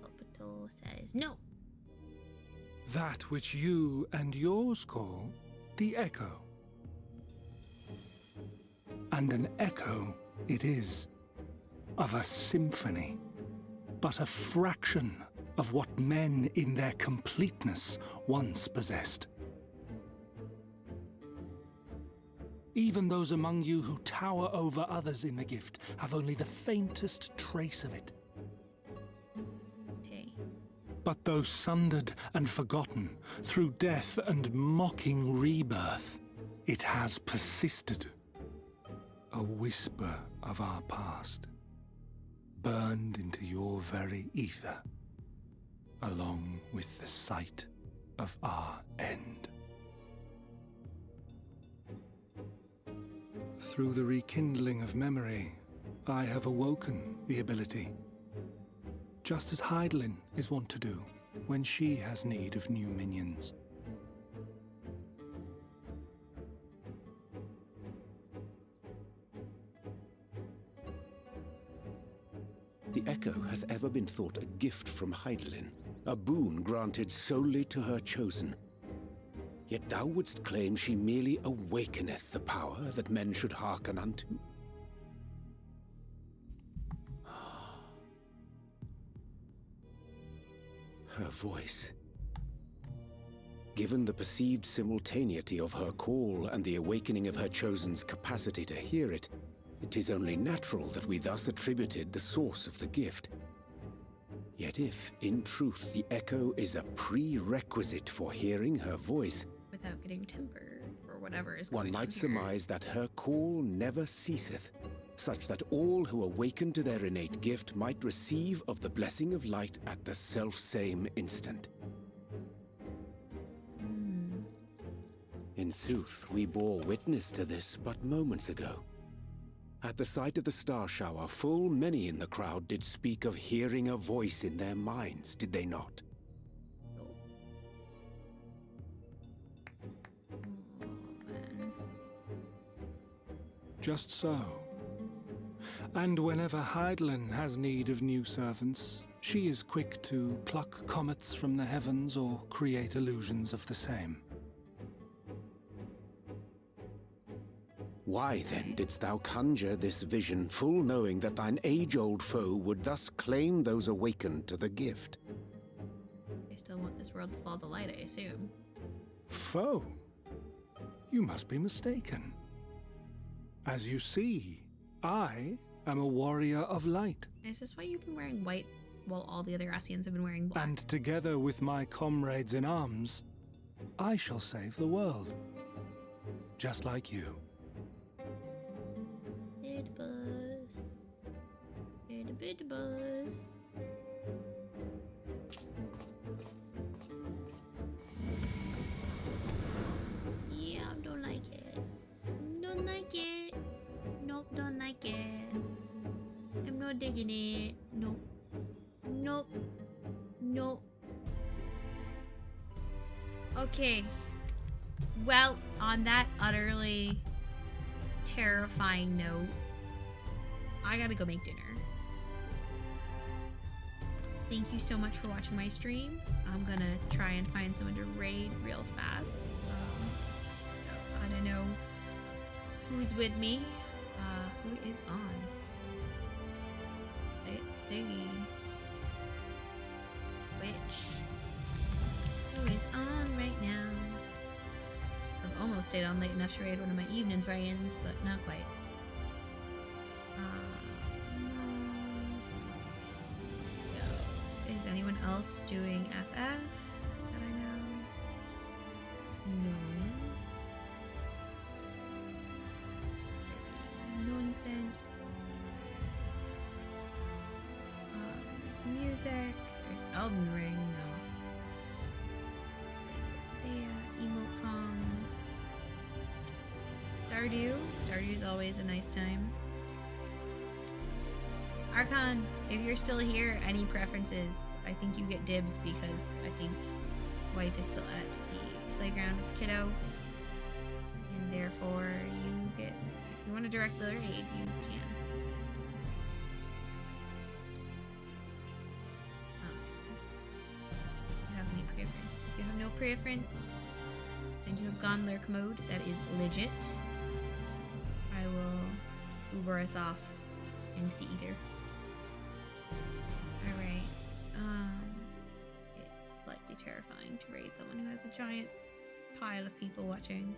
Speaker 2: Palpito says no.
Speaker 14: That which you and yours call the echo. And an echo it is, of a symphony, but a fraction of what men in their completeness once possessed. Even those among you who tower over others in the gift have only the faintest trace of it. But though sundered and forgotten through death and mocking rebirth, it has persisted. A whisper of our past, burned into your very ether, along with the sight of our end. Through the rekindling of memory, I have awoken the ability, just as Heidelin is wont to do when she has need of new minions.
Speaker 8: The echo hath ever been thought a gift from Heidelin. a boon granted solely to her chosen. Yet thou wouldst claim she merely awakeneth the power that men should hearken unto. Her voice. Given the perceived simultaneity of her call and the awakening of her chosen's capacity to hear it, it is only natural that we thus attributed the source of the gift. Yet if, in truth, the echo is a prerequisite for hearing her voice,
Speaker 1: Without getting temper or whatever is going
Speaker 8: one
Speaker 1: on
Speaker 8: might
Speaker 1: here.
Speaker 8: surmise that her call never ceaseth, such that all who awaken to their innate gift might receive of the blessing of light at the self-same instant. In sooth, we bore witness to this but moments ago. At the sight of the star shower, full many in the crowd did speak of hearing a voice in their minds, did they not?
Speaker 14: Just so. And whenever Hydaelyn has need of new servants, she is quick to pluck comets from the heavens or create illusions of the same.
Speaker 8: Why then didst thou conjure this vision, full knowing that thine age-old foe would thus claim those awakened to the gift?
Speaker 1: They still want this world to fall to light, I assume.
Speaker 14: Foe? You must be mistaken. As you see, I am a warrior of light.
Speaker 1: Is this why you've been wearing white while all the other Ascians have been wearing black?
Speaker 14: And together with my comrades in arms, I shall save the world. Just like you.
Speaker 2: Bid bus. Yeah, don't like it. Don't like it. Nope, don't like it. I'm not digging it. Nope. Nope. Nope.
Speaker 1: Okay. Well, on that utterly terrifying note, I gotta go make dinner. Thank you so much for watching my stream. I'm gonna try and find someone to raid real fast. I don't know who's with me. Who is on? Let's see. Who is on right now? I've almost stayed on late enough to raid one of my evening friends, but not quite. Is anyone else doing FF that I know? No. Nonsense. There's music. There's Elden Ring. No. Emoticons. Stardew. Stardew's always a nice time. Archon, if you're still here, any preferences? I think you get dibs because I think wife is still at the playground with kiddo. And therefore you get, if you want to direct the raid, you can. Do you have any preference? If you have no preference, then you have gone lurk mode. That is legit. I will Uber us off into the ether. Alright. It's slightly terrifying to raid someone who has a giant pile of people watching.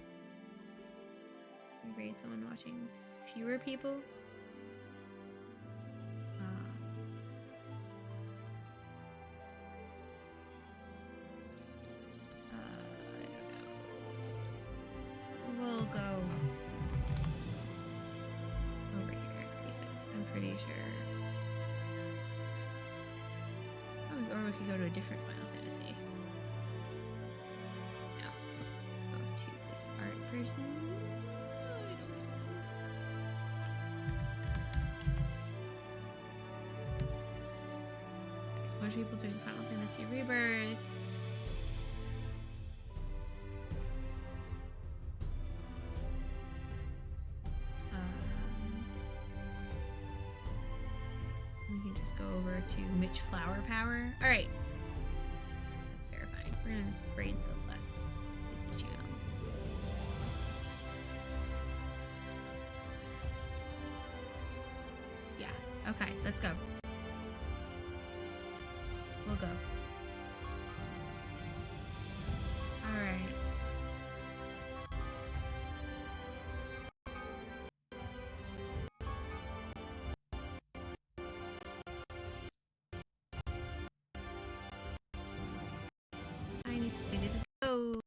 Speaker 1: Raid someone watching fewer people. I don't know. We'll go over here because I'm pretty sure. Or we could go to a different Final Fantasy. No. Go to this art person. I don't know. There's a bunch of people doing Final Fantasy Rebirth. We can just go over to Mitch Flower Power. Alright. We're gonna raid the less busy channel. Yeah, okay, let's go. We'll go. Alright. I need to go.